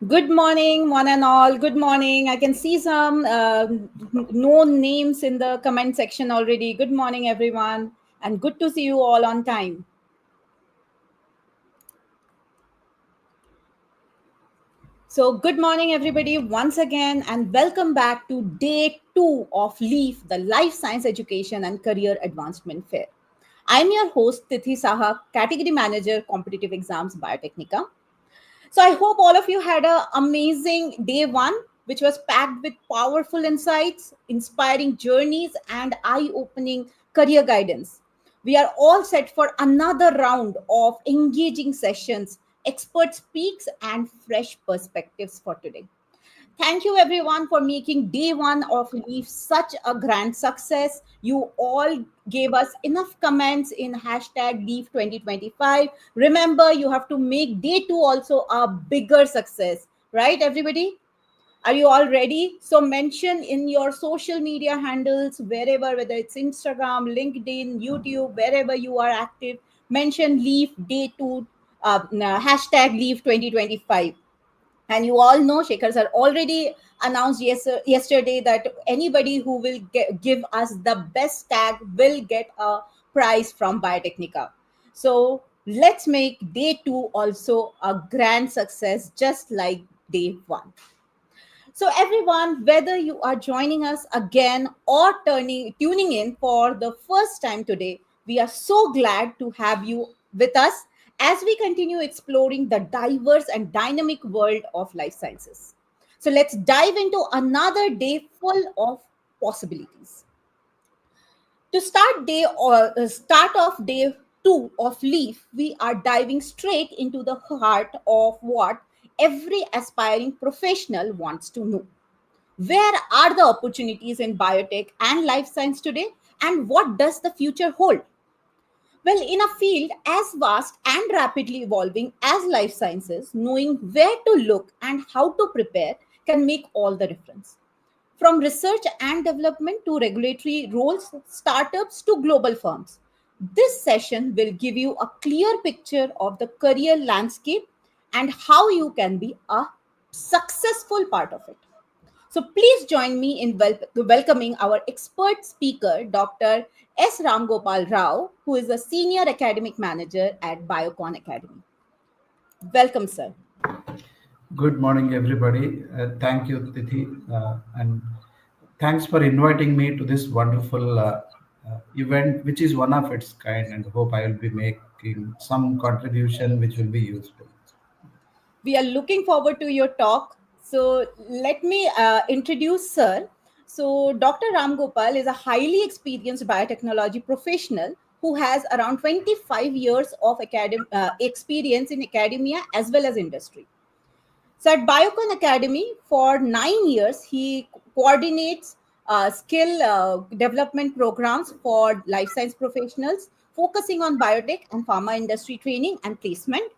Good morning, one and all. Good morning. I can see some known names in the comment section already. Good morning, everyone, and good to see you all on time. So, good morning, everybody, once again, and welcome back to day two of LEAF, the Life Science Education and Career Advancement Fair. I'm your host, Tithi Saha, Category Manager, Competitive Exams, Biotecnika. So I hope all of you had an amazing day one, which was packed with powerful insights, inspiring journeys, and eye opening career guidance. We are all set for another round of engaging sessions, expert speaks, and fresh perspectives for today. Thank you everyone for making day one of Leaf such a grand success. You all gave us enough comments in hashtag Leaf 2025. Remember, you have to make day two also a bigger success, right, everybody? Are you all ready? So mention in your social media handles, wherever, whether it's Instagram, LinkedIn, YouTube, wherever you are active, mention Leaf Day 2, hashtag Leaf 2025. And you all know Shekhar sir already announced yesterday that anybody who will give us the best tag will get a prize from Biotecnika. So let's make day two also a grand success, just like day one. So, everyone, whether you are joining us again or tuning in for the first time today, we are so glad to have you with us as we continue exploring the diverse and dynamic world of life sciences. So, let's dive into another day full of possibilities. To start off day two of Leaf, we are diving straight into the heart of what every aspiring professional wants to know. Where are the opportunities in biotech and life science today, and what does the future hold? Well, in a field as vast and rapidly evolving as life sciences, knowing where to look and how to prepare can make all the difference. From research and development to regulatory roles, startups to global firms, this session will give you a clear picture of the career landscape and how you can be a successful part of it. So please join me in welcoming our expert speaker, Dr. S. Ramgopal Rao, who is a senior academic manager at Biocon Academy. Welcome, sir. Good morning, everybody. Thank you, Tithi, and thanks for inviting me to this wonderful event, which is one of its kind, and hope I will be making some contribution which will be useful. We are looking forward to your talk. So let me introduce sir. So Dr. Ram Gopal is a highly experienced biotechnology professional who has around 25 years of experience in academia as well as industry. So at Biocon Academy for 9 years, he coordinates skill development programs for life science professionals, focusing on biotech and pharma industry training and placement.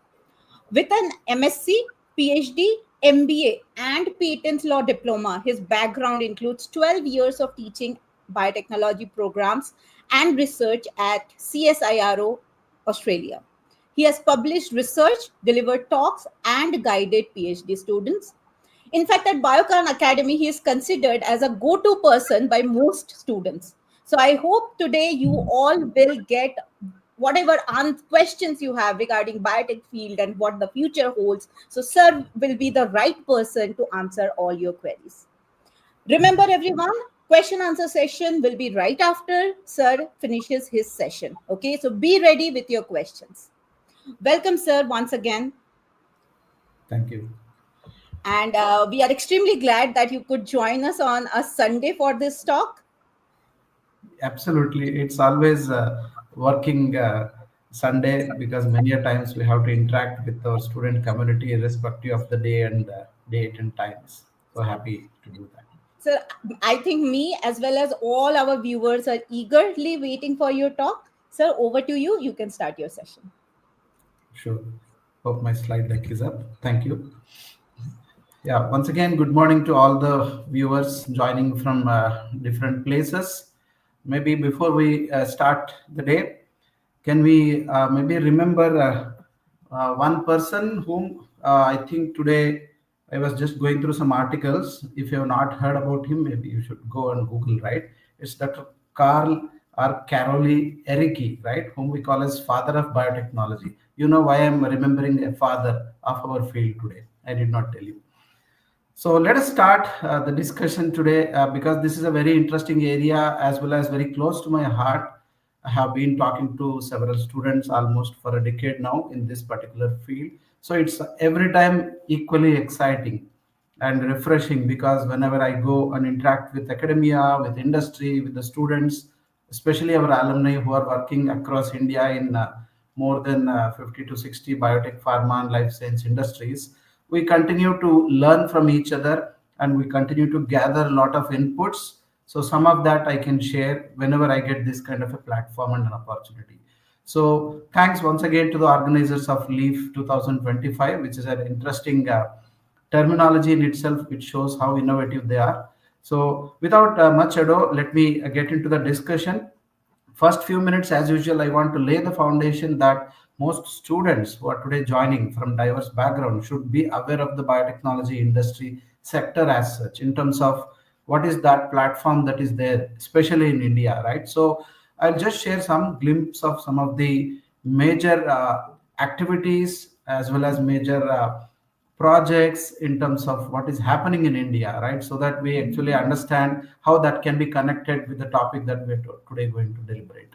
With an MSc, PhD, MBA, and patent law diploma, his background includes 12 years of teaching biotechnology programs and research at CSIRO, Australia. He has published research, delivered talks, and guided PhD students. In fact, at Biocon Academy, he is considered as a go to person by most students. So I hope today you all will get whatever questions you have regarding biotech field and what the future holds. So sir will be the right person to answer all your queries. Remember everyone, question answer session will be right after sir finishes his session. Okay, so be ready with your questions. Welcome sir once again. Thank you. And we are extremely glad that you could join us on a Sunday for this talk. Absolutely, it's always working Sunday because many a times we have to interact with our student community irrespective of the day and date and times. So happy to do that. So I think me as well as all our viewers are eagerly waiting for your talk. Sir, over to you. You can start your session. Sure. Hope my slide deck is up. Thank you. Yeah, once again, good morning to all the viewers joining from different places. Maybe before we start the day, can we maybe remember one person whom I think today I was just going through some articles. If you have not heard about him, maybe you should go and Google, right? It's Dr. Carl or Caroli Ericki, right? Whom we call as father of biotechnology. You know why I'm remembering a father of our field today. I did not tell you. So let us start the discussion today because this is a very interesting area as well as very close to my heart. I have been talking to several students almost for a decade now in this particular field. So it's every time equally exciting and refreshing because whenever I go and interact with academia, with industry, with the students, especially our alumni who are working across India in more than 50 to 60 biotech, pharma, and life science industries, we continue to learn from each other and we continue to gather a lot of inputs. So some of that I can share whenever I get this kind of a platform and an opportunity. So thanks once again to the organizers of Leaf 2025, which is an interesting terminology in itself, which shows how innovative they are. So without much ado, let me get into the discussion. First few minutes, as usual, I want to lay the foundation that most students who are today joining from diverse backgrounds should be aware of the biotechnology industry sector as such, in terms of what is that platform that is there, especially in India, right? So I'll just share some glimpse of some of the major activities as well as major projects in terms of what is happening in India, right? So that we actually understand how that can be connected with the topic that we're today going to deliberate.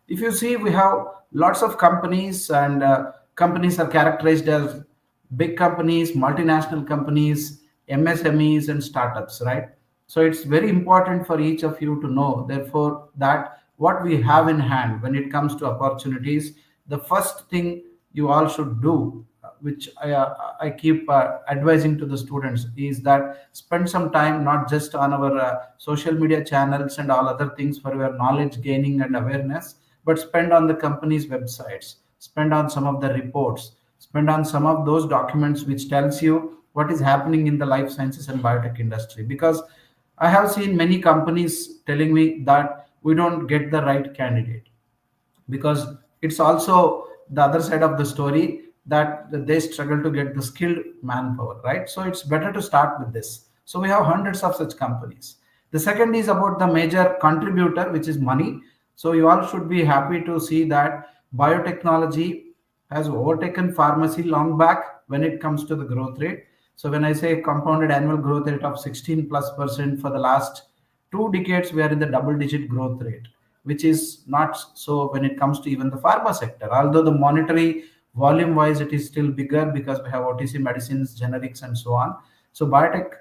If you see, we have lots of companies, and companies are characterized as big companies, multinational companies, MSMEs, and startups, right? So it's very important for each of you to know, therefore, that what we have in hand when it comes to opportunities, the first thing you all should do, which I keep advising to the students, is that spend some time not just on our social media channels and all other things for your knowledge gaining and awareness, but spend on the company's websites, spend on some of the reports, spend on some of those documents which tells you what is happening in the life sciences and biotech industry. Because I have seen many companies telling me that we don't get the right candidate, because it's also the other side of the story that they struggle to get the skilled manpower, right? So it's better to start with this. So we have hundreds of such companies. The second is about the major contributor, which is money. So you all should be happy to see that biotechnology has overtaken pharmacy long back when it comes to the growth rate. So when I say compounded annual growth rate of 16 plus percent for the last 2 decades, we are in the double digit growth rate, which is not so when it comes to even the pharma sector. Although the monetary volume wise, it is still bigger because we have OTC medicines, generics, and so on. So biotech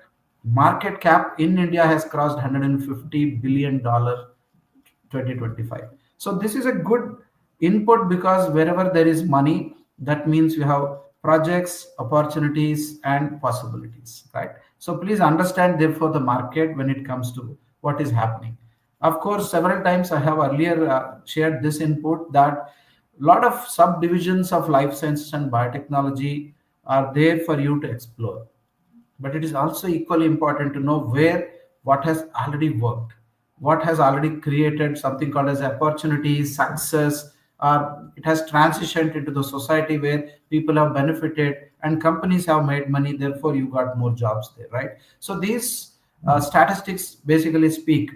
market cap in India has crossed $150 billion 2025. So this is a good input, because wherever there is money, that means you have projects, opportunities, and possibilities, right? So please understand, therefore, the market when it comes to what is happening. Of course, several times I have earlier shared this input that a lot of subdivisions of life sciences and biotechnology are there for you to explore, but it is also equally important to know where what has already worked, what has already created something called as opportunity, success, or it has transitioned into the society where people have benefited and companies have made money, therefore you got more jobs there, right? So these statistics basically speak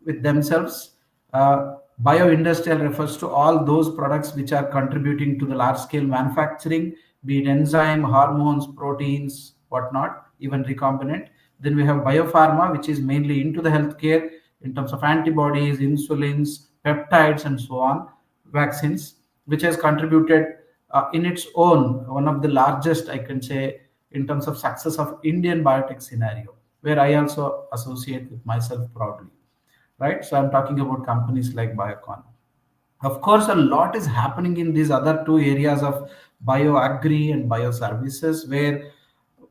with themselves. Bioindustrial refers to all those products which are contributing to the large scale manufacturing, be it enzyme, hormones, proteins, whatnot, even recombinant. Then we have biopharma, which is mainly into the healthcare in terms of antibodies, insulins, peptides, and so on, vaccines, which has contributed in its own one of the largest, I can say, in terms of success of Indian biotech scenario, where I also associate with myself proudly, right? So I'm talking about companies like Biocon. Of course, a lot is happening in these other two areas of bioagri and bioservices, where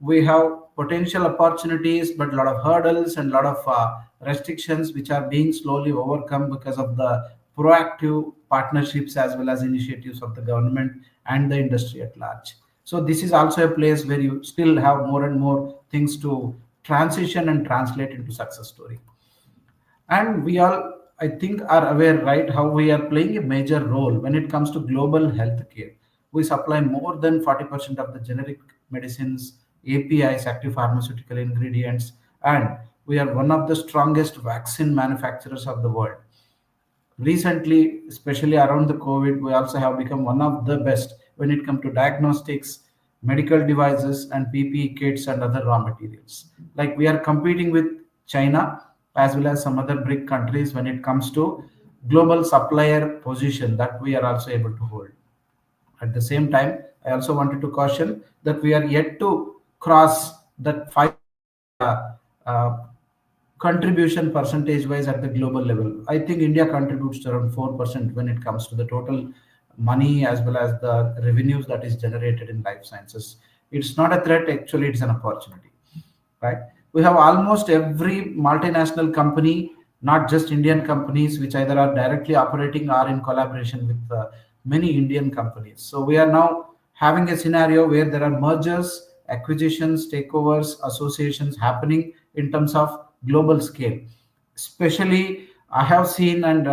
we have potential opportunities, but a lot of hurdles and a lot of restrictions which are being slowly overcome because of the proactive partnerships as well as initiatives of the government and the industry at large. So this is also a place where you still have more and more things to transition and translate into success story. And we all, I think, are aware, right, how we are playing a major role when it comes to global healthcare. We supply more than 40% of the generic medicines APIs, active pharmaceutical ingredients, and we are one of the strongest vaccine manufacturers of the world. Recently, especially around the COVID, we also have become one of the best when it comes to diagnostics, medical devices, and PPE kits and other raw materials. Like we are competing with China as well as some other big countries when it comes to global supplier position that we are also able to hold. At the same time, I also wanted to caution that we are yet to cross that 5% uh, contribution percentage wise at the global level. I think India contributes to around 4% when it comes to the total money as well as the revenues that is generated in life sciences. It's not a threat, actually, it's an opportunity, right? We have almost every multinational company, not just Indian companies, which either are directly operating or in collaboration with many Indian companies. So we are now having a scenario where there are mergers, acquisitions, takeovers, associations happening in terms of global scale. Especially, I have seen and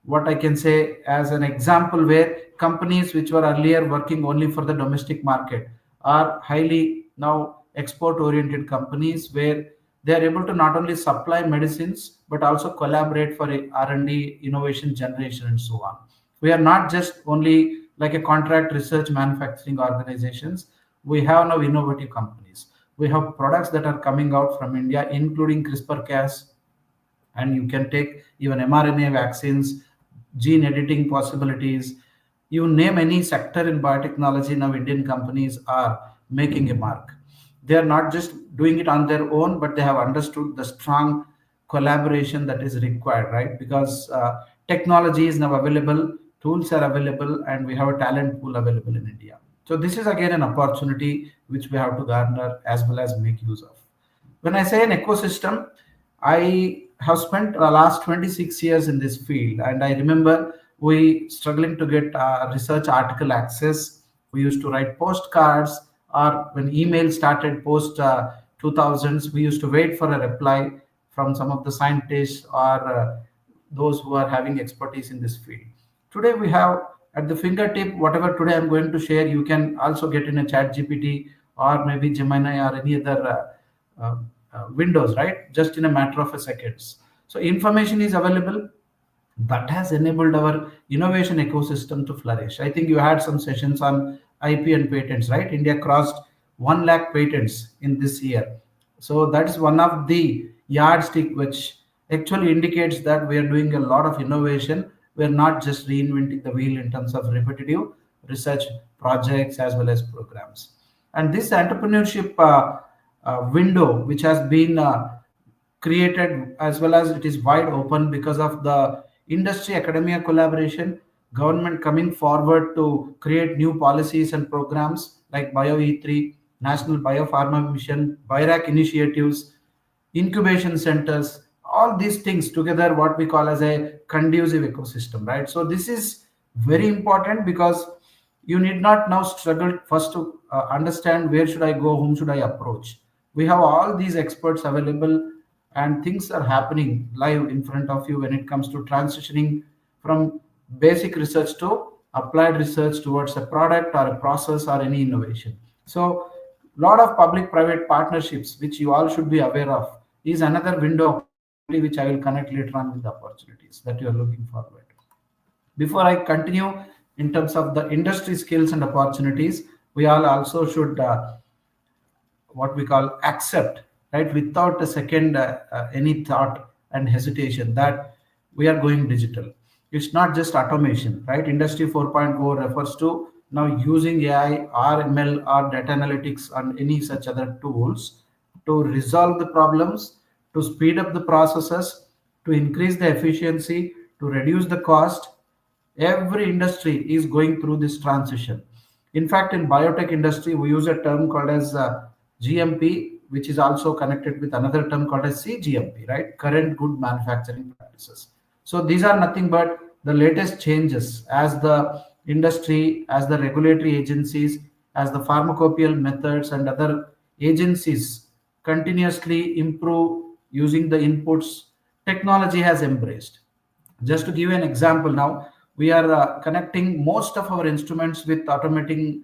what I can say as an example where companies which were earlier working only for the domestic market are highly now export oriented companies where they are able to not only supply medicines but also collaborate for a R&D, innovation generation, and so on. We are not just only like a contract research manufacturing organizations. We have now innovative companies. We have products that are coming out from India, including CRISPR-Cas, and you can take even mRNA vaccines, gene editing possibilities. You name any sector in biotechnology, now Indian companies are making a mark. They are not just doing it on their own, but they have understood the strong collaboration that is required, right? Because technology is now available, tools are available, and we have a talent pool available in India. So this is again an opportunity which we have to garner as well as make use of. When I say an ecosystem, I have spent the last 26 years in this field, and I remember we struggling to get research article access. We used to write postcards, or when email started post 2000s, we used to wait for a reply from some of the scientists or those who are having expertise in this field. Today we have at the fingertip whatever today I'm going to share. You can also get in a chat GPT or maybe Gemini or any other windows, right? Just in a matter of a seconds. So information is available that has enabled our innovation ecosystem to flourish. I think you had some sessions on IP and patents, right? India crossed 1 lakh patents in this year. So that is one of the yardstick which actually indicates that we are doing a lot of innovation. We are not just reinventing the wheel in terms of repetitive research projects as well as programs. And this entrepreneurship window, which has been created as well as it is wide open because of the industry academia collaboration, government coming forward to create new policies and programs like BioE3, National Biopharma Mission, BIRAC initiatives, incubation centers, all these things together, what we call as a conducive ecosystem, right? So this is very important because you need not now struggle first to understand where should I go, whom should I approach. We have all these experts available, and things are happening live in front of you when it comes to transitioning from basic research to applied research towards a product or a process or any innovation. So lot of public private partnerships which you all should be aware of is another window opportunity which I will connect later on with the opportunities that you are looking forward. Before I continue in terms of the industry skills and opportunities, we all also should what we call accept, right, without a second any thought and hesitation that we are going digital. It's not just automation, right? Industry 4.0 refers to now using AI or ML or data analytics and any such other tools to resolve the problems, to speed up the processes, to increase the efficiency, to reduce the cost. Every industry is going through this transition. In fact, in biotech industry, we use a term called as GMP, which is also connected with another term called as CGMP, right? Current good manufacturing practices. So these are nothing but the latest changes as the industry, as the regulatory agencies, as the pharmacopoeial methods and other agencies continuously improve using the inputs technology has embraced. Just to give you an example, now we are connecting most of our instruments with automating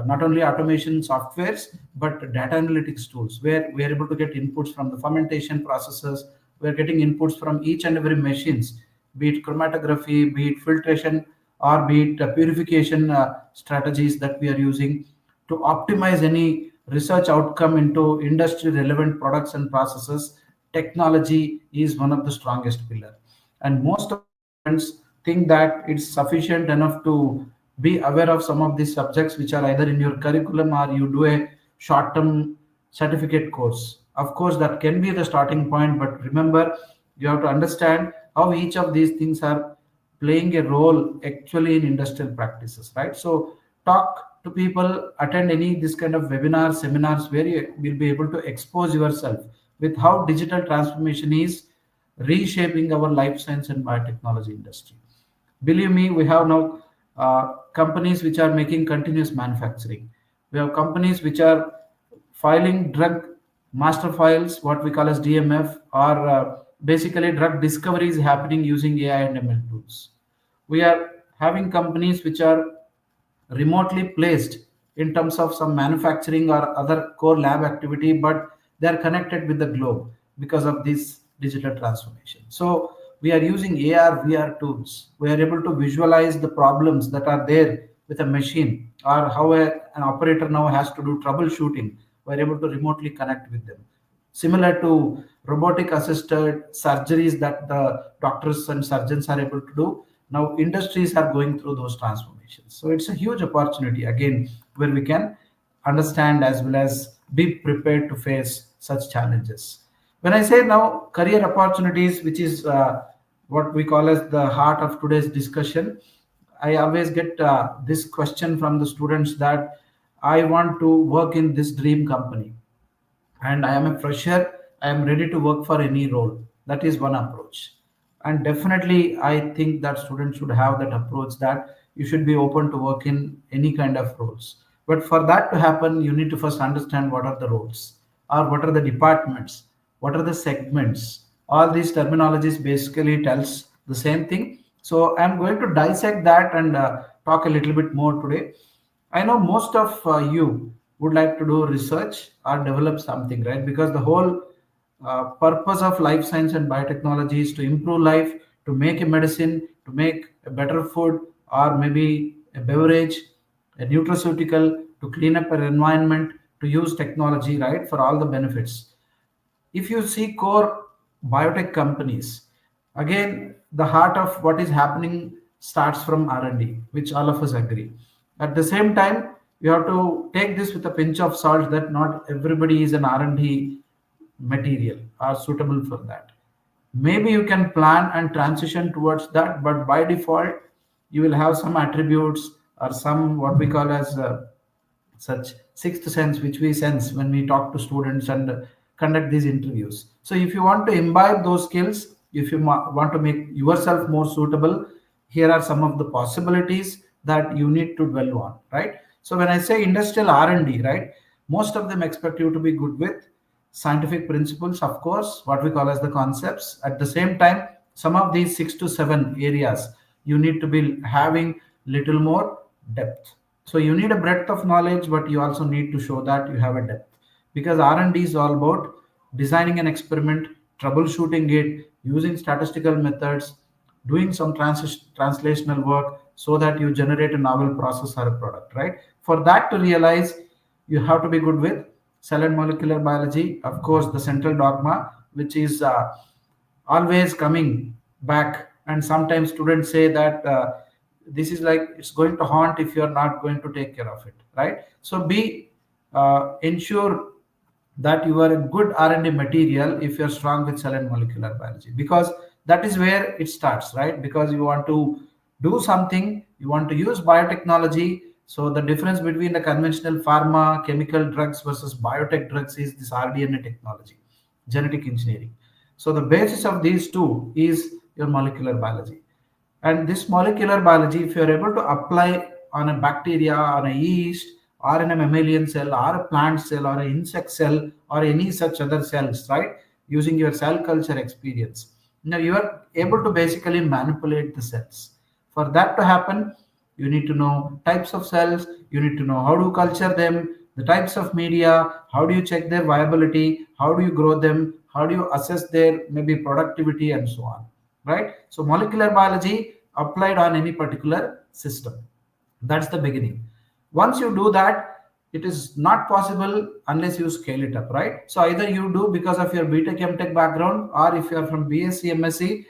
not only automation softwares but data analytics tools, where we are able to get inputs from the fermentation processes. We are getting inputs from each and every machines, be it chromatography, be it filtration, or be it purification strategies that we are using to optimize any research outcome into industry relevant products and processes. Technology is one of the strongest pillar, and most of the students think that it's sufficient enough to be aware of some of these subjects which are either in your curriculum or you do a short term certificate course. Of course, that can be the starting point, but remember, you have to understand how each of these things are playing a role actually in industrial practices, right? So talk to people, attend any this kind of webinars, seminars, where you will be able to expose yourself with how digital transformation is reshaping our life science and biotechnology industry. Believe me, we have now companies which are making continuous manufacturing. We have companies which are filing drug master files, what we call as DMF, or basically drug discovery is happening using AI and ML tools. We are having companies which are remotely placed in terms of some manufacturing or other core lab activity, but they are connected with the globe because of this digital transformation. So we are using AR, VR tools. We are able to visualize the problems that are there with a machine, or how an operator now has to do troubleshooting. We are able to remotely connect with them, similar to robotic assisted surgeries that the doctors and surgeons are able to do. Now industries are going through those transformations, so it's a huge opportunity again, where we can understand as well as be prepared to face such challenges. When I say now career opportunities, which is what we call as the heart of today's discussion, I always get this question from the students that I want to work in this dream company and I am a fresher, I am ready to work for any role. That is one approach. And definitely, I think that students should have that approach, that you should be open to work in any kind of roles. But for that to happen, you need to first understand what are the roles, or what are the departments, what are the segments. All these terminologies basically tells the same thing. So I'm going to dissect that and talk a little bit more today. I know most of you would like to do research or develop something, right? Because the whole purpose of life science and biotechnology is to improve life, to make a medicine, to make a better food, or maybe a beverage, a nutraceutical, to clean up an environment, to use technology, right, for all the benefits. If you see core biotech companies, again, the heart of what is happening starts from R&D, which all of us agree. At the same time, you have to take this with a pinch of salt, that not everybody is an R&D material or suitable for that. Maybe you can plan and transition towards that, but by default you will have some attributes or some what we call as such sixth sense which we sense when we talk to students and conduct these interviews. So if you want to imbibe those skills, if you want to make yourself more suitable, here are some of the possibilities that you need to dwell on, right? So when I say industrial R&D, right, most of them expect you to be good with scientific principles, of course, what we call as the concepts. At the same time, some of these 6 to 7 areas you need to be having little more depth. So you need a breadth of knowledge, but you also need to show that you have a depth, because R&D is all about designing an experiment, troubleshooting it, using statistical methods, doing some translational work so that you generate a novel process or a product, right? For that to realize, you have to be good with cell and molecular biology, of course, the central dogma, which is always coming back. And sometimes students say that this is like it's going to haunt if you're not going to take care of it, right? So be ensure that you are a good R&D material if you're strong with cell and molecular biology, because that is where it starts, right? Because you want to do something, you want to use biotechnology. So the difference between the conventional pharma chemical drugs versus biotech drugs is this rDNA technology, genetic engineering. So the basis of these two is your molecular biology. And this molecular biology, if you're able to apply on a bacteria, on a yeast, or in a mammalian cell, or a plant cell, or an insect cell, or any such other cells, right? Using your cell culture experience. Now you are able to basically manipulate the cells. For that to happen, you need to know types of cells, you need to know how to culture them, the types of media, how do you check their viability, how do you grow them, how do you assess their maybe productivity and so on, right? So molecular biology applied on any particular system. That's the beginning. Once you do that, it is not possible unless you scale it up, right? So either you do because of your BTech MTech background, or if you are from BSc MSc,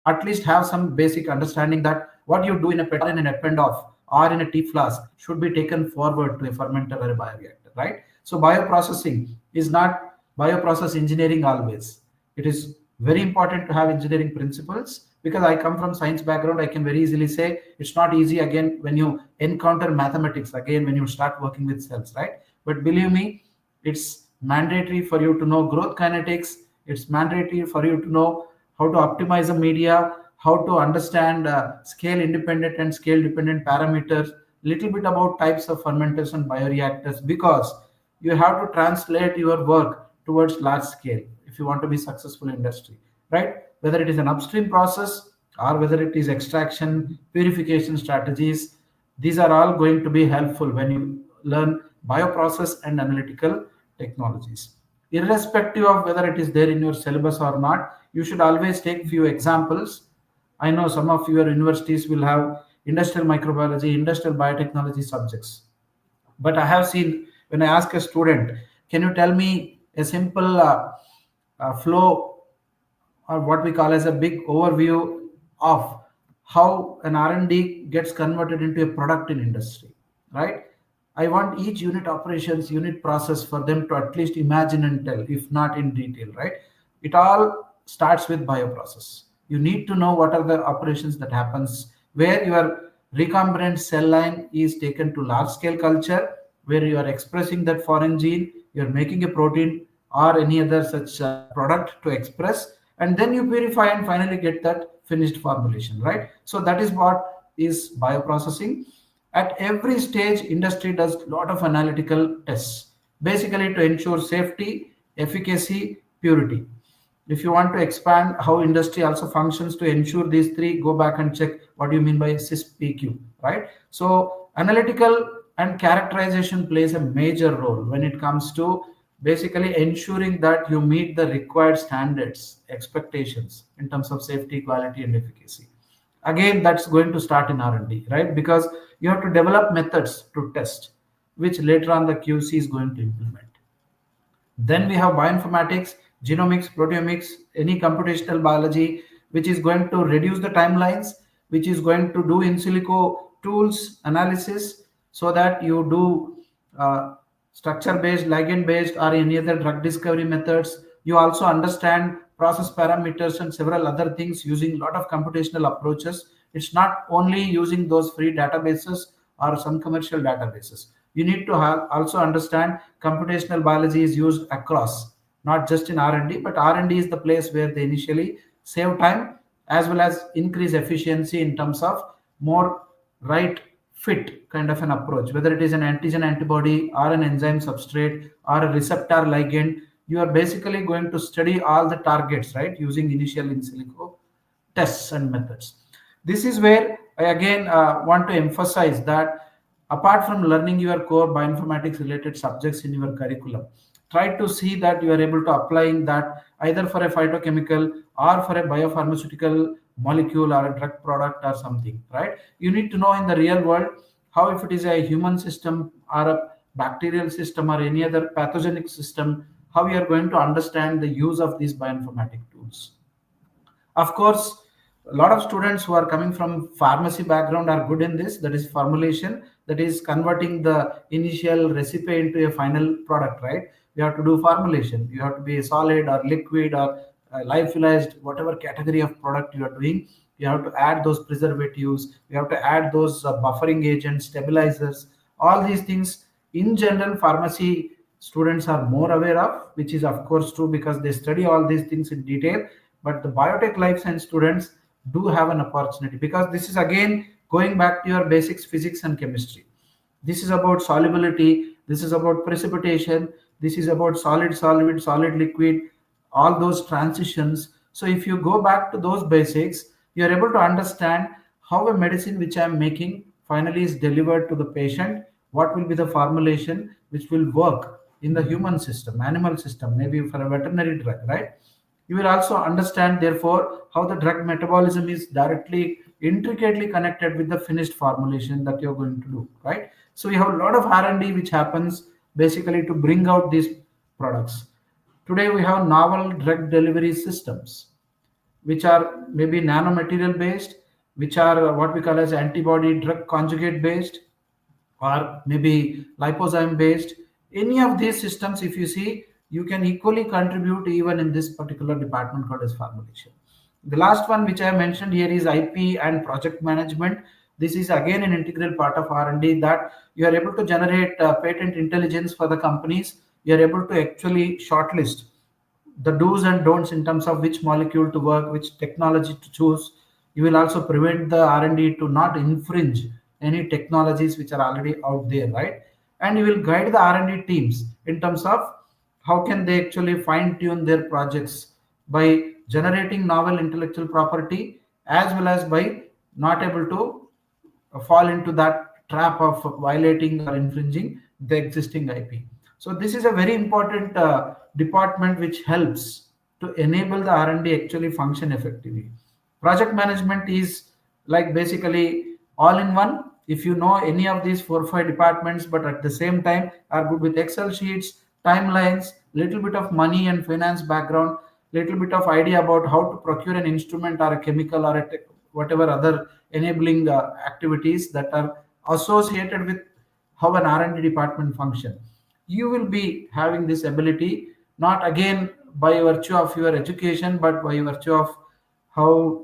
at least have some basic understanding that what you do in a petri dish or in an append of or in a tea flask should be taken forward to a fermenter or a bioreactor, right? So bioprocessing is not bioprocess engineering always. It is very important to have engineering principles. Because I come from science background, I can very easily say it's not easy again when you encounter mathematics again when you start working with cells, right? But believe me, it's mandatory for you to know growth kinetics. It's mandatory for you to know how to optimize a media, how to understand scale independent and scale dependent parameters, little bit about types of fermenters and bioreactors, because you have to translate your work towards large scale if you want to be successful in industry, right? Whether it is an upstream process or whether it is extraction purification strategies, these are all going to be helpful when you learn bioprocess and analytical technologies. Irrespective of whether it is there in your syllabus or not, you should always take few examples. I know some of your universities will have industrial microbiology, industrial biotechnology subjects. But I have seen when I ask a student, can you tell me a simple flow or what we call as a big overview of how an R&D gets converted into a product in industry, right? I want each unit operations, unit process for them to at least imagine and tell, if not in detail, right? It all starts with bioprocess. You need to know what are the operations that happens where your recombinant cell line is taken to large scale culture, where you are expressing that foreign gene, you're making a protein or any other such product to express, and then you purify and finally get that finished formulation, right? So that is what is bioprocessing. At every stage industry does a lot of analytical tests, basically to ensure safety, efficacy, purity. If you want to expand how industry also functions to ensure these three, go back and check what you mean by CIS-PQ, right? So analytical and characterization plays a major role when it comes to basically ensuring that you meet the required standards, expectations in terms of safety, quality, and efficacy. Again, that's going to start in R&D, right? Because you have to develop methods to test, which later on the QC is going to implement. Then we have bioinformatics, genomics, proteomics, any computational biology, which is going to reduce the timelines, which is going to do in silico tools analysis so that you do structure based, ligand based, or any other drug discovery methods. You also understand process parameters and several other things using a lot of computational approaches. It's not only using those free databases or some commercial databases. You need to have also understand computational biology is used across, not just in R&D, but R&D is the place where they initially save time as well as increase efficiency in terms of more right fit kind of an approach, whether it is an antigen antibody or an enzyme substrate or a receptor ligand. You are basically going to study all the targets, right, using initial in silico tests and methods. This is where I again want to emphasize that apart from learning your core bioinformatics related subjects in your curriculum, try to see that you are able to applying that either for a phytochemical or for a biopharmaceutical molecule or a drug product or something, right? You need to know in the real world how, if it is a human system or a bacterial system or any other pathogenic system, how you are going to understand the use of these bioinformatic tools. Of course, a lot of students who are coming from pharmacy background are good in this. That is formulation. That is converting the initial recipe into a final product, right? You have to do formulation. You have to be a solid or liquid or lyophilized, whatever category of product you are doing. You have to add those preservatives. You have to add those buffering agents, stabilizers. All these things, in general, pharmacy students are more aware of, which is of course true because they study all these things in detail. But the biotech life science students do have an opportunity, because this is again going back to your basics physics and chemistry. This is about solubility, this is about precipitation, this is about solid solid liquid, all those transitions. So if you go back to those basics, You are able to understand how a medicine which I am making finally is delivered to the patient, what will be the formulation which will work in the human system, animal system, maybe for a veterinary drug, right? You will also understand, therefore, how the drug metabolism is directly, intricately connected with the finished formulation that you're going to do, right? So you have a lot of R&D which happens basically to bring out these products. Today we have novel drug delivery systems which are maybe nanomaterial based, which are what we call as antibody drug conjugate based, or maybe lipozyme based. Any of these systems, if you see, you can equally contribute even in this particular department called as formulation. The last one which I mentioned here is IP and project management. This is again an integral part of R&D, that you are able to generate patent intelligence for the companies. You are able to actually shortlist the do's and don'ts in terms of which molecule to work, which technology to choose. You will also prevent the R&D to not infringe any technologies which are already out there, right? And you will guide the R&D teams in terms of how can they actually fine tune their projects by generating novel intellectual property, as well as by not able to fall into that trap of violating or infringing the existing IP. So this is a very important department which helps to enable the R&D actually function effectively. Project management is like basically all in one. If you know any of these 4 or 5 departments, but at the same time are good with Excel sheets, timelines, little bit of money and finance background, little bit of idea about how to procure an instrument or a chemical or a whatever other enabling activities that are associated with how an R&D department function, you will be having this ability, not again by virtue of your education, but by virtue of how,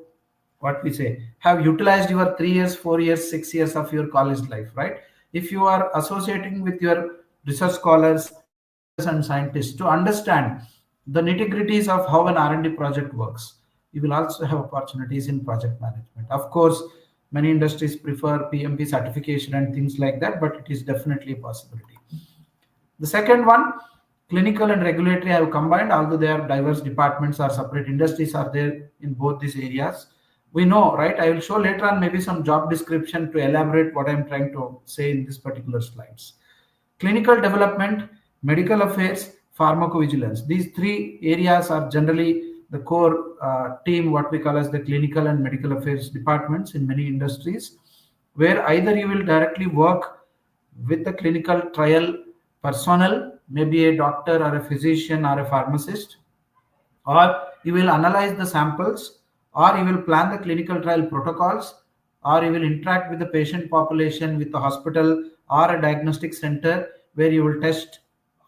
what we say, have utilized your 3 years, 4 years, 6 years of your college life, right? If you are associating with your research scholars, doctors and scientists to understand the nitty gritties of how an R&D project works, you will also have opportunities in project management. Of course, many industries prefer PMP certification and things like that, but it is definitely a possibility. The second one, clinical and regulatory, I have combined, although they are diverse departments or separate industries are there in both these areas. We know, right? I will show later on maybe some job description to elaborate what I'm trying to say in this particular slides. Clinical development, medical affairs, pharmacovigilance. These three areas are generally the core team, what we call as the clinical and medical affairs departments in many industries, where either you will directly work with the clinical trial personnel, maybe a doctor or a physician or a pharmacist, or you will analyze the samples, or you will plan the clinical trial protocols, or you will interact with the patient population with the hospital or a diagnostic center where you will test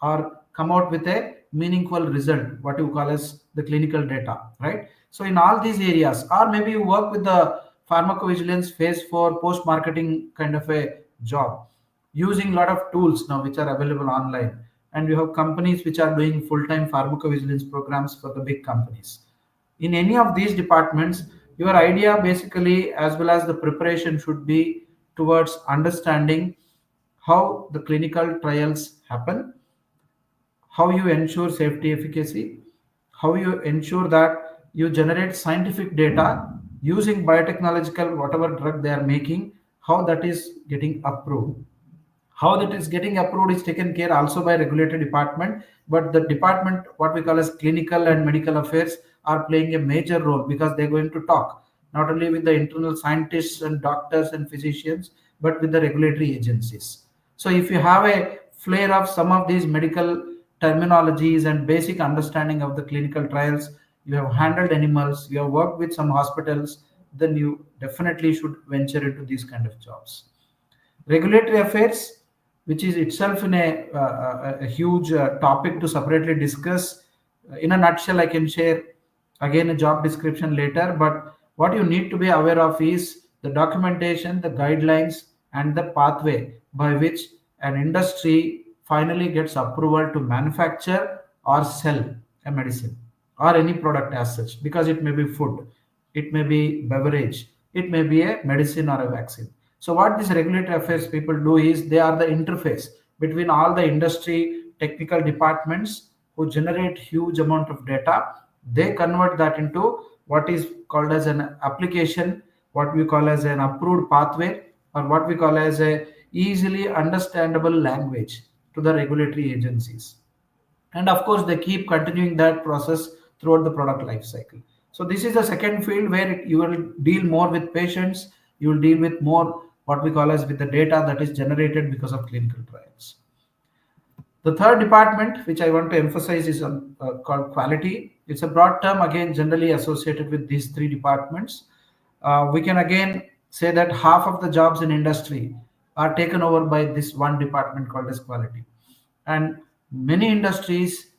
or come out with a meaningful result, what you call as the clinical data, right? So in all these areas, or maybe you work with the pharmacovigilance phase 4 post marketing kind of a job, using a lot of tools now which are available online, and you have companies which are doing full-time pharmacovigilance programs for the big companies. In any of these departments, your idea basically, as well as the preparation, should be towards understanding how the clinical trials happen, how you ensure safety efficacy, how you ensure that you generate scientific data using biotechnological whatever drug they are making, how that is getting approved. How that is getting approved is taken care also by regulatory department, but the department what we call as clinical and medical affairs are playing a major role, because they're going to talk not only with the internal scientists and doctors and physicians, but with the regulatory agencies. So if you have a flair of some of these medical terminologies and basic understanding of the clinical trials, you have handled animals, you have worked with some hospitals, then you definitely should venture into these kind of jobs. Regulatory affairs, which is itself in a huge topic to separately discuss. In a nutshell, I can share again a job description later, but what you need to be aware of is the documentation, the guidelines, and the pathway by which an industry finally gets approval to manufacture or sell a medicine or any product as such, because it may be food, it may be beverage, it may be a medicine or a vaccine. So what these regulatory affairs people do is they are the interface between all the industry technical departments who generate huge amount of data. They convert that into what is called as an application, what we call as an approved pathway, or what we call as a easily understandable language to the regulatory agencies. And of course they keep continuing that process throughout the product life cycle. So this is the second field where you will deal more with patients, you will deal with more what we call as with the data that is generated because of clinical trials. The third department which I want to emphasize is called quality. It's a broad term again generally associated with these three departments. We can again say that half of the jobs in industry are taken over by this one department called as quality. And many industries,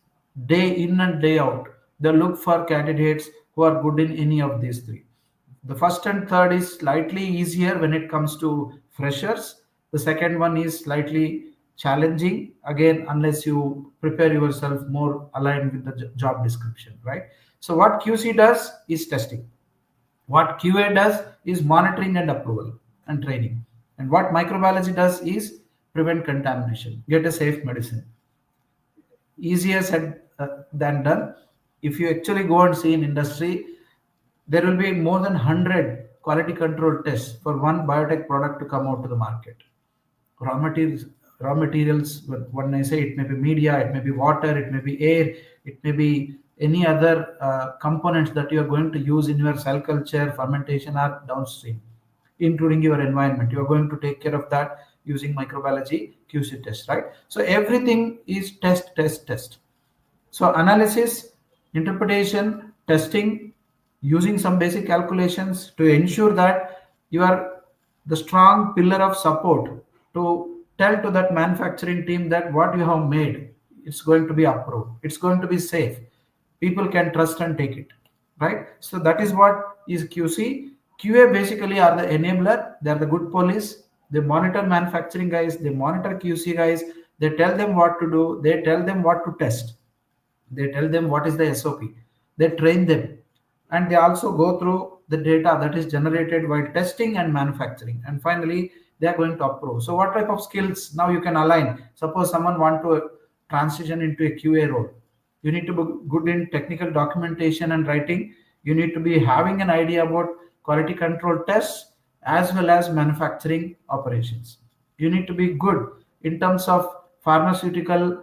day in and day out, they look for candidates who are good in any of these three. The first and third is slightly easier when it comes to freshers. The second one is slightly challenging, again, unless you prepare yourself more aligned with the job description, right? So, what QC does is testing. What QA does is monitoring and approval and training. And what microbiology does is prevent contamination, get a safe medicine. Easier said than done. If you actually go and see in industry, there will be more than 100 quality control tests for one biotech product to come out to the market. Raw materials, raw materials. When I say, it may be media, it may be water, it may be air, it may be any other components that you are going to use in your cell culture, fermentation, or downstream, including your environment. You are going to take care of that using microbiology QC test, right? So everything is test, test, test. So analysis, interpretation, testing, using some basic calculations to ensure that you are the strong pillar of support to tell to that manufacturing team that what you have made, it's going to be approved, it's going to be safe, people can trust and take it, right? So that is what is QC. QA basically are the enabler, they are the good police, they monitor manufacturing guys, they monitor QC guys, they tell them what to do, they tell them what to test, they tell them what is the SOP, they train them, and they also go through the data that is generated while testing and manufacturing, and finally they are going to approve. So what type of skills now you can align? Suppose someone want to transition into a QA role, you need to be good in technical documentation and writing, you need to be having an idea about quality control tests as well as manufacturing operations, you need to be good in terms of pharmaceutical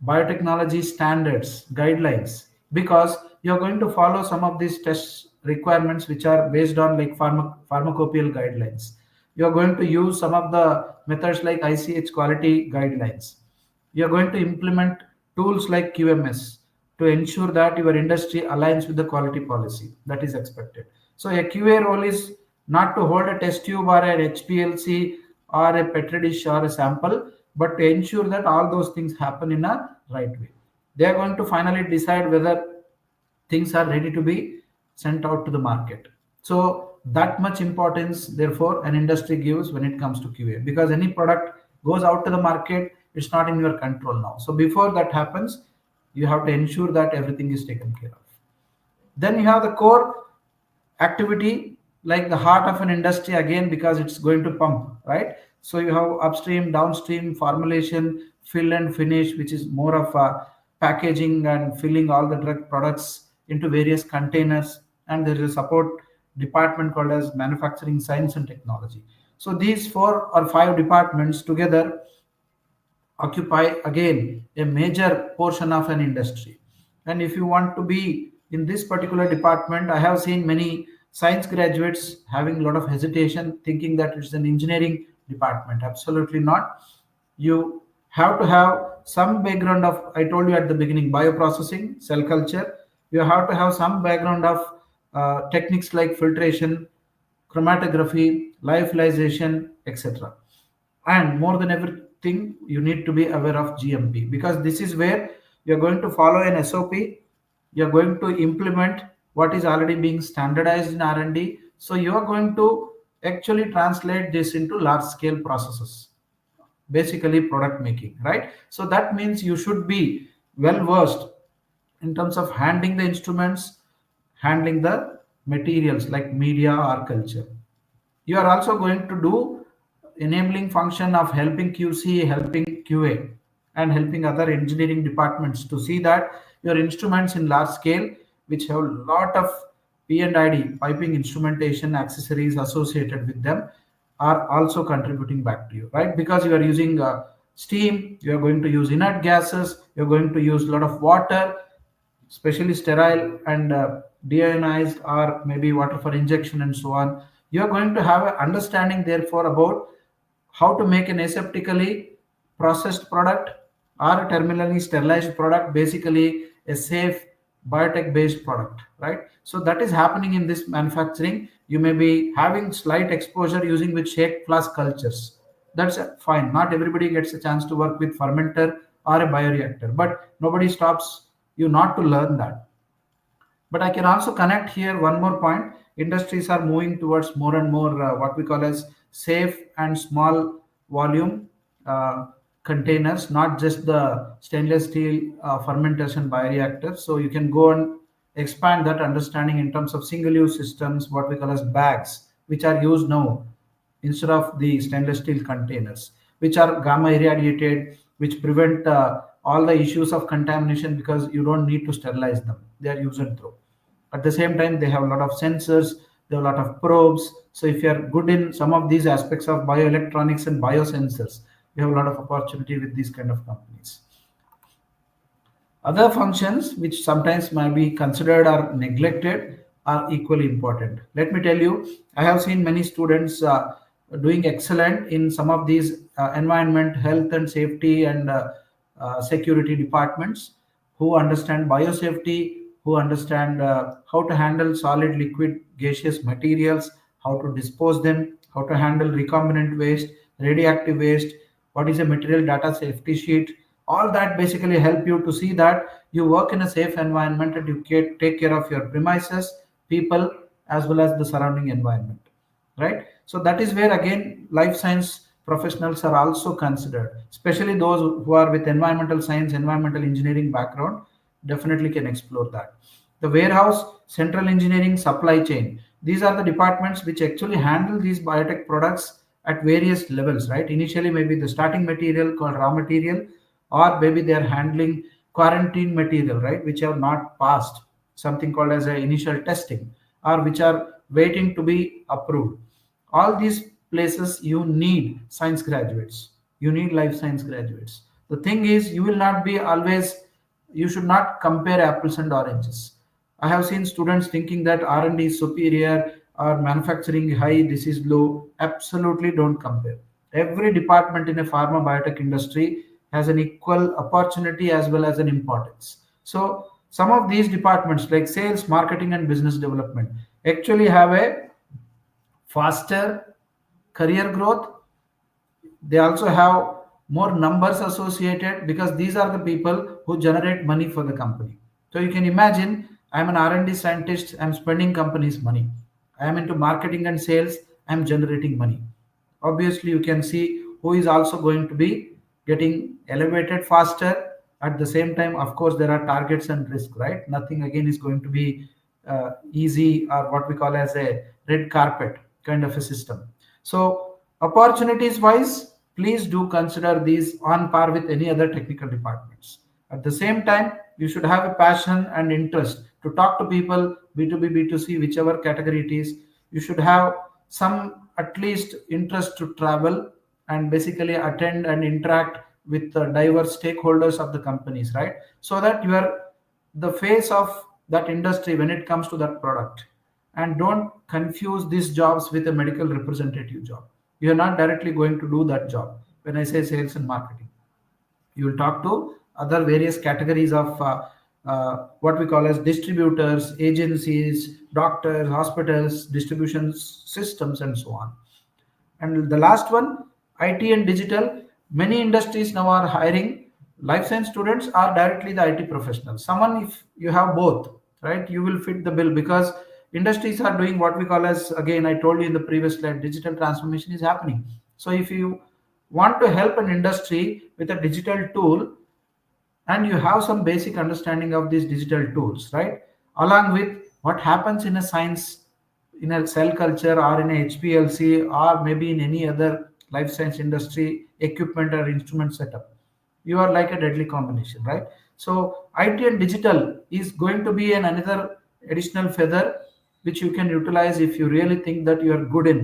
biotechnology standards guidelines, because you're going to follow some of these test requirements which are based on like pharmacopoeial guidelines. You're going to use some of the methods like ICH quality guidelines. You're going to implement tools like QMS to ensure that your industry aligns with the quality policy that is expected. So a QA role is not to hold a test tube or an HPLC or a petri dish or a sample, but to ensure that all those things happen in a right way. They are going to finally decide whether things are ready to be sent out to the market. So that much importance, therefore, an industry gives when it comes to QA, because any product goes out to the market, it's not in your control now. So before that happens, you have to ensure that everything is taken care of. Then you have the core activity, like the heart of an industry again, because it's going to pump, right? So you have upstream, downstream, formulation, fill and finish, which is more of a packaging and filling all the drug products into various containers. And there is a support department called as manufacturing science and technology. So these four or five departments together occupy again a major portion of an industry. And if you want to be in this particular department, I have seen many science graduates having a lot of hesitation, thinking that it's an engineering department. Absolutely not. You have to have some background of, I told you at the beginning, bioprocessing, cell culture. You have to have some background of techniques like filtration, chromatography, lyophilization, etc. And more than everything, you need to be aware of GMP, because this is where you're going to follow an SOP, you're going to implement what is already being standardized in R&D. So you're going to actually translate this into large scale processes, basically product making, right? So that means you should be well versed in terms of handling the instruments, handling the materials like media or culture. You are also going to do enabling function of helping QC, helping QA, and helping other engineering departments to see that your instruments in large scale, which have a lot of P&ID, piping instrumentation, accessories associated with them are also contributing back to you, right? Because you are using steam, you are going to use inert gases, you're going to use a lot of water, especially sterile and deionized, or maybe water for injection and so on. You are going to have an understanding, therefore, about how to make an aseptically processed product or a terminally sterilized product, basically a safe biotech based product, right? So that is happening in this manufacturing. You may be having slight exposure using with shake flask cultures. That's fine. Not everybody gets a chance to work with fermenter or a bioreactor, but nobody stops you not to learn that. But I can also connect here one more point. Industries are moving towards more and more what we call as safe and small volume uh, containers, not just the stainless steel fermentation bioreactors. So you can go and expand that understanding in terms of single-use systems, what we call as bags, which are used now instead of the stainless steel containers, which are gamma irradiated, which prevent all the issues of contamination because you don't need to sterilize them. They are use and throw. At the same time, they have a lot of sensors, they have a lot of probes. So if you are good in some of these aspects of bioelectronics and biosensors, you have a lot of opportunity with these kind of companies. Other functions, which sometimes might be considered or neglected, are equally important. Let me tell you, I have seen many students doing excellent in some of these environment, health and safety and security departments who understand biosafety, who understand how to handle solid, liquid, gaseous materials, how to dispose them, how to handle recombinant waste, radioactive waste, what is a material data safety sheet. All that basically help you to see that you work in a safe environment and you take care of your premises, people, as well as the surrounding environment, right? So that is where again life science professionals are also considered, especially those who are with environmental science, environmental engineering background, definitely can explore that. The warehouse, central engineering, supply chain, these are the departments which actually handle these biotech products at various levels, right? Initially maybe the starting material called raw material, or maybe they are handling quarantine material, right, which have not passed something called as a initial testing, or which are waiting to be approved. All these places you need science graduates, you need life science graduates. The thing is, you will not be always, you should not compare apples and oranges. I have seen students thinking that R&D is superior or manufacturing high, this is low. Absolutely don't compare. Every department in a pharma biotech industry has an equal opportunity as well as an importance. So some of these departments like sales, marketing and business development actually have a faster career growth. They also have more numbers associated because these are the people who generate money for the company. So you can imagine, I'm an R&D scientist, I'm spending companies money. I am into marketing and sales, I'm generating money. Obviously you can see who is also going to be getting elevated faster. At the same time, of course, there are targets and risk, right? Nothing again is going to be easy, or what we call as a red carpet kind of a system. So opportunities wise, please do consider these on par with any other technical departments. At the same time, you should have a passion and interest to talk to people, B2B, B2C, whichever category it is. You should have some at least interest to travel and basically attend and interact with the diverse stakeholders of the companies, right? So that you are the face of that industry when it comes to that product. And don't confuse these jobs with a medical representative job. You're not directly going to do that job. When I say sales and marketing, you will talk to other various categories of what we call as distributors, agencies, doctors, hospitals, distribution systems, and so on. And the last one, IT and digital. Many industries now are hiring life science students or directly the IT professionals. Someone, if you have both, right, you will fit the bill because industries are doing what we call as, again, I told you in the previous slide, digital transformation is happening. So if you want to help an industry with a digital tool, and you have some basic understanding of these digital tools, right, along with what happens in a science, in a cell culture or in a HPLC or maybe in any other life science industry equipment or instrument setup, you are like a deadly combination, right? So IT and digital is going to be an another additional feather which you can utilize if you really think that you are good in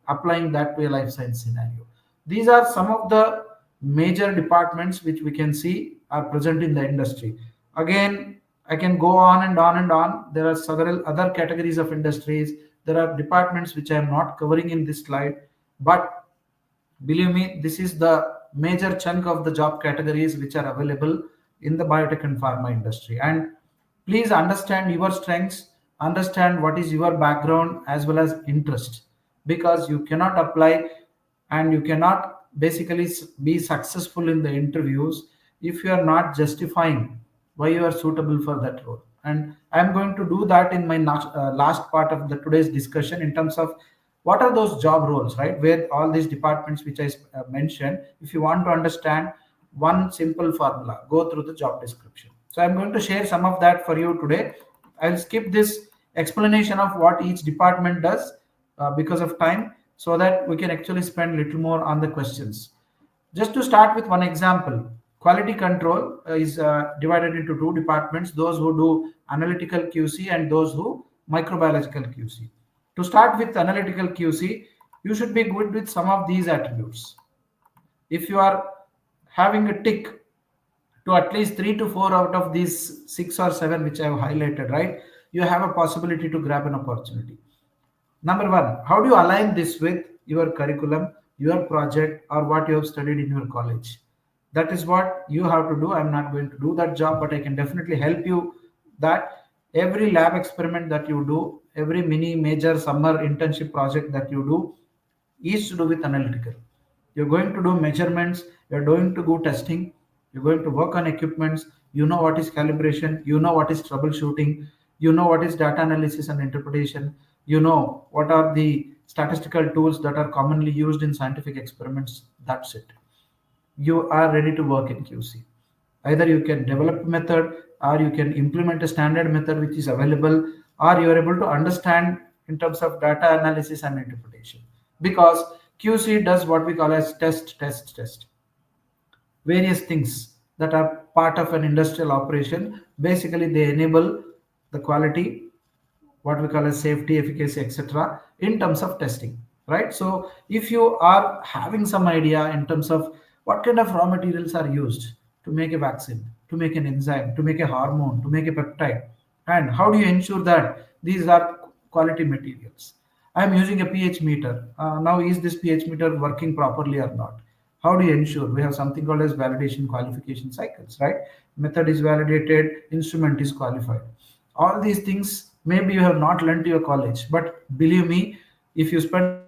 applying that to a life science scenario. These are some of the major departments which we can see are present in the industry. Again, I can go on and on and on. There are several other categories of industries. There are departments which I am not covering in this slide, but believe me, this is the major chunk of the job categories which are available in the biotech and pharma industry. And please understand your strengths, understand what is your background as well as interest, because you cannot apply and you cannot basically be successful in the interviews if you are not justifying why you are suitable for that role. And I'm going to do that in my last part of the today's discussion in terms of what are those job roles, right, where all these departments which I mentioned. If you want to understand one simple formula, go through the job description. So I'm going to share some of that for you today. I'll skip this explanation of what each department does because of time, so that we can actually spend a little more on the questions. Just to start with one example, quality control is divided into two departments, those who do analytical QC and those who microbiological QC. To start with analytical QC, you should be good with some of these attributes. If you are having a tick to at least 3 to 4 out of these 6 or 7 which I have highlighted, right, you have a possibility to grab an opportunity. Number one, how do you align this with your curriculum, your project, or what you have studied in your college? That is what you have to do. I'm not going to do that job, but I can definitely help you that every lab experiment that you do, every mini major summer internship project that you do is to do with analytical. You're going to do measurements, you're going to do testing, you're going to work on equipments, you know what is calibration, you know what is troubleshooting, you know what is data analysis and interpretation, you know what are the statistical tools that are commonly used in scientific experiments. That's it. You are ready to work in QC. Either you can develop a method, or you can implement a standard method which is available, or you are able to understand in terms of data analysis and interpretation. Because QC does what we call as test, various things that are part of an industrial operation. Basically, they enable the quality, what we call as safety, efficacy, etc., in terms of testing, right? So if you are having some idea in terms of what kind of raw materials are used to make a vaccine, to make an enzyme, to make a hormone, to make a peptide, and how do you ensure that these are quality materials? I am using a pH meter. Now, is this pH meter working properly or not? How do you ensure? We have something called as validation qualification cycles, right? Method is validated, instrument is qualified. All these things maybe you have not learned to your college, but believe me, if you spend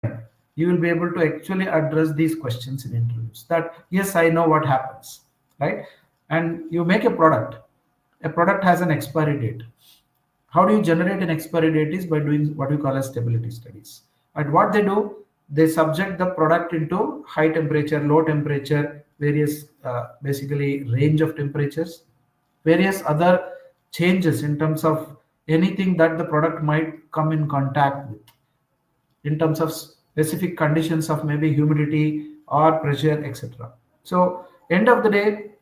time, you will be able to actually address these questions in interviews. That yes, I know what happens, right? And you make a product. A product has an expiry date. How do you generate an expiry date is by doing what we call as stability studies. And what they do, they subject the product into high temperature, low temperature, various basically range of temperatures, various other changes in terms of anything that the product might come in contact with, in terms of specific conditions of maybe humidity or pressure, etc. So end of the day,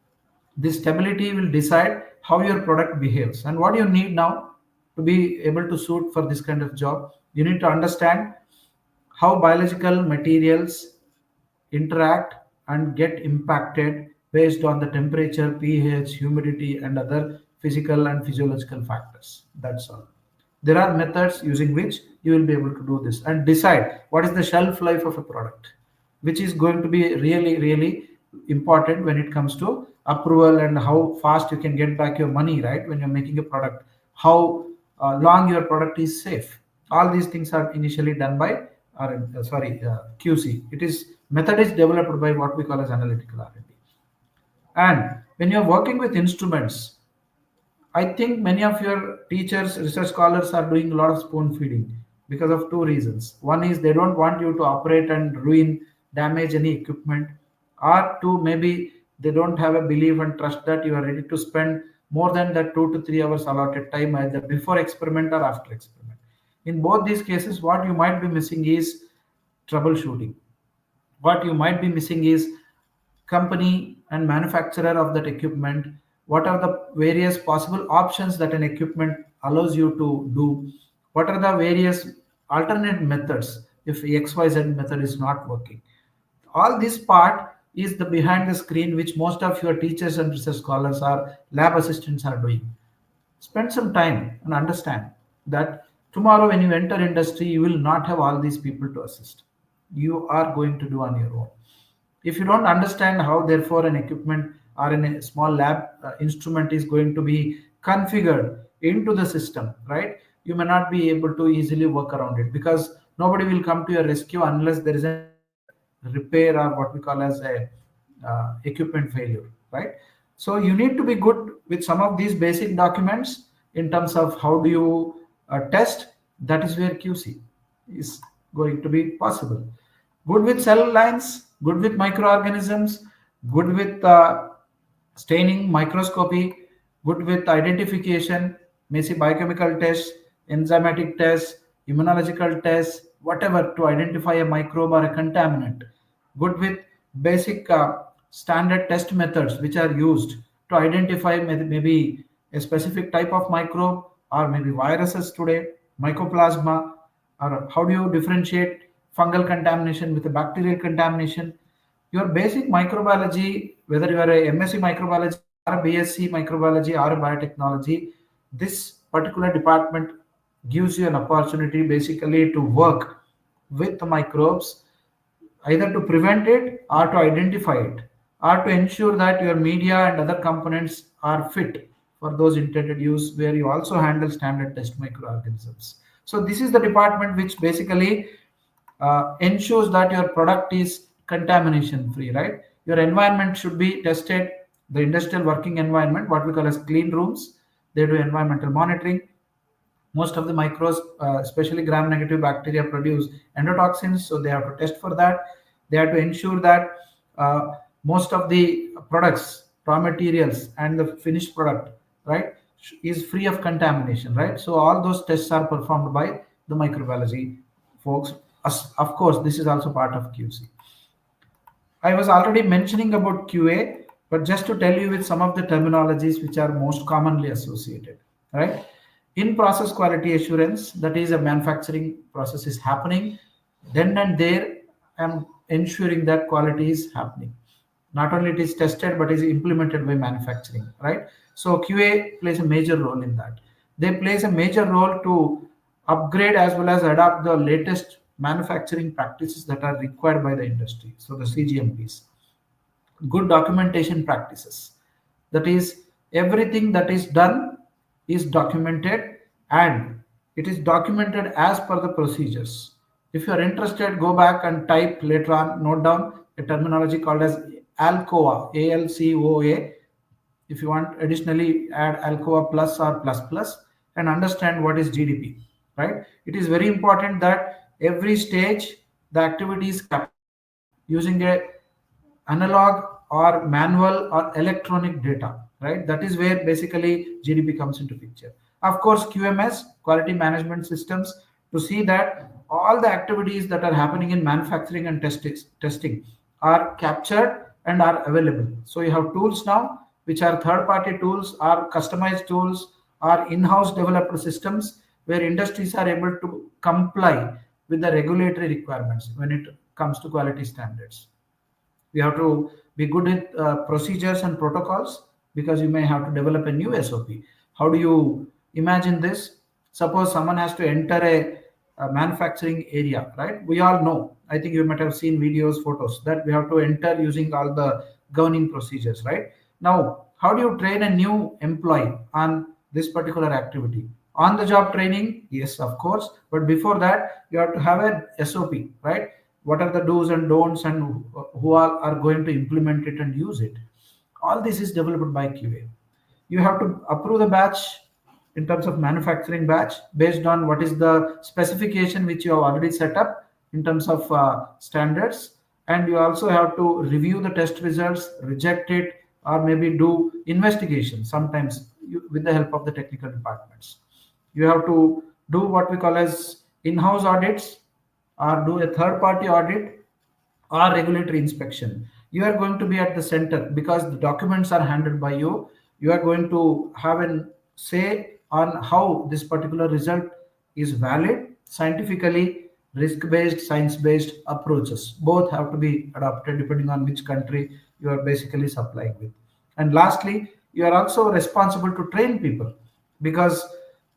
this stability will decide how your product behaves. And what you need now to be able to suit for this kind of job, you need to understand how biological materials interact and get impacted based on the temperature, pH, humidity, and other physical and physiological factors. That's all. There are methods using which you will be able to do this and decide what is the shelf life of a product, which is going to be really, really important when it comes to approval and how fast you can get back your money, right? When you're making a product, how long your product is safe. All these things are initially done by QC. It is method is developed by what we call as analytical R&D. And when you're working with instruments, I think many of your teachers, research scholars are doing a lot of spoon feeding because of two reasons. One is they don't want you to operate and ruin, damage any equipment, or two, maybe they don't have a belief and trust that you are ready to spend more than that 2 to 3 hours allotted time either before experiment or after experiment. In both these cases, what you might be missing is troubleshooting. What you might be missing is company and manufacturer of that equipment, what are the various possible options that an equipment allows you to do, what are the various alternate methods if xyz method is not working. All this part is the behind the screen which most of your teachers and research scholars or lab assistants are doing. Spend some time and understand that tomorrow when you enter industry you will not have all these people to assist. You are going to do on your own. If you don't understand how therefore an equipment or in a small lab instrument is going to be configured into the system, right, you may not be able to easily work around it, because nobody will come to your rescue unless there is a major repair or what we call as a equipment failure, right? So you need to be good with some of these basic documents in terms of how do you test. That is where QC is going to be possible. Good with cell lines, good with microorganisms, good with staining, microscopy, good with identification, maybe biochemical tests, enzymatic tests, immunological tests, whatever to identify a microbe or a contaminant. Good with basic standard test methods which are used to identify maybe a specific type of microbe or maybe viruses today, mycoplasma, or how do you differentiate fungal contamination with a bacterial contamination. Your basic microbiology, whether you are a MSc microbiology or a BSc microbiology or a biotechnology, this particular department gives you an opportunity basically to work with the microbes, either to prevent it or to identify it or to ensure that your media and other components are fit for those intended use, where you also handle standard test microorganisms. So this is the department which basically ensures that your product is contamination free, right? Your environment should be tested, the industrial working environment, what we call as clean rooms. They do environmental monitoring. Most of the microbes, especially gram-negative bacteria, produce endotoxins, so they have to test for that. They have to ensure that most of the products, raw materials, and the finished product, right, is free of contamination, right? So all those tests are performed by the microbiology folks. Of course, this is also part of QC. I was already mentioning about QA, but just to tell you with some of the terminologies which are most commonly associated, right? In process quality assurance, that is a manufacturing process is happening, then and there, I'm ensuring that quality is happening. Not only it is tested, but is implemented by manufacturing, right? So QA plays a major role in that. They plays a major role to upgrade as well as adopt the latest manufacturing practices that are required by the industry. So the CGMPs, good documentation practices. That is, everything that is done is documented, and it is documented as per the procedures. If you are interested, go back and type later on, note down a terminology called as ALCOA, ALCOA. If you want, additionally add ALCOA plus or plus plus and understand what is GDP, right? It is very important that every stage the activity is captured using a analog or manual or electronic data, right? That is where basically GDP comes into picture. Of course, QMS, quality management systems, to see that all the activities that are happening in manufacturing and testing are captured and are available. So you have tools now which are third party tools or customized tools or in-house developed systems where industries are able to comply with the regulatory requirements when it comes to quality standards. We have to be good with procedures and protocols, because you may have to develop a new SOP. How do you imagine this? Suppose someone has to enter a manufacturing area, right? We all know, I think you might have seen videos, photos, that we have to enter using all the governing procedures, right? Now, how do you train a new employee on this particular activity? On the job training, yes, of course, but before that you have to have a SOP, right? What are the do's and don'ts, and who are going to implement it and use it. All this is developed by QA. You have to approve the batch in terms of manufacturing batch based on what is the specification which you have already set up in terms of standards, and you also have to review the test results, reject it, or maybe do investigation sometimes with the help of the technical departments. You have to do what we call as in-house audits or do a third party audit or regulatory inspection. You are going to be at the center because the documents are handled by you. You are going to have a say on how this particular result is valid scientifically, risk based, science based approaches. Both have to be adopted depending on which country you are basically supplying with. And lastly, you are also responsible to train people, because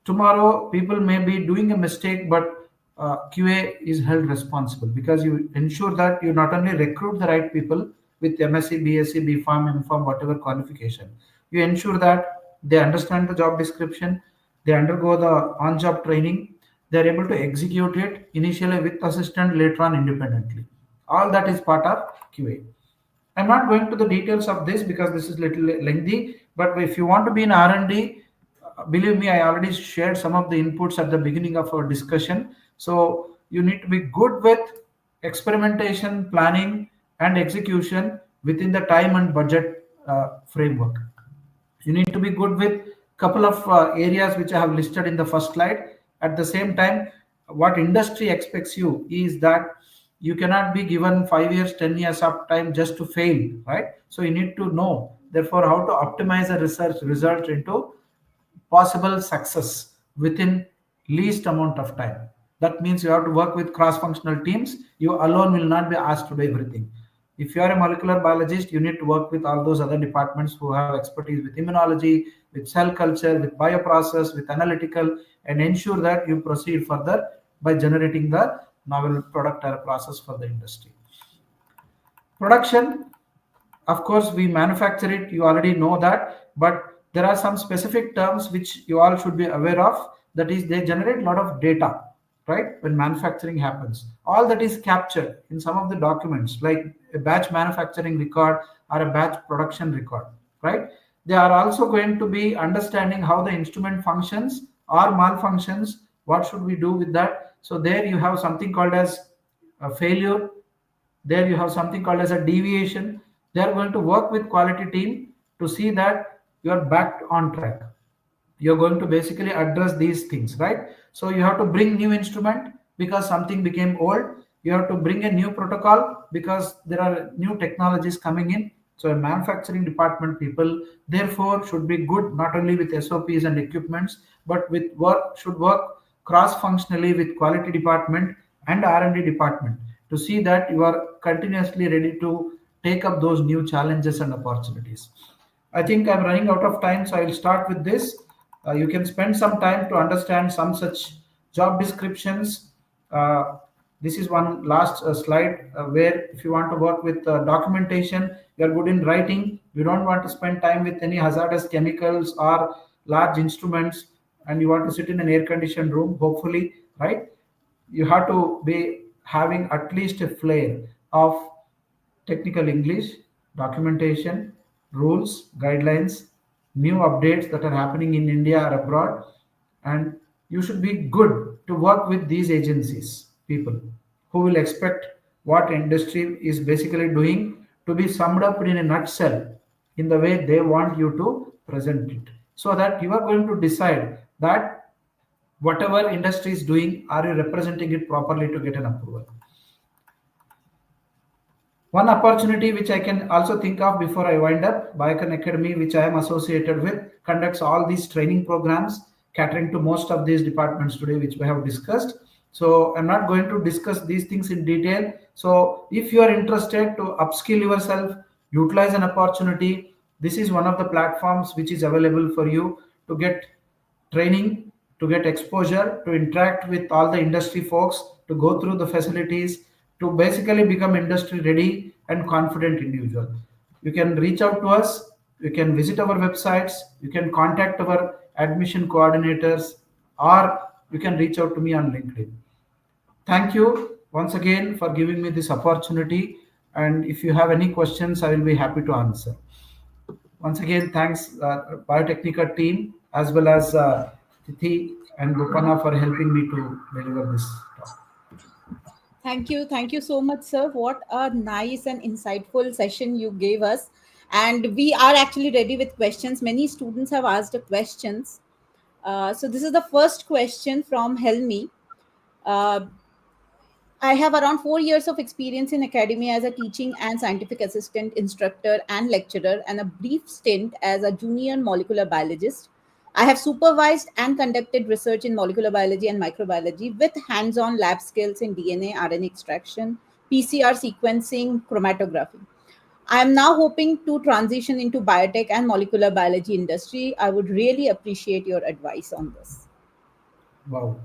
tomorrow people may be doing a mistake, but QA is held responsible, because you ensure that you not only recruit the right people with MSc, BSc, BPharm, MPharm, whatever qualification, you ensure that they understand the job description, they undergo the on-job training, they are able to execute it initially with assistant, later on independently. All that is part of QA. I'm not going to the details of this because this is little lengthy. But if you want to be in R&D, believe me, I already shared some of the inputs at the beginning of our discussion. So you need to be good with experimentation, planning, and execution within the time and budget framework. You need to be good with couple of areas which I have listed in the first slide. At the same time, what industry expects you is that you cannot be given 5 years, 10 years of time just to fail, right? So you need to know therefore how to optimize a research result into possible success within least amount of time. That means you have to work with cross functional teams. You alone will not be asked to do everything. If you are a molecular biologist, you need to work with all those other departments who have expertise with immunology, with cell culture, with bioprocess, with analytical, and ensure that you proceed further by generating the novel product or process for the industry. Production, of course, we manufacture it, you already know that, but there are some specific terms which you all should be aware of. That is, they generate a lot of data, right? When manufacturing happens, all that is captured in some of the documents, like a batch manufacturing record or a batch production record, right? They are also going to be understanding how the instrument functions or malfunctions. What should we do with that? So there you have something called as a failure, there you have something called as a deviation. They are going to work with quality team to see that you are back on track. You're going to basically address these things, right? So you have to bring new instrument because something became old. You have to bring a new protocol because there are new technologies coming in. So a manufacturing department people therefore should be good not only with SOPs and equipments, but with work should work cross functionally with quality department and R&D department to see that you are continuously ready to take up those new challenges and opportunities. I think I'm running out of time, so I'll start with this. You can spend some time to understand some such job descriptions. Uh, this is one last slide where if you want to work with documentation, you're good in writing. You don't want to spend time with any hazardous chemicals or large instruments, and you want to sit in an air-conditioned room, hopefully, right? You have to be having at least a flair of technical English, documentation, rules, guidelines, new updates that are happening in India or abroad, and you should be good to work with these agencies, people who will expect what industry is basically doing to be summed up in a nutshell in the way they want you to present it, so that you are going to decide that whatever industry is doing, are you representing it properly to get an approval. One opportunity which I can also think of before I wind up, Biocon Academy, which I am associated with, conducts all these training programs catering to most of these departments today, which we have discussed. So I'm not going to discuss these things in detail. So if you are interested to upskill yourself, utilize an opportunity, this is one of the platforms which is available for you to get training, to get exposure, to interact with all the industry folks, to go through the facilities, to basically become industry ready and confident individual. You can reach out to us, you can visit our websites, you can contact our admission coordinators, or you can reach out to me on LinkedIn. Thank you once again for giving me this opportunity. And if you have any questions, I will be happy to answer. Once again, thanks Biotecnika team as well as Tithi and Gopana for helping me to deliver this talk. Thank you. Thank you so much, sir. What a nice and insightful session you gave us. And we are actually ready with questions. Many students have asked the questions. So, this is the first question from Helmi. Uh, I have around 4 years of experience in academia as a teaching and scientific assistant, instructor, and lecturer, and a brief stint as a junior molecular biologist. I have supervised and conducted research in molecular biology and microbiology with hands on lab skills in DNA, RNA extraction, PCR sequencing, chromatography. I am now hoping to transition into biotech and molecular biology industry. I would really appreciate your advice on this. Wow.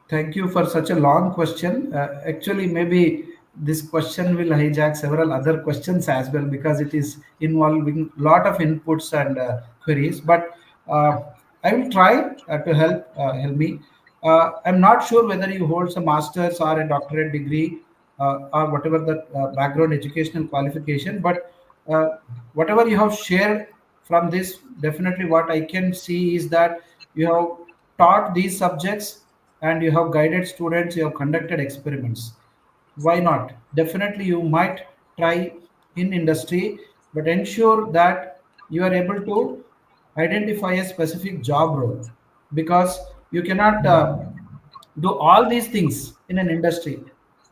Thank you for such a long question. Actually, maybe this question will hijack several other questions as well because it is involving a lot of inputs and queries. But uh, I will try to help me. I'm not sure whether you hold a master's or a doctorate degree or whatever the background educational qualification, but uh, whatever you have shared from this, definitely what I can see is that you have taught these subjects and you have guided students, you have conducted experiments. Why not? Definitely you might try in industry, but ensure that you are able to identify a specific job role, because you cannot do all these things in an industry,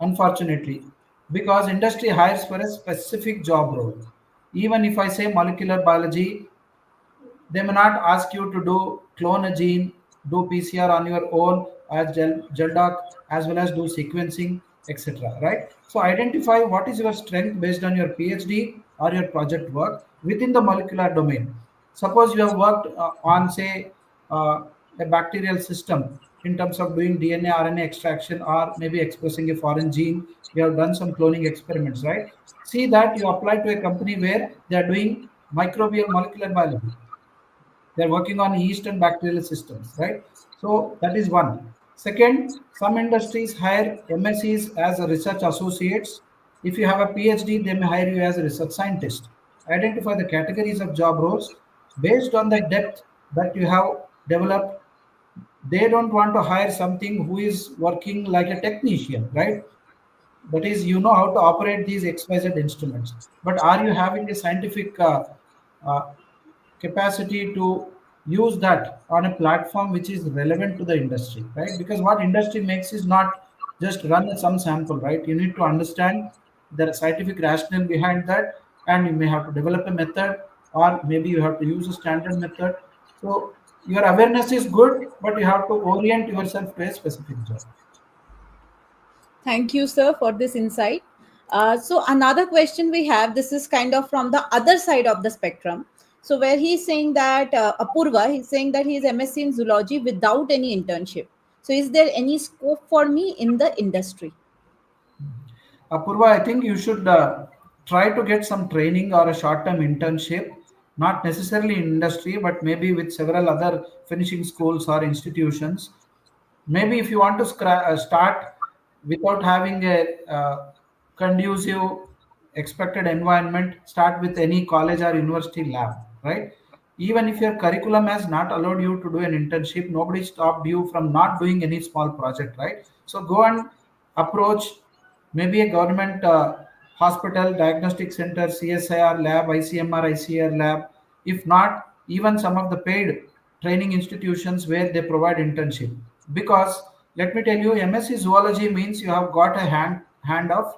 unfortunately, because industry hires for a specific job role. Even if I say molecular biology, they may not ask you to do clone a gene, do PCR on your own as gel doc, as well as do sequencing, etc. Right? So identify what is your strength based on your PhD or your project work within the molecular domain. Suppose you have worked on, say, a bacterial system in terms of doing DNA, RNA extraction, or maybe expressing a foreign gene. You have done some cloning experiments, right? See that you apply to a company where they are doing microbial molecular biology, they're working on yeast and bacterial systems, right? So that is one. Second, some industries hire MScs as a research associates. If you have a PhD, they may hire you as a research scientist. Identify the categories of job roles based on the depth that you have developed. They don't want to hire something who is working like a technician, right? That is, you know how to operate these XYZ instruments, but are you having a scientific uh, capacity to use that on a platform which is relevant to the industry, right? Because what industry makes is not just run some sample, right? You need to understand the scientific rationale behind that, and you may have to develop a method, or maybe you have to use a standard method. So your awareness is good, but you have to orient yourself to a specific job. Thank you, sir, for this insight. So, another question we have, this is kind of from the other side of the spectrum. So, where he's saying that, Apurva, he's saying that he is MSc in zoology without any internship. So, is there any scope for me in the industry? Apurva, I think you should try to get some training or a short-term internship, not necessarily in industry, but maybe with several other finishing schools or institutions. Maybe if you want to start without having a conducive expected environment, start with any college or university lab, right? Even if your curriculum has not allowed you to do an internship, nobody stopped you from not doing any small project, right? So go and approach maybe a government hospital, diagnostic center, CSIR lab, ICMR, ICR lab. If not, even some of the paid training institutions where they provide internship. Because let me tell you, MSc zoology means you have got a hand of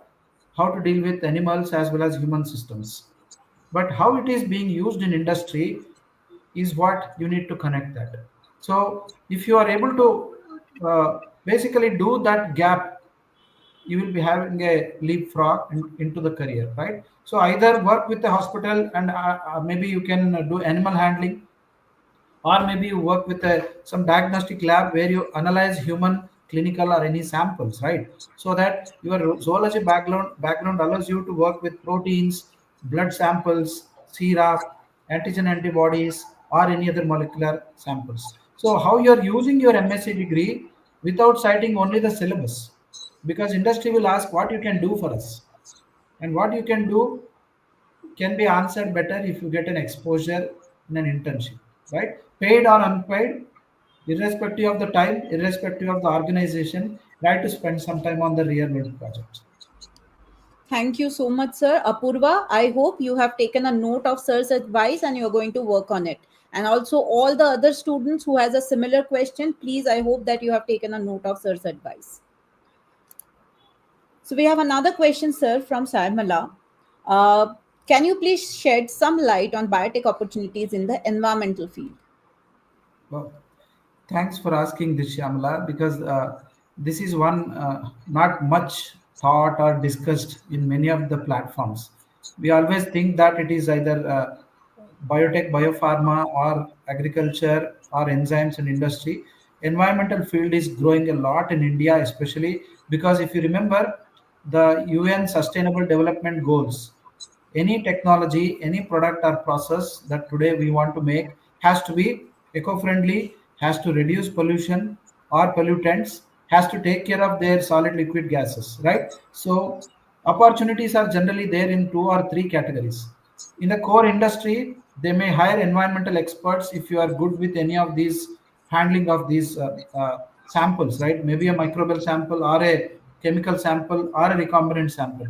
how to deal with animals as well as human systems. But how it is being used in industry is what you need to connect that. So if you are able to basically do that gap, you will be having a leapfrog into the career, right? So either work with the hospital and maybe you can do animal handling, or maybe you work with some diagnostic lab where you analyze human clinical or any samples, right? So that your zoology background allows you to work with proteins, blood samples, sera, antigen antibodies, or any other molecular samples. So how you are using your MSc degree without citing only the syllabus, because industry will ask what you can do for us, and what you can do can be answered better if you get an exposure in an internship, right? Paid or unpaid, irrespective of the time, irrespective of the organization, try to spend some time on the real world projects. Thank you so much, sir. Apurva, I hope you have taken a note of sir's advice and you're going to work on it. And also, all the other students who has a similar question, please, I hope that you have taken a note of sir's advice. So we have another question, sir, from Sarmala. Uh, can you please shed some light on biotech opportunities in the environmental field? Well, thanks for asking this, Shyamala, because this is one not much thought or discussed in many of the platforms. We always think that it is either biotech, biopharma, or agriculture, or enzymes and industry. Environmental field is growing a lot in India, especially because if you remember the UN Sustainable Development Goals, any technology, any product or process that today we want to make has to be eco-friendly, has to reduce pollution or pollutants, has to take care of their solid liquid gases, right? So opportunities are generally there in two or three categories. In the core industry, they may hire environmental experts if you are good with any of these handling of these samples, right? Maybe a microbial sample or a chemical sample or a recombinant sample.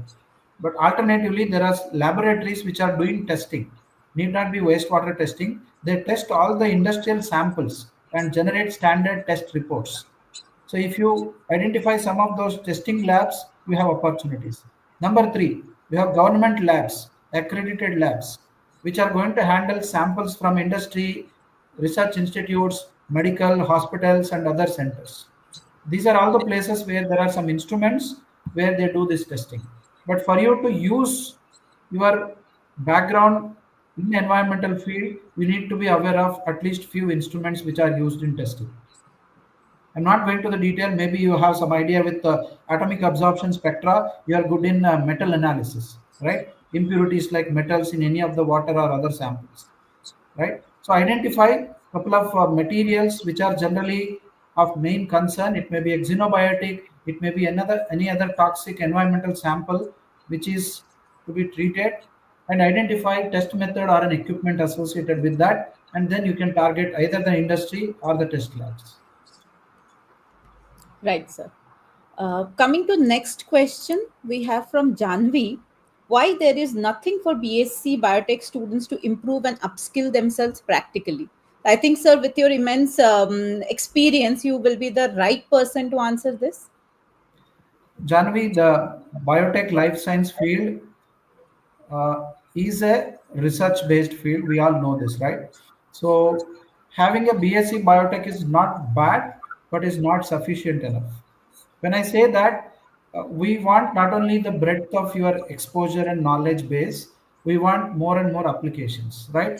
But alternatively, there are laboratories which are doing testing. Need not be wastewater testing. They test all the industrial samples and generate standard test reports. So if you identify some of those testing labs, you have opportunities. Number three, we have government labs, accredited labs, which are going to handle samples from industry, research institutes, medical, hospitals, and other centers. These are all the places where there are some instruments where they do this testing. But for you to use your background in environmental field, you need to be aware of at least few instruments which are used in testing. I'm not going to the detail. Maybe you have some idea with atomic absorption spectra. You are good in metal analysis, right? Impurities like metals in any of the water or other samples, right? So identify a couple of materials which are generally of main concern. It may be a xenobiotic, it may be another any other toxic environmental sample which is to be treated, and identify test method or an equipment associated with that, and then you can target either the industry or the test labs. Right, sir. Coming to next question, we have from Janvi. Why there is nothing for BSc Biotech students to improve and upskill themselves practically? I think, sir, with your immense experience, you will be the right person to answer this. Janvi, the biotech life science field is a research based field. We all know this, right? So, having a BSc biotech is not bad, but is not sufficient enough. When I say that, we want not only the breadth of your exposure and knowledge base, we want more and more applications, right?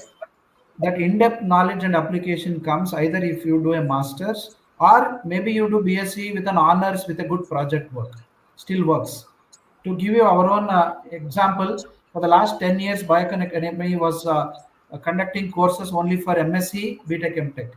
That in-depth knowledge and application comes either if you do a master's or maybe you do BSc with an honors with a good project work. Still works. To give you our own example, for the last 10 years, Biocon Academy was conducting courses only for MSc, BTech, MTech.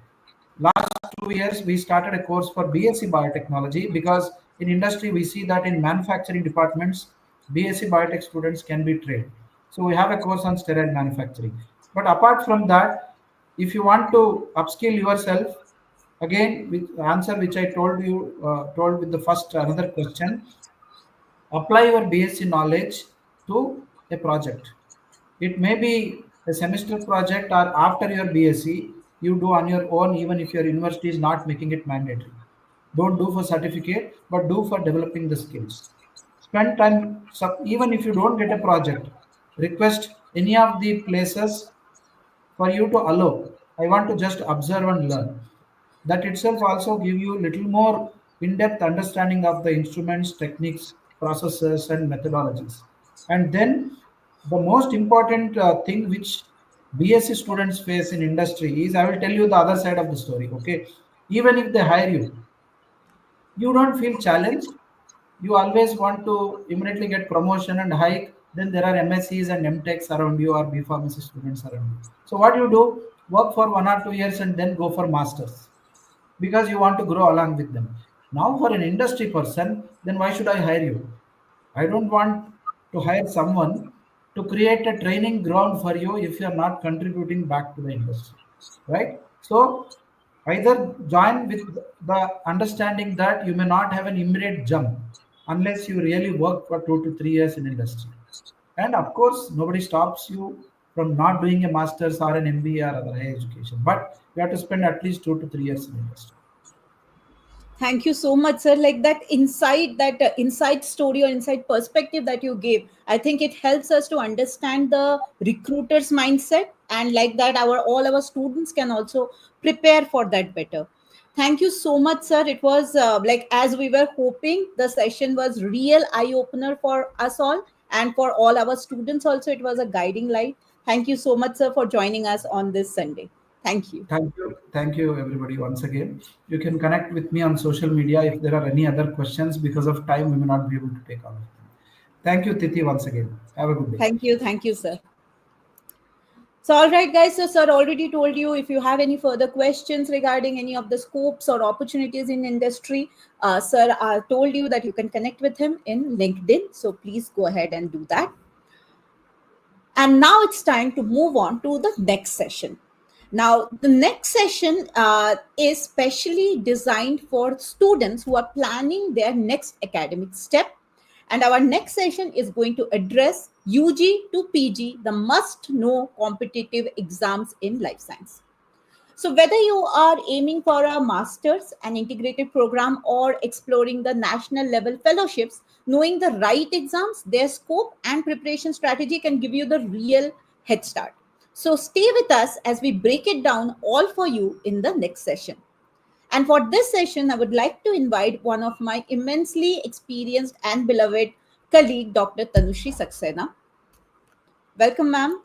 Last 2 years, we started a course for BSc Biotechnology because in industry, we see that in manufacturing departments, BSc Biotech students can be trained. So we have a course on sterile manufacturing. But apart from that, if you want to upskill yourself, again, with the answer which I told you, told with the first another question, apply your BSc knowledge to a project. It may be a semester project or after your BSc, you do on your own, even if your university is not making it mandatory. Don't do for certificate, but do for developing the skills. Spend time, even if you don't get a project, request any of the places for you to allow. I want to just observe and learn. That itself also give you little more in-depth understanding of the instruments, techniques, processes, and methodologies. And then the most important thing which BSc students face in industry is, I will tell you the other side of the story. Okay, even if they hire you, you don't feel challenged. You always want to immediately get promotion and hike. Then there are MScs and MTechs around you or B pharmacy students around you. So what you do, work for 1 or 2 years and then go for masters because you want to grow along with them. Now for an industry person, then why should I hire you? I don't want to hire someone to create a training ground for you if you are not contributing back to the industry, right? So either join with the understanding that you may not have an immediate jump unless you really work for 2 to 3 years in industry. And of course, nobody stops you from not doing a master's or an MBA or other higher education, but you have to spend at least 2 to 3 years in industry. Thank you so much, sir. Like that inside story or inside perspective that you gave, I think it helps us to understand the recruiter's mindset. and like that our all our students can also prepare for that better. Thank you so much, sir. It was like as we were hoping, the session was real eye opener for us all, and for all our students also it was a guiding light. Thank you so much, sir, for joining us on this Sunday. Thank you. Thank you, everybody. Once again, you can connect with me on social media if there are any other questions. Because of time, we may not be able to take all of them. Thank you, Titi, once again. Have a good day. Thank you, sir. So, all right, guys. So, sir already told you if you have any further questions regarding any of the scopes or opportunities in industry, sir told you that you can connect with him in LinkedIn. So, please go ahead and do that. And now it's time to move on to the next session. Now, the next session is specially designed for students who are planning their next academic step. And our next session is going to address UG to PG, the must know competitive exams in life science. So, whether you are aiming for a master's, an integrated program, or exploring the national level fellowships, knowing the right exams, their scope, and preparation strategy can give you the real head start. So, stay with us as we break it down all for you in the next session. And for this session, I would like to invite one of my immensely experienced and beloved colleague, Dr. Tanushri Saxena. Welcome, ma'am.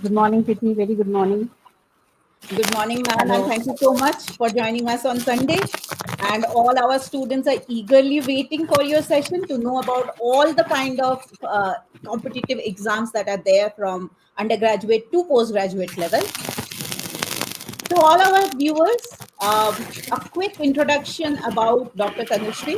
Good morning, Tithi. Very good morning. Good morning, ma'am, and Hello. thank you so much for joining us on Sunday. And all our students are eagerly waiting for your session to know about all the kind of competitive exams that are there from undergraduate to postgraduate level. To all our viewers, a quick introduction about Dr. Tanushri.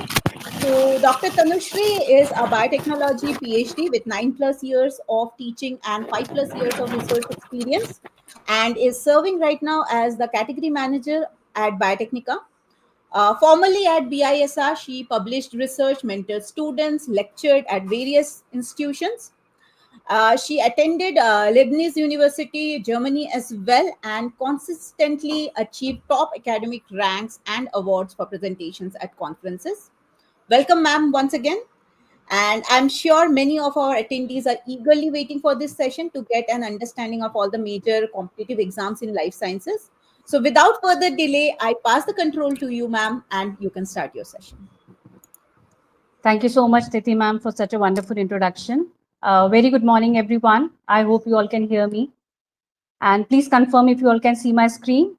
So, Dr. Tanushri is a biotechnology PhD with 9+ years of teaching and 5+ years of research experience, and is serving right now as the category manager at Biotecnika. Formerly at BISR, she published research, mentored students, lectured at various institutions. She attended Leibniz University, Germany as well, and consistently achieved top academic ranks and awards for presentations at conferences. Welcome, ma'am, once again. And I'm sure many of our attendees are eagerly waiting for this session to get an understanding of all the major competitive exams in life sciences. So, without further delay, I pass the control to you, ma'am, and you can start your session. Thank you so much, Tithi ma'am, for such a wonderful introduction. Very good morning, everyone. I hope you all can hear me. And please confirm if you all can see my screen.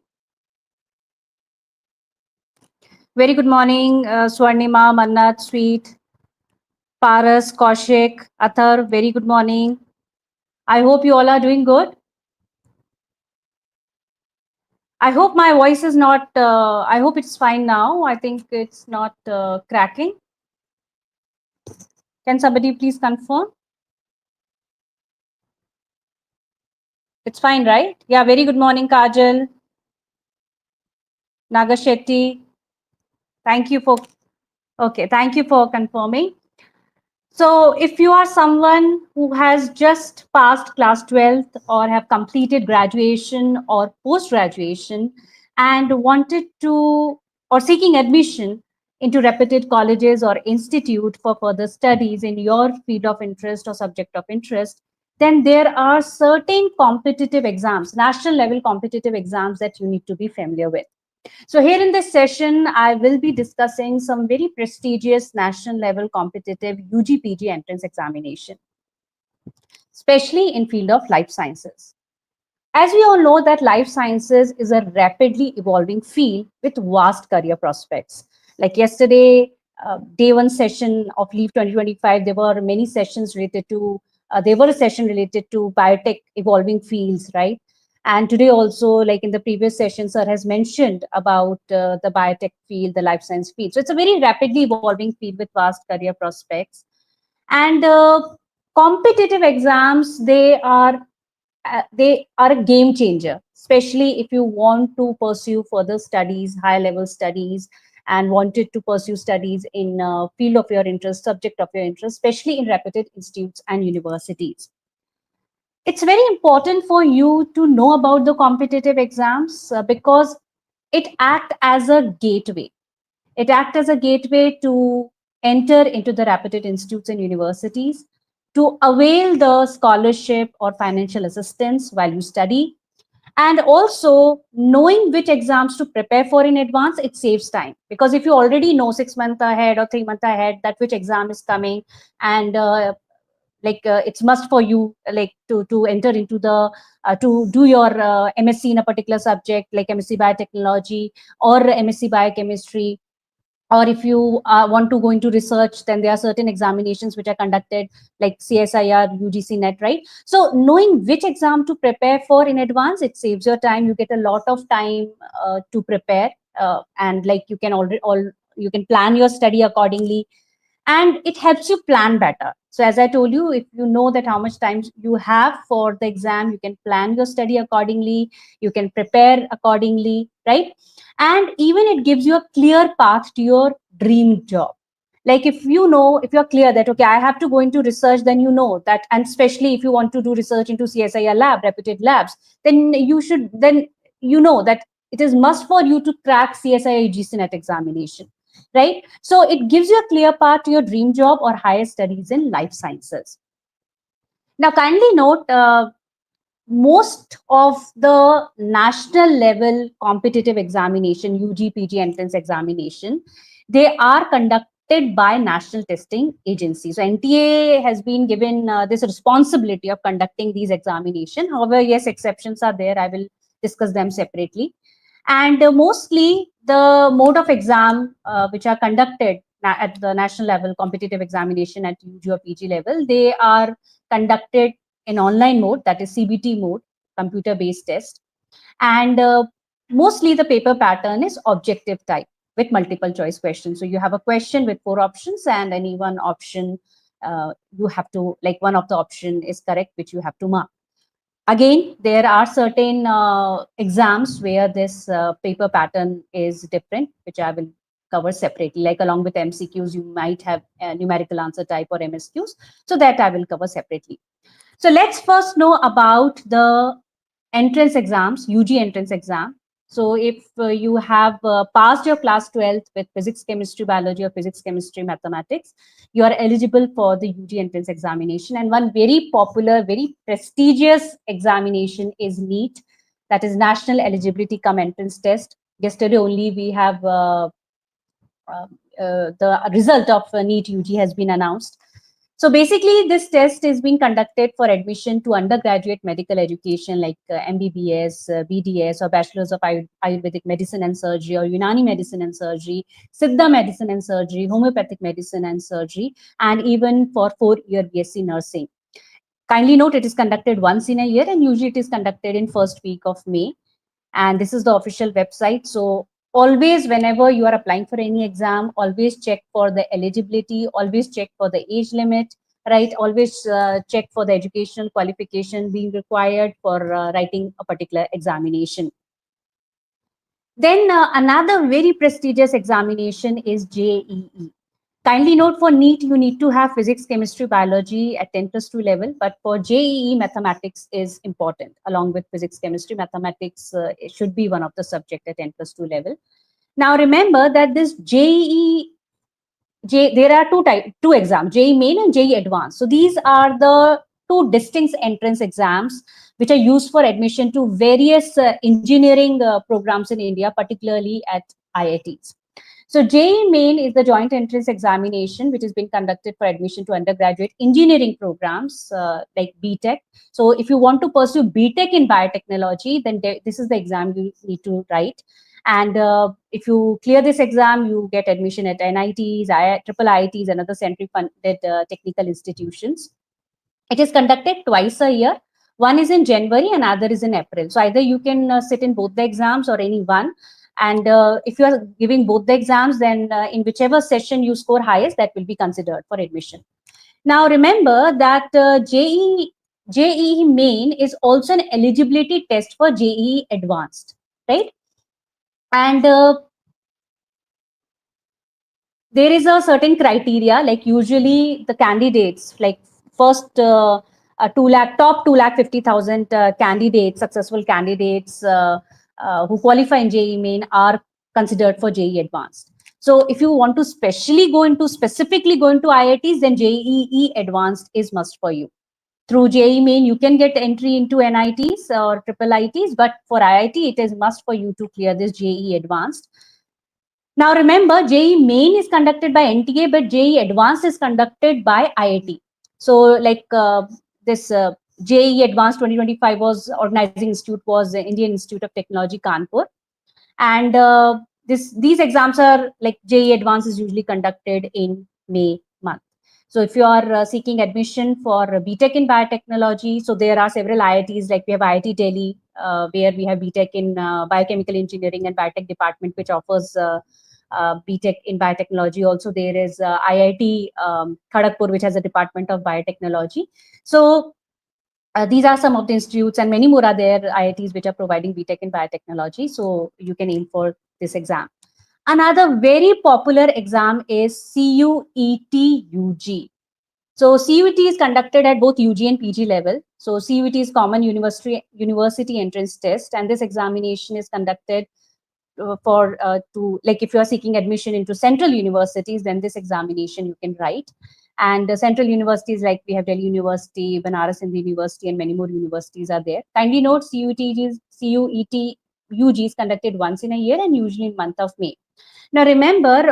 Very good morning, Swarnima, Mannat, Sweet, Paras, Kaushik, Athar. Very good morning. I hope you all are doing good. I hope my voice is not, I hope it's fine now. I think it's not cracking. Can somebody please confirm? It's fine, right? Yeah, very good morning, Kajal, Nagashetty. Thank you for, okay, thank you for confirming. So if you are someone who has just passed class 12th or have completed graduation or post-graduation and wanted to, or seeking admission into reputed colleges or institute for further studies in your field of interest or subject of interest, then there are certain competitive exams, national level competitive exams that you need to be familiar with. So here in this session, I will be discussing some very prestigious national level competitive UG-PG entrance examination, especially in field of life sciences. As we all know that life sciences is a rapidly evolving field with vast career prospects. Like yesterday, day one session of LEAF 2025, there were many sessions related to, there were a session related to biotech evolving fields, right? And today also, like in the previous session, sir has mentioned about the biotech field, the life science field. So it's a very rapidly evolving field with vast career prospects. And competitive exams, they are a game changer, especially if you want to pursue further studies, high level studies, and wanted to pursue studies in field of your interest, subject of your interest, especially in reputed institutes and universities. It's very important for you to know about the competitive exams because it acts as a gateway. It acts as a gateway to enter into the reputed institutes and universities, to avail the scholarship or financial assistance while you study, and also knowing which exams to prepare for in advance. It saves time, because if you already know 6 months ahead or 3 months ahead that which exam is coming, and it's must for you, like to enter into the to do your MSc in a particular subject, like MSc biotechnology or MSc biochemistry, or if you want to go into research, then there are certain examinations which are conducted, like CSIR, UGC net, right? So knowing which exam to prepare for in advance, it saves your time. You get a lot of time to prepare, and like you can you can plan your study accordingly, and it helps you plan better. So as I told you, if you know that how much time you have for the exam, you can plan your study accordingly, you can prepare accordingly, right? And even it gives you a clear path to your dream job. Like if you know, if you're clear that okay, I have to go into research, then you know that, and especially if you want to do research into CSIR lab, reputed labs, then you should, then you know that it is must for you to crack CSIR GCNet examination, right? So it gives you a clear path to your dream job or higher studies in life sciences. Now kindly note, most of the national level competitive examination, UG, PG entrance examination, they are conducted by national testing agencies. So NTA has been given this responsibility of conducting these examinations. However, yes, exceptions are there. I will discuss them separately. And mostly the mode of exam which are conducted at the national level competitive examination at UG or PG level, they are conducted in online mode, that is CBT mode, computer based test. And mostly the paper pattern is objective type with multiple choice questions. So you have a question with 4 options, and any one option you have to, like one of the option is correct, which you have to mark. Again, there are certain exams where this paper pattern is different, which I will cover separately. Like along with MCQs, you might have numerical answer type or MSQs. So that I will cover separately. So let's first know about the entrance exams, UG entrance exam. So if you have passed your class 12th with physics, chemistry, biology, or physics, chemistry, mathematics, you are eligible for the UG entrance examination. And one very popular, very prestigious examination is NEET, that is National Eligibility Cum Entrance Test. Yesterday only we have the result of NEET UG has been announced. So basically, this test is being conducted for admission to undergraduate medical education like MBBS, BDS, or Bachelors of Ayurvedic Medicine and Surgery, or Unani Medicine and Surgery, Siddha Medicine and Surgery, Homeopathic Medicine and Surgery, and even for 4-year BSc Nursing. Kindly note, it is conducted once in a year, and usually it is conducted in first week of May. And this is the official website. So always, whenever you are applying for any exam, always check for the eligibility, always check for the age limit, right? Always check for the educational qualification being required for writing a particular examination. Then another very prestigious examination is JEE. Kindly note, for NEET, you need to have physics, chemistry, biology at 10+2 level. But for JEE, mathematics is important. Along with physics, chemistry, mathematics it should be one of the subject at 10+2 level. Now remember that this JEE, there are two exams, JEE Main and JEE Advanced. So these are the two distinct entrance exams which are used for admission to various engineering programs in India, particularly at IITs. So JEE Main is the joint entrance examination which has been conducted for admission to undergraduate engineering programs like BTech. So if you want to pursue BTech in biotechnology, then this is the exam you need to write. And if you clear this exam, you get admission at NITs, triple IITs, and other centrally funded technical institutions. It is conducted twice a year. One is in January and other is in April. So either you can sit in both the exams or any one. And if you are giving both the exams, then in whichever session you score highest, that will be considered for admission. Now remember that JEE Main is also an eligibility test for JEE Advanced, right? And there is a certain criteria, like usually the candidates, like first 250,000 candidates, successful candidates who qualify in JEE Main are considered for JEE Advanced. So if you want to specifically go into IITs, then JEE Advanced is must for you. Through JEE Main, you can get entry into NITs or triple ITs, but for IIT, it is must for you to clear this JEE Advanced. Now remember, JEE Main is conducted by NTA, but JEE Advanced is conducted by IIT. So like this JEE Advanced 2025 was organizing institute was the Indian Institute of Technology, Kanpur. And these exams are like JEE Advanced is usually conducted in May month. So if you are seeking admission for BTech in biotechnology, so there are several IITs, like we have IIT Delhi, where we have BTech in biochemical engineering and biotech department, which offers BTech in biotechnology. Also, there is IIT Kharagpur, which has a department of biotechnology. So these are some of the institutes, and many more are there, IITs, which are providing BTech in biotechnology. So you can aim for this exam. Another very popular exam is CUET UG. So CUET is conducted at both UG and PG level. So CUET is Common University Entrance Test, and this examination is conducted for to, like, if you are seeking admission into central universities, then this examination you can write. And central universities, like we have Delhi University, Banaras Hindu University, and many more universities are there. Kindly note, CUET UG is conducted once in a year and usually in month of May. Now remember,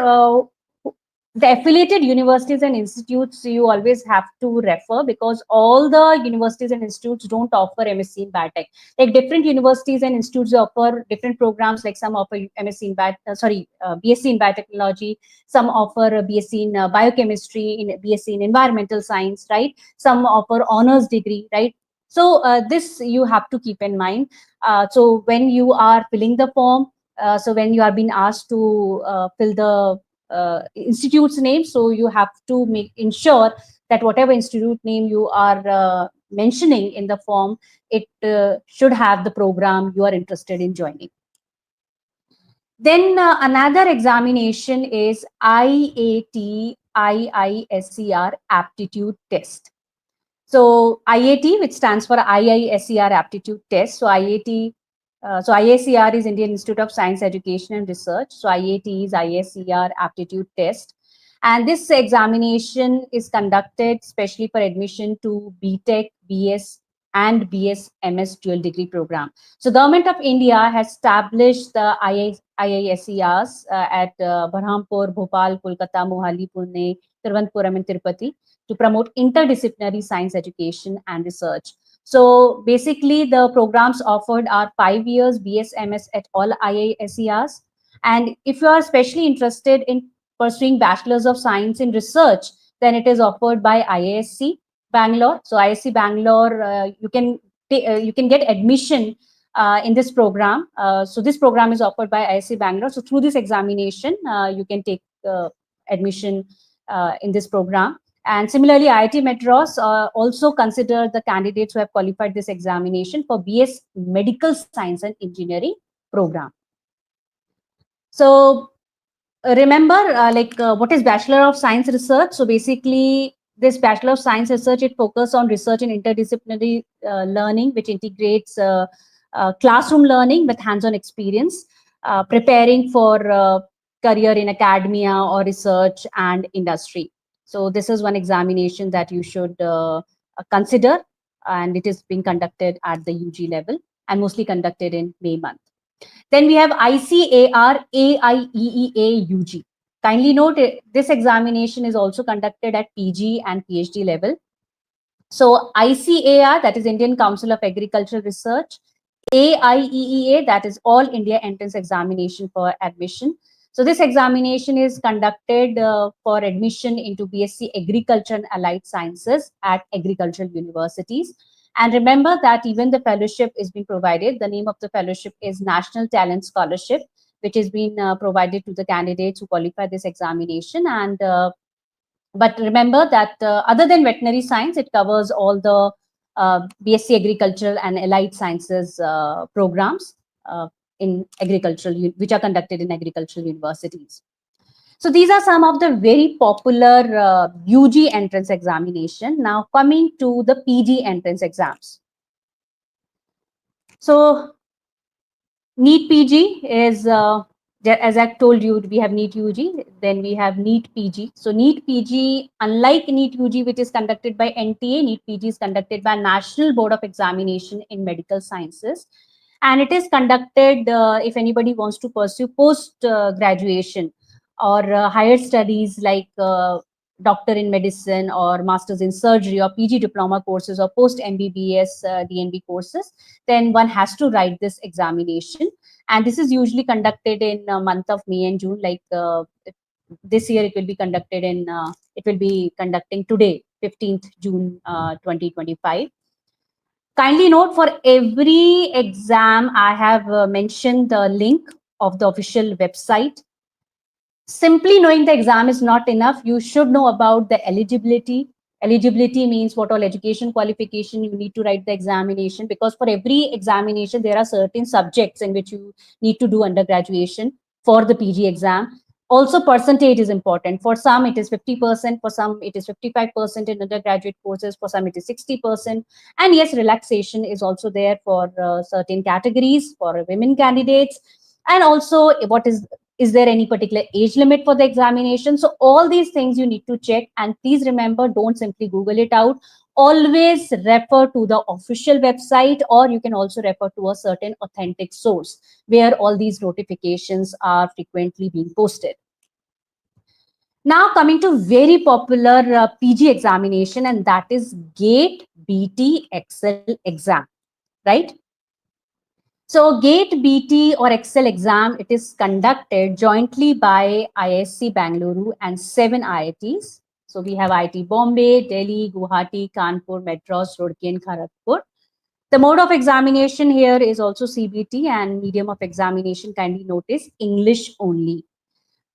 the affiliated universities and institutes you always have to refer, because all the universities and institutes don't offer MSc in Biotech. Like different universities and institutes offer different programs. Like some offer MSc in BSc in biotechnology. Some offer a BSc in biochemistry, in BSc in environmental science, right? Some offer honors degree, right? So this you have to keep in mind. So when you are filling the form, so when you are being asked to fill the institute's name, so you have to ensure that whatever institute name you are mentioning in the form, it should have the program you are interested in joining. Then another examination is IAT IISER aptitude test. So IAT, which stands for IISER aptitude test. So IAT, so IISER is Indian Institute of Science, Education and Research. So IAT is IISER aptitude test. And this examination is conducted especially for admission to BTech, BS and BS MS dual degree program. So Government of India has established the IISERs at Berhampur, Bhopal, Kolkata, Mohali, Pune, Thiruvananthapuram and Tirupati, to promote interdisciplinary science education and research. So basically, the programs offered are 5 years BSMS at all IISERs. And if you are especially interested in pursuing Bachelor's of Science in Research, then it is offered by IISc Bangalore. So IISc Bangalore, you can get admission in this program. So this program is offered by IISc Bangalore. So through this examination, you can take admission in this program. And similarly, IIT Madras also consider the candidates who have qualified this examination for BS Medical Science and Engineering program. So remember, what is Bachelor of Science Research? So basically, this Bachelor of Science Research, it focuses on research in interdisciplinary learning, which integrates classroom learning with hands-on experience, preparing for career in academia or research and industry. So this is one examination that you should consider, and it is being conducted at the UG level and mostly conducted in May month. Then we have ICAR AIEEA UG. Kindly note, this examination is also conducted at PG and PhD level. So ICAR, that is Indian Council of Agricultural Research, AIEEA, that is All India Entrance Examination for Admission. So this examination is conducted for admission into BSc Agriculture and Allied Sciences at agricultural universities. And remember that even the fellowship is being provided. The name of the fellowship is National Talent Scholarship, which is being provided to the candidates who qualify this examination. And but remember that other than veterinary science, it covers all the BSc Agricultural and Allied Sciences programs in agricultural, which are conducted in agricultural universities. So these are some of the very popular UG entrance examination. Now coming to the PG entrance exams. So NEET PG is as I told you, we have NEET UG, then we have NEET PG. So NEET PG, unlike NEET UG, which is conducted by NTA, NEET PG is conducted by National Board of Examination in Medical Sciences. And it is conducted if anybody wants to pursue post graduation or higher studies like doctor in medicine or masters in surgery or PG diploma courses or post MBBS DNB courses, then one has to write this examination. And this is usually conducted in month of May and June. Like this year, it will be conducted in. It will be conducting today, 15th June, 2025. Kindly note, for every exam, I have mentioned the link of the official website. Simply knowing the exam is not enough. You should know about the eligibility. Eligibility means what all education qualification you need to write the examination, because for every examination there are certain subjects in which you need to do undergraduation for the PG exam. Also, percentage is important. For some it is 50%, for some it is 55% in undergraduate courses, for some it is 60%. And yes, relaxation is also there for certain categories, for women candidates. And also, is there any particular age limit for the examination? So all these things you need to check. And please remember, don't simply Google it out. Always refer to the official website, or you can also refer to a certain authentic source where all these notifications are frequently being posted. Now coming to very popular PG examination, and that is GATE BT Excel exam, right? So GATE BT or Excel exam, it is conducted jointly by ISC Bangalore and 7 IITs. So we have IIT Bombay, Delhi, Guwahati, Kanpur, Madras, Roorkee, and Kharagpur. The mode of examination here is also CBT, and medium of examination, kindly notice, English only.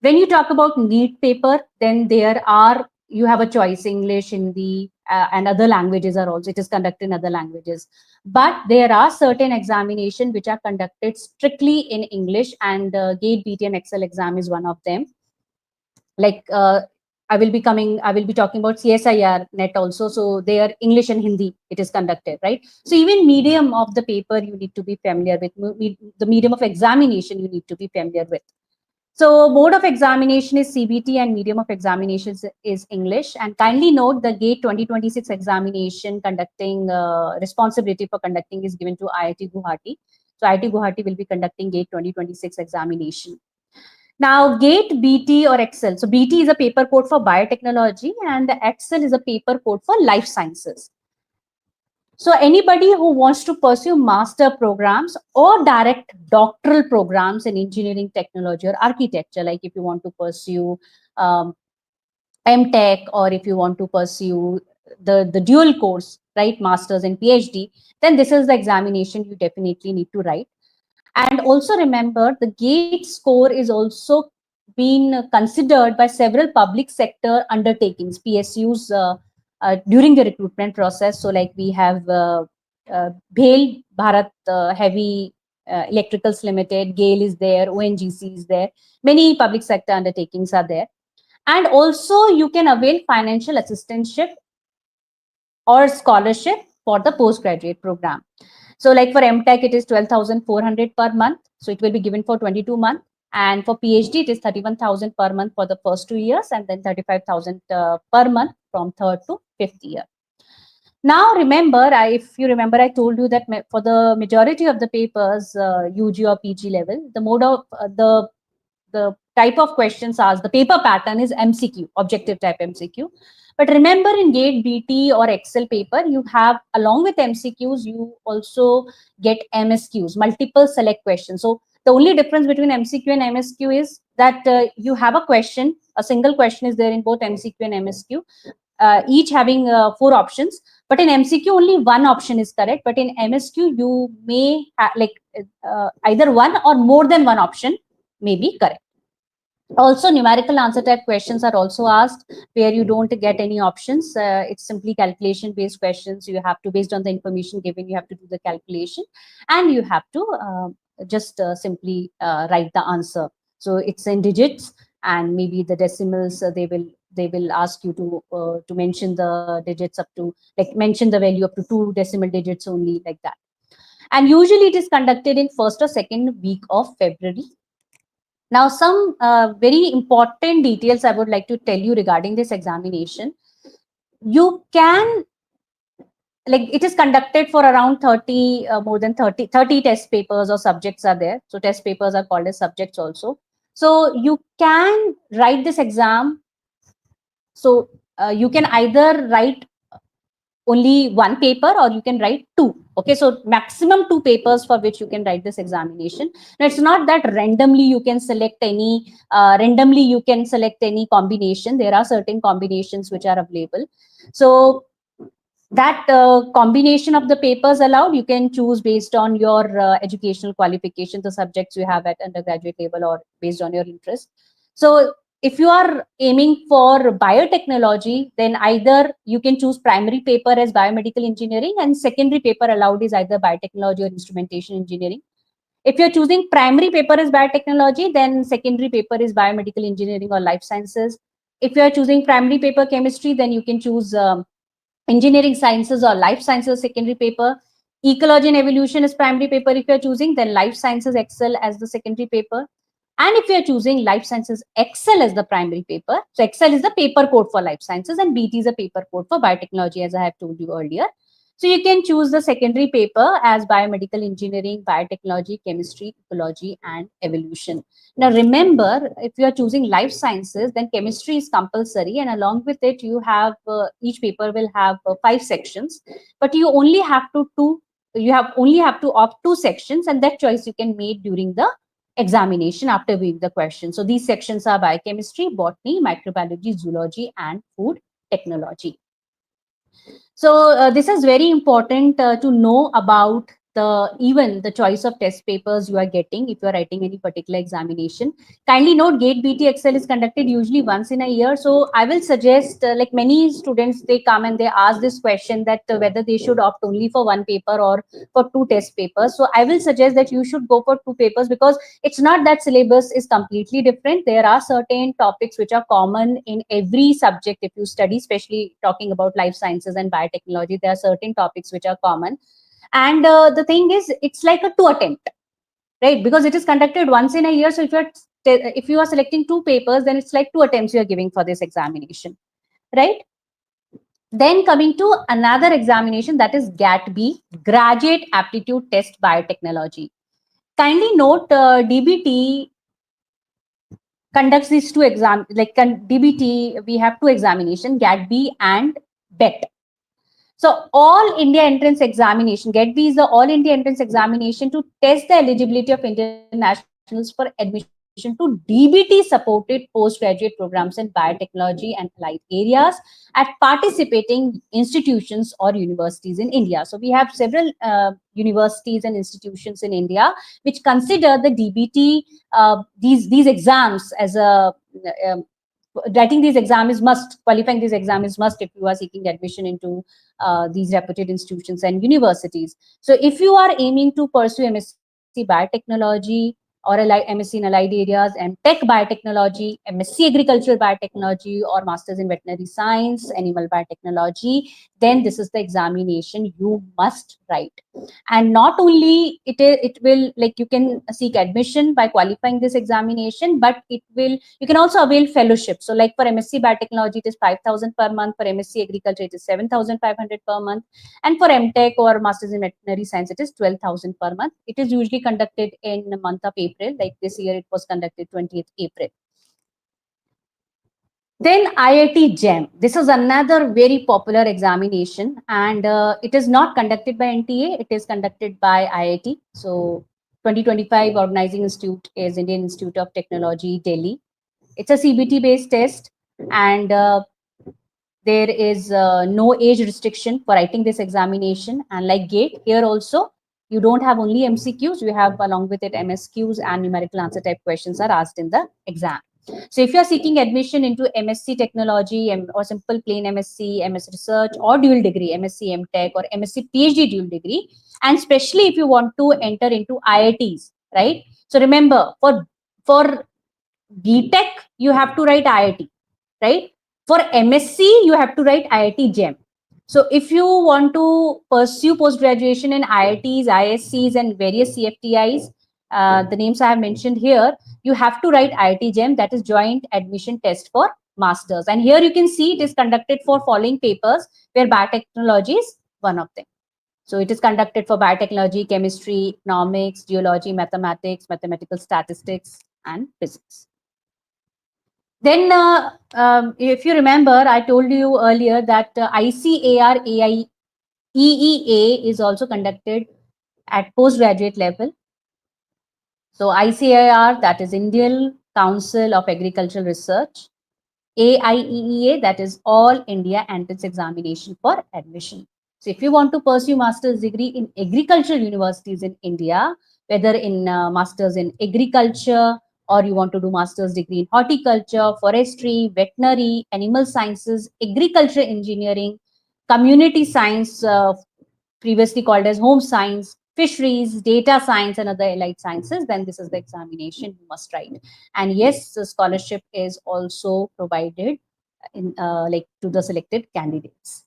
When you talk about NEET paper, then you have a choice: English, Hindi, and other languages are also, it is conducted in other languages. But there are certain examinations which are conducted strictly in English, and GATE, BT, and Excel exam is one of them. Like I will be talking about CSIR net also. So they are English and Hindi, it is conducted, right? So even medium of the paper you need to be familiar with, the medium of examination you need to be familiar with. So mode of examination is CBT and medium of examination is English. And kindly note, the GATE 2026 examination conducting responsibility for conducting is given to IIT Guwahati. So IIT Guwahati will be conducting GATE 2026 examination. Now GATE BT or Excel. So BT is a paper code for biotechnology, and the Excel is a paper code for life sciences. So anybody who wants to pursue master programs or direct doctoral programs in engineering, technology, or architecture, like if you want to pursue MTech, or if you want to pursue the dual course, right, masters and PhD, then this is the examination you definitely need to write. And also remember, the GATE score is also been considered by several public sector undertakings, PSUs, during the recruitment process. So like we have BHEL, Bharat Heavy Electricals Limited, GAIL is there, ONGC is there. Many public sector undertakings are there. And also you can avail financial assistantship or scholarship for the postgraduate program. So like for MTech, it is 12,400 per month. So it will be given for 22 months. And for PhD, it is 31,000 per month for the first 2 years, and then 35,000 per month from third to fifth year. Now, remember, if you remember, I told you that for the majority of the papers, UG or PG level, the mode of the type of questions asked, the paper pattern is MCQ, objective type MCQ. But remember, in GATE, BT, or Excel paper, you have, along with MCQs, you also get MSQs, multiple select questions. So the only difference between MCQ and MSQ is that you have a question, a single question is there in both MCQ and MSQ, each having 4 options. But in MCQ, only one option is correct. But in MSQ, you may have either one or more than one option may be correct. Also, numerical answer type questions are also asked, where you don't get any options. It's simply calculation based questions. You have to, based on the information given, you have to do the calculation, and you have to just simply write the answer. So it's in digits, and maybe the decimals, they will ask you to mention the digits up to, like, mention the value up to 2 decimal digits only, like that. And usually it is conducted in first or second week of February. Now, some very important details I would like to tell you regarding this examination. You can, like, it is conducted for around 30, more than 30 test papers or subjects are there. So test papers are called as subjects also. So you can write this exam. So you can either write only one paper or you can write two. Okay, so maximum two papers for which you can write this examination. Now, it's not that randomly you can select any combination. There are certain combinations which are available. So that combination of the papers allowed, you can choose based on your educational qualification, the subjects you have at undergraduate level, or based on your interest. So if you are aiming for biotechnology, then either you can choose primary paper as biomedical engineering, and secondary paper allowed is either biotechnology or instrumentation engineering. If you're choosing primary paper as biotechnology, then secondary paper is biomedical engineering or life sciences. If you're choosing primary paper chemistry, then you can choose engineering sciences or life sciences secondary paper. Ecology and evolution is primary paper if you're choosing, then life sciences excel as the secondary paper. And if you're choosing life sciences excel as the primary paper, so excel is the paper code for life sciences and bt is a paper code for biotechnology, as I have told you earlier. So you can choose the secondary paper as biomedical engineering, biotechnology, chemistry, ecology, and evolution. Now, remember, if you are choosing life sciences, then chemistry is compulsory, and along with it, you have each paper will have 5 sections, but you have only have to opt 2 sections, and that choice you can make during the examination after viewing the question. So these sections are biochemistry, botany, microbiology, zoology, and food technology. So this is very important to know about the choice of test papers you are getting if you are writing any particular examination. Kindly note, gate bt excel is conducted usually once in a year. So I will suggest, like many students, they come and they ask this question that whether they should opt only for one paper or for two test papers. So I will suggest that you should go for two papers, because it's not that syllabus is completely different. There are certain topics which are common in every subject. If you study, especially talking about life sciences and biotechnology, there are certain topics which are common. And the thing is, it's like a two attempt, right? Because it is conducted once in a year. So if you are selecting two papers, then it's like two attempts you are giving for this examination, right? Then coming to another examination, that is GAT-B, Graduate Aptitude Test Biotechnology. Kindly note, DBT conducts these two exams. Like DBT, we have two examinations, GAT-B and BET. So all India entrance examination, GAT-B is the all India entrance examination to test the eligibility of Indian nationals for admission to DBT supported postgraduate programs in biotechnology and allied areas at participating institutions or universities in India. So we have several universities and institutions in India which consider the DBT, these exams as a writing these exams is must, qualifying these exams is must if you are seeking admission into these reputed institutions and universities. So if you are aiming to pursue MSc biotechnology or MSc in allied areas, Tech biotechnology, MSc agricultural biotechnology, or masters in veterinary science, animal biotechnology, then this is the examination you must write. And not only it will, like, you can seek admission by qualifying this examination, but you can also avail fellowship. So like for MSc biotechnology, it is 5,000 per month. For MSc agriculture, it is 7,500 per month. And for MTech or masters in veterinary science, it is 12,000 per month. It is usually conducted in the month of April. Like this year, it was conducted 20th April. Then IIT GEM. This is another very popular examination, and it is not conducted by NTA. It is conducted by IIT. So 2025 organizing institute is Indian Institute of Technology, Delhi. It's a CBT based test, and there is no age restriction for writing this examination. And like GATE, here also you don't have only MCQs, you have along with it MSQs, and numerical answer type questions are asked in the exam. So if you are seeking admission into MSc technology or simple plain MSc, MS research, or dual degree, MSc MTech or MSc PhD dual degree, and especially if you want to enter into IITs, right? So remember, for BTech, you have to write IIT, right? For MSc, you have to write IIT GEM. So if you want to pursue post-graduation in IITs, ISCs, and various CFTIs, the names I have mentioned here, you have to write IIT GEM, that is Joint Admission Test for Masters. And here you can see it is conducted for following papers, where biotechnology is one of them. So it is conducted for biotechnology, chemistry, economics, geology, mathematics, mathematical statistics, and physics. Then, if you remember, I told you earlier that ICAR AIEEA is also conducted at postgraduate level. So ICAR, that is Indian Council of Agricultural Research. AIEEA, that is All India Entrance Examination for Admission. So if you want to pursue master's degree in agricultural universities in India, whether in master's in agriculture, or you want to do master's degree in horticulture, forestry, veterinary, animal sciences, agriculture engineering, community science, previously called as home science, fisheries, data science, and other allied sciences, then this is the examination you must write. And yes, the scholarship is also provided in like to the selected candidates.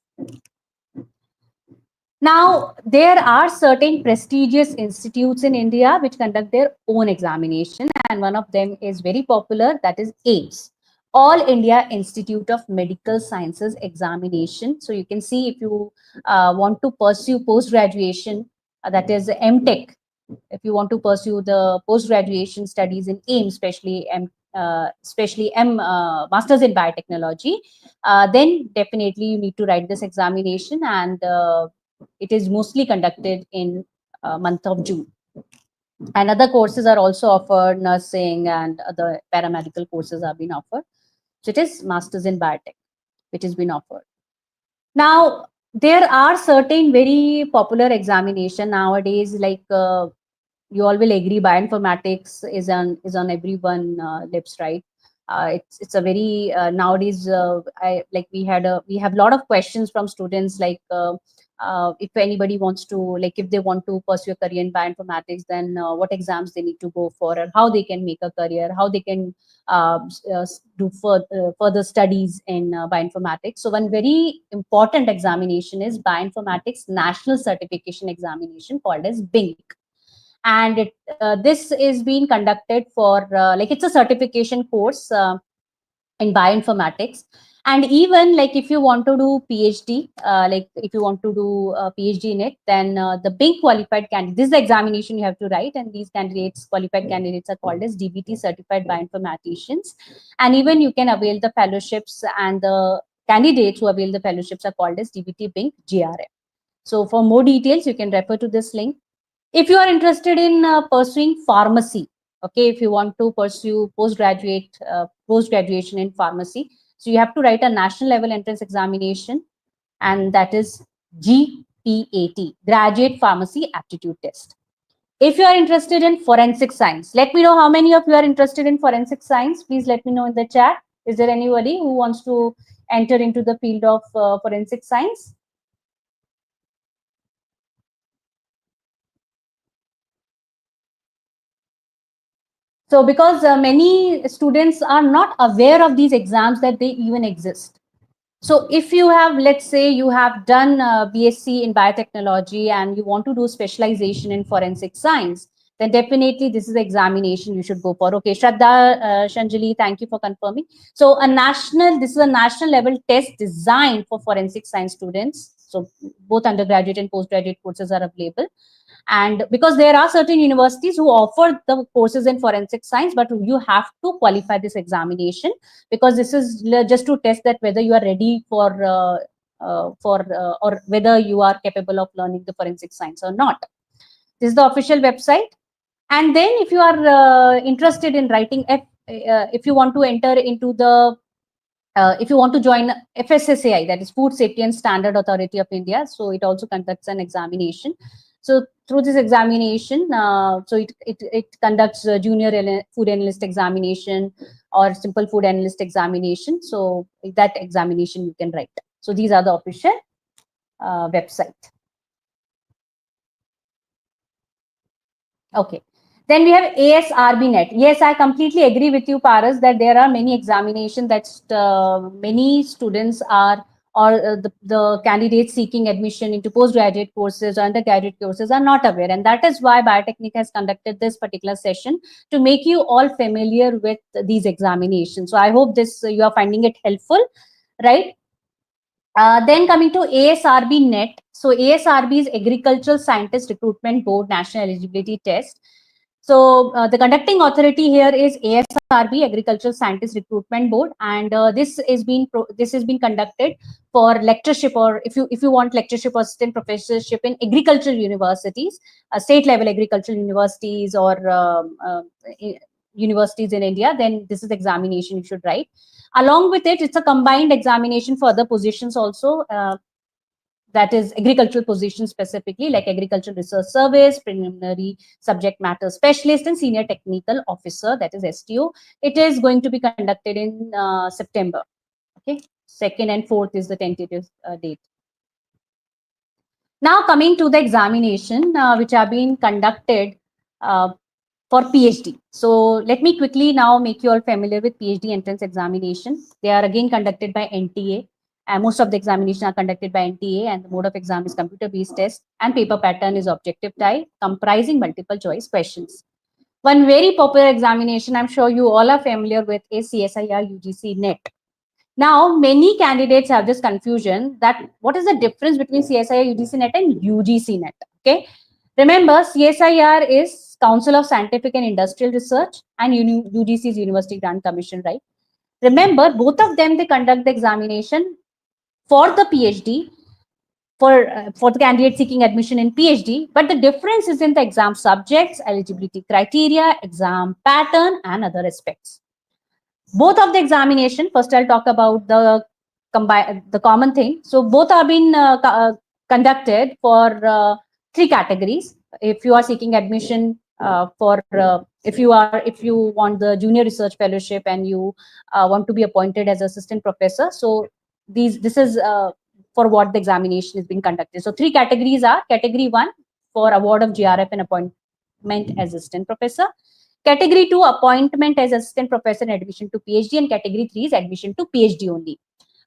Now, there are certain prestigious institutes in India which conduct their own examination, and one of them is very popular, that is AIMS, All India Institute of Medical Sciences Examination. So you can see, if you want to pursue post-graduation, that is MTech, if you want to pursue the post-graduation studies in AIMS, especially Masters in Biotechnology, then definitely you need to write this examination, and it is mostly conducted in month of June. And other courses are also offered, nursing and other paramedical courses are being offered. So it is Masters in Biotech, which has been offered. Now, there are certain very popular examination nowadays, like you all will agree, bioinformatics is on everyone lips, right? It's a very nowadays. We have a lot of questions from students, like if anybody wants to, like if they want to pursue a career in bioinformatics, then what exams they need to go for, and how they can make a career, how they can do further studies in bioinformatics. So one very important examination is Bioinformatics National Certification Examination, called as BINC. And this is being conducted for like it's a certification course in bioinformatics. And even like if you want to do PhD, like if you want to do a PhD in it, then the BINC qualified candidate, this is the examination you have to write, and these candidates, qualified candidates, are called as DBT certified bioinformaticians. And even you can avail the fellowships, and the candidates who avail the fellowships are called as DBT BINC GRM. So for more details, you can refer to this link. If you are interested in pursuing pharmacy, okay, if you want to pursue post-graduation in pharmacy, so you have to write a national level entrance examination, and that is GPAT, Graduate Pharmacy Aptitude Test. If you are interested in forensic science, let me know how many of you are interested in forensic science. Please let me know in the chat. Is there anybody who wants to enter into the field of forensic science? So because many students are not aware of these exams, that they even exist. So if you have, let's say you have done BSc in biotechnology and you want to do specialization in forensic science, then definitely this is the examination you should go for. Okay, Shraddha, Shanjali, thank you for confirming. So this is a national level test designed for forensic science students. So both undergraduate and postgraduate courses are available. And because there are certain universities who offer the courses in forensic science, but you have to qualify this examination, because this is just to test that whether you are ready for or whether you are capable of learning the forensic science or not. This is the official website. And then if you are interested in writing, if you want to enter into the if you want to join FSSAI, that is Food Safety and Standard Authority of India, so it also conducts an examination. So through this examination, it conducts a junior food analyst examination or simple food analyst examination. So that examination you can write. So these are the official website. Okay. Then we have ASRB Net. Yes, I completely agree with you, Paras, that there are many examinations that many students are or the candidates seeking admission into postgraduate courses or undergraduate courses are not aware. And that is why Biotechnika has conducted this particular session to make you all familiar with these examinations. So I hope this you are finding it helpful, right? Then coming to ASRB NET. So ASRB is Agricultural Scientist Recruitment Board National Eligibility Test. So the conducting authority here is ASRB, Agricultural Scientist Recruitment Board, and this has been conducted for lectureship, or if you want lectureship or assistant professorship in agricultural universities, state level agricultural universities, or universities in India, then this is the examination you should write. Along with it, it's a combined examination for other positions also. That is agricultural positions specifically, like agricultural research service, preliminary subject matter specialist, and senior technical officer, that is STO. It is going to be conducted in September. Okay, 2nd and 4th is the tentative date. Now coming to the examination which have been conducted for PhD. So let me quickly now make you all familiar with PhD entrance examination. They are again conducted by NTA. Most of the examinations are conducted by NTA, and the mode of exam is computer-based test, and paper pattern is objective type, comprising multiple choice questions. One very popular examination I'm sure you all are familiar with is CSIR UGC NET. Now, many candidates have this confusion that what is the difference between CSIR UGC NET and UGC NET? Okay, remember CSIR is Council of Scientific and Industrial Research, and UGC is University Grant Commission, right? Remember, both of them, they conduct the examination for the PhD, for the candidate seeking admission in PhD, but the difference is in the exam subjects, eligibility criteria, exam pattern, and other aspects. Both of the examination, first I'll talk about the common thing. So both are being conducted for 3 categories. If you are seeking admission if you want the junior research fellowship and you want to be appointed as assistant professor, so this is for what the examination is being conducted. So 3 categories are: category 1 for award of GRF and appointment as assistant professor, category 2 appointment as assistant professor and admission to PhD, and category 3 is admission to PhD only.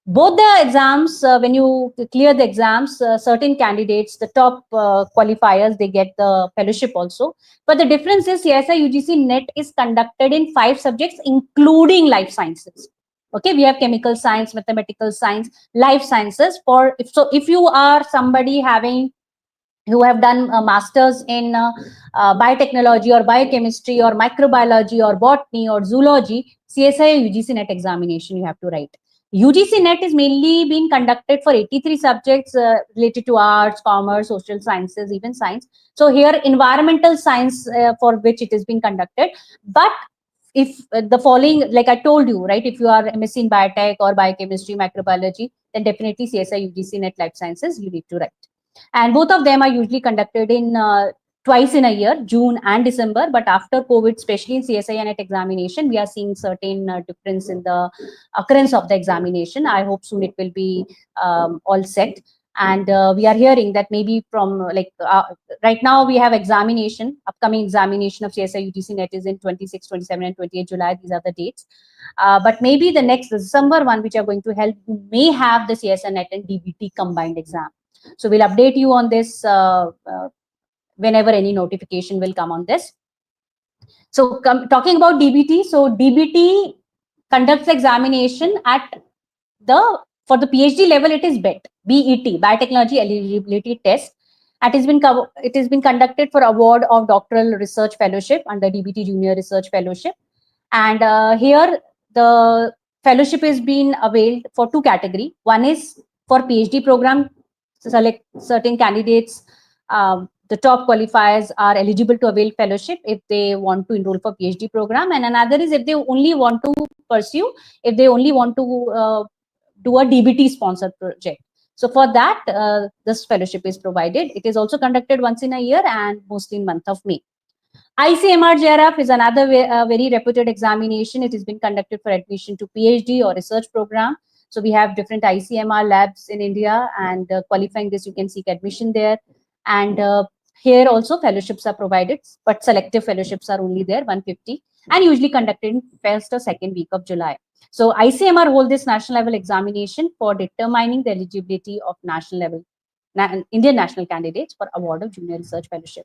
Both the exams, when you clear the exams, certain candidates, the top qualifiers, they get the fellowship also. But the difference is CSI UGC NET is conducted in 5 subjects, including life sciences. Okay, we have chemical science, mathematical science, life sciences. If you are somebody who have done a master's in biotechnology or biochemistry or microbiology or botany or zoology, CSI UGC NET examination you have to write. UGC NET is mainly being conducted for 83 subjects related to arts, commerce, social sciences, even science. So here environmental science for which it is being conducted. But if the following, like I told you, right, if you are MSc in biotech or biochemistry, microbiology, then definitely CSI UGC NET life sciences you need to write. And both of them are usually conducted in twice in a year, June and December. But after COVID, especially in CSI NET examination, we are seeing certain difference in the occurrence of the examination. I hope soon it will be all set. And we are hearing that maybe from right now we have upcoming examination of CSI UGC NET is in 26, 27 and 28 July. These are the dates. But maybe the next December one, which are going to help, may have the CSI NET and DBT combined exam. So we'll update you on this whenever any notification will come on this. So talking about DBT, so DBT conducts examination for the PhD level. It is BET, Biotechnology Eligibility Test. It has been conducted for award of doctoral research fellowship under DBT Junior Research Fellowship, and here the fellowship is being availed for 2 categories. One is for PhD program. Select certain candidates, the top qualifiers are eligible to avail fellowship if they want to enroll for PhD program, and another is if they only want to do a DBT sponsored project. So for that, this fellowship is provided. It is also conducted once in a year and mostly in month of May. ICMR JRF is another very reputed examination. It has been conducted for admission to PhD or research program. So we have different ICMR labs in India, and qualifying this, you can seek admission there. And here also fellowships are provided, but selective fellowships are only there, 150. and usually conducted in first or second week of July. So ICMR hold this national level examination for determining the eligibility of national level Indian national candidates for award of junior research fellowship.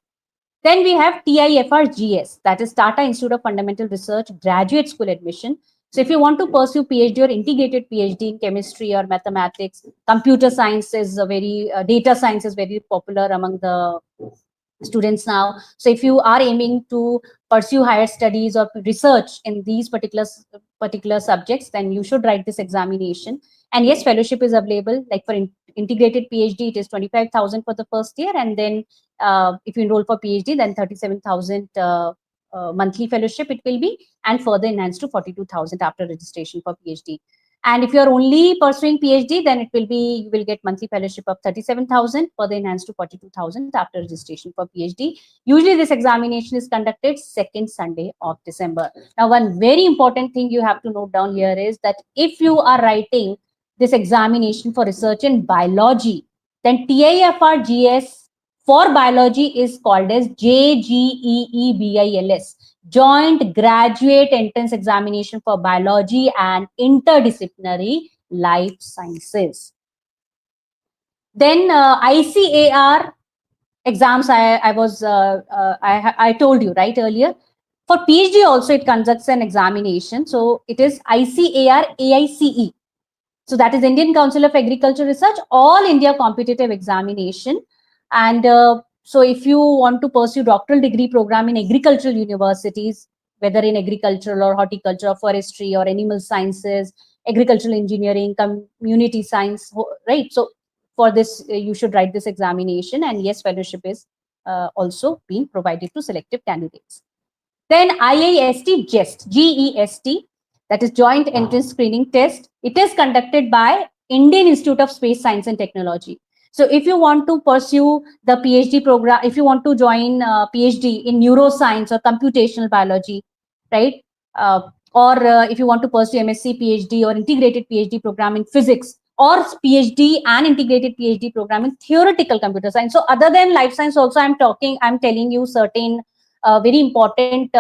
Then we have TIFRGS, that is Tata Institute of Fundamental Research Graduate School Admission. So if you want to pursue PhD or integrated PhD in chemistry or mathematics, computer science is a very, data science is very popular among the students now. So if you are aiming to pursue higher studies or research in these particular subjects, then you should write this examination. And yes, fellowship is available. Like for integrated PhD, it is 25,000 for the first year, and then if you enroll for PhD, then 37,000 monthly fellowship it will be, and further enhanced to 42,000 after registration for PhD. And if you are only pursuing PhD, then it will be, you will get monthly fellowship of 37,000, further enhanced to 42,000 after registration for PhD. Usually this examination is conducted second Sunday of December. Now, one very important thing you have to note down here is that if you are writing this examination for research in biology, then TIFRGS for biology is called as JGEEBILS, Joint Graduate Entrance Examination for Biology and Interdisciplinary Life Sciences. Then ICAR exams, I told you right earlier. For PhD also it conducts an examination. So it is ICAR AICE. So that is Indian Council of Agriculture Research, all India competitive examination. And so if you want to pursue doctoral degree program in agricultural universities, whether in agricultural or horticulture or forestry or animal sciences, agricultural engineering, community science, right? So for this, you should write this examination, and yes, fellowship is also being provided to selective candidates. Then IIST GEST, GEST, that is Joint Entrance Screening Test. It is conducted by Indian Institute of Space Science and Technology. So if you want to pursue the PhD program, if you want to join PhD in neuroscience or computational biology, right? Or if you want to pursue MSc PhD or integrated PhD program in physics, or PhD and integrated PhD program in theoretical computer science. So other than life science also, I'm telling you certain very important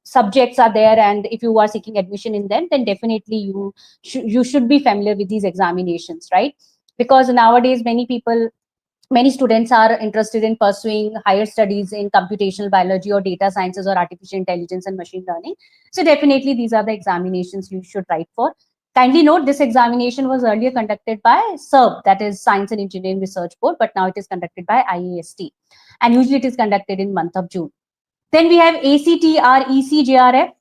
subjects are there, and if you are seeking admission in them, then definitely you should be familiar with these examinations, right? Because nowadays many students are interested in pursuing higher studies in computational biology or data sciences or artificial intelligence and machine learning. So definitely these are the examinations you should write for. Kindly note, this examination was earlier conducted by SERB, that is Science and Engineering Research Board, but now it is conducted by IAST. And usually it is conducted in month of June. Then we have ACT-REC-JRF.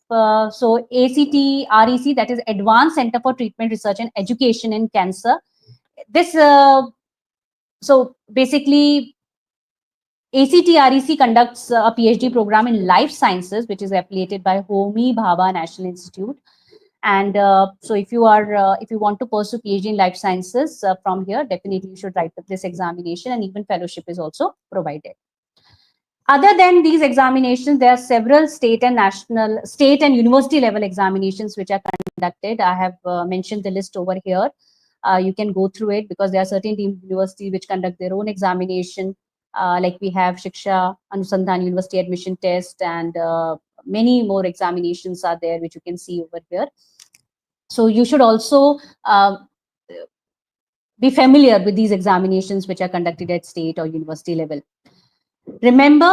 So ACT-REC, that is Advanced Center for Treatment Research and Education in Cancer. This, so basically, ACT-REC conducts a PhD program in life sciences, which is affiliated by Homi Bhabha National Institute. And so if you want to pursue PhD in life sciences from here, definitely you should write this examination, and even fellowship is also provided. Other than these examinations, there are several state and university level examinations which are conducted. I have mentioned the list over here. You can go through it because there are certain deemed universities which conduct their own examination. Like we have Shiksha Anusandhan University Admission Test, and many more examinations are there which you can see over here. So you should also be familiar with these examinations which are conducted at state or university level. Remember,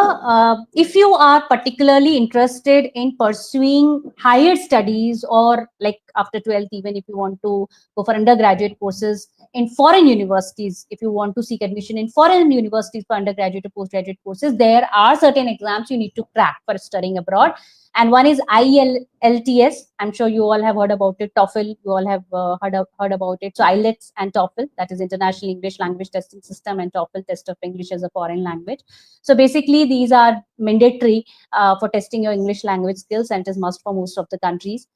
if you are particularly interested in pursuing higher studies, or like after 12th, even if you want to go for undergraduate courses in foreign universities, if you want to seek admission in foreign universities for undergraduate or postgraduate courses, there are certain exams you need to crack for studying abroad. And one is IELTS. I'm sure you all have heard about it. TOEFL, you all have heard about it. So IELTS and TOEFL, that is International English Language Testing System, and TOEFL, test of English as a foreign language. So basically, these are mandatory for testing your English language skills, and it is must for most of the countries.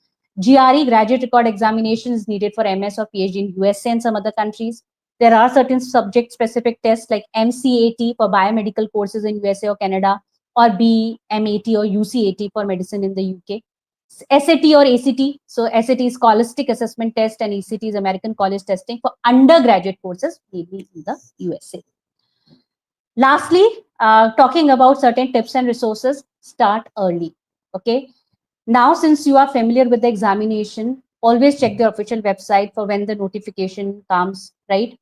GRE, Graduate Record Examination, is needed for MS or PhD in USA and some other countries. There are certain subject-specific tests like MCAT for biomedical courses in USA or Canada, or BMAT or UCAT for medicine in the UK. SAT or ACT. So SAT is Scholastic Assessment Test, and ACT is American College Testing for undergraduate courses, maybe in the USA. Lastly, talking about certain tips and resources, start early. Okay. Now, since you are familiar with the examination, always check the official website for when the notification comes, right?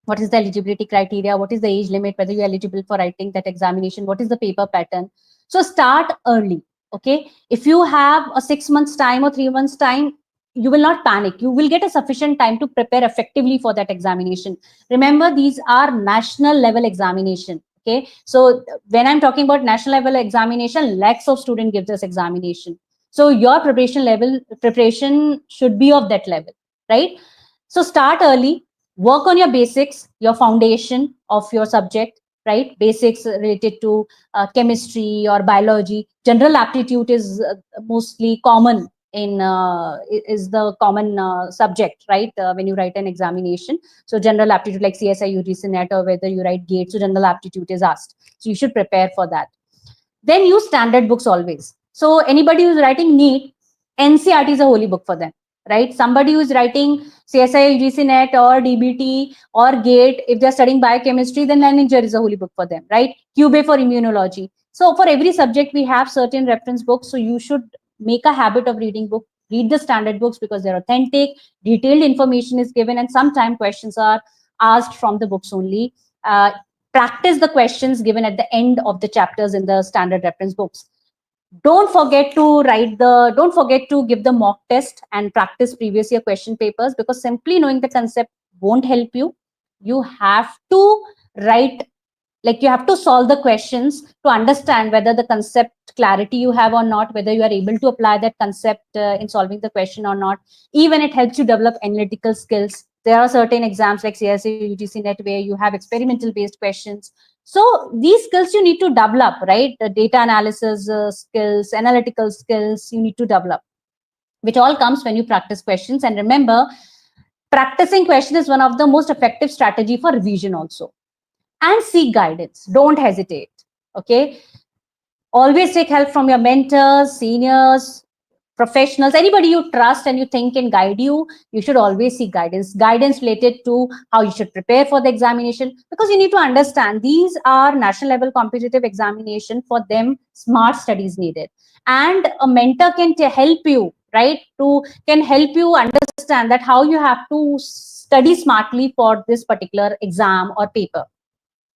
What is the eligibility criteria, what is the age limit, whether you're eligible for writing that examination, what is the paper pattern. So start early. Okay, if you have a 6 months time or 3 months time, you will not panic, you will get a sufficient time to prepare effectively for that examination. Remember, these are national level examination. Okay, so when I'm talking about national level examination, lakhs of students give this examination, so your preparation should be of that level, right? So start early, work on your basics, your foundation of your subject, right? Basics related to chemistry or biology. General aptitude is mostly common in is the common subject, right? When you write an examination, so general aptitude like CSI, UGC, NET, or whether you write GATE, so general aptitude is asked. So you should prepare for that. Then use standard books always. So anybody who's writing NEET, NCRT is a holy book for them, right? Somebody who's writing CSI, UGC, NET, or DBT, or GATE, if they're studying biochemistry, then Leninger is a holy book for them, right? QB for immunology. So for every subject, we have certain reference books. So you should make a habit of reading book. Read the standard books because they're authentic, detailed information is given, and sometimes questions are asked from the books only. Practice the questions given at the end of the chapters in the standard reference books. Don't forget to give the mock test and practice previous year question papers, because simply knowing the concept won't help you. You have to write, like you have to solve the questions to understand whether the concept clarity you have or not, whether you are able to apply that concept in solving the question or not. Even it helps you develop analytical skills. There are certain exams like CSA, UGC, NET, where you have experimental based questions. So these skills you need to develop, right? The data analysis skills, analytical skills you need to develop, which all comes when you practice questions. And remember, practicing question is one of the most effective strategy for revision also. And seek guidance, don't hesitate. Okay, always take help from your mentors, seniors, professionals, anybody you trust and you think can guide you. You should always seek guidance related to how you should prepare for the examination, because you need to understand these are national level competitive examination. For them, smart studies needed, and a mentor can help you, right, to can help you understand that how you have to study smartly for this particular exam or paper.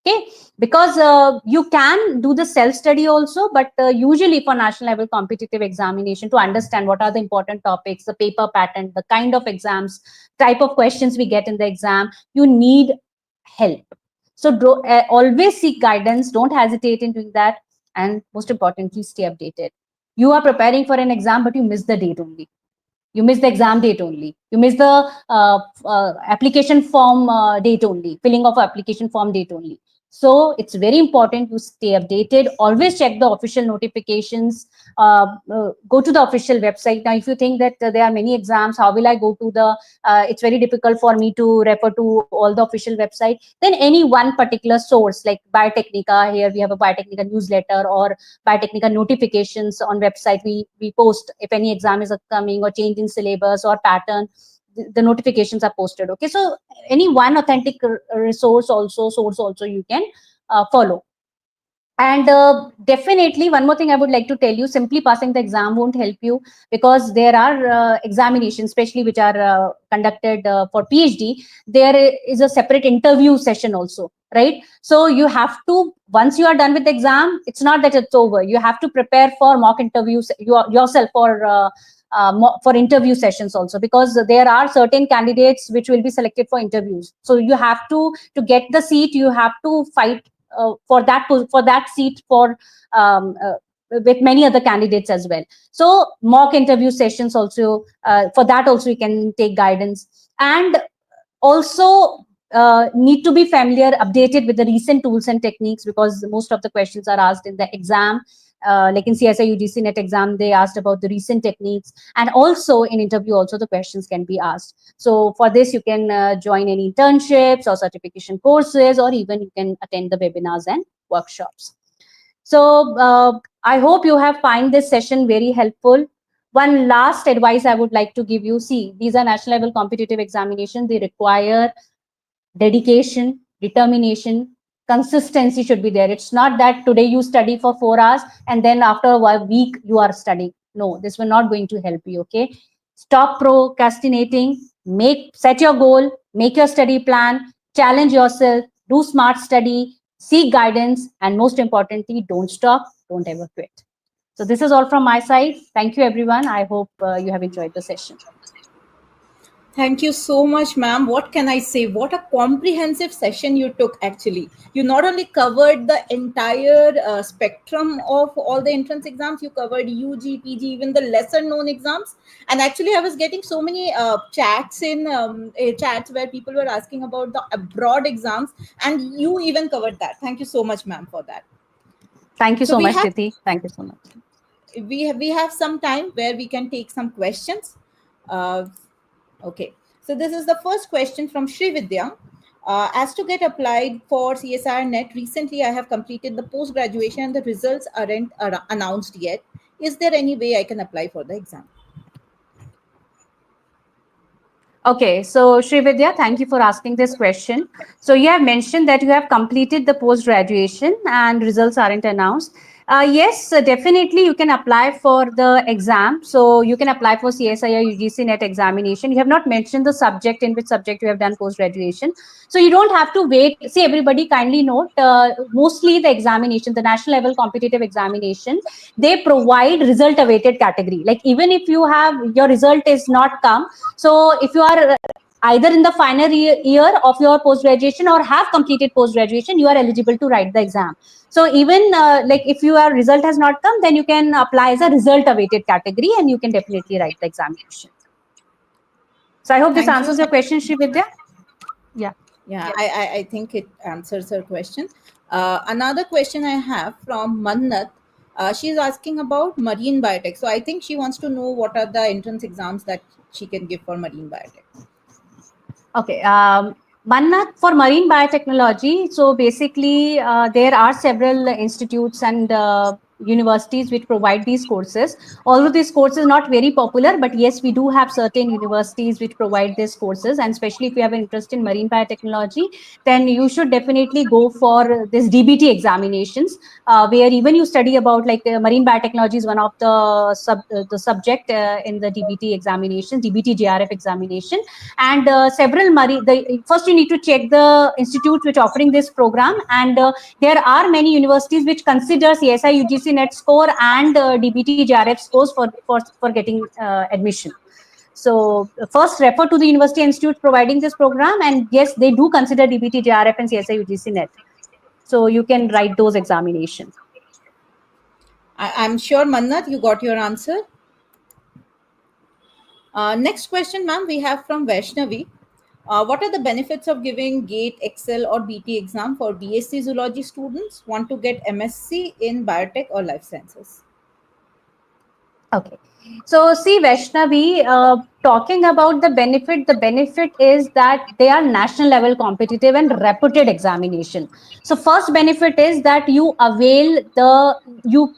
Okay, because you can do the self study also, but usually for national level competitive examination, to understand what are the important topics, the paper pattern, the kind of exams, type of questions we get in the exam, you need help. So always seek guidance, don't hesitate in doing that. And most importantly, stay updated. You are preparing for an exam, but you miss the date only, you miss the exam date only, you miss the application form date only, filling of application form date only. So it's very important to stay updated, always check the official notifications, go to the official website. Now if you think that there are many exams, how will I go to the it's very difficult for me to refer to all the official website, then any one particular source like Biotecnika, here we have a Biotecnika newsletter, or Biotecnika notifications on website. We post if any exam is coming or change in syllabus or pattern, the notifications are posted. Okay, so any one authentic resource also, source also, you can follow. And definitely one more thing I would like to tell you, simply passing the exam won't help you, because there are examinations especially which are conducted for PhD. There is a separate interview session also, right? So you have to, once you are done with the exam, it's not that it's over, you have to prepare for mock interviews yourself, for interview sessions also, because there are certain candidates which will be selected for interviews. So you have to get the seat, you have to fight for that seat for with many other candidates as well. So mock interview sessions also, for that also you can take guidance. And also need to be familiar, updated with the recent tools and techniques, because most of the questions are asked in the exam. Like in CSI, UGC, NET exam, they asked about the recent techniques, and also in interview also the questions can be asked. So for this you can join any internships or certification courses, or even you can attend the webinars and workshops. So I hope you have find this session very helpful. One last advice I would like to give you, see, these are national level competitive examinations, they require dedication, determination, consistency should be there. It's not that today you study for 4 hours and then after a week you are studying. No, this will not going to help you. Okay, stop procrastinating, set your goal, make your study plan, challenge yourself, do smart study, seek guidance, and most importantly, don't stop, don't ever quit. So this is all from my side. Thank you everyone. I hope you have enjoyed the session. Thank you so much, ma'am. What can I say? What a comprehensive session you took, actually. You not only covered the entire spectrum of all the entrance exams, you covered UG, PG, even the lesser known exams. And actually, I was getting so many chats where people were asking about the abroad exams, and you even covered that. Thank you so much, ma'am, for that. Thank you So so we much, have Tithi. Thank you so much. we have some time where we can take some questions. Uh, Okay, so this is the first question from Sri Vidya. As to get applied for CSIR Net, recently I have completed the post graduation and the results aren't announced yet. Is there any way I can apply for the exam? Okay, so Srividya, thank you for asking this question. So you have mentioned that you have completed the post-graduation and results aren't announced. Yes, definitely you can apply for the exam. So you can apply for CSIR UGC NET examination. You have not mentioned the subject, in which subject you have done post-graduation. So you don't have to wait. See, everybody kindly note, mostly the examination, the national level competitive examination, they provide result awaited category. Like even if you have, your result is not come, so if you are either in the final year of your post graduation or have completed post graduation, you are eligible to write the exam. So even like if your result has not come, then you can apply as a result awaited category and you can definitely write the examination. So I hope this Thank you. answers your question, Srividya. Yeah. Yeah, I think it answers her question. Another question I have from Mannat. She's asking about marine biotech. So I think she wants to know what are the entrance exams that she can give for marine biotech. Okay. Mannat, for marine biotechnology, so basically there are several institutes and universities which provide these courses. Although this course is not very popular, but yes, we do have certain universities which provide these courses. And especially if you have an interest in marine biotechnology, then you should definitely go for this DBT examinations, where even you study about like marine biotechnology is one of the subject in the DBT examination, DBT JRF examination, and several first you need to check the institutes which offering this program, and there are many universities which consider CSI UGC net score and DBT JRF scores for getting admission. So first refer to the university institute providing this program, and yes, they do consider DBT JRF and CSI UGC net, so you can write those examinations. I'm sure, Mannat, you got your answer. Next question, ma'am, we have from Vaishnavi. What are the benefits of giving GATE, Excel, or BT exam for BSc Zoology students want to get MSc in Biotech or Life Sciences? Okay. So see, Vaishnavi, talking about the benefit is that they are national level competitive and reputed examination. So first benefit is that you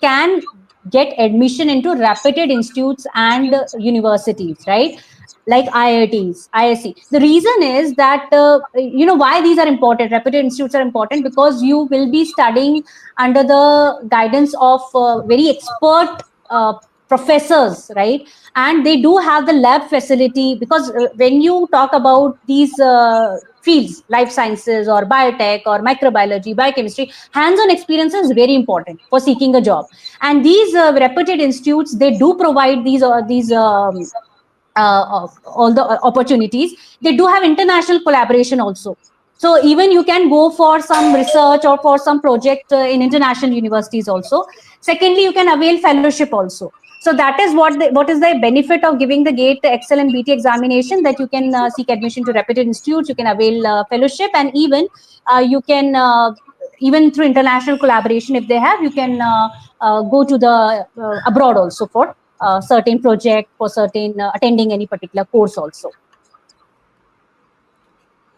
can get admission into reputed institutes and universities, right? Like IITs, ISC. The reason is that, why these are important, reputed institutes are important, because you will be studying under the guidance of very expert professors, right? And they do have the lab facility, because when you talk about these fields, life sciences or biotech or microbiology, biochemistry, hands-on experience is very important for seeking a job. And these reputed institutes, they do provide all the opportunities. They do have international collaboration also. So even you can go for some research or for some project in international universities also. Secondly, you can avail fellowship also. So that is what is the benefit of giving the GATE, Excel, and BT examination, that you can seek admission to reputed institutes, you can avail fellowship, and even you can even through international collaboration, if they have, you can go to the abroad also for certain project, for certain attending any particular course also.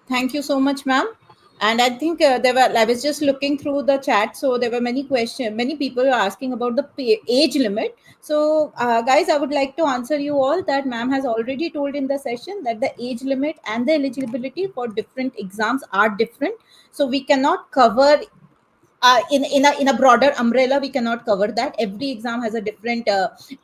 Thank you so much, ma'am. And I think there were, I was just looking through the chat, so there were many questions, many people are asking about the age limit. So guys, I would like to answer you all that ma'am has already told in the session that the age limit and the eligibility for different exams are different. So we cannot cover in a broader umbrella, we cannot cover that. Every exam has a different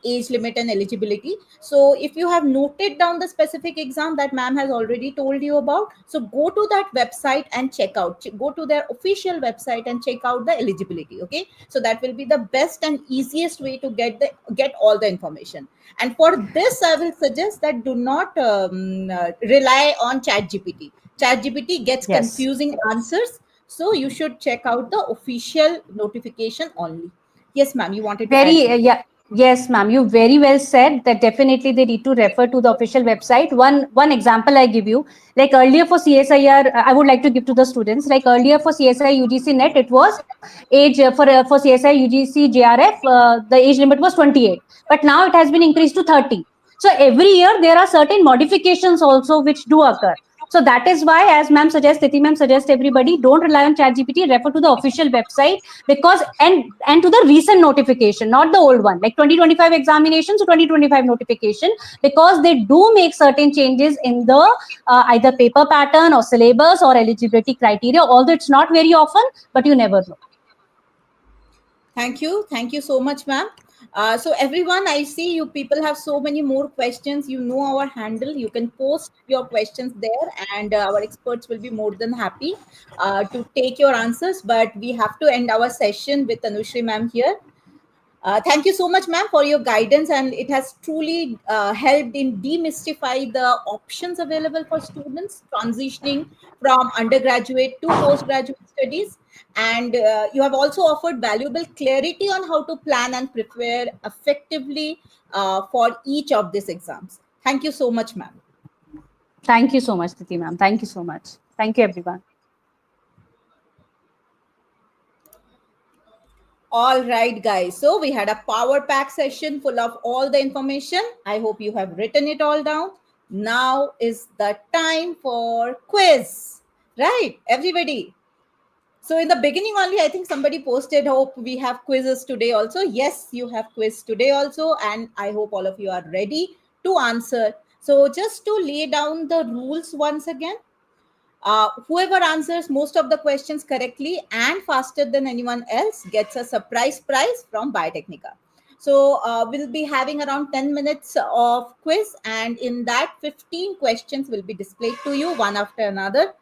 age limit and eligibility. So if you have noted down the specific exam that ma'am has already told you about, so go to that website and check out, go to their official website and check out the eligibility. Okay, so that will be the best and easiest way to get all the information. And for this, I will suggest that do not rely on chat gpt gets Yes. confusing answers. So you should check out the official notification only. Yes, ma'am, you wanted to add Very, something. yeah. Yes, ma'am. You very well said that definitely they need to refer to the official website. One example I give you, like earlier for CSIR, I would like to give to the students. Like earlier for CSI UGC net, it was age for CSI UGC JRF, the age limit was 28, but now it has been increased to 30. So every year there are certain modifications also which do occur. So that is why, as ma'am suggests, Titi ma'am suggests, everybody don't rely on ChatGPT, refer to the official website, because and to the recent notification, not the old one, like 2025 examinations to 2025 notification, because they do make certain changes in the either paper pattern or syllabus or eligibility criteria, although it's not very often, but you never know. Thank you so much, ma'am. So everyone, I see you people have so many more questions. You know our handle. You can post your questions there, and our experts will be more than happy to take your answers. But we have to end our session with Anushri ma'am here. Thank you so much, ma'am, for your guidance, and it has truly helped in demystify the options available for students transitioning from undergraduate to postgraduate studies. And you have also offered valuable clarity on how to plan and prepare effectively for each of these exams. Thank you so much, ma'am. Thank you so much, Titi ma'am. Thank you so much. Thank you, everyone. All right, guys. So we had a power pack session full of all the information. I hope you have written it all down. Now is the time for quiz. Right, everybody. So in the beginning only, I think somebody posted, hope we have quizzes today also. Yes, you have quiz today also. And I hope all of you are ready to answer. So just to lay down the rules once again, whoever answers most of the questions correctly and faster than anyone else gets a surprise prize from Biotecnika. So we'll be having around 10 minutes of quiz, and in that 15 questions will be displayed to you one after another.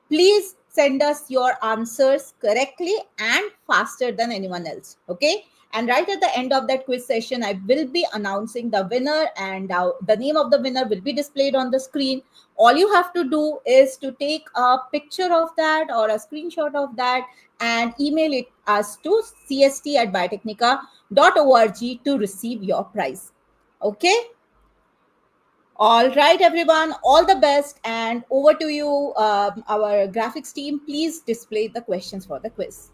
Please send us your answers correctly and faster than anyone else. Okay. And right at the end of that quiz session, I will be announcing the winner, and the name of the winner will be displayed on the screen. All you have to do is to take a picture of that or a screenshot of that and email it us to cst@biotechnica.org to receive your prize. Okay. All right, everyone. All the best. And over to you, our graphics team. Please display the questions for the quiz.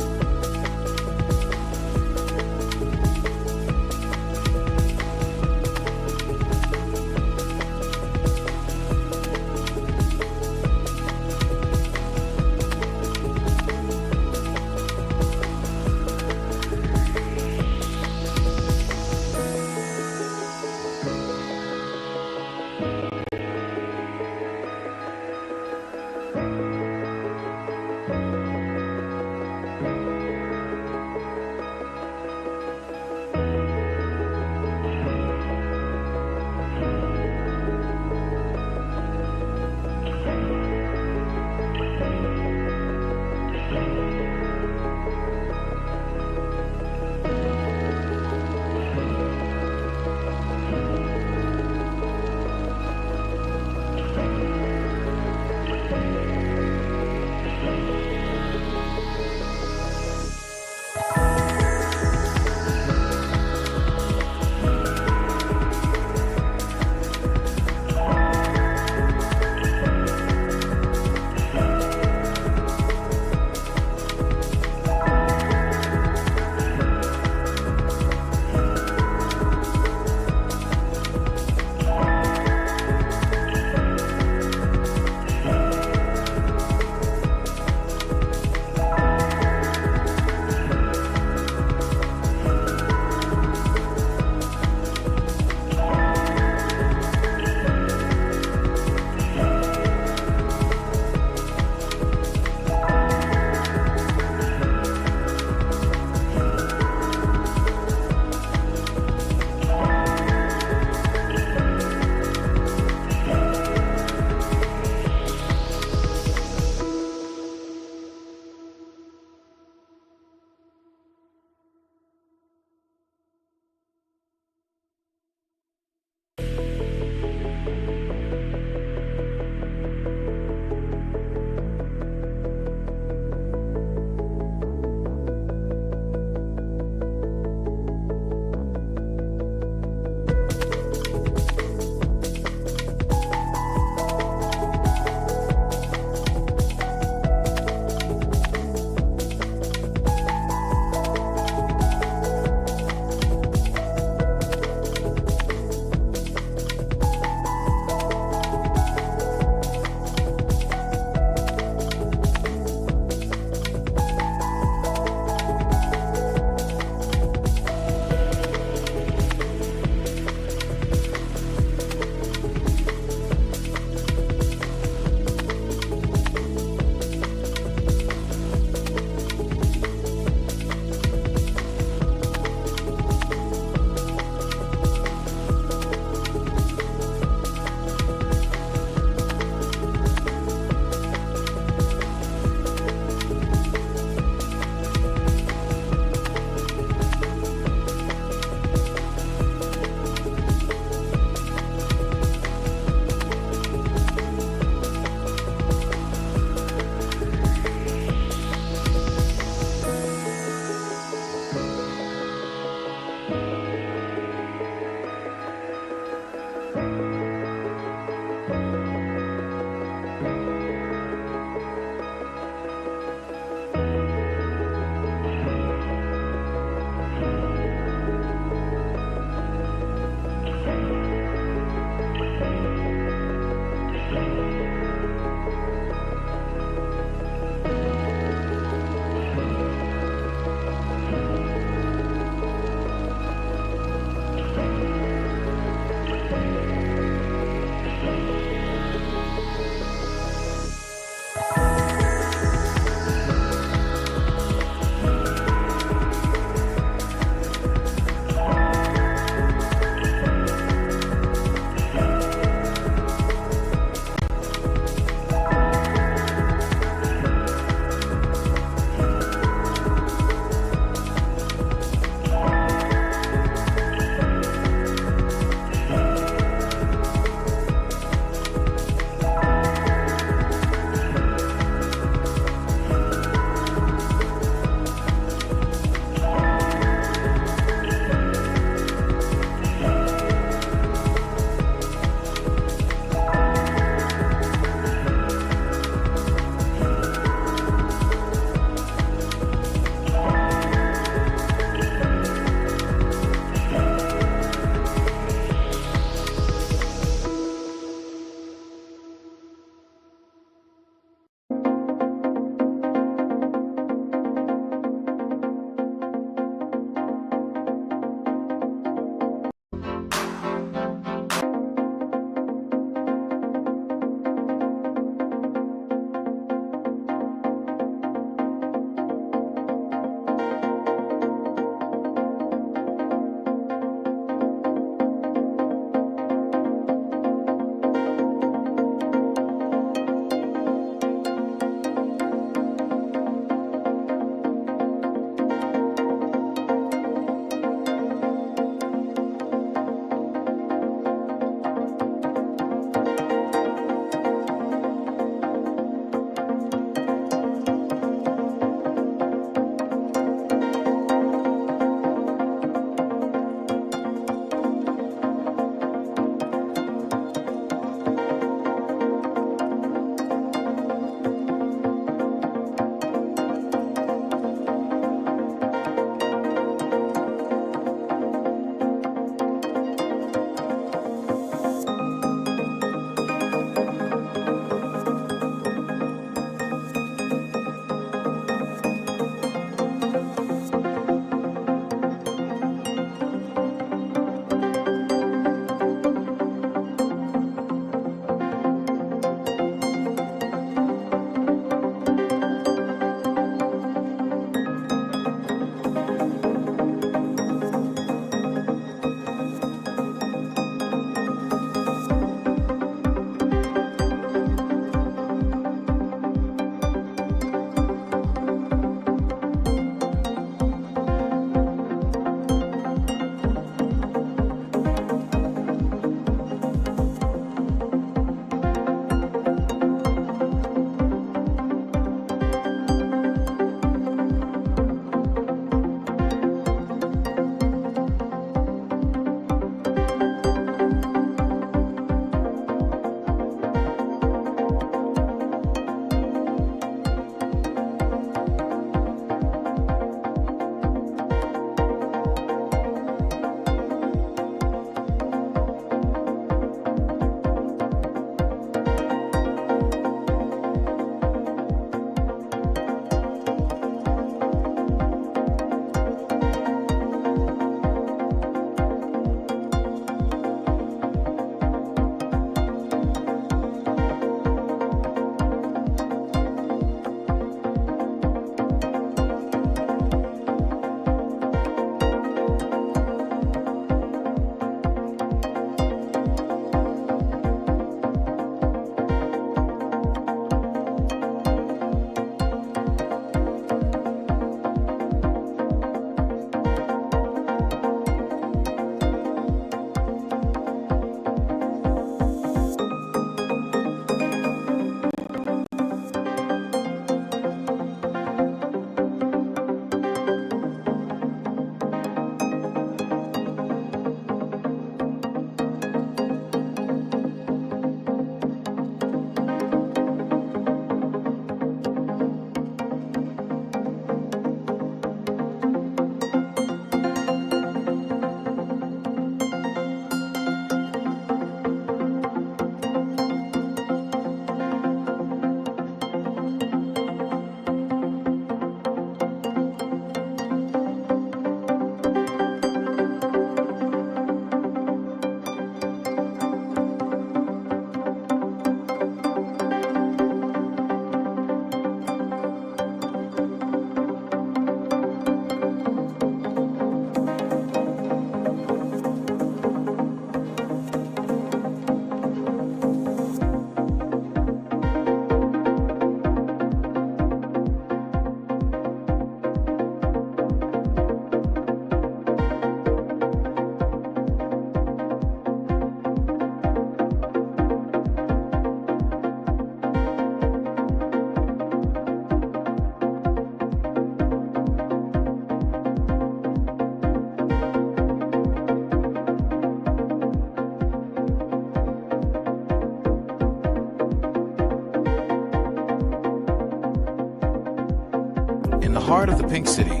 heart of the Pink City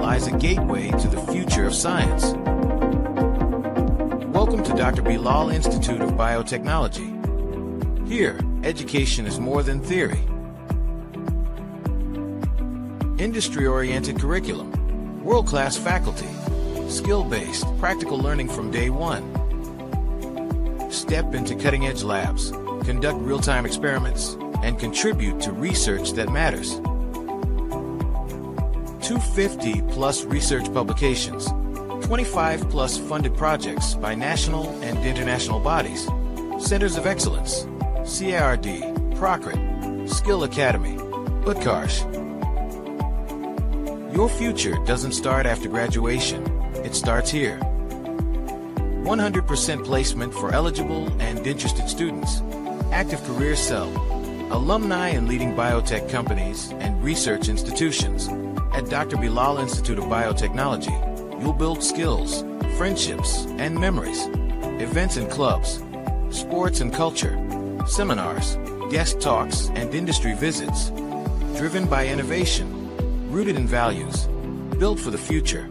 lies a gateway to the future of science. Welcome to Dr. Bilal Institute of Biotechnology. Here, education is more than theory. Industry-oriented curriculum, world-class faculty, skill-based, practical learning from day one. Step into cutting-edge labs, conduct real-time experiments, and contribute to research that matters. 250-plus research publications, 25-plus funded projects by national and international bodies, centers of excellence, CARD, Procrit, Skill Academy, Utkarsh. Your future doesn't start after graduation. It starts here. 100% placement for eligible and interested students. Active career cell. Alumni in leading biotech companies and research institutions. At Dr. Bilal Institute of Biotechnology, you'll build skills, friendships, and memories. Events and clubs. Sports and culture. Seminars. Guest talks and industry visits. Driven by innovation. Rooted in values, built for the future,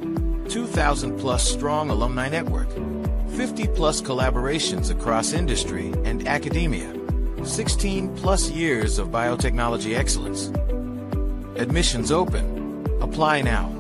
2,000 plus strong alumni network, 50 plus collaborations across industry and academia, 16 plus years of biotechnology excellence. Admissions open. Apply now.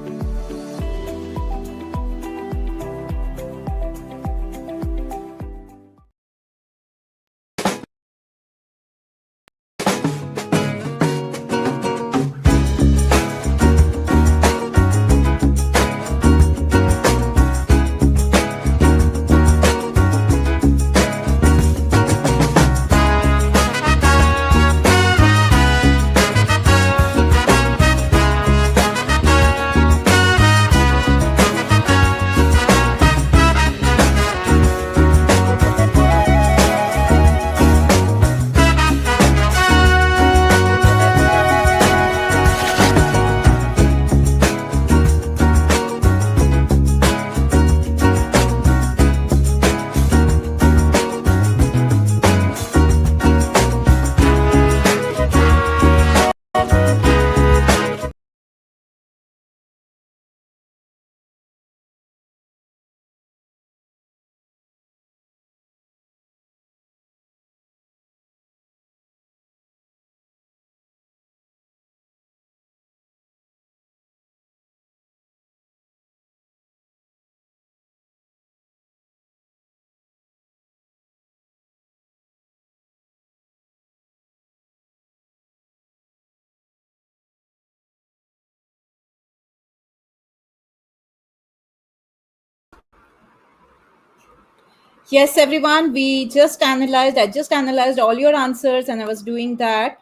Yes, everyone, I just analyzed all your answers and I was doing that.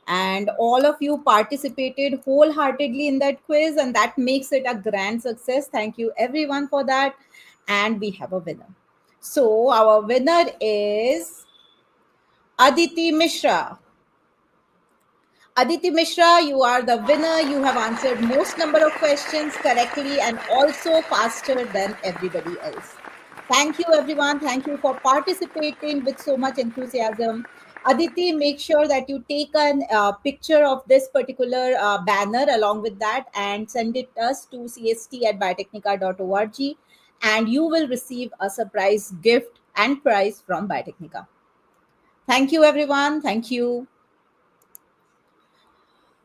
And all of you participated wholeheartedly in that quiz, and that makes it a grand success. Thank you, everyone, for that. And we have a winner. So, our winner is Aditi Mishra. Aditi Mishra, you are the winner. You have answered most number of questions correctly and also faster than everybody else. Thank you, everyone. Thank you for participating with so much enthusiasm. Aditi, make sure that you take a picture of this particular banner along with that and send it us to cst@biotecnica.org, and you will receive a surprise gift and prize from Biotecnica. Thank you, everyone. Thank you.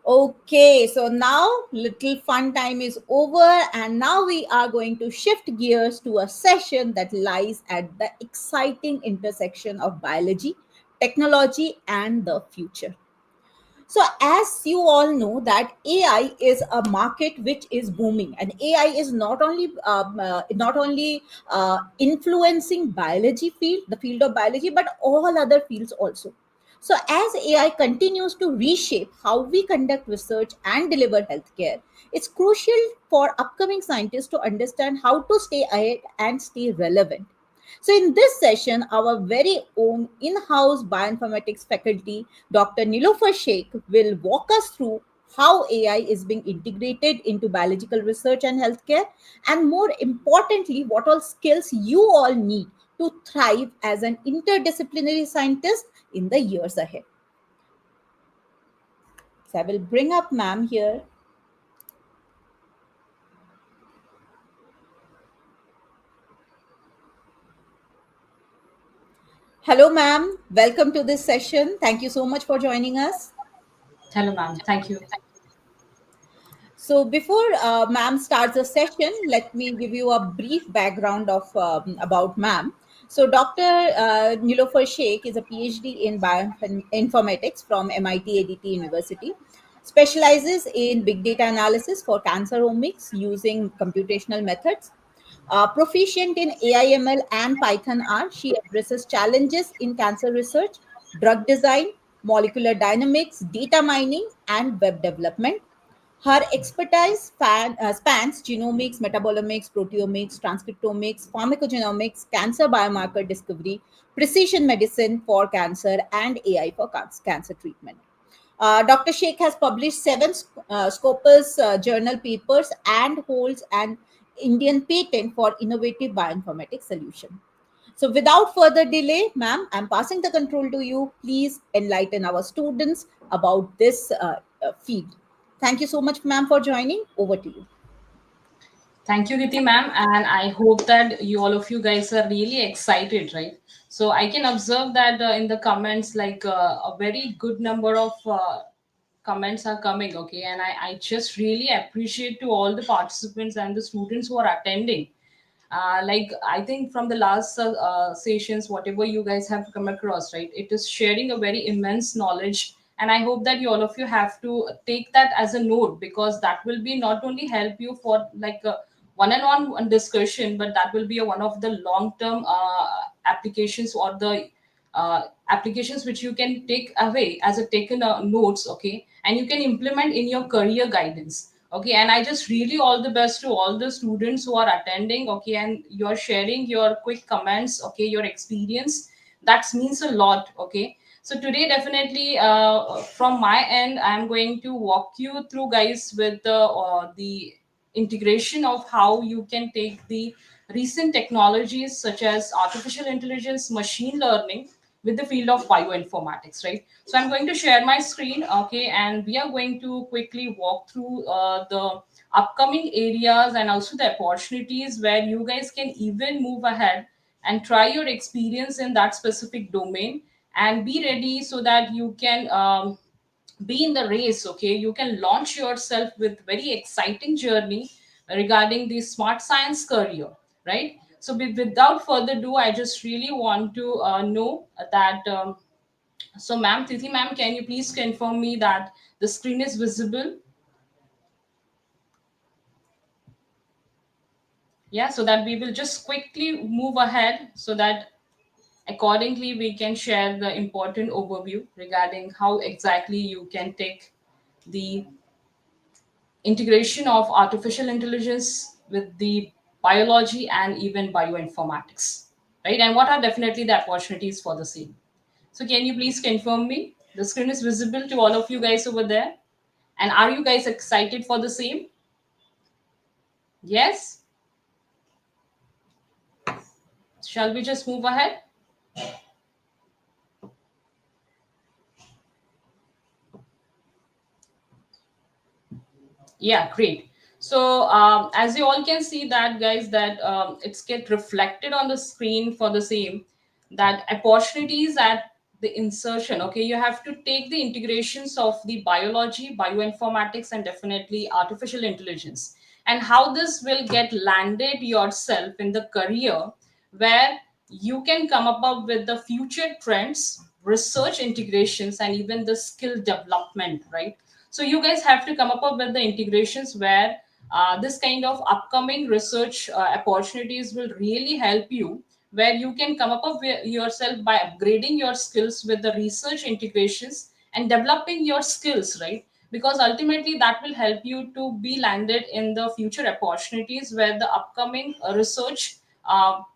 Okay, so now little fun time is over, and now we are going to shift gears to a session that lies at the exciting intersection of biology, technology, and the future. So, as you all know, that AI is a market which is booming, and AI is not only influencing biology field, the field of biology, but all other fields also. So, as AI continues to reshape how we conduct research and deliver healthcare, it's crucial for upcoming scientists to understand how to stay ahead and stay relevant. So, in this session, our very own in house bioinformatics faculty, Dr. Nilofer Sheikh, will walk us through how AI is being integrated into biological research and healthcare, and more importantly, what all skills you all need to thrive as an interdisciplinary scientist in the years ahead. So, I will bring up ma'am here. Hello, ma'am. Welcome to this session. Thank you so much for joining us. Hello, ma'am. Thank you. So, before ma'am starts the session, let me give you a brief background of about ma'am. So, Dr. Nilofer Sheikh is a PhD in bioinformatics from MIT ADT University, specializes in big data analysis for cancer omics using computational methods. Proficient in AIML and Python R, she addresses challenges in cancer research, drug design, molecular dynamics, data mining, and web development. Her expertise spans genomics, metabolomics, proteomics, transcriptomics, pharmacogenomics, cancer biomarker discovery, precision medicine for cancer, and AI for cancer treatment. Dr. Sheikh has published seven Scopus journal papers and holds an Indian patent for innovative bioinformatics solution. So, without further delay, ma'am, I'm passing the control to you. Please enlighten our students about this field. Thank you so much, ma'am, for joining. Over to you. Thank you, Giti ma'am, and I hope that you all of you guys are really excited, right? So I can observe that in the comments, a very good number of comments are coming, okay, and I just really appreciate to all the participants and the students who are attending. Like I think from the last sessions, whatever you guys have come across, right, it is sharing a very immense knowledge, and I hope that you all of you have to take that as a note, because that will be not only help you for like a one-on-one discussion, but that will be a, one of the long-term applications or the applications which you can take away as a taken notes, okay, and you can implement in your career guidance. Okay, and I just really all the best to all the students who are attending, okay, and you're sharing your quick comments, okay, your experience. That means a lot, okay. So today definitely from my end, I'm going to walk you through, guys, with the integration of how you can take the recent technologies such as artificial intelligence, machine learning with the field of bioinformatics, right? So I'm going to share my screen, okay, and we are going to quickly walk through the upcoming areas and also the opportunities where you guys can even move ahead and try your experience in that specific domain and be ready so that you can be in the race, okay, you can launch yourself with very exciting journey regarding the smart science career, right? So without further ado, I just really want to know that so ma'am, Tithi ma'am, can you please confirm me that the screen is visible? Yeah, so that we will just quickly move ahead so that accordingly we can share the important overview regarding how exactly you can take the integration of artificial intelligence with the biology and even bioinformatics, right? And what are definitely the opportunities for the same? So can you please confirm me? The screen is visible to all of you guys over there. And are you guys excited for the same? Yes? Shall we just move ahead? Yeah, great. So as you all can see that, guys, that it's get reflected on the screen for the same, that opportunities at the insertion, okay, you have to take the integrations of the biology, bioinformatics, and definitely artificial intelligence, and how this will get landed yourself in the career where you can come up with the future trends, research integrations, and even the skill development, right? So you guys have to come up with the integrations where this kind of upcoming research opportunities will really help you, where you can come up with yourself by upgrading your skills with the research integrations and developing your skills, right? Because ultimately that will help you to be landed in the future opportunities where the upcoming research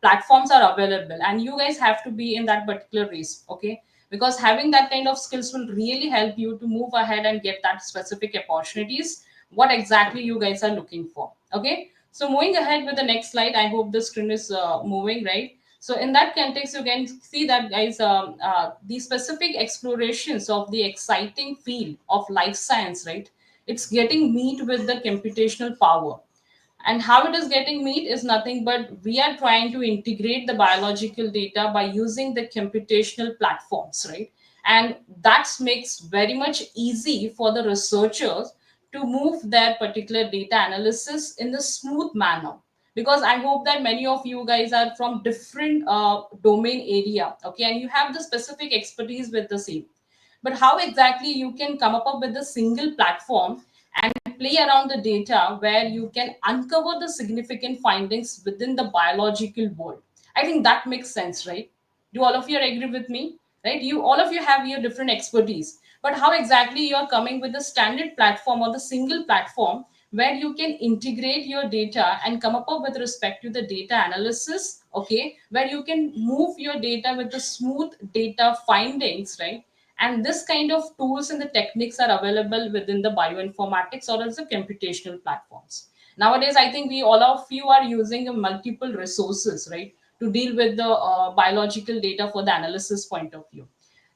platforms are available, and you guys have to be in that particular race, okay? Because having that kind of skills will really help you to move ahead and get that specific opportunities what exactly you guys are looking for, okay? So moving ahead with the next slide, I hope the screen is moving, right? So in that context, you can see that, guys, the specific explorations of the exciting field of life science, right, it's getting meet with the computational power, And how it is getting meet is nothing but we are trying to integrate the biological data by using the computational platforms, right? And that makes very much easy for the researchers to move their particular data analysis in the smooth manner. Because I hope that many of you guys are from different domain area, okay, and you have the specific expertise with the same. But how exactly you can come up with a single platform and play around the data where you can uncover the significant findings within the biological world? I think that makes sense, right? Do all of you agree with me? Right? You all of you have your different expertise, but how exactly you are coming with the standard platform or the single platform where you can integrate your data and come up with respect to the data analysis, okay, where you can move your data with the smooth data findings, right? And this kind of tools and the techniques are available within the bioinformatics or as the computational platforms. Nowadays, I think we all of you are using a multiple resources, right, to deal with the biological data for the analysis point of view.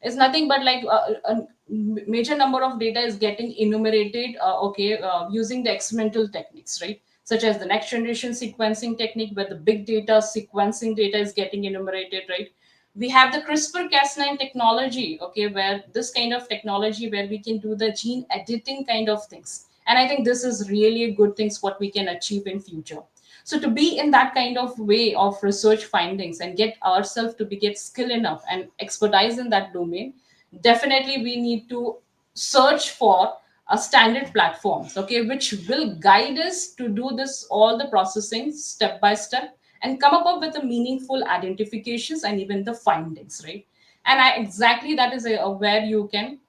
It's nothing but like a major number of data is getting enumerated, okay, using the experimental techniques, right? Such as the next generation sequencing technique, where the big data sequencing data is getting enumerated, right? We have the CRISPR-Cas9 technology, okay, where this kind of technology where we can do the gene editing kind of things. And I think this is really a good things what we can achieve in future. So to be in that kind of way of research findings and get ourselves to be get skill enough and expertise in that domain, definitely we need to search for a standard platforms, okay, which will guide us to do this all the processing step by step and come up with the meaningful identifications and even the findings, right? And I exactly that is where you can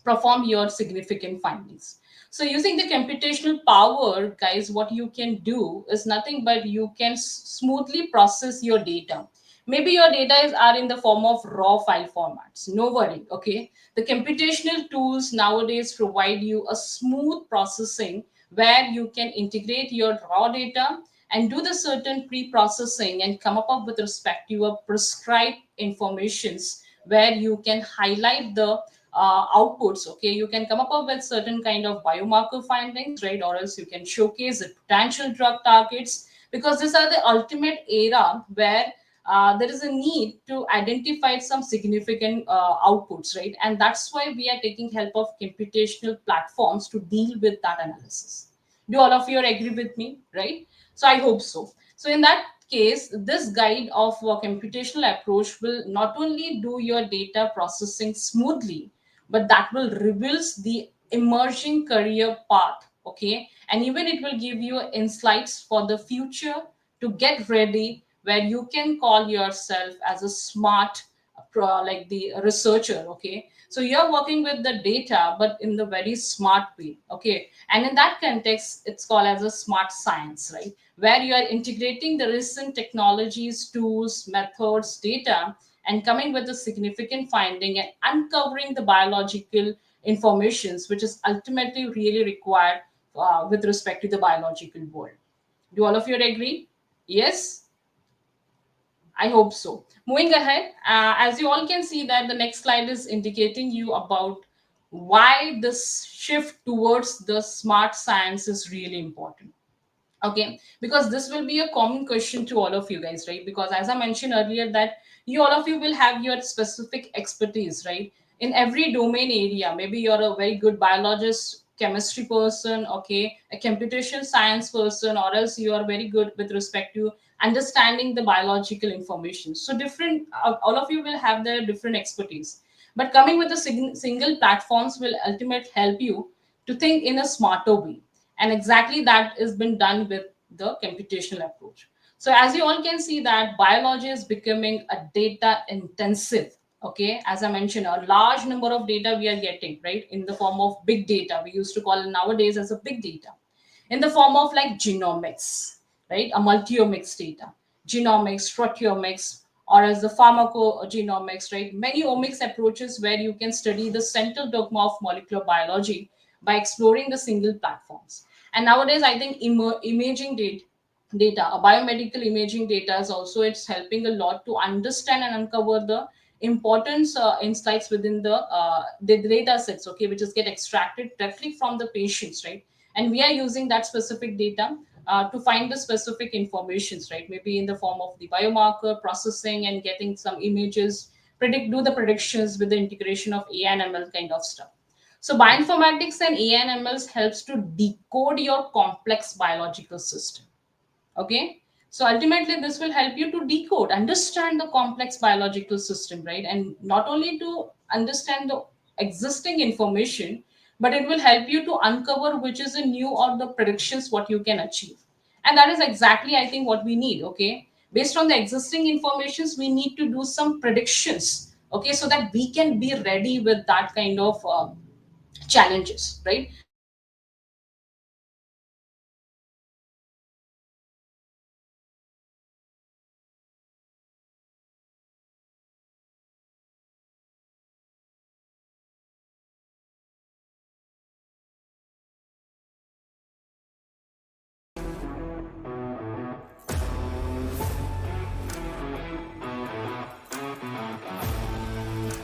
perform your significant findings. So using the computational power, guys, what you can do is nothing but you can smoothly process your data. Maybe your data are in the form of raw file formats. No worry, okay? The computational tools nowadays provide you a smooth processing where you can integrate your raw data and do the certain pre-processing and come up with respect to your prescribed informations where you can highlight the outputs, okay, you can come up with certain kind of biomarker findings, right, or else you can showcase the potential drug targets, because these are the ultimate era where there is a need to identify some significant outputs, right? And that's why we are taking help of computational platforms to deal with that analysis. Do all of you agree with me, right? So I hope so. So in that case, this guide of a computational approach will not only do your data processing smoothly, but that will reveals the emerging career path, okay, and even it will give you insights for the future to get ready, where you can call yourself as a smart like the researcher, okay. So you're working with the data but in the very smart way, okay, and in that context it's called as a smart science, right, where you are integrating the recent technologies, tools, methods, data, and coming with a significant finding and uncovering the biological informations which is ultimately really required with respect to the biological world. Do all of you agree? Yes, I hope so. Moving ahead, as you all can see that the next slide is indicating you about why this shift towards the smart science is really important. Okay, because this will be a common question to all of you guys, right? Because as I mentioned earlier that you all of you will have your specific expertise, right, in every domain area. Maybe you're a very good biologist, chemistry person, okay, a computation science person, or else you are very good with respect to understanding the biological information. So different all of you will have their different expertise, but coming with a single platforms will ultimately help you to think in a smarter way, and exactly that has been done with the computational approach. So as you all can see that biology is becoming a data intensive, okay, as I mentioned, a large number of data we are getting, right, in the form of big data. We used to call it nowadays as a big data, in the form of like genomics, right, a multi-omics data, genomics, proteomics, or as the pharmacogenomics, right, many omics approaches where you can study the central dogma of molecular biology by exploring the single platforms. And nowadays I think imaging data, a biomedical imaging data is also, it's helping a lot to understand and uncover the importance insights within the data sets, okay, which is get extracted directly from the patients, right? And we are using that specific data to find the specific informations, right? Maybe in the form of the biomarker processing and getting some images, do the predictions with the integration of AI and ML kind of stuff. So bioinformatics and AI and ML helps to decode your complex biological system. Okay, so ultimately this will help you to decode, understand the complex biological system, right? And not only to understand the existing information, but it will help you to uncover which is a new or the predictions what you can achieve. And that is exactly, I think, what we need. Okay, based on the existing informations, we need to do some predictions, okay, so that we can be ready with that kind of challenges, right? So that is exactly what we need.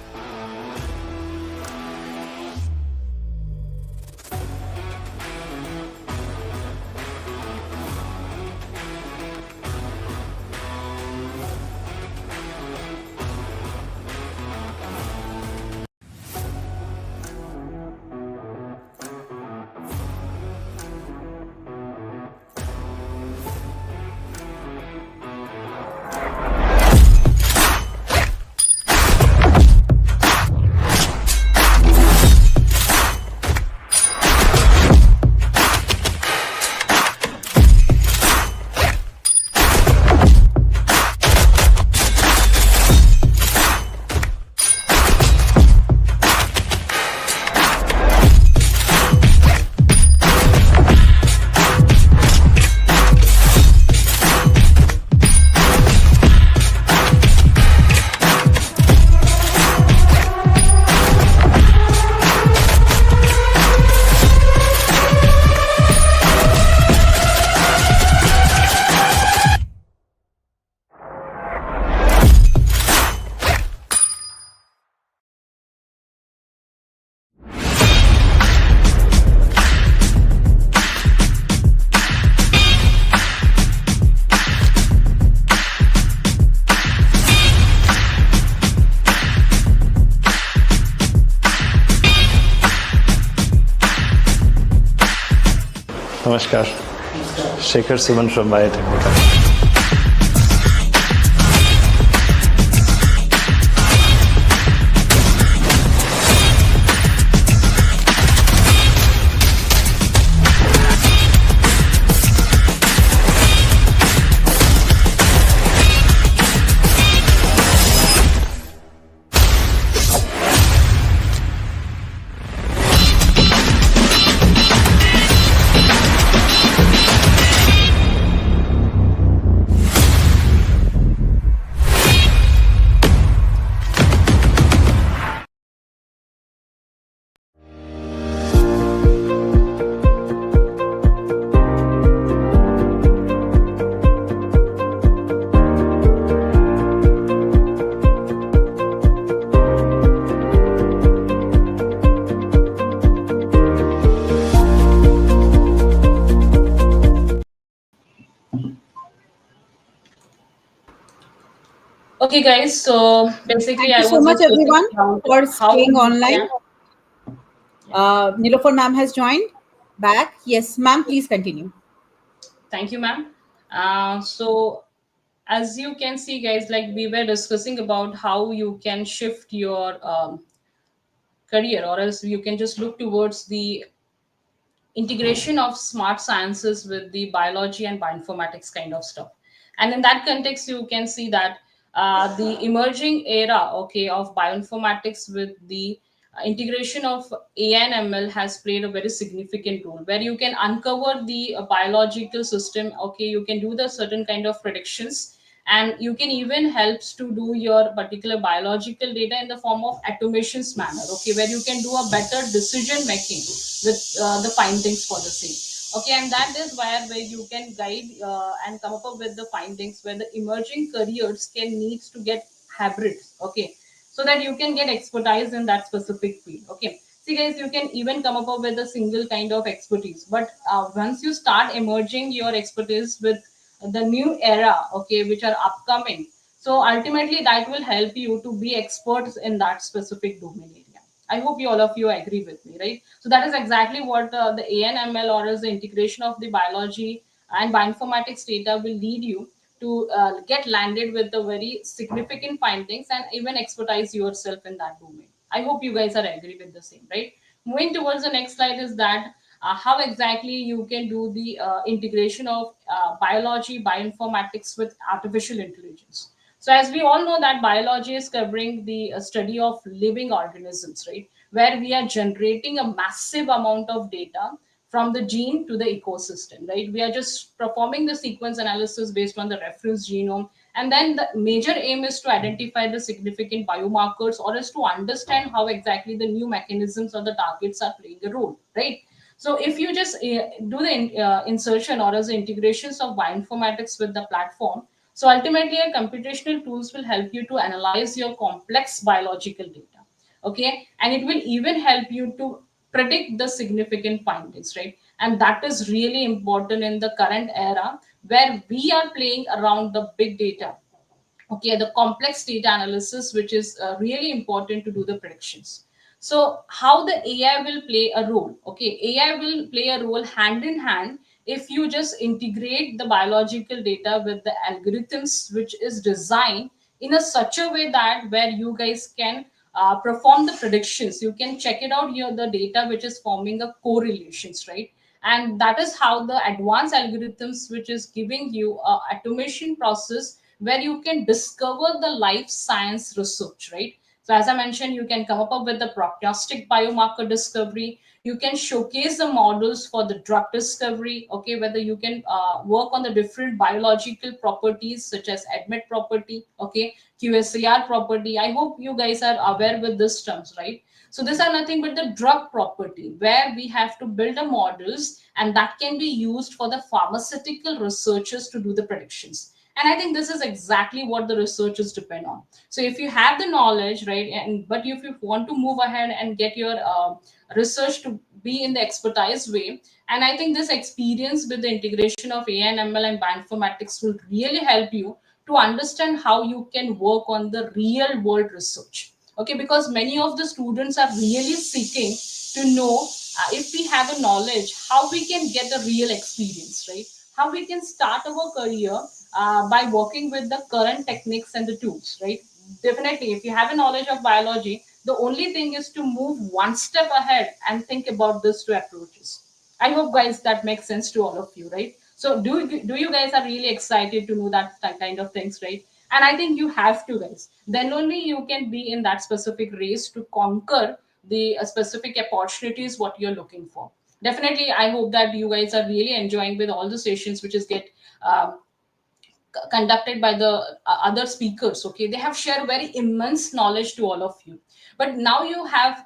So Namaskar. Shekhar Suman from Biotecnika. okay, guys. So basically, Thank you I so was much, discussing everyone, about for how staying we online. can. Nilofer ma'am has joined back. Yes, ma'am, please continue. Thank you, ma'am. So as you can see, guys, like we were discussing about how you can shift your career, or else you can just look towards the integration of smart sciences with the biology and bioinformatics kind of stuff. And in that context, you can see that the emerging era, okay, of bioinformatics with the integration of AI and ML has played a very significant role, where you can uncover the biological system. Okay, you can do the certain kind of predictions, and you can even helps to do your particular biological data in the form of automations manner. Okay, where you can do a better decision making with the findings for the same. Okay, and that is where you can guide and come up with the findings where the emerging careers can needs to get hybrids. Okay, so that you can get expertise in that specific field. Okay, See guys, you can even come up with a single kind of expertise, but once you start emerging your expertise with the new era, okay, which are upcoming, so ultimately that will help you to be experts in that specific domain area. I hope you all of you agree with me, right? So that is exactly what the ANML, or as the integration of the biology and bioinformatics data, will lead you to get landed with the very significant findings and even expertise yourself in that domain. I hope you guys are agree with the same, right? Moving towards the next slide is that how exactly you can do the integration of biology, bioinformatics with artificial intelligence. So as we all know that biology is covering the study of living organisms, right? Where we are generating a massive amount of data from the gene to the ecosystem, right? We are just performing the sequence analysis based on the reference genome. And then the major aim is to identify the significant biomarkers, or is to understand how exactly the new mechanisms or the targets are playing a role, right? So if you just do the insertion or as the integrations of bioinformatics with the platform, so ultimately a computational tools will help you to analyze your complex biological data, okay, and it will even help you to predict the significant findings, right? And that is really important in the current era where we are playing around the big data, okay, the complex data analysis, which is really important to do the predictions. So how the AI will play a role? Okay, AI will play a role hand in hand if you just integrate the biological data with the algorithms which is designed in a such a way that where you guys can perform the predictions. You can check it out here, the data which is forming a correlations, right? And that is how the advanced algorithms which is giving you a automation process where you can discover the life science research, right? So as I mentioned, you can come up with the prognostic biomarker discovery. You can showcase the models for the drug discovery, okay, whether you can work on the different biological properties such as admit property, okay, QSAR property. I hope you guys are aware with these terms, right? So these are nothing but the drug property where we have to build a models, and that can be used for the pharmaceutical researchers to do the predictions. And I think this is exactly what the researchers depend on. So if you have the knowledge, right, and but if you want to move ahead and get your research to be in the expertise way, and I think this experience with the integration of AI and ML and bioinformatics will really help you to understand how you can work on the real world research, okay, because many of the students are really seeking to know if we have a knowledge how we can get a real experience, right? How we can start our career by working with the current techniques and the tools, right? Definitely if you have a knowledge of biology, the only thing is to move one step ahead and think about these two approaches. I hope guys that makes sense to all of you, right? So do you guys are really excited to know that kind of things, right? And I think you have to guys, then only you can be in that specific race to conquer the specific opportunities what you're looking for. Definitely I hope that you guys are really enjoying with all the sessions which is get um, conducted by the other speakers, okay, they have shared very immense knowledge to all of you. But now you have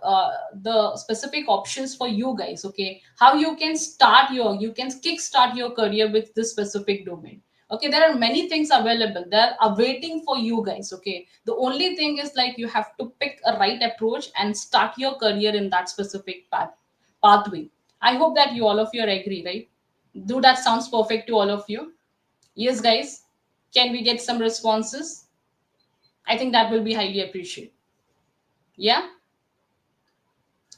the specific options for you guys, okay, how you can start your, you can kickstart your career with this specific domain. Okay, there are many things available, they're awaiting for you guys, okay. The only thing is like you have to pick a right approach and start your career in that specific pathway. I hope that you all of you are agree, right? Do that sounds perfect to all of you? Yes, guys. Can we get some responses? I think that will be highly appreciated. Yeah,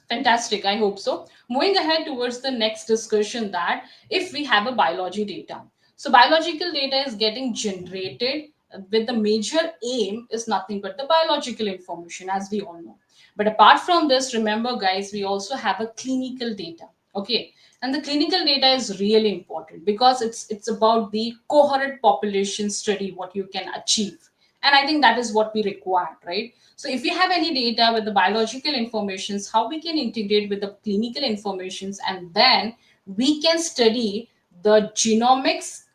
fantastic. I hope so. Moving ahead towards the next discussion, that if we have a biology data, so biological data is getting generated with the major aim is nothing but the biological information, as we all know. But apart from this, remember, guys, we also have a clinical data. Okay, and the clinical data is really important because it's about the cohort population study what you can achieve, and I think that is what we require, right? So if we have any data with the biological informations, how we can integrate with the clinical informations, and then we can study the genomics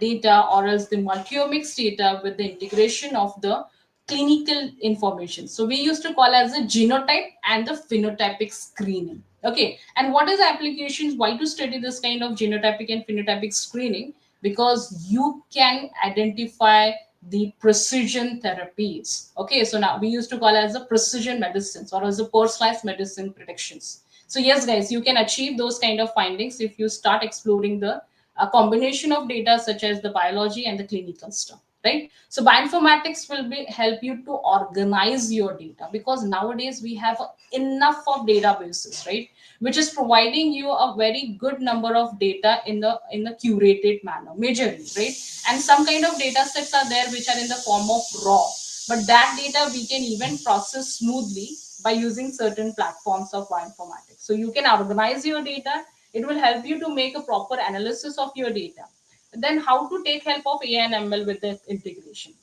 data or else the multiomics data with the integration of the clinical information. So we used to call as a genotype and the phenotypic screening. Okay, and what is the applications? Why to study this kind of genotypic and phenotypic screening? Because you can identify the precision therapies. Okay, so now we used to call it as a precision medicines or as a personalized medicine predictions. So yes, guys, you can achieve those kind of findings if you start exploring the combination of data such as the biology and the clinical stuff, right? So bioinformatics will be help you to organize your data, because nowadays we have enough of databases, right, which is providing you a very good number of data in the curated manner majorly, right? And some kind of data sets are there which are in the form of raw, but that data we can even process smoothly by using certain platforms of bioinformatics. So you can organize your data. It will help you to make a proper analysis of your data. Then how to take help of AI and ML with the integration.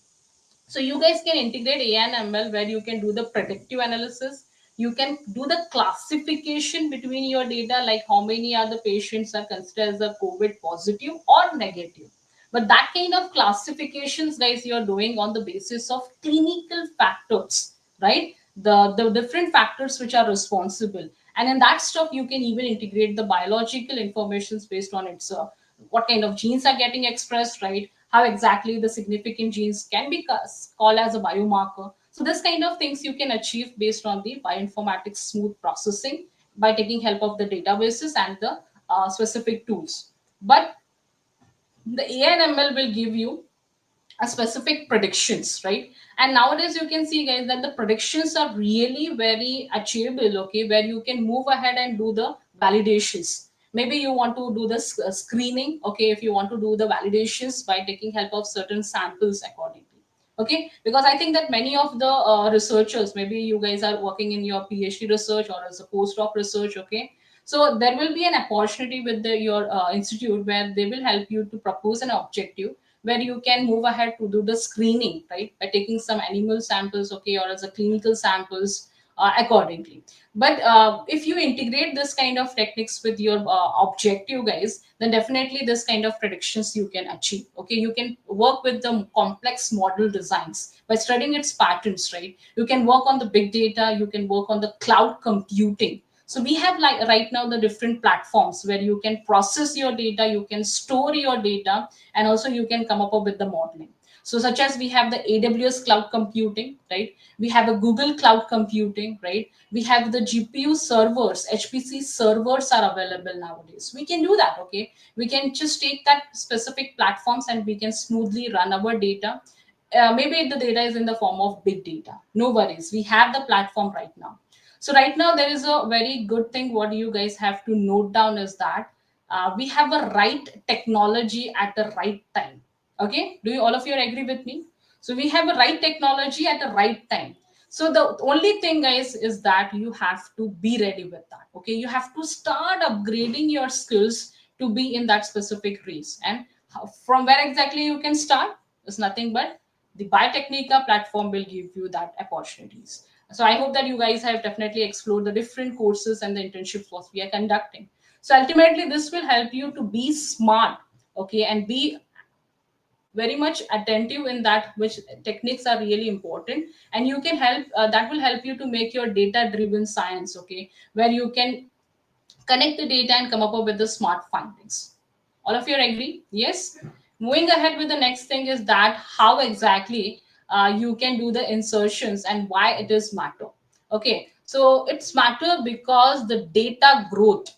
So you guys can integrate AI and ML where you can do the predictive analysis. You can do the classification between your data, like how many are the patients are considered as a COVID positive or negative. But that kind of classifications, guys, you're doing on the basis of clinical factors, right? The different factors which are responsible. And in that stuff, you can even integrate the biological informations based on its what kind of genes are getting expressed, right? How exactly the significant genes can be called as a biomarker. So this kind of things you can achieve based on the bioinformatics smooth processing by taking help of the databases and the specific tools. But the AI and ML will give you a specific predictions, right? And nowadays you can see, guys, that the predictions are really very achievable, okay, where you can move ahead and do the validations. Maybe you want to do the screening, okay, if you want to do the validations by taking help of certain samples accordingly, okay, because I think that many of the researchers, maybe you guys are working in your PhD research or as a postdoc research, okay, so there will be an opportunity with your institute where they will help you to propose an objective where you can move ahead to do the screening, right, by taking some animal samples, okay, or as a clinical samples accordingly. But if you integrate this kind of techniques with your objective, guys, then definitely this kind of predictions you can achieve, okay. You can work with the complex model designs by studying its patterns, right? You can work on the big data, you can work on the cloud computing. So we have, like, right now the different platforms where you can process your data, you can store your data, and also you can come up with the modeling. So such as we have the AWS cloud computing, right? We have a Google cloud computing, right? We have the GPU servers, HPC servers are available nowadays. We can do that, okay? We can just take that specific platforms and we can smoothly run our data. Maybe the data is in the form of big data. No worries. We have the platform right now. So right now there is a very good thing what you guys have to note down is that we have a right technology at the right time. Okay, do you all of you agree with me? So we have a right technology at the right time. So the only thing, guys, is that you have to be ready with that. Okay, you have to start upgrading your skills to be in that specific race. And from where exactly you can start is nothing but the Biotecnika platform will give you that opportunities. So I hope that you guys have definitely explored the different courses and the internships what we are conducting. So ultimately, this will help you to be smart, okay, and be very much attentive in that which techniques are really important, and you can help that will help you to make your data driven science, okay, where you can connect the data and come up with the smart findings. All of you agree? Yes. Moving ahead with the next thing is that how exactly you can do the insertions and why it is matter. Okay, so it's matter because the data growth,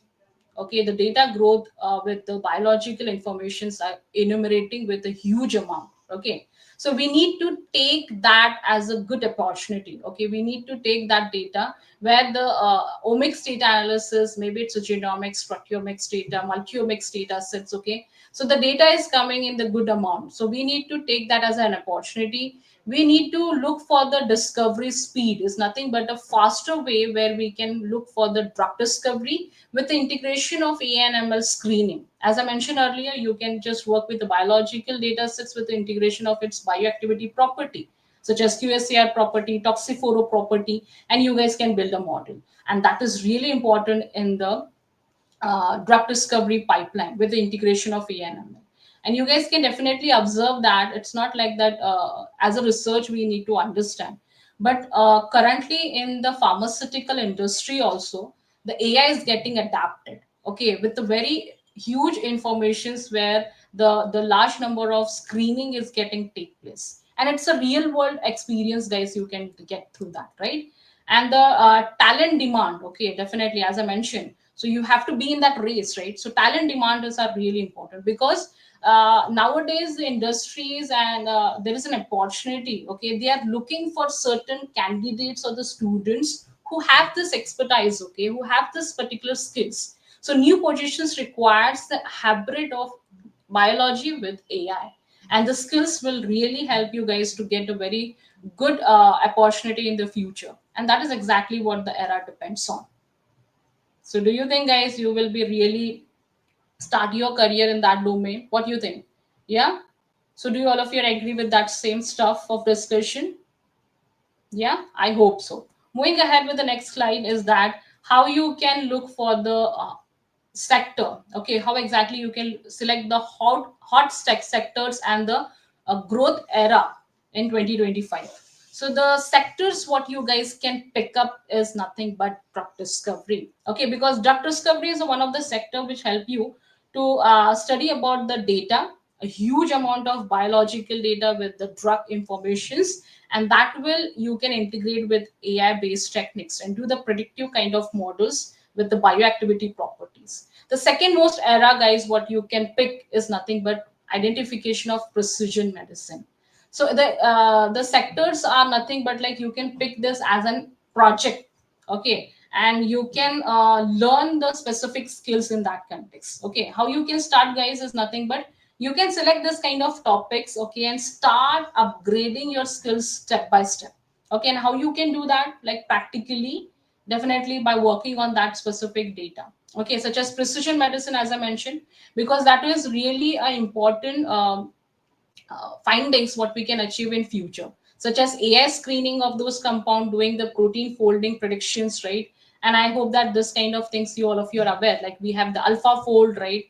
okay, the data growth with the biological informations are enumerating with a huge amount, okay. So we need to take that as a good opportunity, okay. We need to take that data where the omics data analysis, maybe it's a genomics, proteomics data, multiomics data sets, okay. So the data is coming in the good amount, so we need to take that as an opportunity. We need to look for the discovery speed is nothing but a faster way where we can look for the drug discovery with the integration of AI and ML screening. As I mentioned earlier, you can just work with the biological data sets with the integration of its bioactivity property, such as QSAR property, toxiphoro property, and you guys can build a model. And that is really important in the drug discovery pipeline with the integration of AI and ML. And you guys can definitely observe that it's not like that as a research we need to understand. But currently in the pharmaceutical industry also, the AI is getting adapted, okay, with the very huge informations where the large number of screening is getting take place. and it's a real world experience, guys, you can get through that, right? And the talent demand, okay, definitely, as I mentioned, so you have to be in that race, right? So talent demand is are really important, because nowadays the industries and there is an opportunity, okay, they are looking for certain candidates or the students who have this expertise, okay, who have this particular skills. So new positions requires the hybrid of biology with AI, and the skills will really help you guys to get a very good opportunity in the future, and that is exactly what the era depends on. So do you think, guys, you will be really start your career in that domain? What do you think? Yeah. So do you all of you agree with that same stuff of discussion? Yeah, I hope so. Moving ahead with the next slide is that how you can look for the sector. Okay, how exactly you can select the sectors and the growth era in 2025. So the sectors what you guys can pick up is nothing but drug discovery. Okay, because drug discovery is one of the sector which help you to study about the data, a huge amount of biological data with the drug informations, and that will you can integrate with AI based techniques and do the predictive kind of models with the bioactivity properties. The second most era, guys, what you can pick is nothing but identification of precision medicine. So the sectors are nothing but like you can pick this as an project, okay, and you can learn the specific skills in that context. Okay, how you can start, guys, is nothing but you can select this kind of topics, okay, and start upgrading your skills step by step. Okay, and how you can do that, like practically, definitely by working on that specific data, okay, such as precision medicine, as I mentioned, because that is really an important findings what we can achieve in future, such as AI screening of those compound, doing the protein folding predictions, right? And I hope that this kind of things you all of you are aware, like we have the alpha fold, right?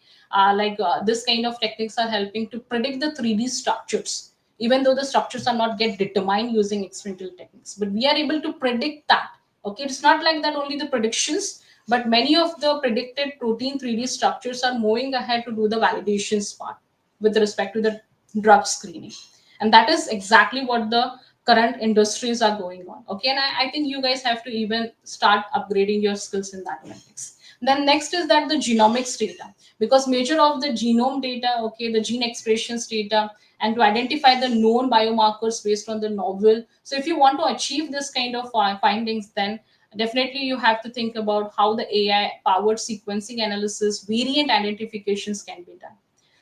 This kind of techniques are helping to predict the 3D structures, even though the structures are not get determined using experimental techniques, but we are able to predict that. Okay, it's not like that only the predictions, but many of the predicted protein 3D structures are moving ahead to do the validations part with respect to the drug screening, and that is exactly what the current industries are going on. Okay, and I think you guys have to even start upgrading your skills in that context. Then next is that the genomics data, because major of the genome data, okay, the gene expressions data, and to identify the known biomarkers based on the novel. So if you want to achieve this kind of findings, then definitely you have to think about how the AI powered sequencing analysis variant identifications can be done.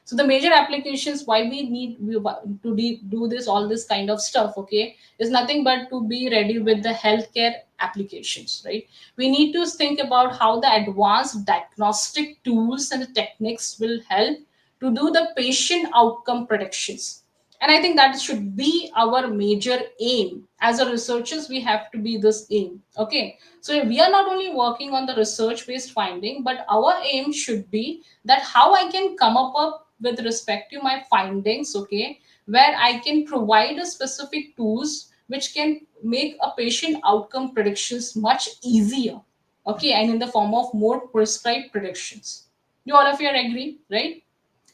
So the major applications why we need to do this all this kind of stuff, okay, is nothing but to be ready with the healthcare applications, right? We need to think about how the advanced diagnostic tools and the techniques will help to do the patient outcome predictions. And I think that should be our major aim as a researchers. We have to be this aim, okay? So we are not only working on the research based finding, but our aim should be that how I can come up with respect to my findings, okay, where I can provide a specific tools which can make a patient outcome predictions much easier, okay, and in the form of more prescribed predictions. Do all of you agree, right?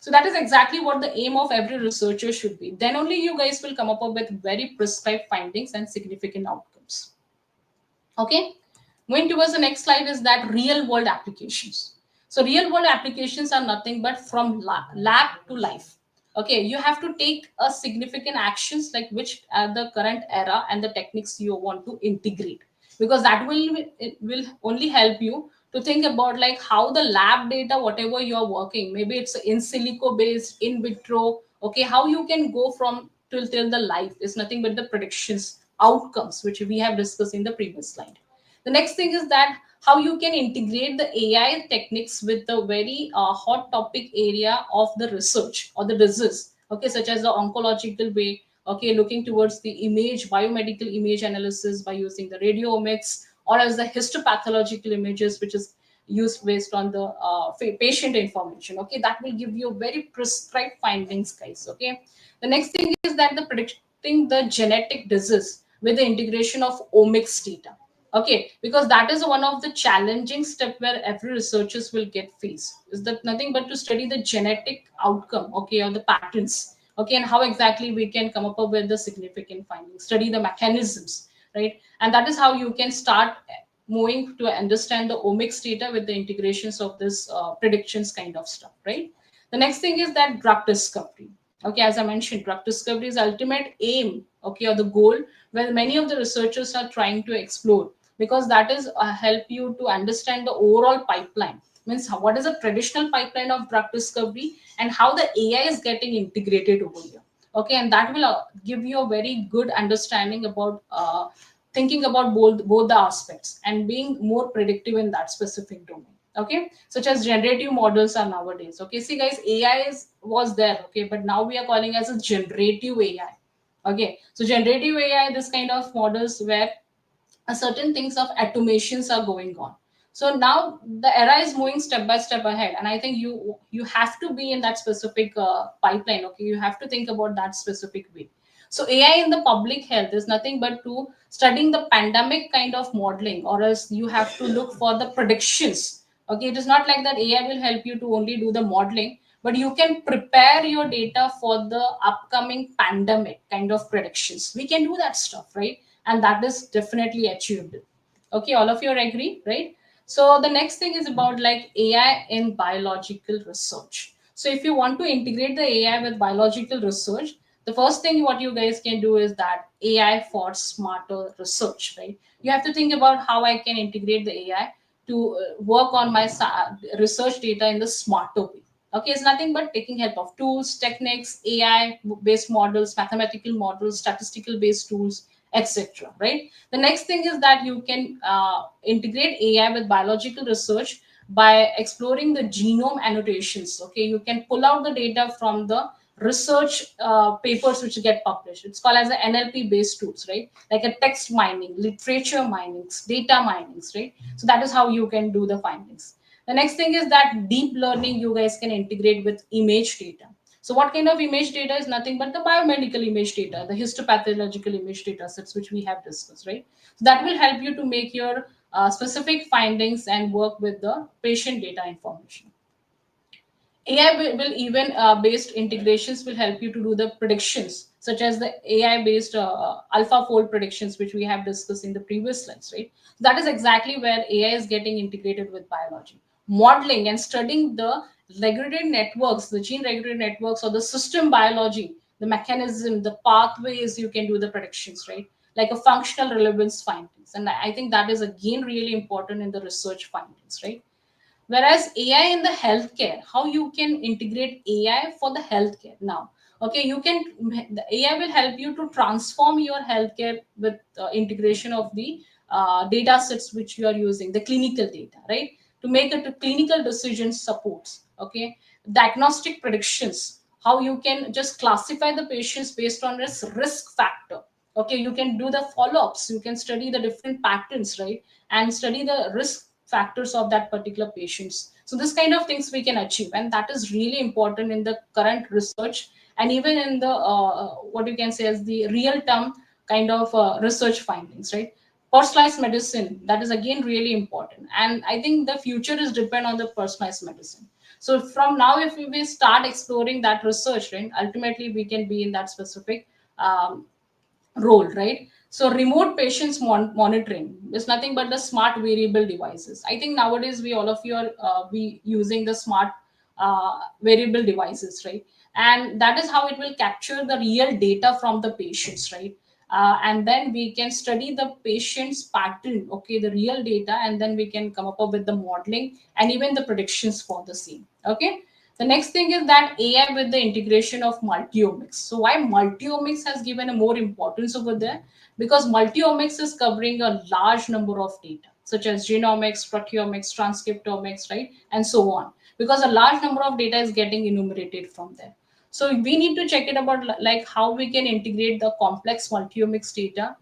So that is exactly what the aim of every researcher should be. Then only you guys will come up with very prescribed findings and significant outcomes. Okay, moving towards the next slide is that real world applications. So real world applications are nothing but from lab to life. Okay, you have to take a significant actions like which are the current era and the techniques you want to integrate, because that will it will only help you to think about like how the lab data whatever you are working, maybe it's in silico based, in vitro, okay, how you can go from till the life is nothing but the predictions outcomes which we have discussed in the previous slide. The next thing is that how you can integrate the AI techniques with the very hot topic area of the research or the disease, okay, such as the oncological way, okay, looking towards the image, biomedical image analysis by using the radiomics, or as the histopathological images, which is used based on the patient information, okay, that will give you very prescribed findings, guys, okay. The next thing is that the predicting the genetic disease with the integration of omics data, okay, because that is one of the challenging step where every researchers will get faced, is that nothing but to study the genetic outcome, okay, or the patterns, Okay, and how exactly we can come up with the significant findings, study the mechanisms, right? And that is how you can start moving to understand the omics data with the integrations of this predictions kind of stuff, right? The next thing is that drug discovery. Okay, as I mentioned, drug discovery is ultimate aim, okay, or the goal where many of the researchers are trying to explore, because that is help you to understand the overall pipeline. Means what is a traditional pipeline of drug discovery and how the AI is getting integrated over here. Okay, and that will give you a very good understanding about thinking about both the aspects and being more predictive in that specific domain. Okay, such as generative models are nowadays. Okay, see guys, AI was there, okay, but now we are calling as a generative AI. Okay, so generative AI, this kind of models where certain things of automations are going on. So now the era is moving step by step ahead, and I think you have to be in that specific pipeline. Okay, you have to think about that specific way. So AI in the public health is nothing but to studying the pandemic kind of modeling, or else you have to look for the predictions. Okay, it is not like that AI will help you to only do the modeling, but you can prepare your data for the upcoming pandemic kind of predictions. We can do that stuff, right? And that is definitely achievable. Okay, all of you agree, right? So the next thing is about like AI in biological research. So if you want to integrate the AI with biological research, the first thing what you guys can do is that AI for smarter research, right? You have to think about how I can integrate the AI to work on my research data in the smarter way. Okay, it's nothing but taking help of tools, techniques, AI based models, mathematical models, statistical based tools, etc. Right. The next thing is that you can integrate AI with biological research by exploring the genome annotations. Okay, you can pull out the data from the research papers which get published. It's called as the NLP based tools, right? Like a text mining, literature minings, data minings, right? So that is how you can do the findings. The next thing is that deep learning you guys can integrate with image data. So what kind of image data is nothing but the biomedical image data, the histopathological image data sets which we have discussed, right? So that will help you to make your specific findings and work with the patient data information. AI will even based integrations will help you to do the predictions, such as the AI based AlphaFold predictions, which we have discussed in the previous slides, right? That is exactly where AI is getting integrated with biology. Modeling and studying the regulated networks, the gene regulated networks, or the system biology, the mechanism, the pathways, you can do the predictions, right? Like a functional relevance findings. And I think that is again really important in the research findings, right? Whereas AI in the healthcare, how you can integrate AI for the healthcare now. Okay, you can, the AI will help you to transform your healthcare with integration of the data sets which you are using, the clinical data, right? To make it a clinical decision supports. Okay, diagnostic predictions, how you can just classify the patients based on this risk factor. Okay, you can do the follow-ups, you can study the different patterns, right? And study the risk factors of that particular patients. So this kind of things we can achieve, and that is really important in the current research, and even in the what you can say as the real term kind of research findings, right? Personalized medicine, that is again really important, and I think the future is depend on the personalized medicine. So from now, if we start exploring that research, right, ultimately we can be in that specific role, right? So remote patients monitoring is nothing but the smart variable devices. I think nowadays we all of you are we using the smart variable devices, right? And that is how it will capture the real data from the patients, right? And then we can study the patient's pattern, okay, the real data, and then we can come up with the modeling and even the predictions for the same. Okay, the next thing is that AI with the integration of multiomics. So why multiomics has given a more importance over there? Because multiomics is covering a large number of data, such as genomics, proteomics, transcriptomics, right? And so on. Because a large number of data is getting enumerated from there. So we need to check it about like how we can integrate the complex multiomics data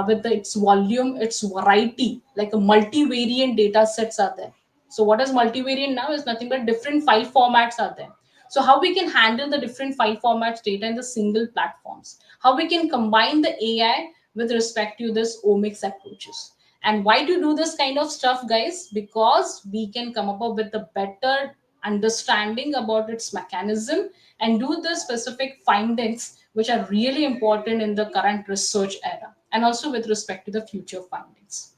with its volume, its variety, like a multivariant data sets are there. So what is multivariant now is nothing but different file formats are there. So how we can handle the different file formats data in the single platforms, how we can combine the AI with respect to this omics approaches. And why to do this kind of stuff, guys? Because we can come up with a better understanding about its mechanism, and do the specific findings which are really important in the current research era, and also with respect to the future findings.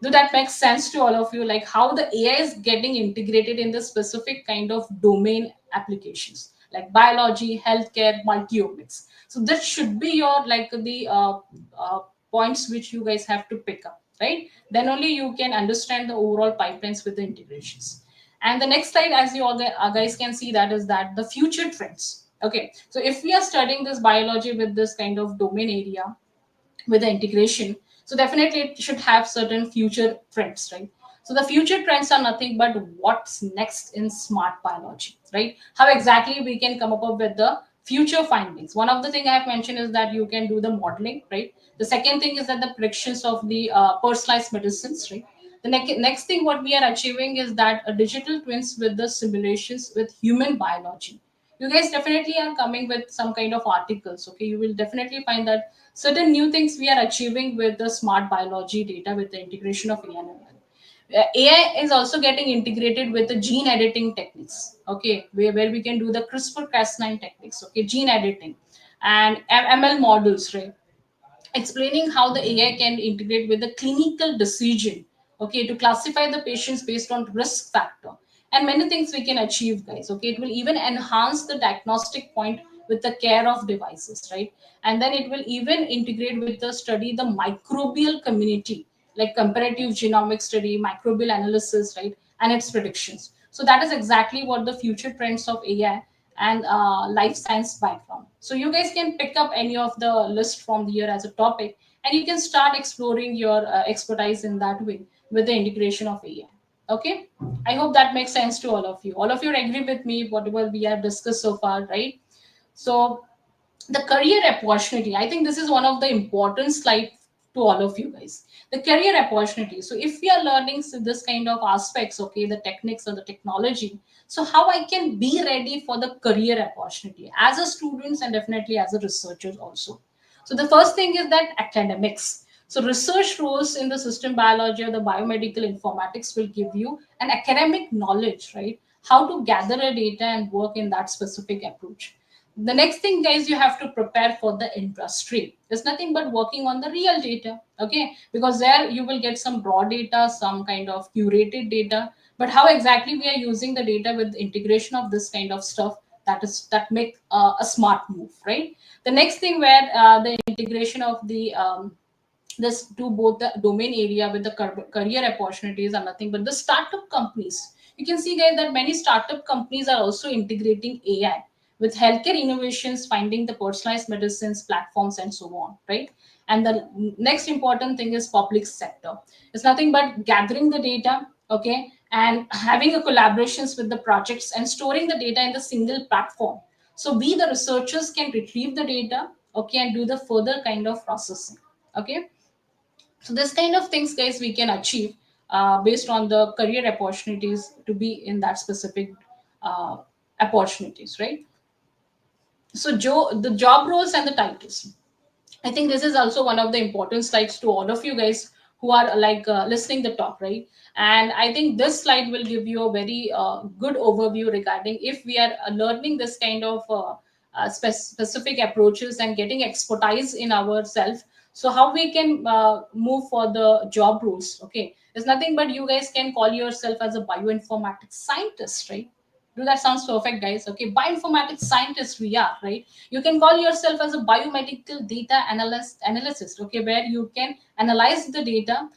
Do that make sense to all of you, like how the AI is getting integrated in the specific kind of domain applications like biology, healthcare, multiomics? So this should be your like the points which you guys have to pick up, right? Then only you can understand the overall pipelines with the integrations. And the next slide, as you all guys can see, that is that the future trends. Okay, so if we are studying this biology with this kind of domain area with the integration, so definitely it should have certain future trends, right? So the future trends are nothing but what's next in smart biology, right? How exactly we can come up with the future findings. One of the thing I have mentioned is that you can do the modeling, right? The second thing is that the predictions of the personalized medicines, right? The next thing what we are achieving is that a digital twins with the simulations with human biology. You guys definitely are coming with some kind of articles. Okay, you will definitely find that certain new things we are achieving with the smart biology data with the integration of AI and ML. AI is also getting integrated with the gene editing techniques. Okay, where we can do the CRISPR Cas9 techniques. Okay, gene editing and ML models, right? Explaining how the AI can integrate with the clinical decision, okay, to classify the patients based on risk factor, and many things we can achieve, guys. Okay, it will even enhance the diagnostic point with the care of devices, right? And then it will even integrate with the study the microbial community, like comparative genomic study, microbial analysis, right, and its predictions. So that is exactly what the future trends of AI and life science background. So you guys can pick up any of the list from here as a topic, and you can start exploring your expertise in that way with the integration of AI. Okay, I hope that makes sense to all of you. All of you agree with me whatever we have discussed so far, right? So the career opportunity, I think this is one of the important slide to all of you guys. The career opportunity, so if we are learning this kind of aspects, okay, the techniques or the technology, so how I can be ready for the career opportunity as a student and definitely as a researcher also. So the first thing is that academics. So research roles in the system biology or the biomedical informatics will give you an academic knowledge, right? How to gather a data and work in that specific approach. The next thing, guys, you have to prepare for the industry. It's nothing but working on the real data, okay? Because there you will get some raw data, some kind of curated data. But how exactly we are using the data with integration of this kind of stuff, that make a smart move, right? The next thing where the integration of the this do both the domain area with the career opportunities are nothing but the startup companies. You can see, guys, that many startup companies are also integrating AI with healthcare innovations, finding the personalized medicines platforms and so on, right? And the next important thing is public sector. It's nothing but gathering the data, okay, and having a collaborations with the projects and storing the data in the single platform, so we the researchers can retrieve the data, okay, and do the further kind of processing, okay. So this kind of things, guys, we can achieve based on the career opportunities to be in that specific uh, opportunities, right? So the job roles and the titles, I think this is also one of the important slides to all of you guys who are like listening the talk, right? And I think this slide will give you a very good overview regarding if we are learning this kind of specific approaches and getting expertise in ourselves. So how we can move for the job roles? Okay, it's nothing but you guys can call yourself as a bioinformatics scientist, right? Do that sounds perfect, guys? Okay, bioinformatics scientist we are, right? You can call yourself as a biomedical data analyst, okay, where you can analyze the data,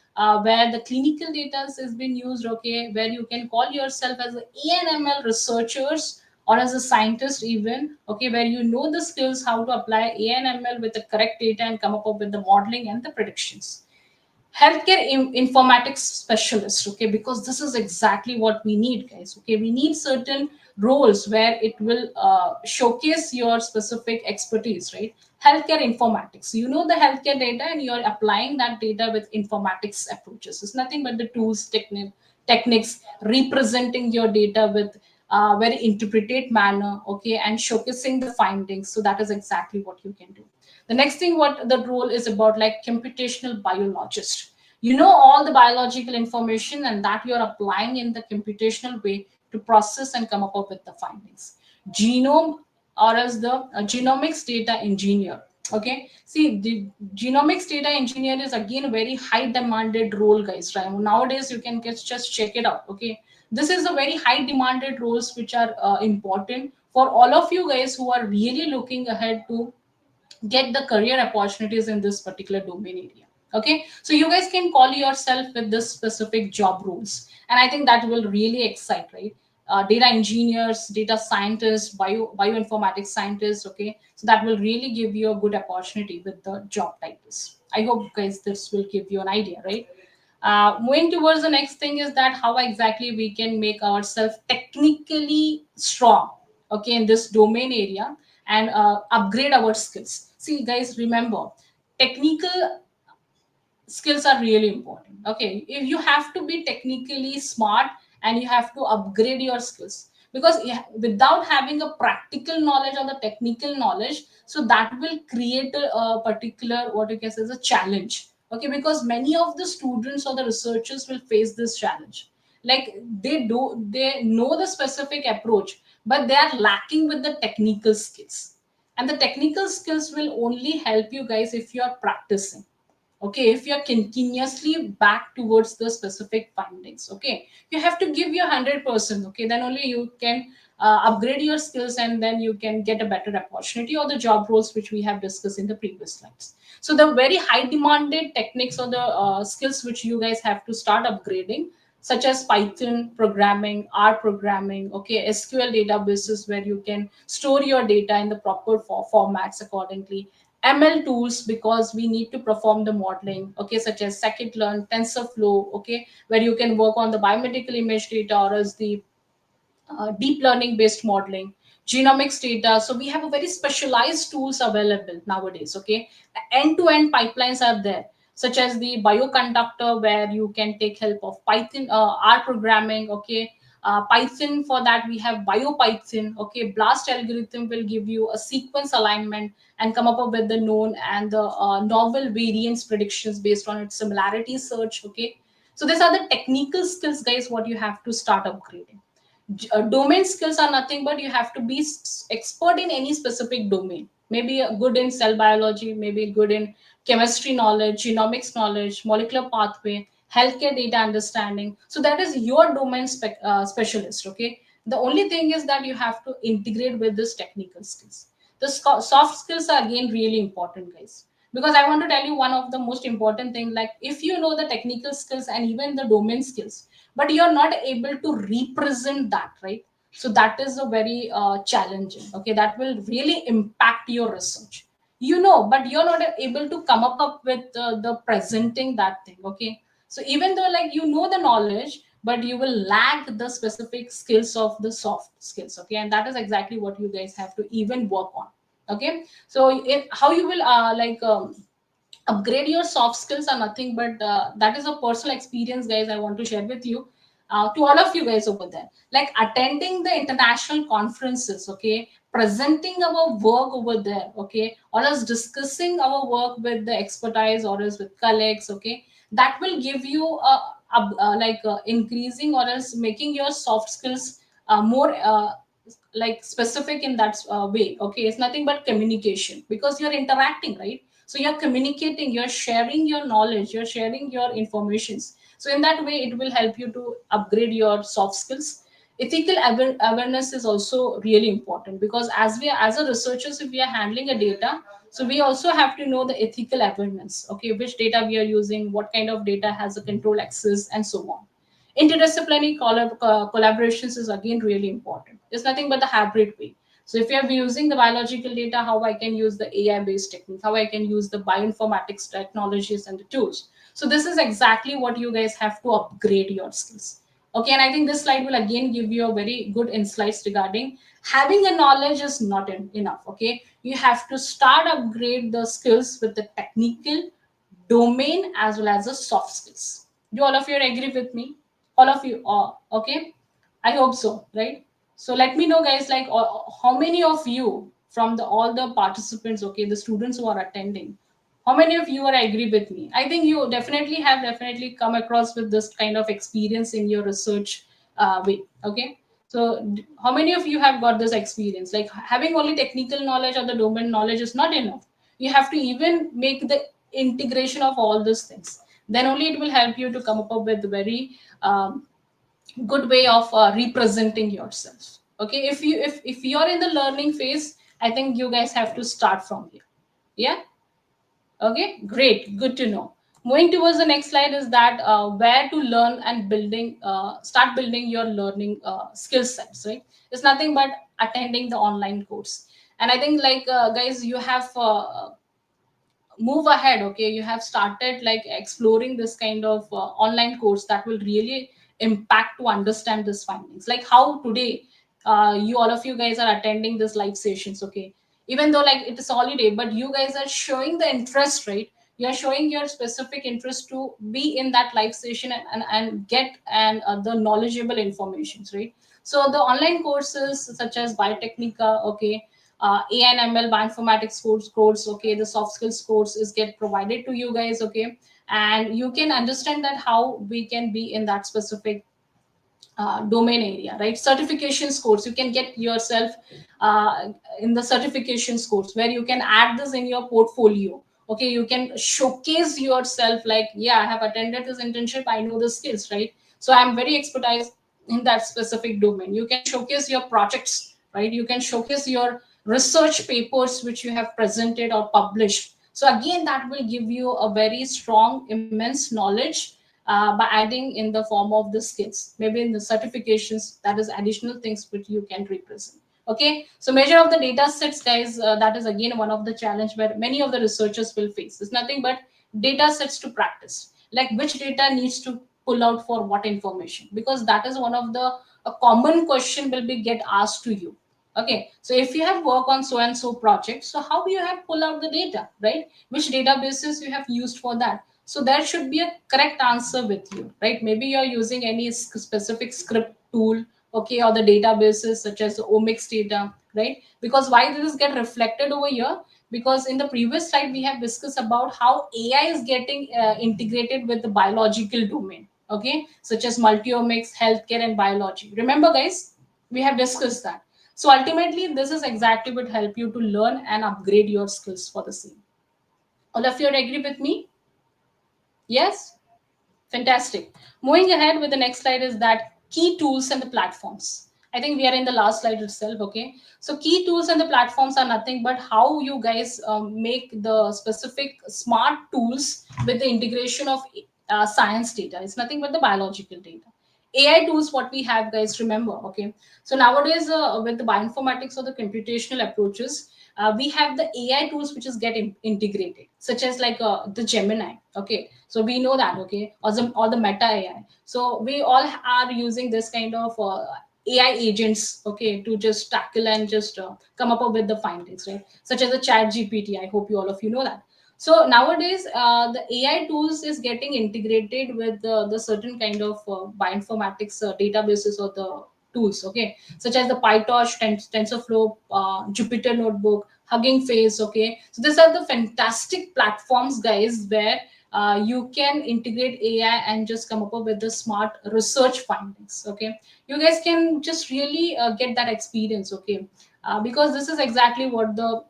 where the clinical data has been used, okay, where you can call yourself as a ANML researchers or as a scientist even, okay, where you know the skills how to apply ANML with the correct data and come up with the modeling and the predictions. Healthcare informatics specialist, okay, because this is exactly what we need, guys. Okay, we need certain roles where it will showcase your specific expertise, right? Healthcare informatics, you know the healthcare data and you're applying that data with informatics approaches. It's nothing but the tools, techniques representing your data with very interpreted manner, okay, and showcasing the findings. So that is exactly what you can do. The next thing what the role is about, like computational biologist, you know all the biological information and that you're applying in the computational way to process and come up with the findings. Genome, or as the genomics data engineer. Okay, see, the genomics data engineer is again a very high demanded role, guys, right? Nowadays you can just check it out. Okay, this is a very high demanded roles which are important for all of you guys who are really looking ahead to get the career opportunities in this particular domain area. Okay, so you guys can call yourself with this specific job roles, and I think that will really excite, right? Data engineers, data scientists, bioinformatics scientists. Okay, so that will really give you a good opportunity with the job titles. I hope, guys, this will give you an idea, right? Moving towards the next thing is that how exactly we can make ourselves technically strong, okay, in this domain area, and upgrade our skills. See, guys, remember, technical skills are really important. Okay, if you have to be technically smart and you have to upgrade your skills, because without having a practical knowledge or the technical knowledge, so that will create a particular, what you can say, is a challenge. Okay, because many of the students or the researchers will face this challenge. Like, they know the specific approach, but they are lacking with the technical skills, and the technical skills will only help you guys if you are practicing. Okay, if you're continuously back towards the specific findings. Okay, you have to give your 100%. Okay, then only you can upgrade your skills, and then you can get a better opportunity or the job roles which we have discussed in the previous slides. So the very high demanded techniques or the skills which you guys have to start upgrading, such as Python programming, R programming, okay, SQL databases where you can store your data in the proper formats accordingly, ML tools because we need to perform the modeling, okay, such as scikit-learn, TensorFlow, okay, where you can work on the biomedical image data or as the deep learning based modeling, genomics data. So we have a very specialized tools available nowadays. Okay, end to end pipelines are there, such as the bioconductor where you can take help of Python, R programming. Okay, Python, for that we have biopython. Okay, blast algorithm will give you a sequence alignment and come up with the known and the novel variance predictions based on its similarity search. Okay, so these are the technical skills, guys, what you have to start upgrading. Domain skills are nothing but you have to be expert in any specific domain, maybe good in cell biology, maybe good in chemistry knowledge, genomics knowledge, molecular pathway, healthcare data understanding. So that is your domain specialist. Okay, the only thing is that you have to integrate with this technical skills. The soft skills are again really important, guys, because I want to tell you one of the most important thing, like if you know the technical skills and even the domain skills, but you're not able to represent that, right? So that is a very challenging. Okay, that will really impact your research, but you're not able to come up with the presenting that thing. Okay, so even though, like, the knowledge, but you will lack the specific skills of the soft skills. Okay, and that is exactly what you guys have to even work on. Okay, so how you will upgrade your soft skills are nothing but that is a personal experience, guys, I want to share with you, to all of you guys over there, like attending the international conferences. Okay, presenting our work over there. Okay, or else discussing our work with the expertise or else with colleagues. Okay, that will give you increasing or else making your soft skills more like specific in that way. Okay, it's nothing but communication because you're interacting, right? So you're communicating, you're sharing your knowledge, you're sharing your informations. So in that way it will help you to upgrade your soft skills. Ethical awareness is also really important because as a researchers, if we are handling a data, so we also have to know the ethical awareness. Okay, which data we are using, what kind of data has a control access, and so on. Interdisciplinary collaborations is again really important. It's nothing but the hybrid way. So if you are using the biological data, how I can use the AI based technique, how I can use the bioinformatics technologies and the tools. So this is exactly what you guys have to upgrade your skills. Okay, and I think this slide will again give you a very good insights regarding having a knowledge is not enough. Okay, you have to start upgrade the skills with the technical, domain, as well as the soft skills. Do all of you agree with me? All of you, okay? I hope so, right? So let me know, guys, like how many of you from the all the participants, okay, the students who are attending, how many of you are agree with me? I think you definitely come across with this kind of experience in your research way. Okay, So how many of you have got this experience? Like having only technical knowledge or the domain knowledge is not enough. You have to even make the integration of all these things. Then only it will help you to come up with a very good way of representing yourself. Okay, if you're in the learning phase, I think you guys have to start from here. Yeah. Okay, great, good to know. Moving towards the next slide is that where to learn and start building your learning skill sets, right? It's nothing but attending the online course. And I think like guys, you have move ahead. Okay, you have started like exploring this kind of online course that will really impact to understand these findings, like how today you all of you guys are attending this live sessions. Okay, even though like it is holiday, but you guys are showing the interest, right? You are showing your specific interest to be in that live session and get and the knowledgeable informations, right? So the online courses such as Biotecnika, okay, AI and ML bioinformatics course, okay, the soft skills course is get provided to you guys, okay, and you can understand that how we can be in that specific domain area, right? Certifications course, you can get yourself in the certifications course where you can add this in your portfolio. Okay, you can showcase yourself like, yeah, I have attended this internship, I know the skills, right? So I'm very expertise in that specific domain. You can showcase your projects, right? You can showcase your research papers which you have presented or published. So again, that will give you a very strong immense knowledge by adding in the form of the skills, maybe in the certifications, that is additional things which you can represent. Okay, so measure of the data sets, guys, that is again one of the challenge where many of the researchers will face. It's nothing but data sets to practice, like which data needs to pull out for what information, because that is one of the a common question will be get asked to you. Okay, so if you have work on so and so project, so how you have pull out the data, right? Which databases you have used for that? So there should be a correct answer with you, right? Maybe you're using any specific script tool, okay, or the databases such as the omics data, right? Because why does this get reflected over here? Because in the previous slide we have discussed about how AI is getting integrated with the biological domain, okay, such as multiomics, healthcare, and biology. Remember, guys, we have discussed that. So ultimately, this is exactly what help you to learn and upgrade your skills for the same. All of you agree with me? Yes? Fantastic. Moving ahead with the next slide is that key tools and the platforms. I think we are in the last slide itself. Okay. So key tools and the platforms are nothing but how you guys make the specific smart tools with the integration of science data. It's nothing but the biological data. AI tools, what we have, guys, remember. Okay. So nowadays, with the bioinformatics or the computational approaches, we have the AI tools which is getting integrated, such as like the Gemini. Okay, so we know that. Okay, or the Meta AI. So we all are using this kind of AI agents. Okay, to just tackle and just come up with the findings, right? Such as the Chat GPT. I hope you all of you know that. So nowadays, the AI tools is getting integrated with the certain kind of bioinformatics databases or the tools, okay, such as the PyTorch, TensorFlow, Jupyter Notebook, Hugging Face, okay. So these are the fantastic platforms, guys, where you can integrate AI and just come up with the smart research findings, okay. You guys can just really get that experience, okay, because this is exactly what the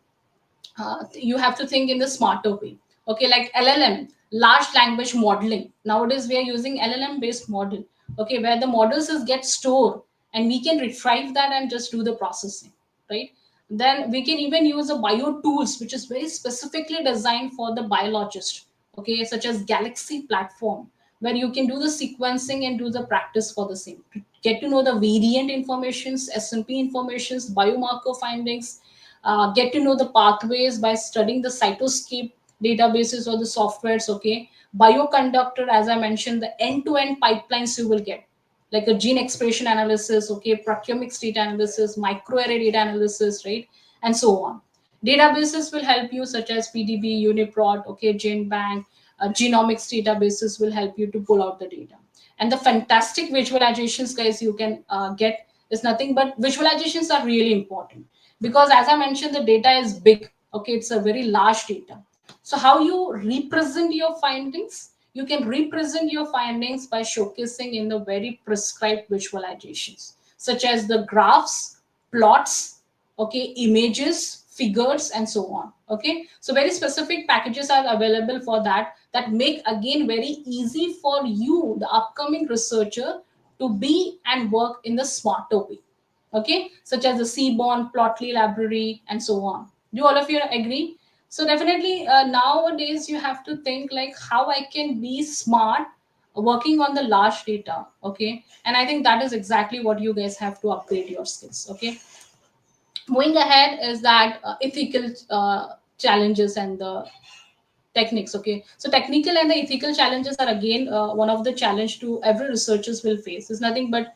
you have to think in the smarter way. Okay, like LLM, large language modeling. Nowadays, we are using LLM based model. Okay, where the models is get stored and we can retrieve that and just do the processing, right? Then we can even use a bio tools, which is very specifically designed for the biologist. Okay, such as Galaxy platform, where you can do the sequencing and do the practice for the same. Get to know the variant informations, SMP informations, biomarker findings, get to know the pathways by studying the cytoscape databases or the softwares. Okay, bioconductor, as I mentioned, the end-to-end pipelines you will get, like a gene expression analysis, okay, proteomics data analysis, microarray data analysis, right, and so on. Databases will help you, such as PDB, Uniprot, okay, GenBank, genomics databases will help you to pull out the data. And the fantastic visualizations, guys, you can get is nothing but visualizations are really important, because as I mentioned, the data is big. Okay, it's a very large data. So how you represent your findings? You can represent your findings by showcasing in the very prescribed visualizations. such as the graphs, plots, okay, images, figures, and so on. Okay, so very specific packages are available for that, that make again very easy for you, the upcoming researcher, to be and work in the smarter way. Okay, such as the Seaborn, Plotly library, and so on. Do all of you agree? So definitely nowadays you have to think like how I can be smart working on the large data. Okay, and I think that is exactly what you guys have to upgrade your skills. Okay, moving ahead is that ethical challenges and the techniques. Okay, so technical and the ethical challenges are again one of the challenge to every researchers will face. It's nothing but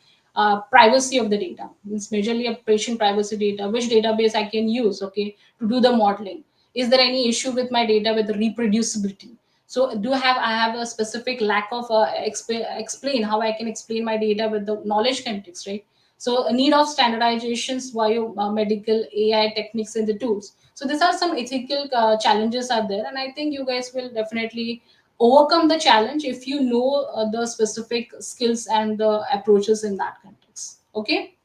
privacy of the data. It's majorly a patient privacy data, which database I can use, okay, to do the modeling. Is there any issue with my data with the reproducibility? So do I have a specific lack of explain how I can explain my data with the knowledge context, right? So a need of standardizations, biomedical AI techniques and the tools. So these are some ethical challenges are there, and I think you guys will definitely overcome the challenge if you know the specific skills and the approaches in that context. Okay,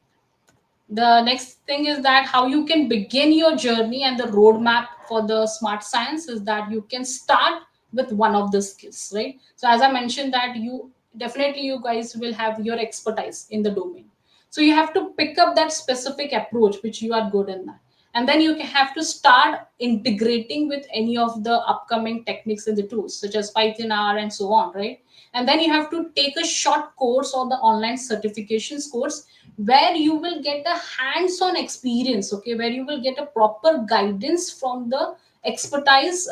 the next thing is that how you can begin your journey, and the roadmap for the smart science is that you can start with one of the skills, right? So as I mentioned that you definitely you guys will have your expertise in the domain, so you have to pick up that specific approach which you are good in that, and then you have to start integrating with any of the upcoming techniques and the tools such as Python R and so on, right? And then you have to take a short course or the online certifications course where you will get a hands-on experience, okay, where you will get a proper guidance from the expertise.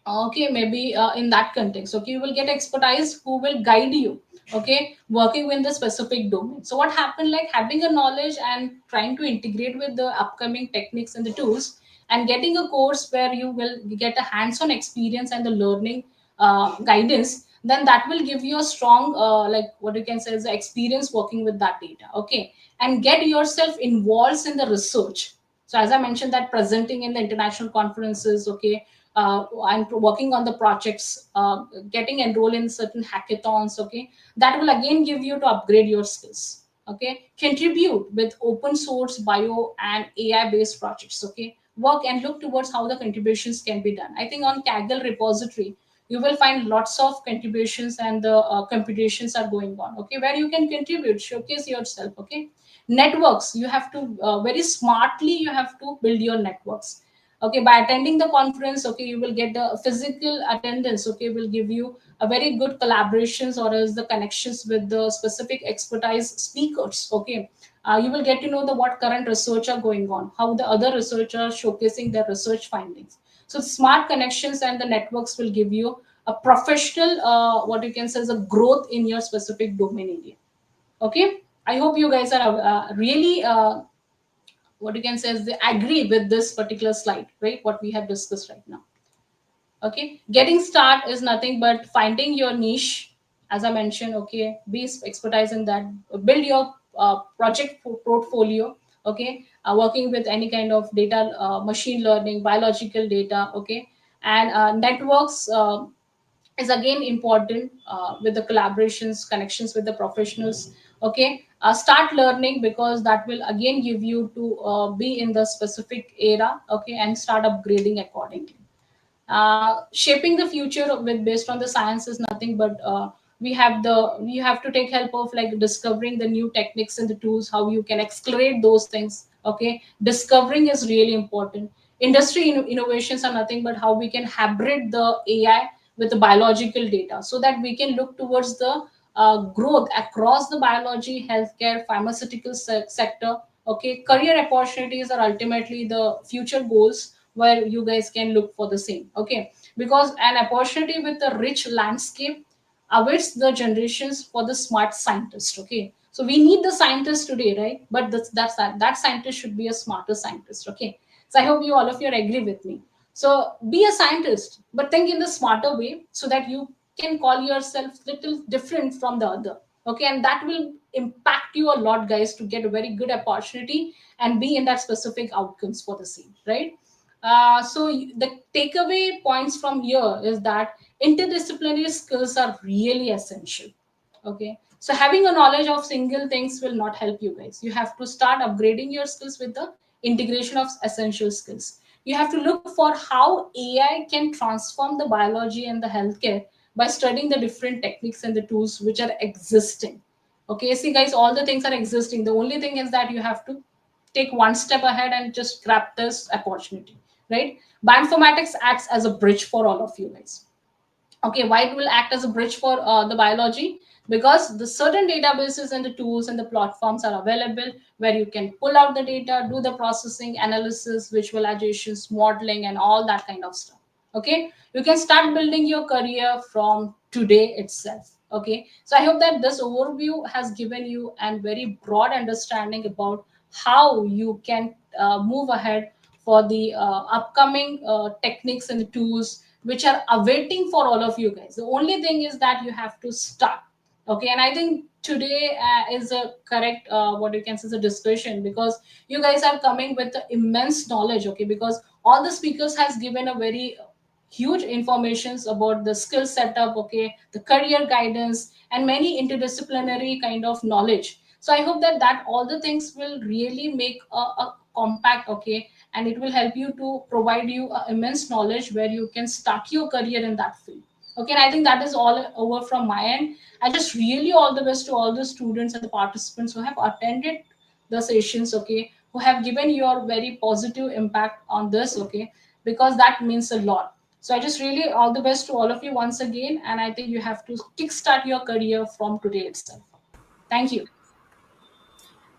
Okay, maybe in that context, okay, you will get expertise who will guide you, okay, working in the specific domain. So what happened, like having a knowledge and trying to integrate with the upcoming techniques and the tools, and getting a course where you will get a hands-on experience and the learning guidance, then that will give you a strong like what you can say is the experience working with that data. Okay, and get yourself involved in the research. So as I mentioned that presenting in the international conferences, okay, and working on the projects, getting enrolled in certain hackathons, okay, that will again give you to upgrade your skills. Okay, contribute with open source bio and AI based projects. Okay, work and look towards how the contributions can be done. I think on Kaggle repository you will find lots of contributions, and the computations are going on, okay, where you can contribute, showcase yourself. Okay, networks, you have to very smartly you have to build your networks. Okay, by attending the conference, okay, you will get the physical attendance, okay, will give you a very good collaborations or as the connections with the specific expertise speakers. Okay, you will get to know the what current research are going on, how the other researchers showcasing their research findings. So smart connections and the networks will give you a professional what you can say is a growth in your specific domain area. Okay, I hope you guys are really what you can say is they agree with this particular slide, right, what we have discussed right now. Okay, getting start is nothing but finding your niche, as I mentioned. Okay, be expertise in that, build your project portfolio. Okay, working with any kind of data, machine learning, biological data. Okay, and networks is again important with the collaborations, connections with the professionals. Okay, start learning because that will again give you to be in the specific era. Okay, and start upgrading accordingly. Shaping the future with based on the science is nothing but we have to take help of like discovering the new techniques and the tools, how you can accelerate those things. Okay, discovering is really important. Industry innovations are nothing but how we can hybrid the AI with the biological data, so that we can look towards the growth across the biology, healthcare, pharmaceutical sector. Okay, career opportunities are ultimately the future goals where you guys can look for the same. Okay, because an opportunity with a rich landscape awaits the generations for the smart scientist. Okay, so we need the scientist today, right? But that scientist should be a smarter scientist. Okay, so I hope you all of you agree with me. So be a scientist, but think in the smarter way so that you can call yourself little different from the other. Okay, and that will impact you a lot, guys, to get a very good opportunity and be in that specific outcomes for the same, right? The takeaway points from here is that interdisciplinary skills are really essential. Okay, So having a knowledge of single things will not help you guys. You have to start upgrading your skills with the integration of essential skills. You have to look for how AI can transform the biology and the healthcare by studying the different techniques and the tools which are existing. Okay, see guys, all the things are existing. The only thing is that you have to take one step ahead and just grab this opportunity, right? Bioinformatics acts as a bridge for all of you guys. Okay, why it will act as a bridge for the biology? Because the certain databases and the tools and the platforms are available where you can pull out the data, do the processing, analysis, visualizations, modeling, and all that kind of stuff. Okay, you can start building your career from today itself. Okay, so I hope that this overview has given you a very broad understanding about how you can move ahead for the upcoming techniques and the tools which are awaiting for all of you guys. The only thing is that you have to start. Okay, and I think today is a correct what you can say is a discussion, because you guys are coming with immense knowledge. Okay, because all the speakers has given a very huge informations about the skill setup, okay, the career guidance, and many interdisciplinary kind of knowledge. So I hope that all the things will really make a compact, okay, and it will help you to provide you immense knowledge where you can start your career in that field. Okay, and I think that is all over from my end. I just really all the best to all the students and the participants who have attended the sessions, okay, who have given your very positive impact on this, okay, because that means a lot. So I just really all the best to all of you once again, and I think you have to kickstart your career from today itself. Thank you.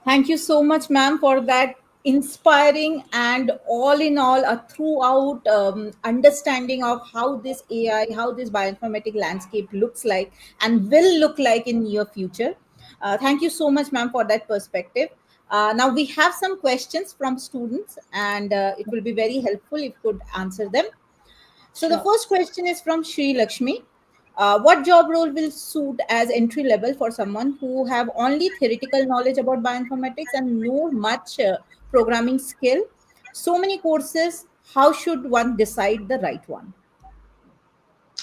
Thank you so much, ma'am, for that inspiring and all in all a throughout understanding of how this AI, how this bioinformatic landscape looks like and will look like in near future. Thank you so much, ma'am, for that perspective. Now we have some questions from students, and it will be very helpful if you could answer them. So the Sure. first question is from Sri Lakshmi. What job role will suit as entry level for someone who have only theoretical knowledge about bioinformatics and no much programming skill? So many courses. How should one decide the right one?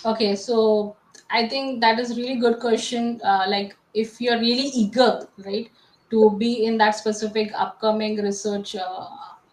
Okay, so I think that is really good question. Like if you're really eager, right, to be in that specific upcoming research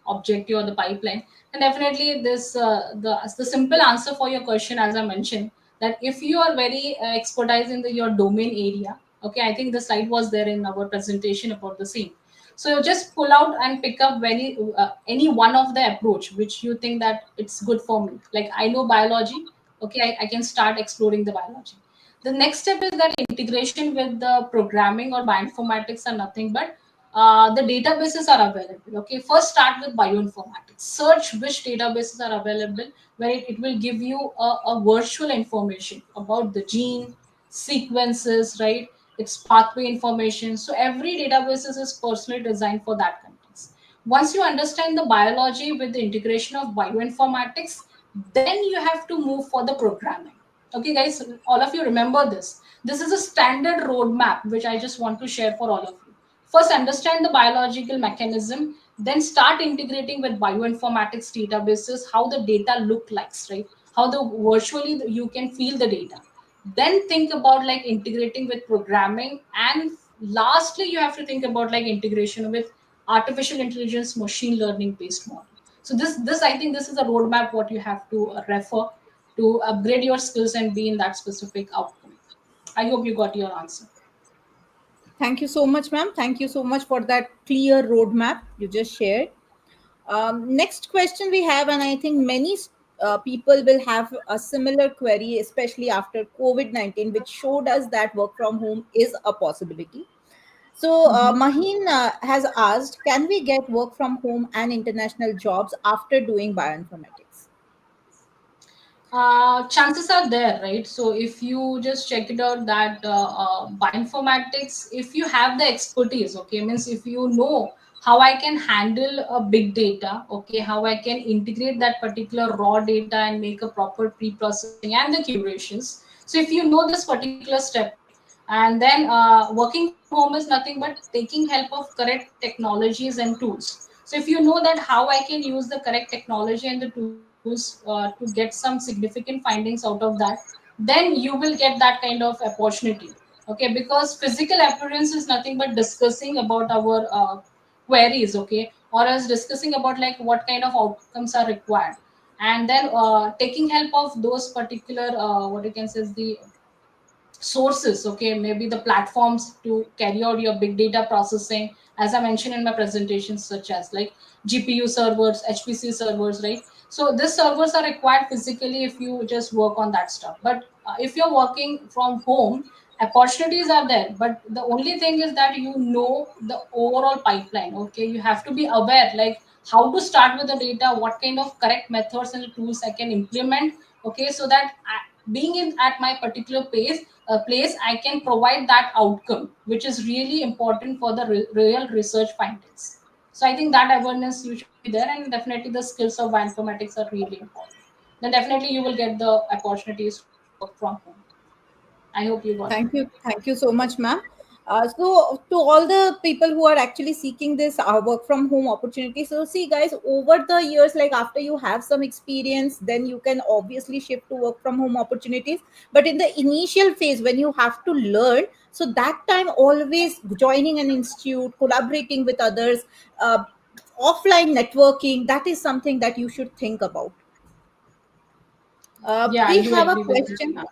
objective or the pipeline, then definitely this the simple answer for your question, as I mentioned, that if you are very expertise in your domain area, okay, I think the slide was there in our presentation about the same. So just pull out and pick up any one of the approach which you think that it's good for me. Like I know biology, okay, I can start exploring the biology. The next step is that integration with the programming or bioinformatics are nothing but the databases are available. Okay, first start with bioinformatics, search which databases are available where it will give you a virtual information about the gene sequences, right, its pathway information. So every database is personally designed for that context. Once you understand the biology with the integration of bioinformatics, then you have to move for the programming. Okay guys, all of you remember this. This is a standard roadmap which I just want to share for all of you. First understand the biological mechanism, then start integrating with bioinformatics databases, how the data look likes, right, how the virtually you can feel the data. Then think about like integrating with programming, and lastly you have to think about like integration with artificial intelligence, machine learning based model. So this I think this is a roadmap what you have to refer to upgrade your skills and be in that specific outcome. I hope you got your answer. Thank you so much, ma'am. Thank you so much for that clear roadmap you just shared. Next question we have, and I think many people will have a similar query, especially after COVID-19, which showed us that work from home is a possibility. So, Maheen has asked, can we get work from home and international jobs after doing bioinformatics? Chances are there, right? So if you just check it out that bioinformatics, if you have the expertise, okay, means if you know how I can handle a big data, okay, how I can integrate that particular raw data and make a proper pre-processing and the curations. So if you know this particular step, and then working from home is nothing but taking help of correct technologies and tools. So if you know that how I can use the correct technology and the tools to get some significant findings out of that, then you will get that kind of opportunity. Okay, because physical appearance is nothing but discussing about our queries, okay, or else discussing about like what kind of outcomes are required, and then taking help of those particular what you can say is the sources, okay, maybe the platforms to carry out your big data processing, as I mentioned in my presentations, such as like GPU servers, HPC servers, right? So these servers are required physically if you just work on that stuff. But if you're working from home, opportunities are there, but the only thing is that you know the overall pipeline, okay, you have to be aware like how to start with the data, what kind of correct methods and tools I can implement, okay, so that being in at my particular place, I can provide that outcome, which is really important for the real research findings. So I think that awareness you should be there, and definitely the skills of bioinformatics are really important. Then definitely you will get the opportunities to work from home. I hope you got it. Thank you so much, ma'am. So, to all the people who are actually seeking this work from home opportunity, so see, guys, over the years, like after you have some experience, then you can obviously shift to work from home opportunities. But in the initial phase, when you have to learn, so that time always joining an institute, collaborating with others, uh, offline networking, that is something that you should think about. Yeah, I We do have a agree with you. question.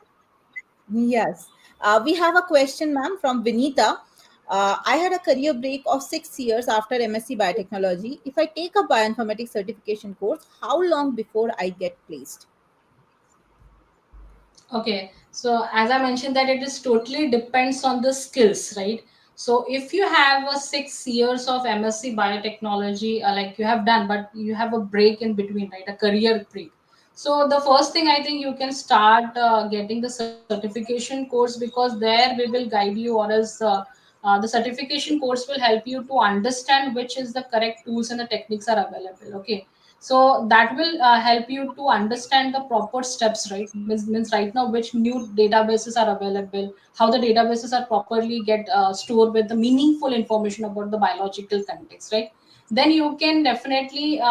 Yes. We have a question, ma'am, from Vinita. I had a career break of 6 years after MSc Biotechnology. If I take a bioinformatics certification course, how long before I get placed? Okay, so as I mentioned that it is totally depends on the skills, right? So if you have a 6 years of MSc biotechnology, like you have done, but you have a break in between, right? A career break. So the first thing I think you can start getting the certification course, because there we will guide you, or else the certification course will help you to understand which is the correct tools and the techniques are available. Okay, so that will help you to understand the proper steps, right? Means right now which new databases are available, how the databases are properly get stored with the meaningful information about the biological context, right? Then you can definitely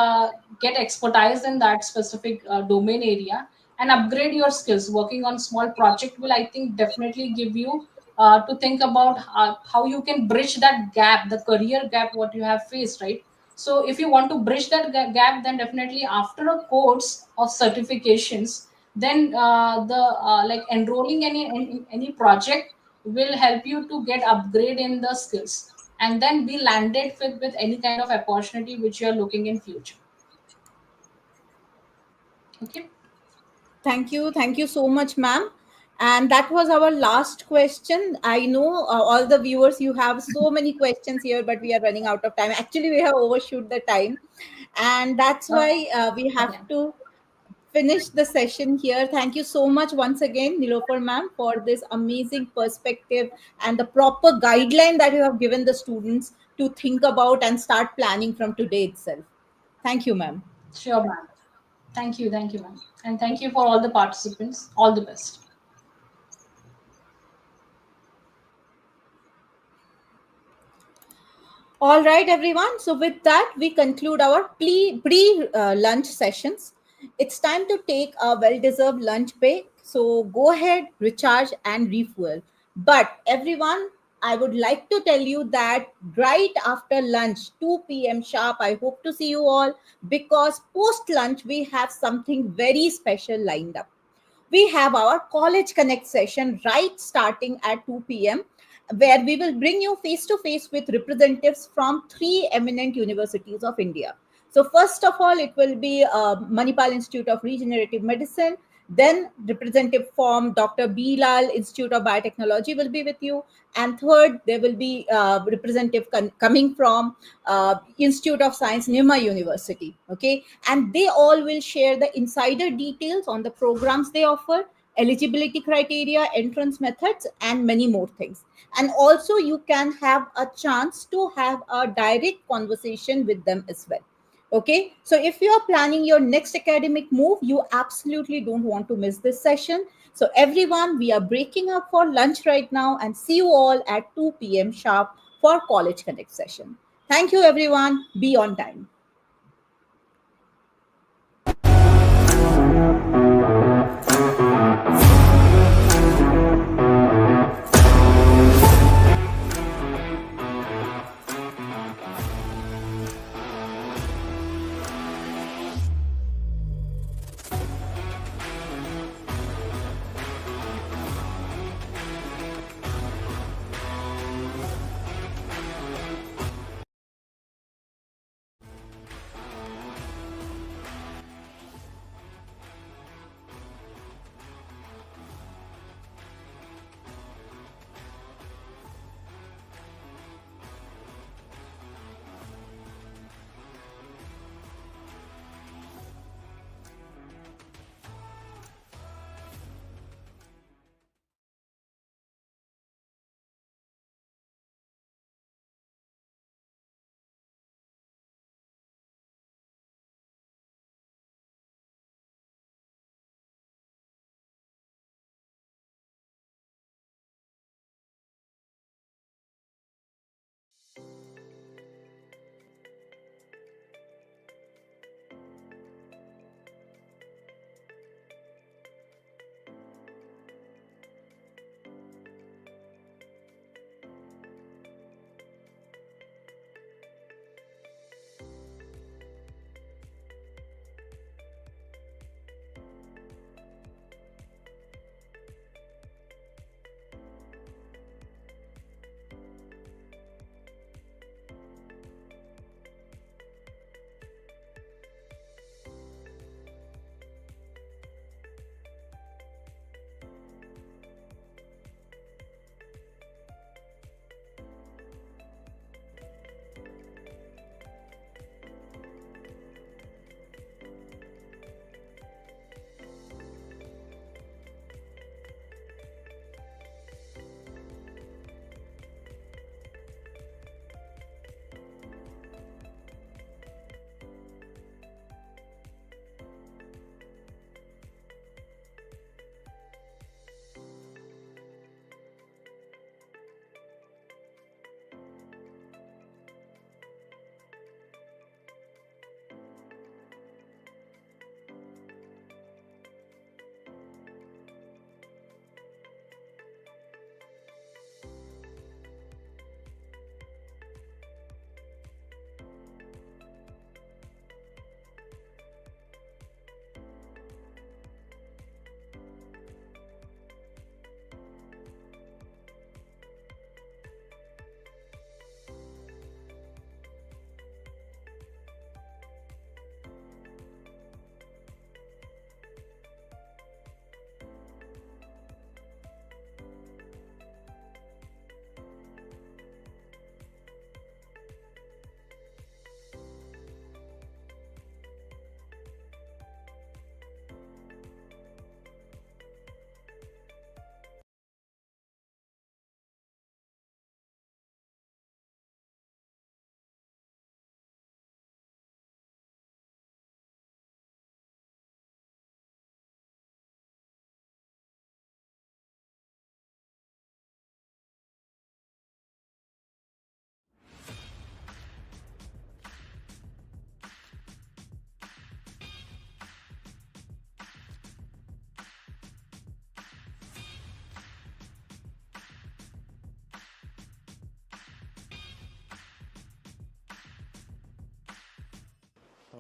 get expertise in that specific domain area and upgrade your skills. Working on small project will, I think, definitely give you to think about how you can bridge that gap, the career gap what you have faced, right? So if you want to bridge that gap, then definitely after a course of certifications, then the like enrolling in any project will help you to get upgrade in the skills, and then be landed with any kind of opportunity which you are looking in future. Okay. Thank you so much, ma'am. And that was our last question. I know all the viewers, you have so many questions here, but we are running out of time. Actually, we have overshoot the time, and that's why we have Okay. to finish the session here. Thank you so much once again, Nilofer ma'am, for this amazing perspective and the proper guideline that you have given the students to think about and start planning from today itself. Thank you, ma'am. Sure, ma'am. Thank you, ma'am, and thank you for all the participants. All the best. All right, everyone. So, with that, we conclude our pre lunch sessions. It's time to take a well deserved lunch break. So, go ahead, recharge, and refuel. But, everyone, I would like to tell you that right after lunch, 2 p.m. sharp, I hope to see you all, because post lunch, we have something very special lined up. We have our College Connect session right starting at 2 p.m., where we will bring you face to face with representatives from three eminent universities of India. So, first of all, it will be Manipal Institute of Regenerative Medicine. Then, representative from Dr. Bilal Institute of Biotechnology will be with you. And third, there will be representative coming from Institute of Science, Nirma University. Okay, and they all will share the insider details on the programs they offer, eligibility criteria, entrance methods, and many more things. And also, you can have a chance to have a direct conversation with them as well. Okay, so if you are planning your next academic move, you absolutely don't want to miss this session. So, everyone, we are breaking up for lunch right now, and see you all at 2 p.m. sharp for College Connect session. Thank you, everyone. Be on time.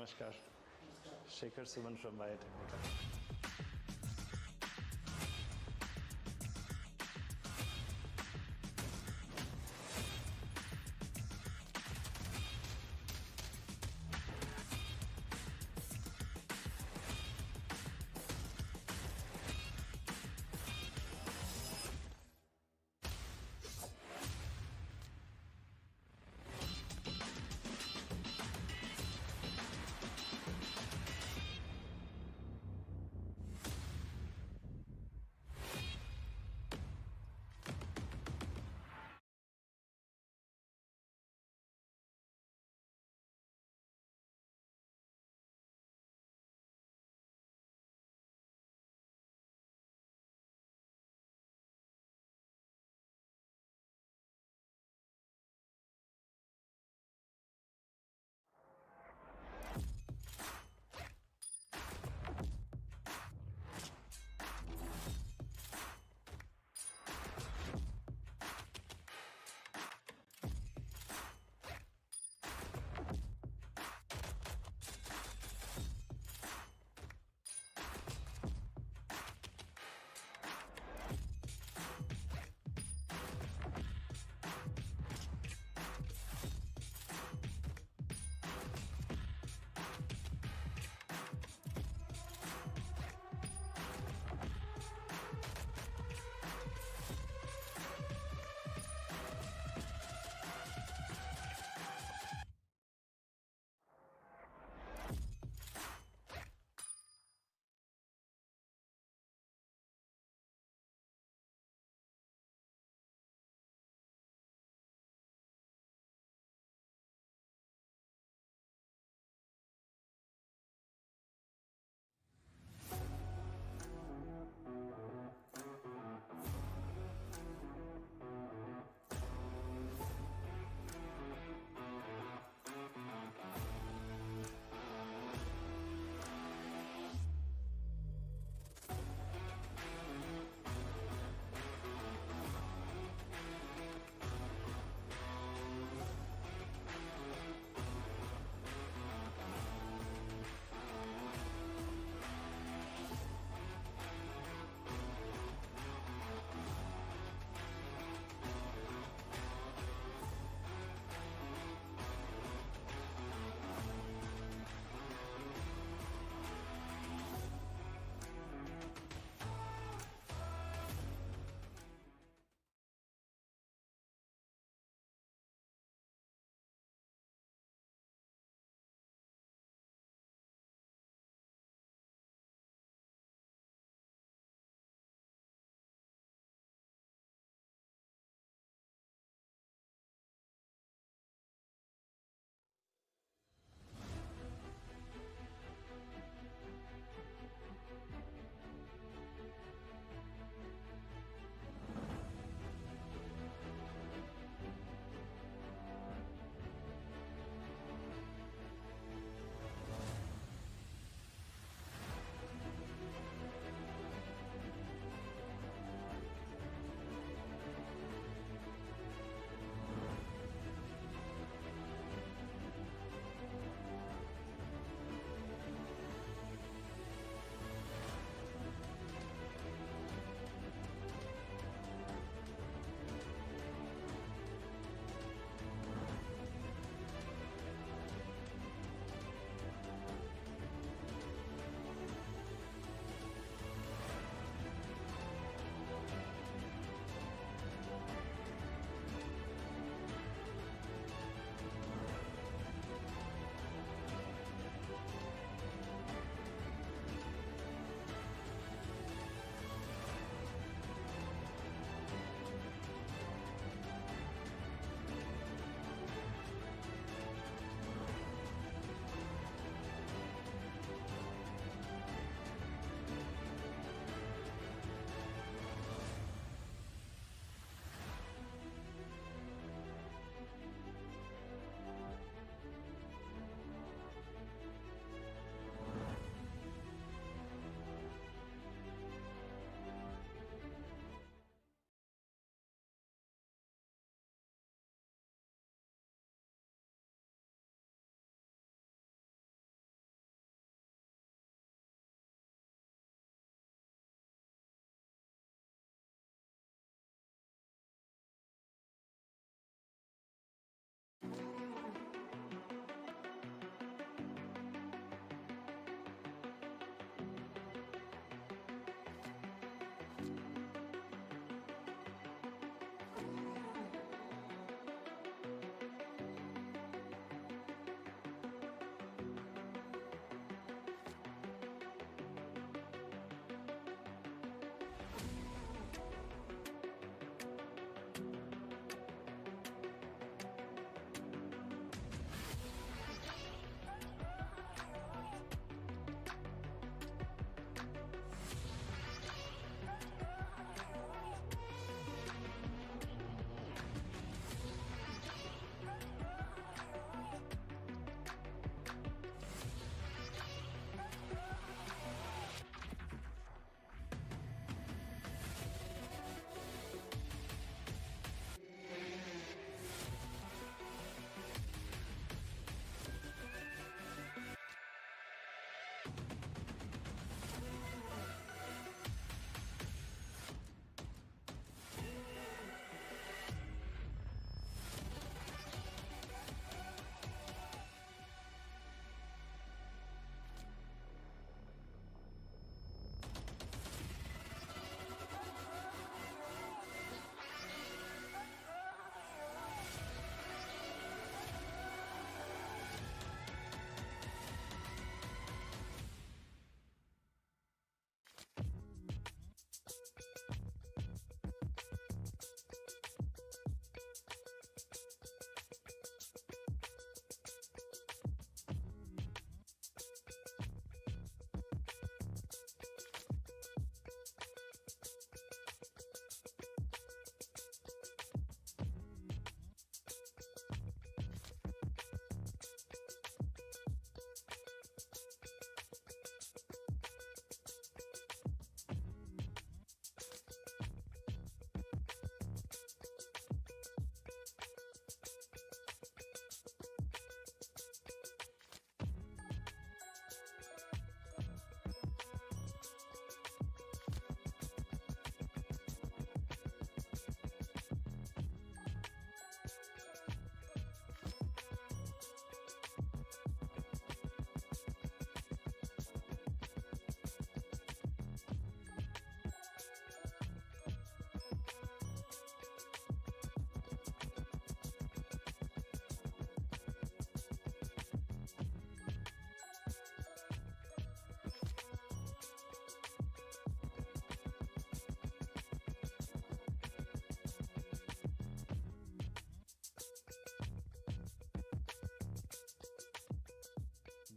Namaskar. Shekhar Suman from Biotecnika.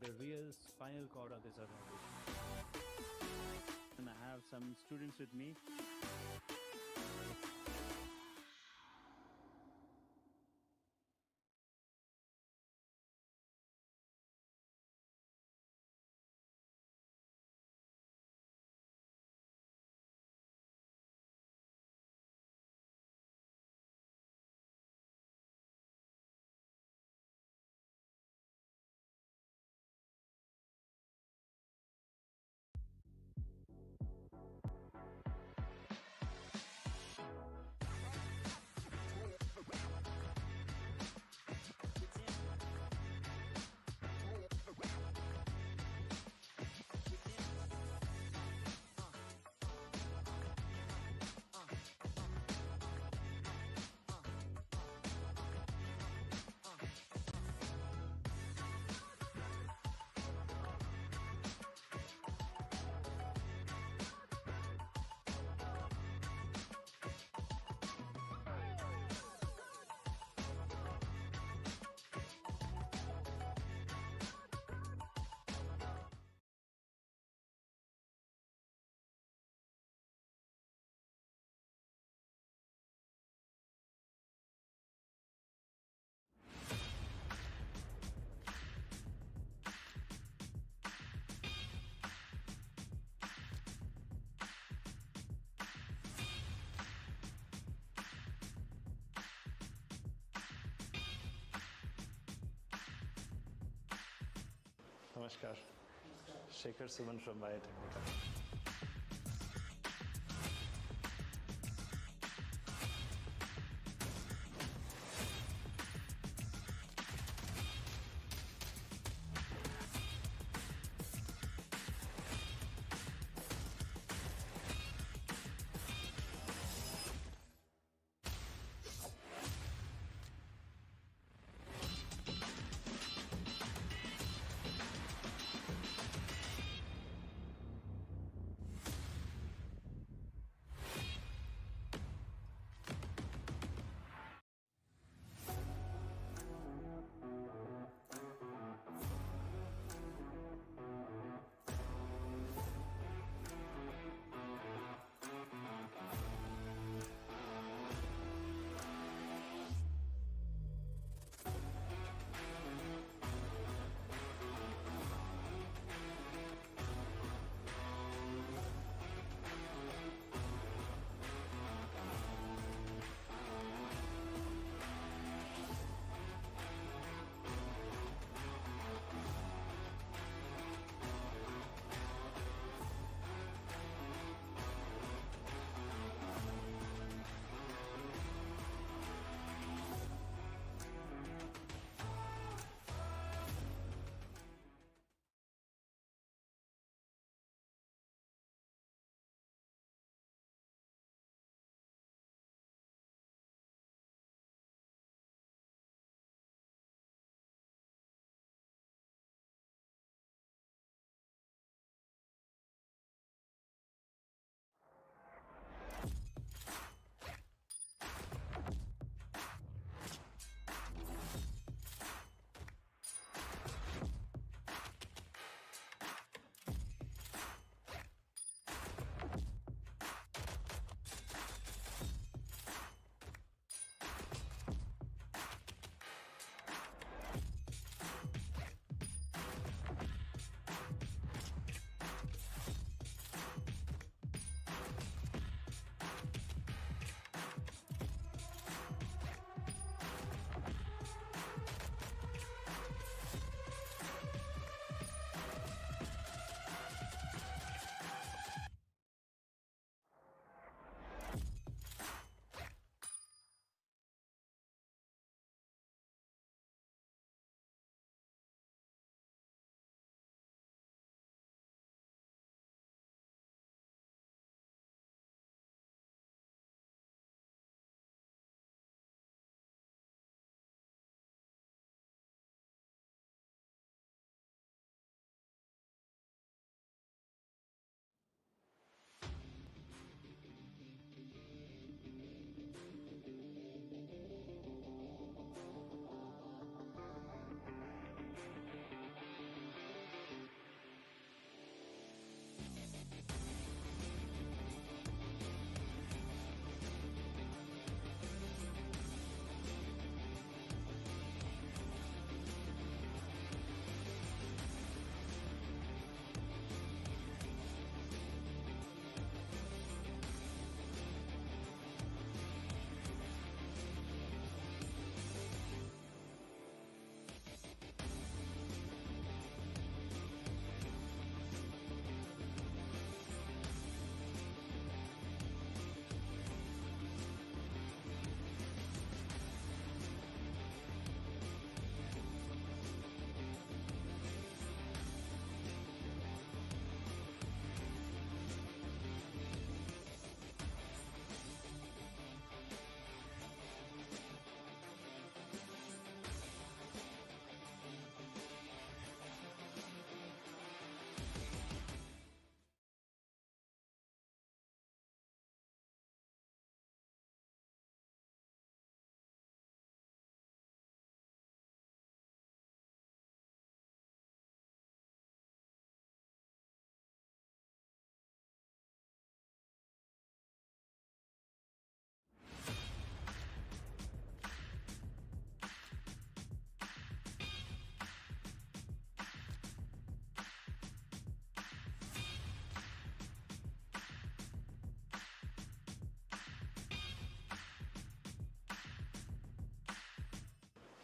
the real spinal cord of this organization. And I have some students with me. Namaskar. Shekhar Suman from Biotecnika.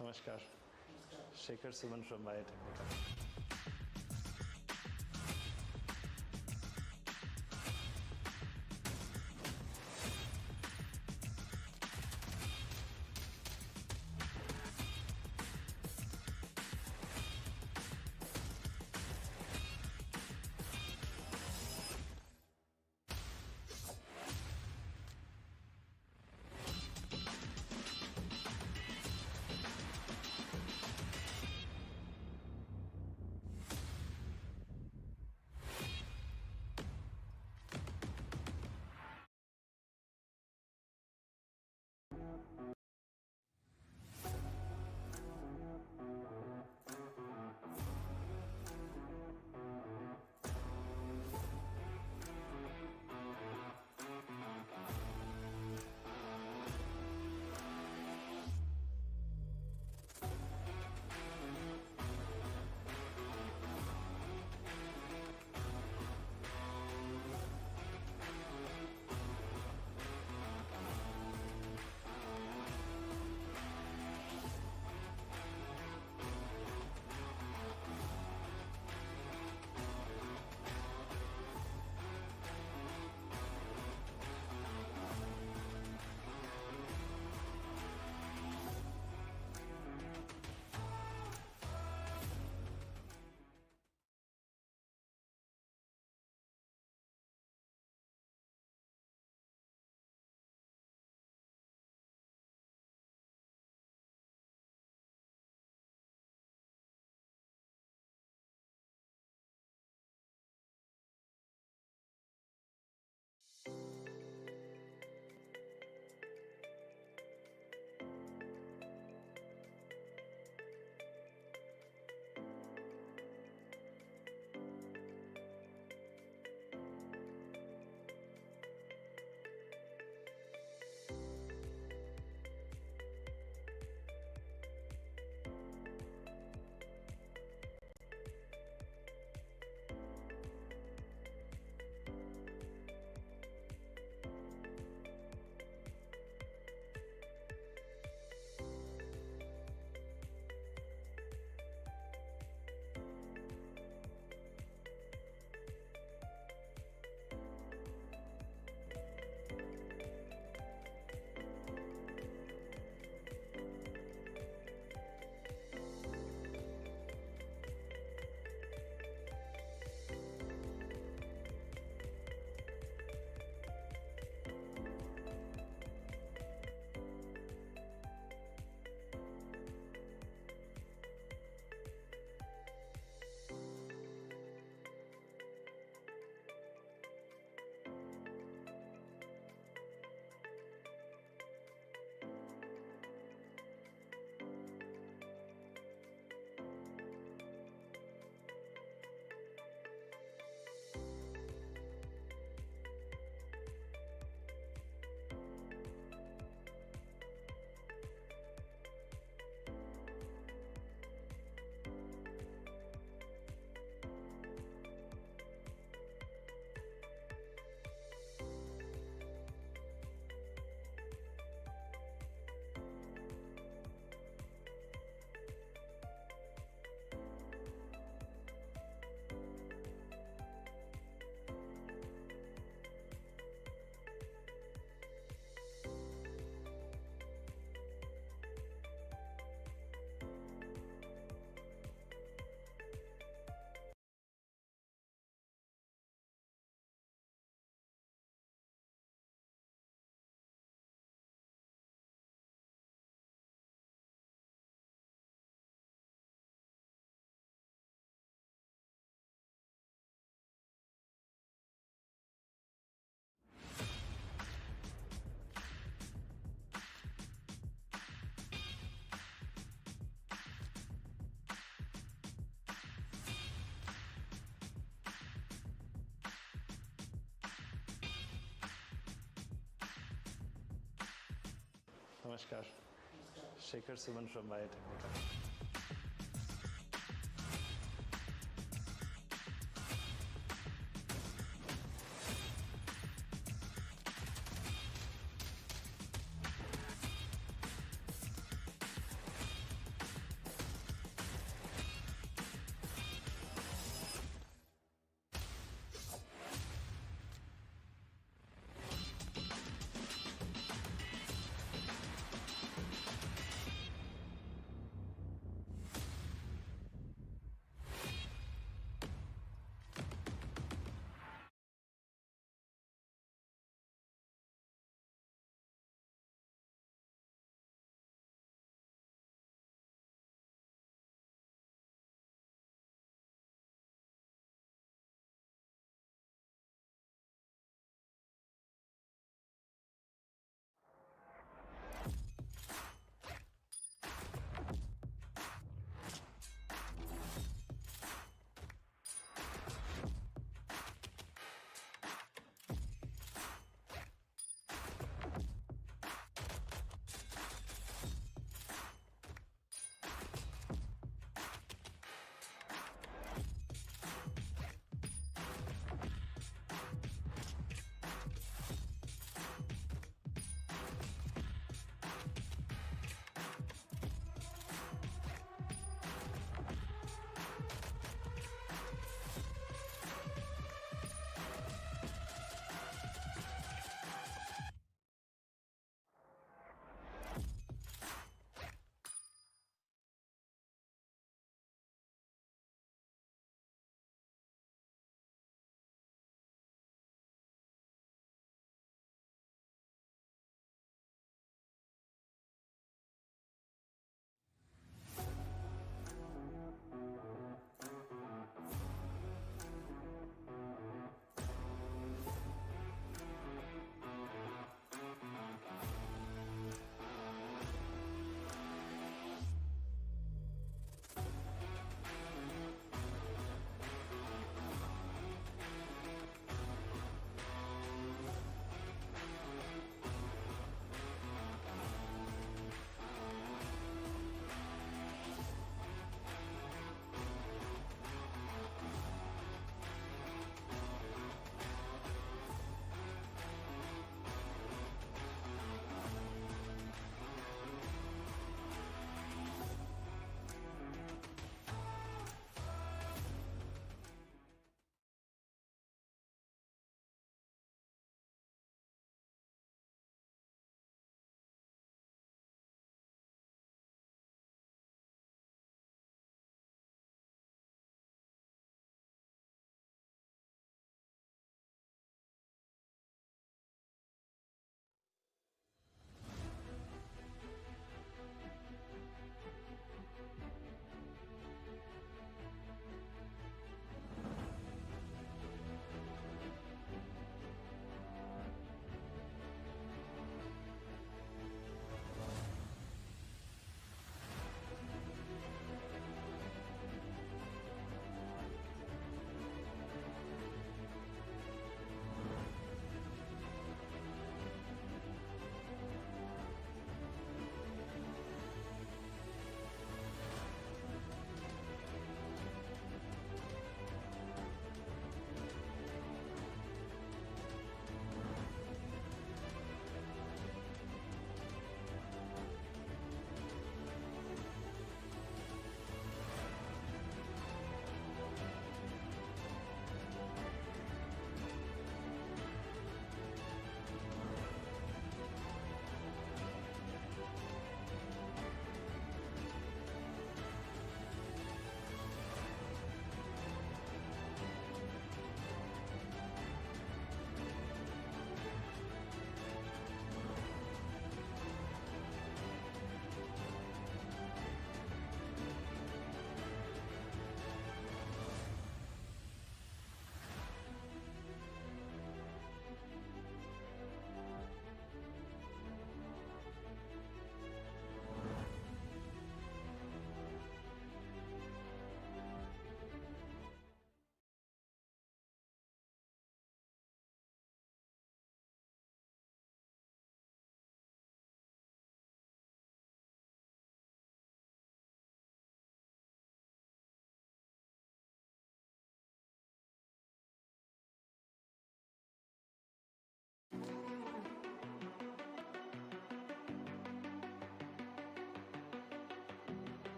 Namaskar. Shekhar Suman from Biotecnika. Namaskar. Shekhar Suman from Biotecnika.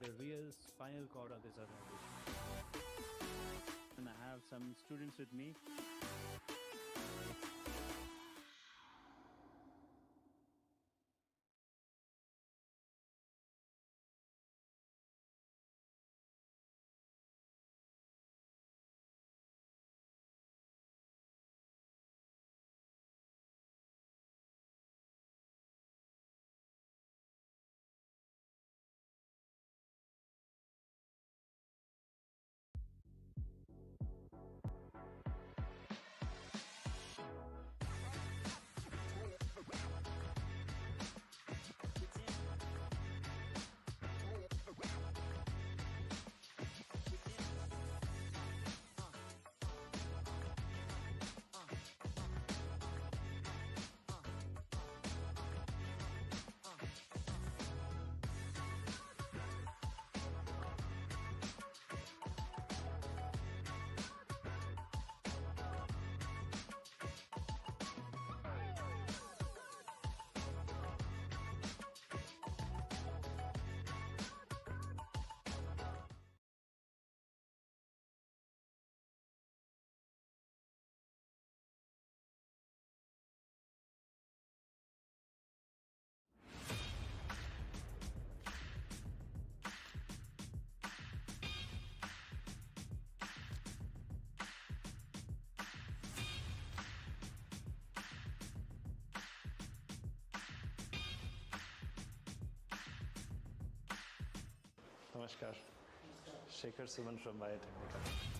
the real spinal cord of this organization. And I have some students with me. Namaskar. Shekhar Suman from Biotecnika.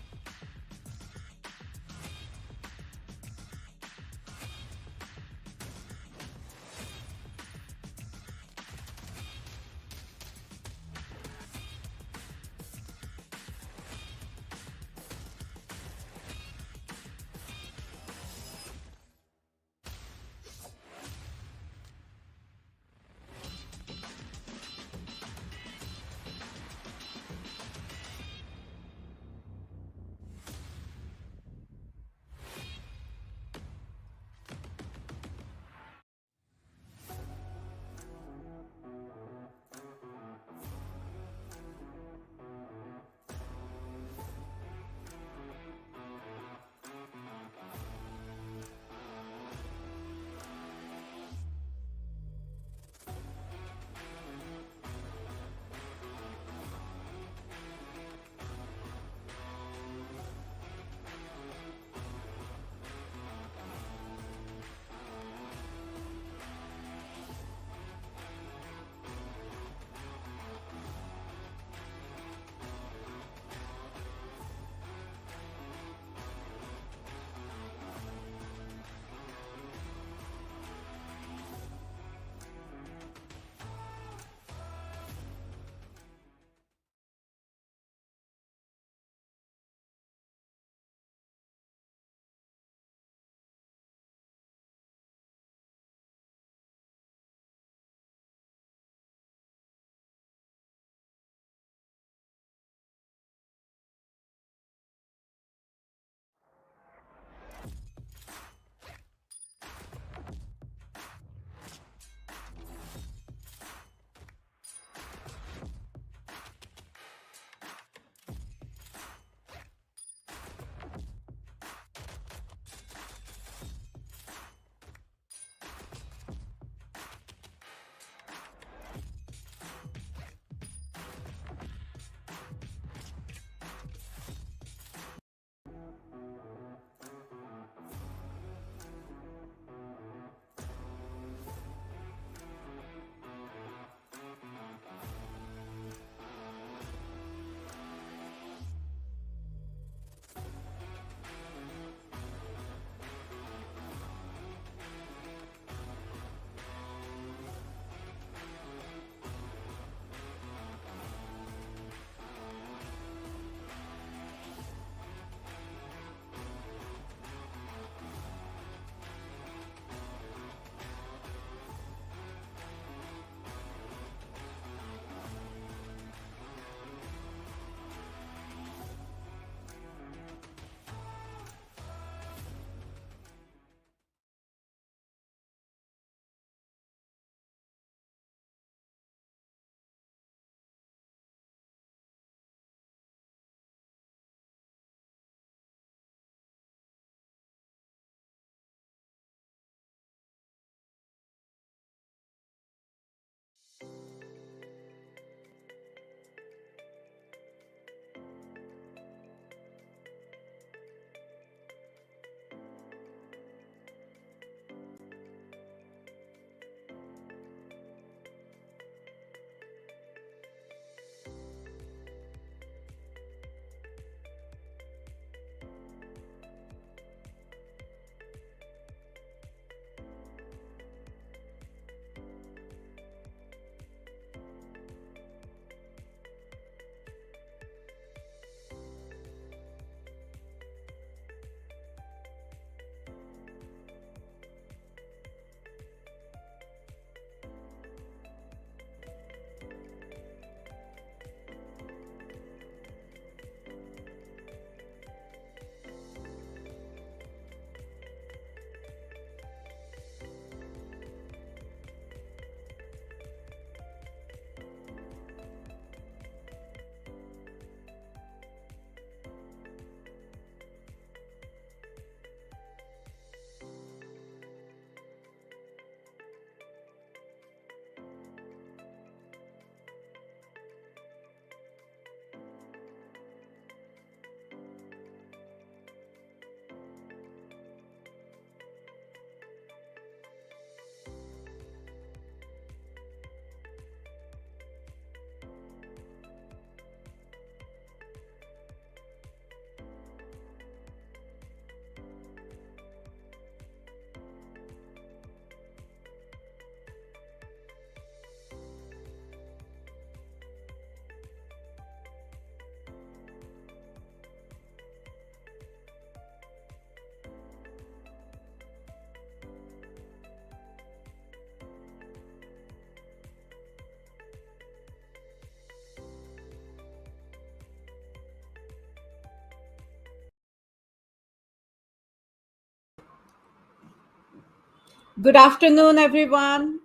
Good afternoon, everyone.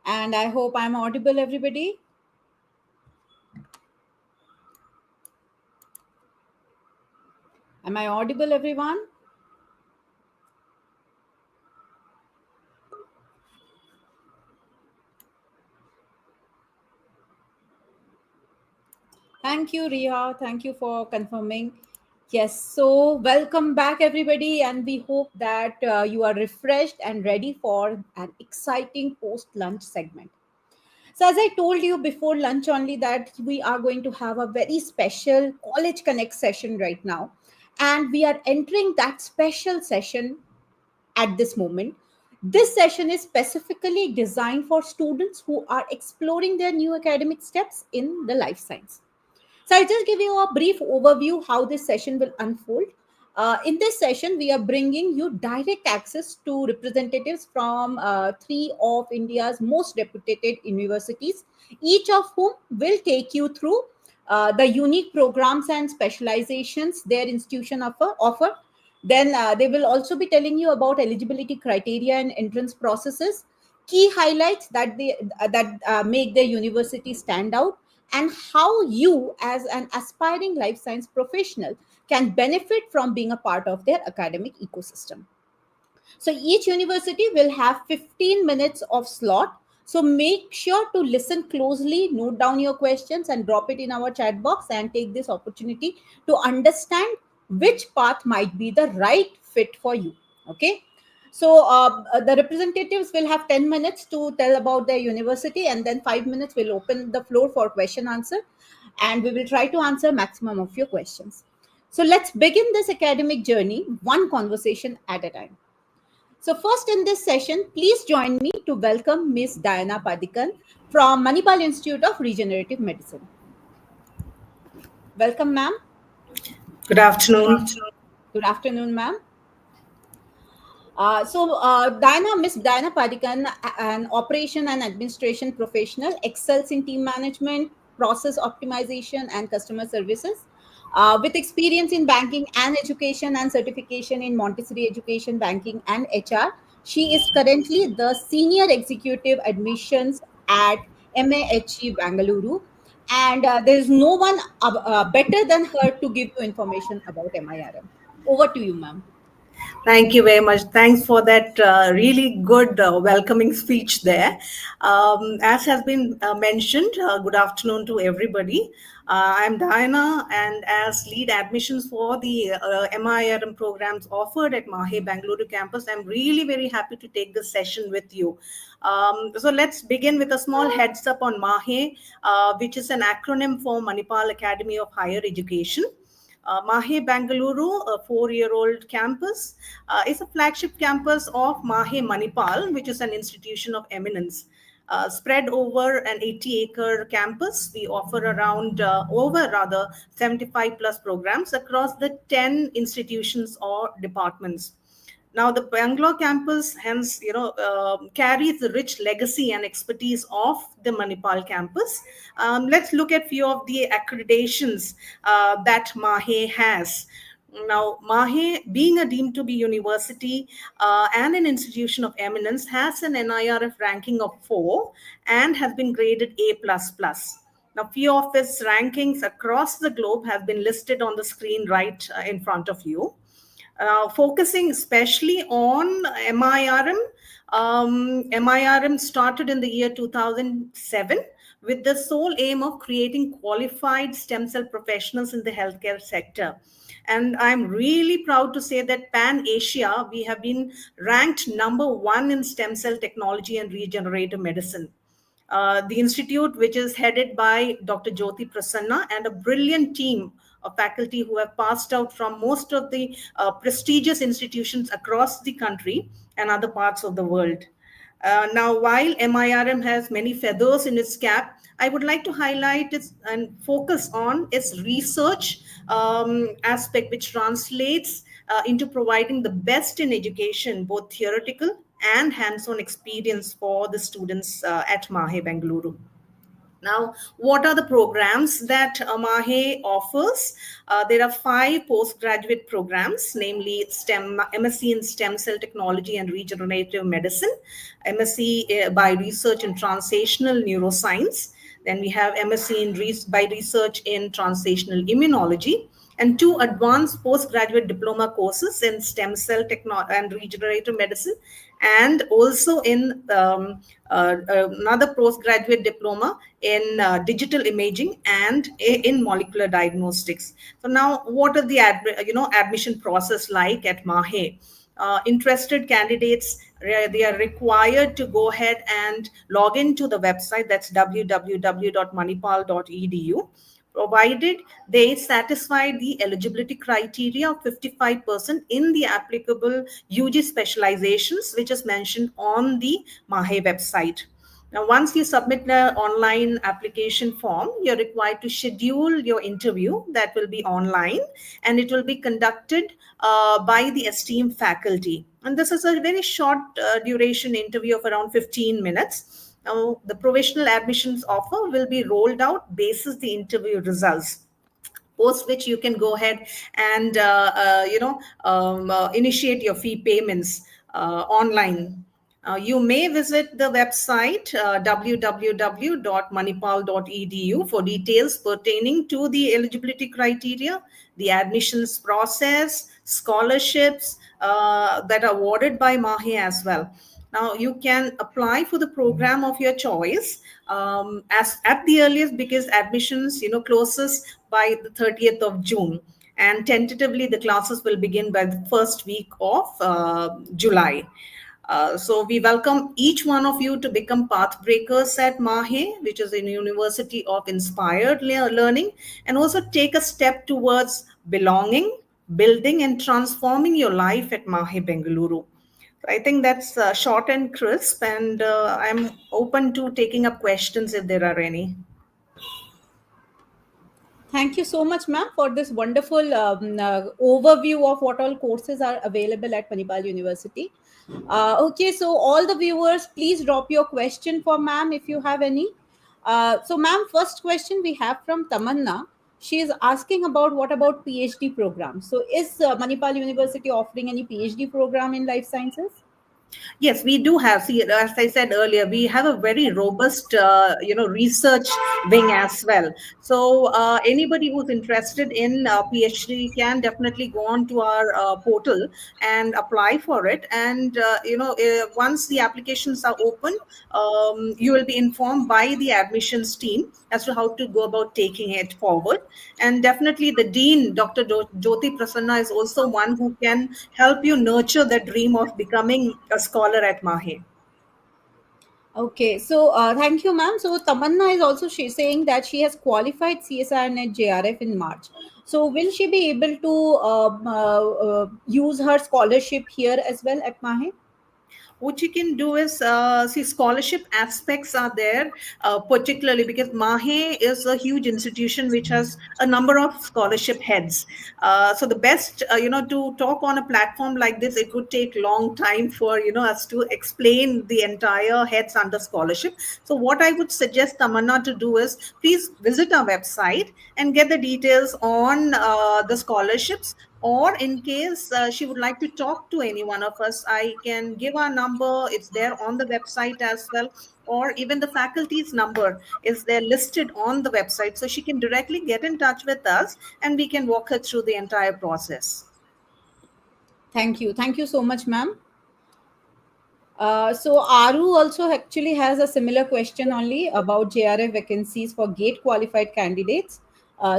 And I hope I'm audible, everybody. Am I audible, everyone? Thank you, Ria. Thank you for confirming. Yes, so welcome back, everybody. And we hope that you are refreshed and ready for an exciting post lunch segment. So, as I told you before lunch only, that we are going to have a very special College Connect session right now. And we are entering that special session at this moment. This session is specifically designed for students who are exploring their new academic steps in the life science. So I'll just give you a brief overview how this session will unfold. In this session, we are bringing you direct access to representatives from three of India's most reputed universities, each of whom will take you through the unique programs and specializations their institution offer. Then they will also be telling you about eligibility criteria and entrance processes, key highlights that make their university stand out, and how you, as an aspiring life science professional, can benefit from being a part of their academic ecosystem. So each university will have 15 minutes of slot. So make sure to listen closely, note down your questions, and drop it in our chat box and take this opportunity to understand which path might be the right fit for you. Okay. So the representatives will have 10 minutes to tell about their university, and then 5 minutes will open the floor for question answer, and we will try to answer maximum of your questions. So let's begin this academic journey one conversation at a time. So, first in this session, please join me to welcome Ms. Diana Padikan from Manipal Institute of Regenerative Medicine. Welcome, ma'am. Good afternoon. Good afternoon, ma'am. Miss Diana Padikan, an operation and administration professional, excels in team management, process optimization, and customer services. With experience in banking and education and certification in Montessori education, banking, and HR, she is currently the senior executive admissions at MAHE Bangalore. And there is no one better than her to give you information about MIRM. Over to you, ma'am. Thank you very much. Thanks for that really good welcoming speech there. As has been mentioned, good afternoon to everybody. I'm Diana, and as lead admissions for the MIRM programs offered at MAHE Bangalore campus, I'm really very happy to take this session with you. So let's begin with a small heads up on MAHE, which is an acronym for Manipal Academy of Higher Education. Mahe Bangalore, a 4-year-old campus, is a flagship campus of Mahe Manipal, which is an institution of eminence. Spread over an 80-acre campus, we offer over 75 plus programs across the 10 institutions or departments. Now, the Bangalore campus, hence, carries the rich legacy and expertise of the Manipal campus. Let's look at few of the accreditations that MAHE has. Now, MAHE, being a deemed to be university and an institution of eminence, has an NIRF ranking of 4 and has been graded A++. Now, few of its rankings across the globe have been listed on the screen right in front of you. Focusing especially on MIRM. MIRM started in the year 2007 with the sole aim of creating qualified stem cell professionals in the healthcare sector. And I'm really proud to say that Pan-Asia, we have been ranked #1 in stem cell technology and regenerative medicine. The institute, which is headed by Dr. Jyoti Prasanna and a brilliant team of faculty who have passed out from most of the prestigious institutions across the country and other parts of the world. Now, while MIRM has many feathers in its cap, I would like to highlight its and focus on its research aspect, which translates into providing the best in education, both theoretical and hands-on experience for the students at MAHE Bangalore. Now, what are the programs that MAHE offers? There are 5 postgraduate programs, namely MSc in Stem Cell Technology and Regenerative Medicine, MSc by Research in Translational Neuroscience. Then we have MSc by Research in Translational Immunology, and 2 advanced postgraduate diploma courses in stem cell technology and regenerative medicine, and also in another postgraduate diploma in digital imaging and in molecular diagnostics. So now, what are the admission process like at MAHE? Interested candidates, they are required to go ahead and log into the website, that's www.manipal.edu, provided they satisfy the eligibility criteria of 55% in the applicable UG specializations, which is mentioned on the MAHE website. Now, once you submit the online application form, you're required to schedule your interview that will be online, and it will be conducted by the esteemed faculty. And this is a very short duration interview of around 15 minutes. Now, the provisional admissions offer will be rolled out basis the interview results, post which you can go ahead and initiate your fee payments online. You may visit the website www.manipal.edu for details pertaining to the eligibility criteria, the admissions process, scholarships that are awarded by MAHE as well. Now, you can apply for the program of your choice as at the earliest, because admissions closes by the 30th of June, and tentatively the classes will begin by the first week of July. So we welcome each one of you to become path breakers at MAHE, which is a university of inspired learning, and also take a step towards belonging, building, and transforming your life at MAHE Bengaluru. I think that's short and crisp, and I'm open to taking up questions if there are any. Thank you so much, ma'am, for this wonderful overview of what all courses are available at Manipal University. Okay, so all the viewers, please drop your question for ma'am if you have any. So, ma'am, first question we have from Tamanna. She is asking about what about PhD program. So, is Manipal University offering any PhD program in life sciences? Yes, we do have. See, as I said earlier, we have a very robust, research wing as well. So anybody who's interested in PhD can definitely go on to our portal and apply for it. And once the applications are open, you will be informed by the admissions team as to how to go about taking it forward. And definitely, the dean, Dr. Jyoti Prasanna, is also one who can help you nurture the dream of becoming a scholar at MAHE. Okay, so thank you, ma'am. So Tamanna is also saying that she has qualified CSR and JRF in March. So will she be able to use her scholarship here as well at Mahe? What you can do is see, scholarship aspects are there, particularly because MAHE is a huge institution which has a number of scholarship heads. So the best to talk on a platform like this, it would take long time for us to explain the entire heads under scholarship. So what I would suggest Tamanna to do is, please visit our website and get the details on the scholarships, or in case she would like to talk to any one of us, I can give our number. It's there on the website as well, or even the faculty's number is there listed on the website, so she can directly get in touch with us and we can walk her through the entire process. Thank you. Thank you so much, ma'am. So Aru also actually has a similar question only about JRF vacancies for GATE qualified candidates.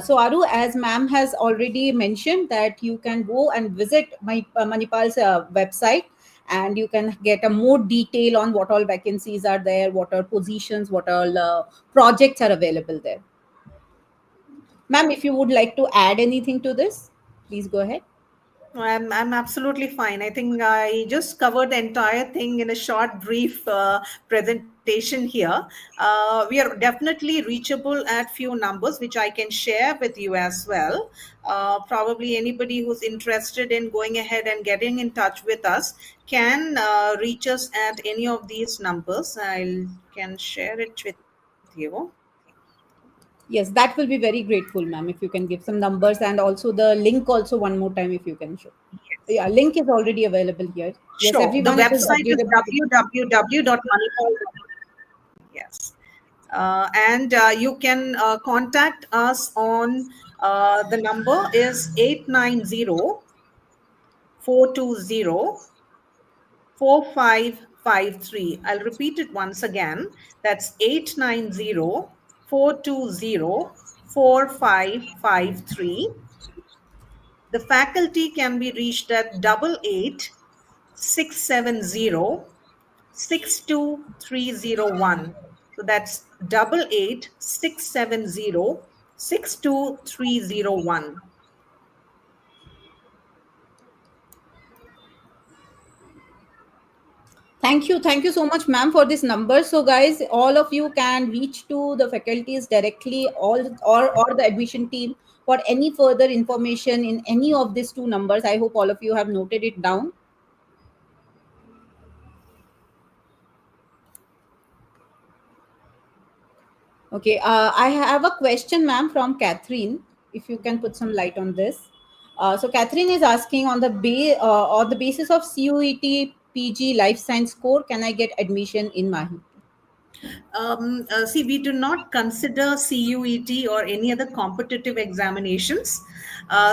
So Aru, as ma'am has already mentioned, that you can go and visit Manipal's website, and you can get a more detail on what all vacancies are there, what are positions, what all projects are available there. Ma'am, if you would like to add anything to this, please go ahead. I'm absolutely fine. I think I just covered the entire thing in a short, brief presentation here. We are definitely reachable at few numbers, which I can share with you as well. Probably anybody who's interested in going ahead and getting in touch with us can reach us at any of these numbers. I can share it with you. Yes, that will be very grateful, ma'am, if you can give some numbers and also the link also one more time if you can show. Yes. Yeah, link is already available here. Yes, Sure. The everyone, it is website is www. www.manipal.com. Yes. And you can contact us on the number is 890-420-4553. I'll repeat it once again. That's 890-420-4553. The faculty can be reached at 88-670-62301. So that's 88-670-62301. Thank you so much, ma'am, for this number. So, guys, all of you can reach to the faculties directly, all or the admission team for any further information in any of these two numbers. I hope all of you have noted it down. Okay, I have a question, ma'am, from Catherine. If you can put some light on this. So, Catherine is asking on the basis of CUET PG Life Science score, can I get admission in Mahi? See, we do not consider CUET or any other competitive examinations.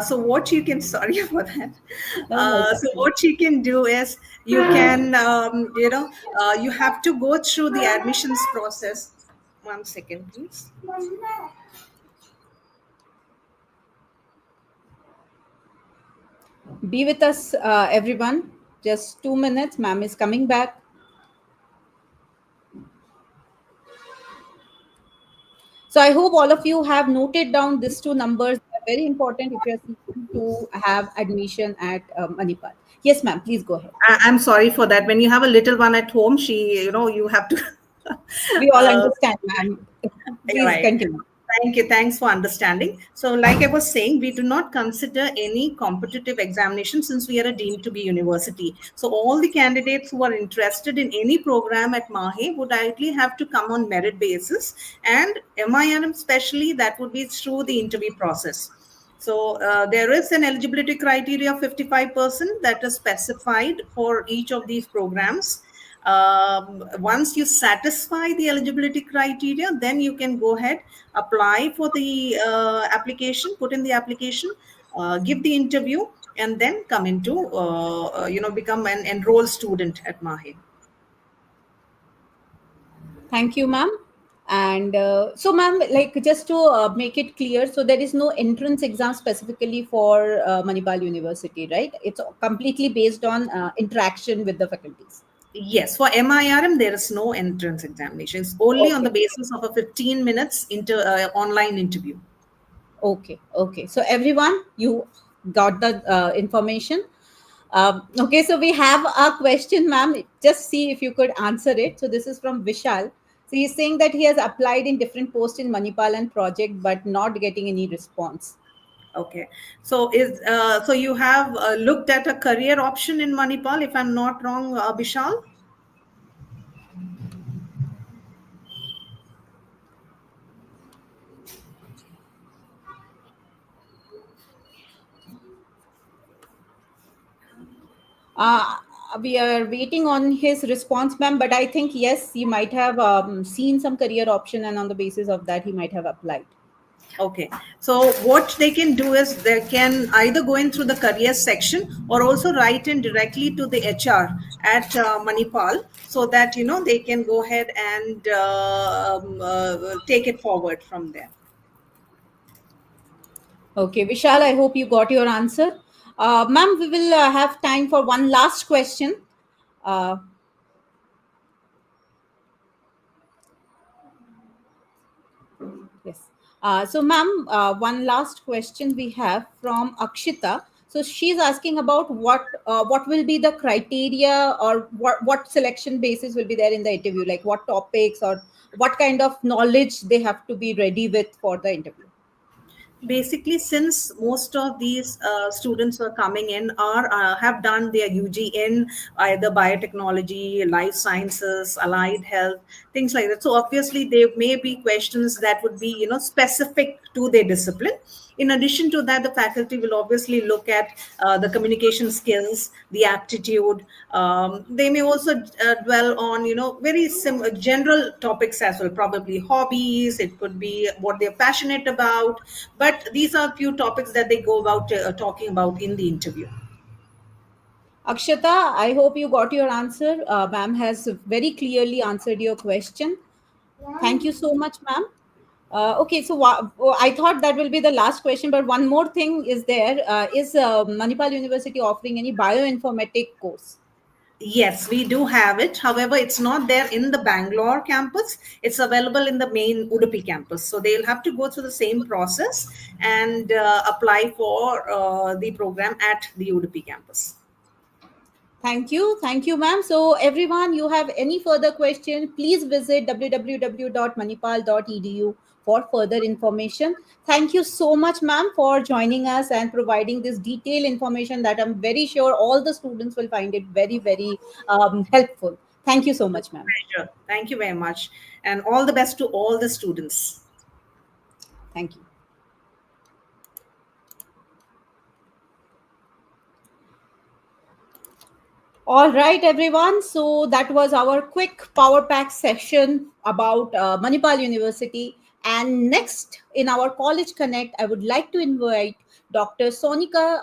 So what you can, sorry for that. No, no, it's So okay. what you can do is you can, you have to go through the admissions process. One second, please. Be with us, everyone. Just 2 minutes. Ma'am is coming back. So I hope all of you have noted down these two numbers. They're very important if you're seeking to have admission at Manipal. Yes, ma'am. Please go ahead. I'm sorry for that. When you have a little one at home, you have to. We all uh, understand, ma'am. Please right. continue. Thank you. Thanks for understanding. So, like I was saying, we do not consider any competitive examination since we are a deemed to be university. So, all the candidates who are interested in any program at Mahe would ideally have to come on merit basis, and MIRM especially that would be through the interview process. So there is an eligibility criteria of 55% that is specified for each of these programs. Once you satisfy the eligibility criteria, then you can go ahead, apply for the application, put in the application, give the interview, and then come into, become an enrolled student at Mahe. Thank you, ma'am. And so, ma'am, like just to make it clear, so there is no entrance exam specifically for Manipal University, right? It's completely based on interaction with the faculties. Yes, for MIRM, there is no entrance examination. It's only on the Okay. basis of a 15 minutes online interview. Okay, okay. So everyone, you got the information. Okay, so we have a question, ma'am. Just see if you could answer it. So this is from Vishal. So he's saying that he has applied in different posts in Manipal and project, but not getting any response. Okay, so you have looked at a career option in Manipal, if I'm not wrong, Bishal. Uh, we are waiting on his response, ma'am. But I think yes, he might have seen some career option, and on the basis of that, he might have applied. Okay, so what they can do is they can either go in through the career section or also write in directly to the HR at Manipal, so that they can go ahead and take it forward from there. Okay, Vishal, I hope you got your answer. Ma'am, we will have time for one last question. Uh, yes. So, ma'am, one last question we have from Akshita. So she's asking about what will be the criteria or what selection basis will be there in the interview, like what topics or what kind of knowledge they have to be ready with for the interview. Basically, since most of these students who are coming in are have done their UG in either biotechnology, life sciences, allied health, things like that. So obviously there may be questions that would be, specific to their discipline. In addition to that, the faculty will obviously look at the communication skills, the aptitude. They may also dwell on, very general topics as well, probably hobbies. It could be what they're passionate about. But these are a few topics that they go about talking about in the interview. Akshata, I hope you got your answer. Ma'am has very clearly answered your question. Thank you so much, ma'am. Okay, so I thought that will be the last question, but one more thing is there. Is Manipal University offering any bioinformatic course? Yes, we do have it. However, it's not there in the Bangalore campus. It's available in the main Udupi campus. So they'll have to go through the same process and apply for the program at the Udupi campus. Thank you, ma'am. So, everyone, you have any further question, please visit www.manipal.edu for further information. Thank you so much, ma'am, for joining us and providing this detailed information that I'm very sure all the students will find it very, very helpful. Thank you so much, ma'am. Pleasure. Thank you very much. And all the best to all the students. Thank you. All right, everyone. So that was our quick power pack session about Manipal University. And next in our College Connect, I would like to invite Dr. Sonika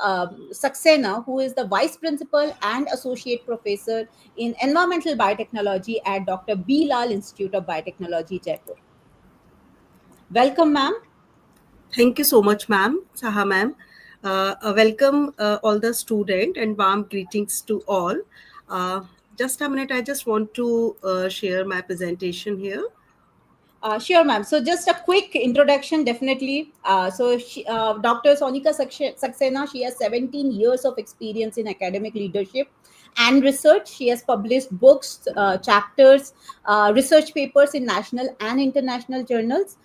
Saxena, who is the Vice Principal and Associate Professor in Environmental Biotechnology at Dr. B. Lal Institute of Biotechnology, Jaipur. Welcome, ma'am. Thank you so much, ma'am, Saha ma'am. Welcome all the student and warm greetings to all. Just a minute, I just want to share my presentation here. Sure, ma'am. So, just a quick introduction, definitely. Dr. Sonika Saxena, she has 17 years of experience in academic leadership and research. She has published books, chapters, research papers in national and international journals.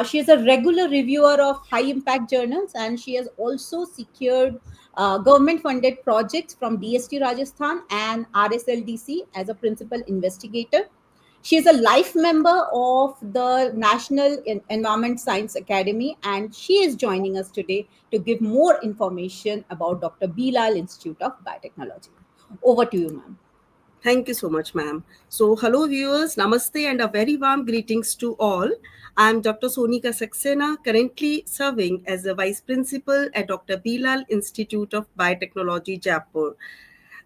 She is a regular reviewer of high impact journals, and she has also secured government funded projects from DST Rajasthan and RSLDC as a principal investigator. She is a life member of the National Environment Science Academy, and she is joining us today to give more information about Dr. Bilal Institute of Biotechnology. Over to you, ma'am. Thank you so much, ma'am. So, hello viewers, namaste and a very warm greetings to all. I'm Dr. Sonika Saxena, currently serving as the Vice Principal at Dr. Bilal Institute of Biotechnology, Jaipur.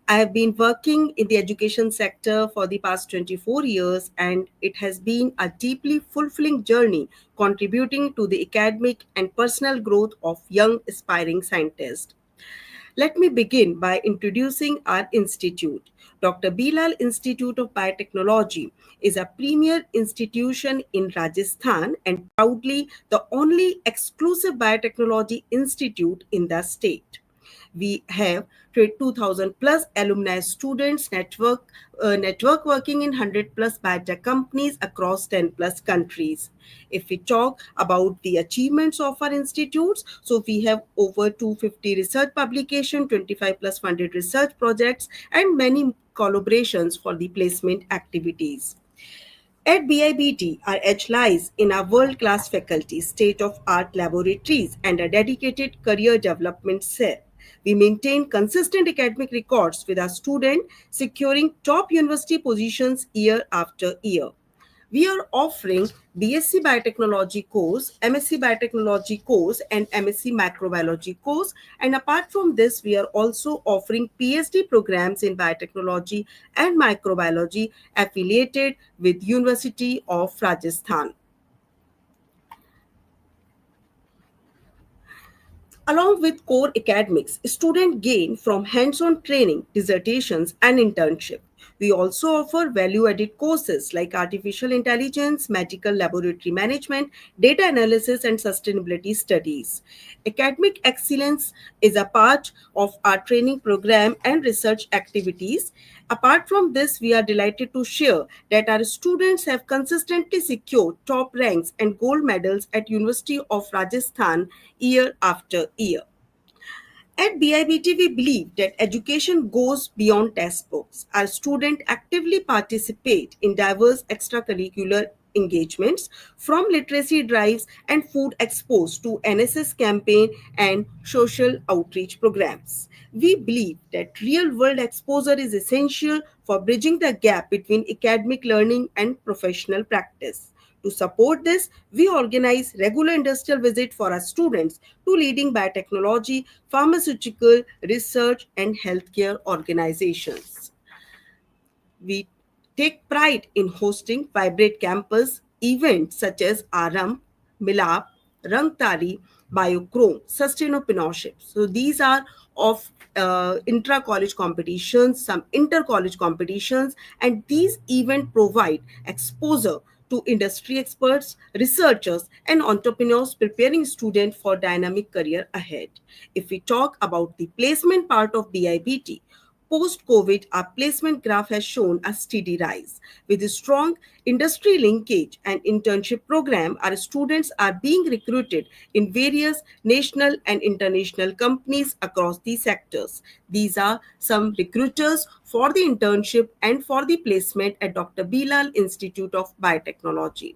I have been working in the education sector for the past 24 years, and it has been a deeply fulfilling journey contributing to the academic and personal growth of young aspiring scientists. Let me begin by introducing our institute. Dr. Bilal Institute of Biotechnology is a premier institution in Rajasthan and proudly the only exclusive biotechnology institute in the state. We have 2,000 plus alumni students network working in 100 plus biotech companies across 10 plus countries. If we talk about the achievements of our institutes, so we have over 250 research publication, 25 plus funded research projects, and many collaborations for the placement activities. At BIBT, our edge lies in our world-class faculty, state-of-art laboratories, and a dedicated career development cell. We maintain consistent academic records with our students, securing top university positions year after year. We are offering BSc Biotechnology course, MSc Biotechnology course, and MSc Microbiology course. And apart from this, we are also offering PhD programs in biotechnology and microbiology affiliated with University of Rajasthan. Along with core academics, students gain from hands-on training, dissertations, and internship. We also offer value-added courses like artificial intelligence, medical laboratory management, data analysis, and sustainability studies. Academic excellence is a part of our training program and research activities. Apart from this, we are delighted to share that our students have consistently secured top ranks and gold medals at University of Rajasthan year after year. At BIBT, we believe that education goes beyond textbooks. Our students actively participate in diverse extracurricular engagements, from literacy drives and food expos to NSS campaign and social outreach programs. We believe that real-world exposure is essential for bridging the gap between academic learning and professional practice. To support this, we organize regular industrial visits for our students to leading biotechnology, pharmaceutical, research, and healthcare organizations. We take pride in hosting vibrant campus events such as Aram, Milap, Rangtari, Biochrome, Sustainopreneurship. So these are of intra-college competitions, some inter-college competitions, and these events provide exposure to industry experts, researchers, and entrepreneurs preparing students for dynamic career ahead. If we talk about the placement part of BIBT, post-COVID, our placement graph has shown a steady rise. With a strong industry linkage and internship program, our students are being recruited in various national and international companies across these sectors. These are some recruiters for the internship and for the placement at Dr. Bilal Institute of Biotechnology.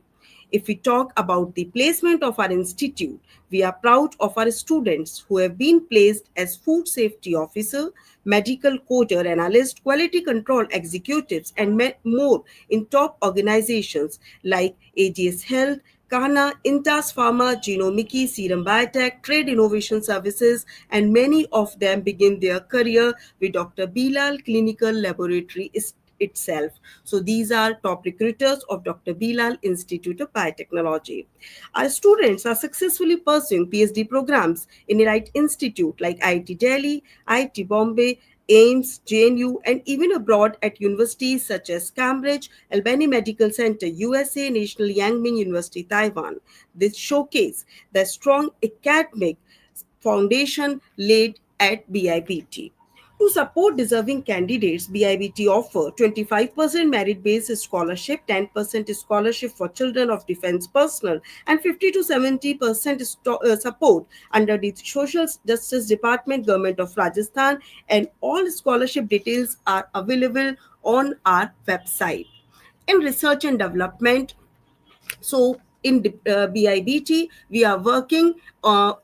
If we talk about the placement of our institute, we are proud of our students who have been placed as food safety officer, medical coder analyst, quality control executives, and more in top organizations like AGS Health, Kana, Intas Pharma, Genomics, Serum Biotech, Trade Innovation Services, and many of them begin their career with Dr. Bilal Clinical Laboratory itself. So these are top recruiters of Dr. Bilal Institute of Biotechnology. Our students are successfully pursuing PhD programs in Elite Institute like IIT Delhi, IIT Bombay, AIMS, JNU, and even abroad at universities such as Cambridge, Albany Medical Center, USA, National Yang Ming University, Taiwan. This showcase the strong academic foundation laid at BIBT. To support deserving candidates, BIBT offer 25% merit-based scholarship, 10% scholarship for children of defense personnel, and 50 to 70% support under the Social Justice Department, Government of Rajasthan, and all scholarship details are available on our website. In research and development, so in BIBT, we are working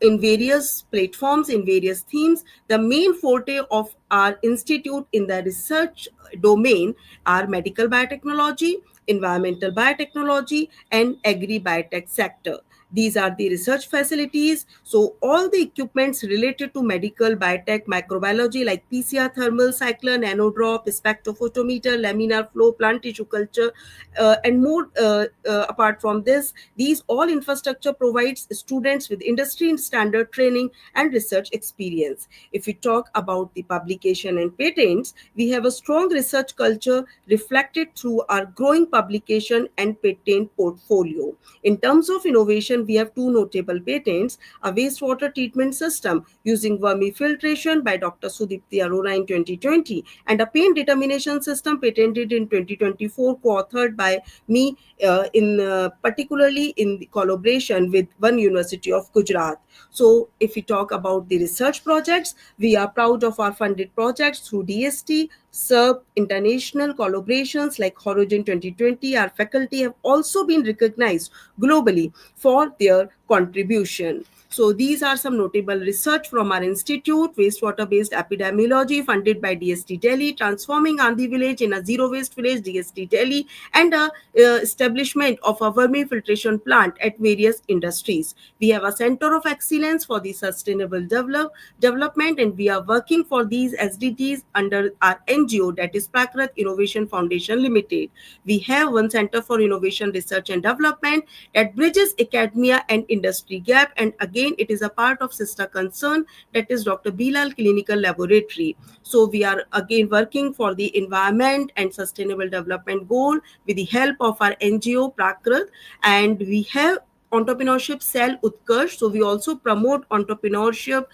in various platforms, in various themes. The main forte of our institute in the research domain are medical biotechnology, environmental biotechnology, and agri-biotech sector. These are the research facilities. So all the equipments related to medical, biotech, microbiology like PCR, thermal, cycler, nanodrop, spectrophotometer, laminar flow, plant tissue culture, and more. Apart from this, these all infrastructure provides students with industry and standard training and research experience. If we talk about the publication and patents, we have a strong research culture reflected through our growing publication and patent portfolio. In terms of innovation, we have two notable patents: a wastewater treatment system using vermifiltration by Dr. Sudipti Arora in 2020, and a paint determination system patented in 2024, co-authored by me particularly in the collaboration with one University of Gujarat. So if we talk about the research projects, we are proud of our funded projects through DST, SERP, international collaborations like Horizon 2020. Our faculty have also been recognized globally for their contribution. So these are some notable research from our institute: wastewater-based epidemiology funded by DST Delhi, transforming Andhi village in a zero-waste village, DST Delhi, and establishment of a vermifiltration plant at various industries. We have a center of excellence for the sustainable development, and we are working for these SDGs under our NGO, that is Prakrit Innovation Foundation Limited. We have one center for innovation research and development that bridges academia and industry industry gap. And again, it is a part of sister concern, that is Dr. Bilal Clinical Laboratory. So we are again working for the environment and sustainable development goal with the help of our NGO Prakrit, and we have entrepreneurship cell Utkarsh. So we also promote entrepreneurship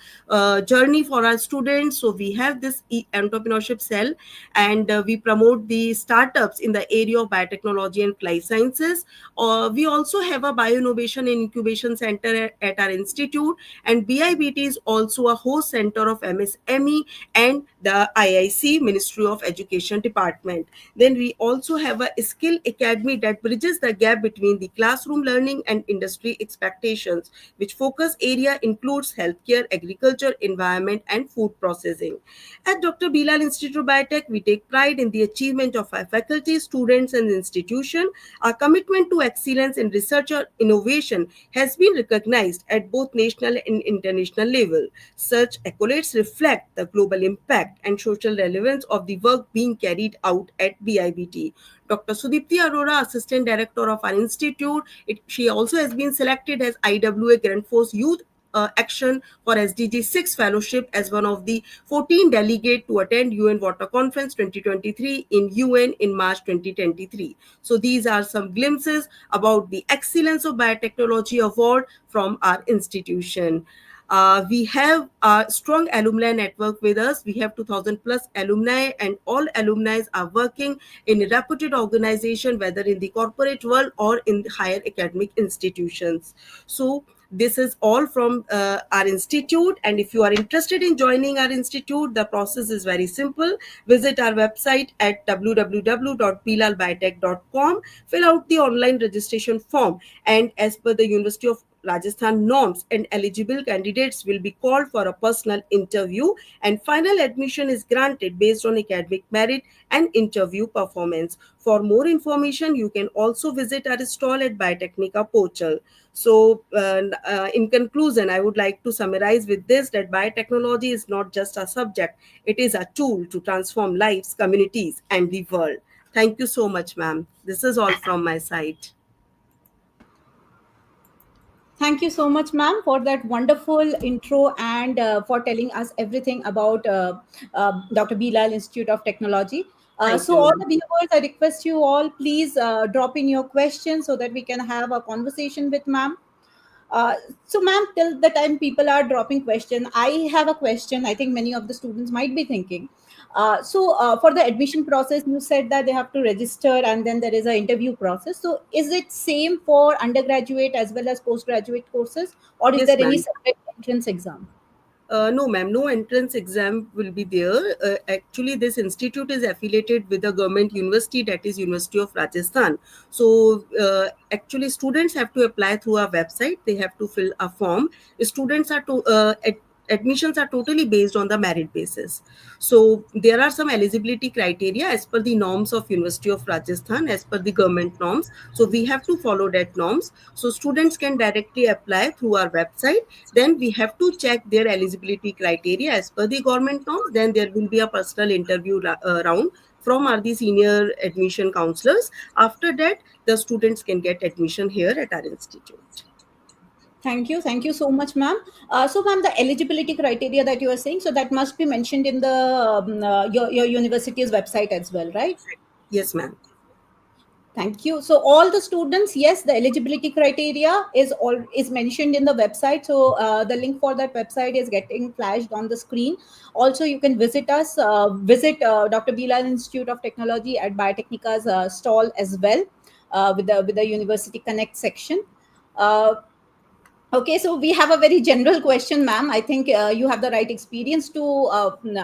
journey for our students. So we have this entrepreneurship cell, and we promote the startups in the area of biotechnology and life sciences. We also have a bioinnovation and incubation center at our institute, and BIBT is also a host center of MSME and the IIC Ministry of Education Department. Then we also have a skill academy that bridges the gap between the classroom learning and industry expectations, which focus area includes healthcare, agriculture, environment, and food processing. At Dr. Bilal Institute of Biotech, we take pride in the achievement of our faculty, students, and institution. Our commitment to excellence in research or innovation has been recognized at both national and international level. Such accolades reflect the global impact and social relevance of the work being carried out at BIBT. Dr. Sudipti Arora, Assistant Director of our institute, she also has been selected as IWA Grand Force Youth Action for SDG 6 Fellowship as one of the 14 delegates to attend UN Water Conference 2023 in UN in March 2023. So these are some glimpses about the Excellence of Biotechnology Award from our institution. We have a strong alumni network with us. We have 2000 plus alumni, and all alumni are working in a reputed organization, whether in the corporate world or in the higher academic institutions. So this is all from our institute, and if you are interested in joining our institute, the process is very simple. Visit our website at www.bilalbiotech.com, fill out the online registration form, and as per the University of Rajasthan norms, and eligible candidates will be called for a personal interview, and final admission is granted based on academic merit and interview performance. For more information, you can also visit our stall at Biotecnika portal. So in conclusion, I would like to summarize with this, that biotechnology is not just a subject, it is a tool to transform lives, communities, and the world. Thank you so much, ma'am. This is all from my side. Thank you so much, ma'am, for that wonderful intro and for telling us everything about Dr. Bilal Institute of Technology. Thank So, you, all ma'am. the viewers, I request you all, please drop in your questions so that we can have a conversation with ma'am. Uh, so, ma'am, till the time people are dropping question, I have a question. I think many of the students might be thinking. For the admission process, you said that they have to register and then there is an interview process. So, is it same for undergraduate as well as postgraduate courses, or is Yes, there any ma'am. separate entrance exam? No, ma'am, no entrance exam will be there. Actually, this institute is affiliated with a government university, that is University of Rajasthan. So, actually, students have to apply through our website. They have to fill a form. Students are to admissions are totally based on the merit basis. So there are some eligibility criteria as per the norms of University of Rajasthan, as per the government norms. So we have to follow that norms. So students can directly apply through our website. Then we have to check their eligibility criteria as per the government norms. Then there will be a personal interview round from our the senior admission counselors. After that, the students can get admission here at our institute. Thank you so much, ma'am. So, ma'am, the eligibility criteria that you are saying, so that must be mentioned in the your university's website as well, right? Yes, ma'am. Thank you. So all the students, yes, the eligibility criteria is mentioned in the website. So the link for that website is getting flashed on the screen. Also, you can visit us, visit Dr. Bilal Institute of Technology at Biotechnika's stall as well, with the University Connect section. Uh, Okay, so we have a very general question, ma'am. I think you have the right experience to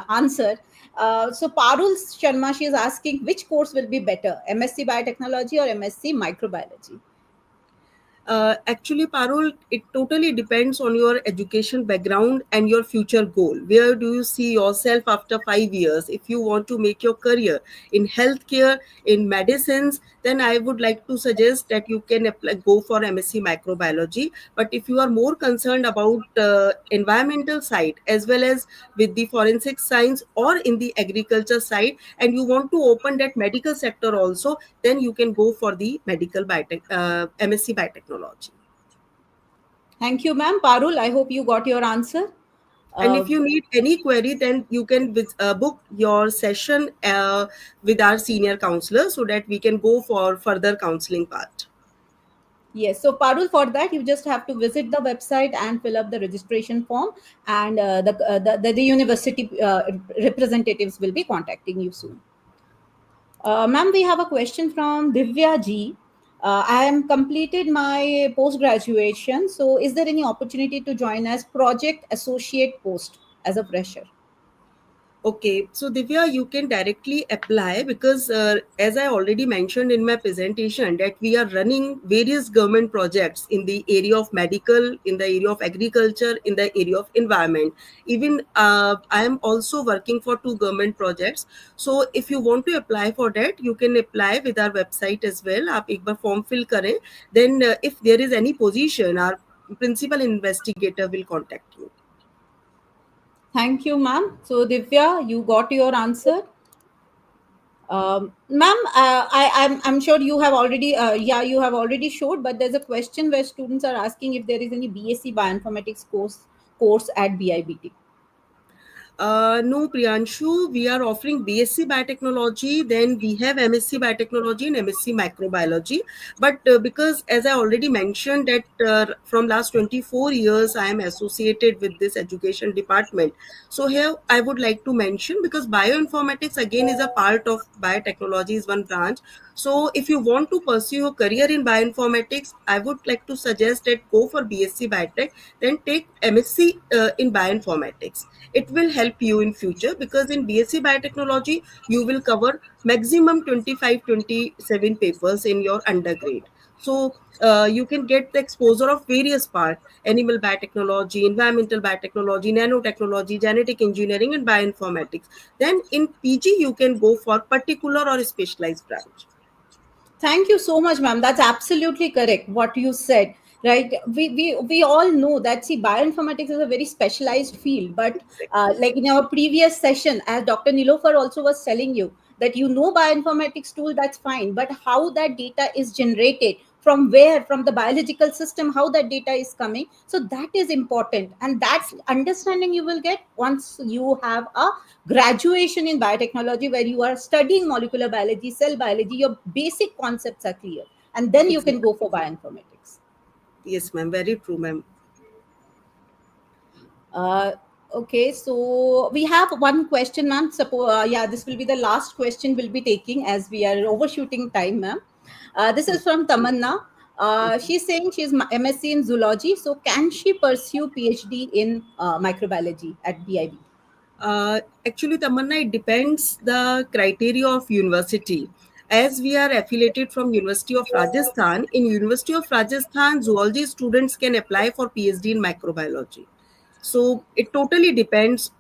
answer. So Parul Sharma, she is asking which course will be better, MSc Biotechnology or MSc Microbiology? Actually, Parul, it totally depends on your education background and your future goal. Where do you see yourself after 5 years? If you want to make your career in healthcare, in medicines, then I would like to suggest that you can go for MSc Microbiology. But if you are more concerned about environmental side as well as with the forensic science or in the agriculture side, and you want to open that medical sector also, then you can go for the medical biotech, MSc Biotechnology. Thank you, ma'am. Parul, I hope you got your answer. And Uh, if you need any query, then you can book your session with our senior counselor so that we can go for further counseling part. yes, so Parul, for that, you just have to visit the website and fill up the registration form, and the university representatives will be contacting you soon. Ma'am, we have a question from Divya Ji. I am completed my post graduation. So, is there any opportunity to join as project associate post as a fresher? Okay, so Divya, you can directly apply because, as I already mentioned in my presentation, that we are running various government projects in the area of medical, in the area of agriculture, in the area of environment. Even I am also working for two government projects. So, if you want to apply for that, you can apply with our website as well. आप एक बार form fill करें. Then, if there is any position, our principal investigator will contact you. Thank you, ma'am. So, Divya, you got your answer. Ma'am, I'm sure you have already, you have already showed, but there's a question where students are asking if there is any BSc Bioinformatics course at BIBT. No, Priyanshu, we are offering BSc Biotechnology, then we have MSc Biotechnology and MSc Microbiology. But because, as I already mentioned, that from last 24 years, I am associated with this education department. So here I would like to mention, because bioinformatics again is a part of biotechnology, is one branch. So if you want to pursue a career in bioinformatics, I would like to suggest that go for BSc Biotech, then take MSc in bioinformatics. It will help you in future because in BSc Biotechnology, you will cover maximum 25-27 papers in your undergrad. So you can get the exposure of various parts: animal biotechnology, environmental biotechnology, nanotechnology, genetic engineering, and bioinformatics. Then in PG, you can go for particular or specialized branch. Thank you so much, ma'am. That's absolutely correct. What you said, right? We all know that see, bioinformatics is a very specialized field. But like in our previous session, as Dr. Nilofer also was telling you, that you know bioinformatics tool, that's fine. But how that data is generated, from where, from the biological system, how that data is coming, so that is important, and that's understanding you will get once you have a graduation in biotechnology where you are studying molecular biology, cell biology, your basic concepts are clear, and then you can Exactly. go for bioinformatics. Yes, ma'am. Very true, ma'am. uh, okay, so we have one question, ma'am. Suppose this will be the last question we'll be taking as we are overshooting time, ma'am. This is from Tamanna. She's saying she's MSc in zoology, so can she pursue PhD in microbiology at BIB? Actually, Tamanna, it depends the criteria of university. As we are affiliated from University of Rajasthan, in University of Rajasthan, zoology students can apply for PhD in microbiology. So it totally depends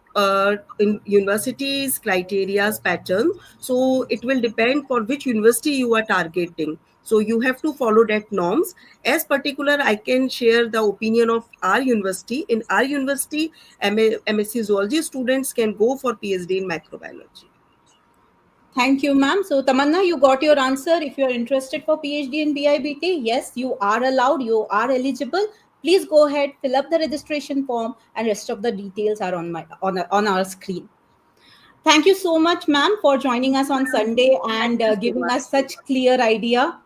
in universities, criteria's pattern. So it will depend for which university you are targeting. So you have to follow that norms. As particular, I can share the opinion of our university. In our university, MSc Zoology students can go for PhD in microbiology. Thank you, ma'am. So, Tamanna, you got your answer. If you are interested for PhD in BIBT, yes, you are allowed, you are eligible. Please go ahead, fill up the registration form, and rest of the details are on our screen. Thank you so much, ma'am, for joining us on Sunday Thank and you so giving much. us such clear idea.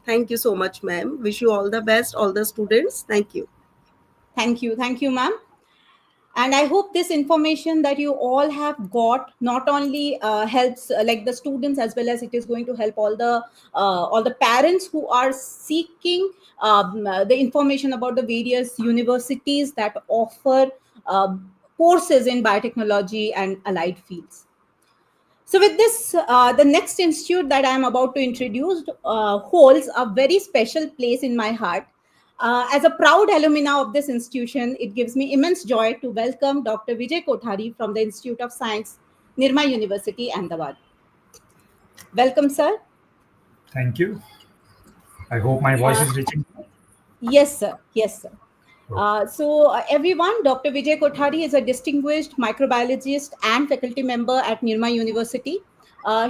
Thank you so much, ma'am. Wish you all the best, all the students. Thank you. Thank you, ma'am. And I hope this information that you all have got not only helps like the students, as well as it is going to help all the parents who are seeking the information about the various universities that offer courses in biotechnology and allied fields. So, with this, the next institute that I am about to introduce holds a very special place in my heart. As a proud alumna of this institution, it gives me immense joy to welcome Dr. Vijay Kothari from the Institute of Science, Nirma University, Ahmedabad. Welcome, sir. Thank you. I hope my voice Uh, is reaching. yes, sir. Yes, sir. Oh, Everyone, Dr. Vijay Kothari is a distinguished microbiologist and faculty member at Nirma University.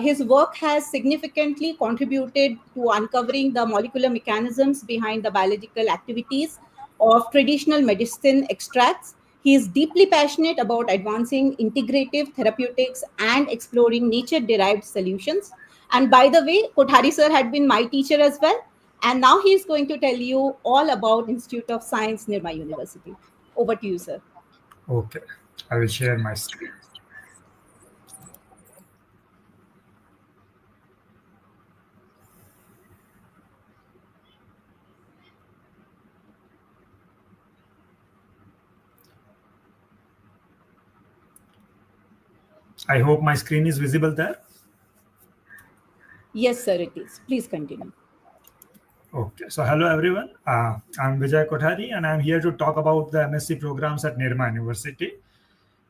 His work has significantly contributed to uncovering the molecular mechanisms behind the biological activities of traditional medicine extracts. He is deeply passionate about advancing integrative therapeutics and exploring nature derived solutions. And by the way, Kothari sir had been my teacher as well. And now he is going to tell you all about Institute of Science near my university. Over to you, sir. Okay, I will share my screen. I hope my screen is visible there. Yes, sir, it is. Please continue. Okay, so hello everyone. I'm Vijay Kothari and I'm here to talk about the MSc programs at Nirma University.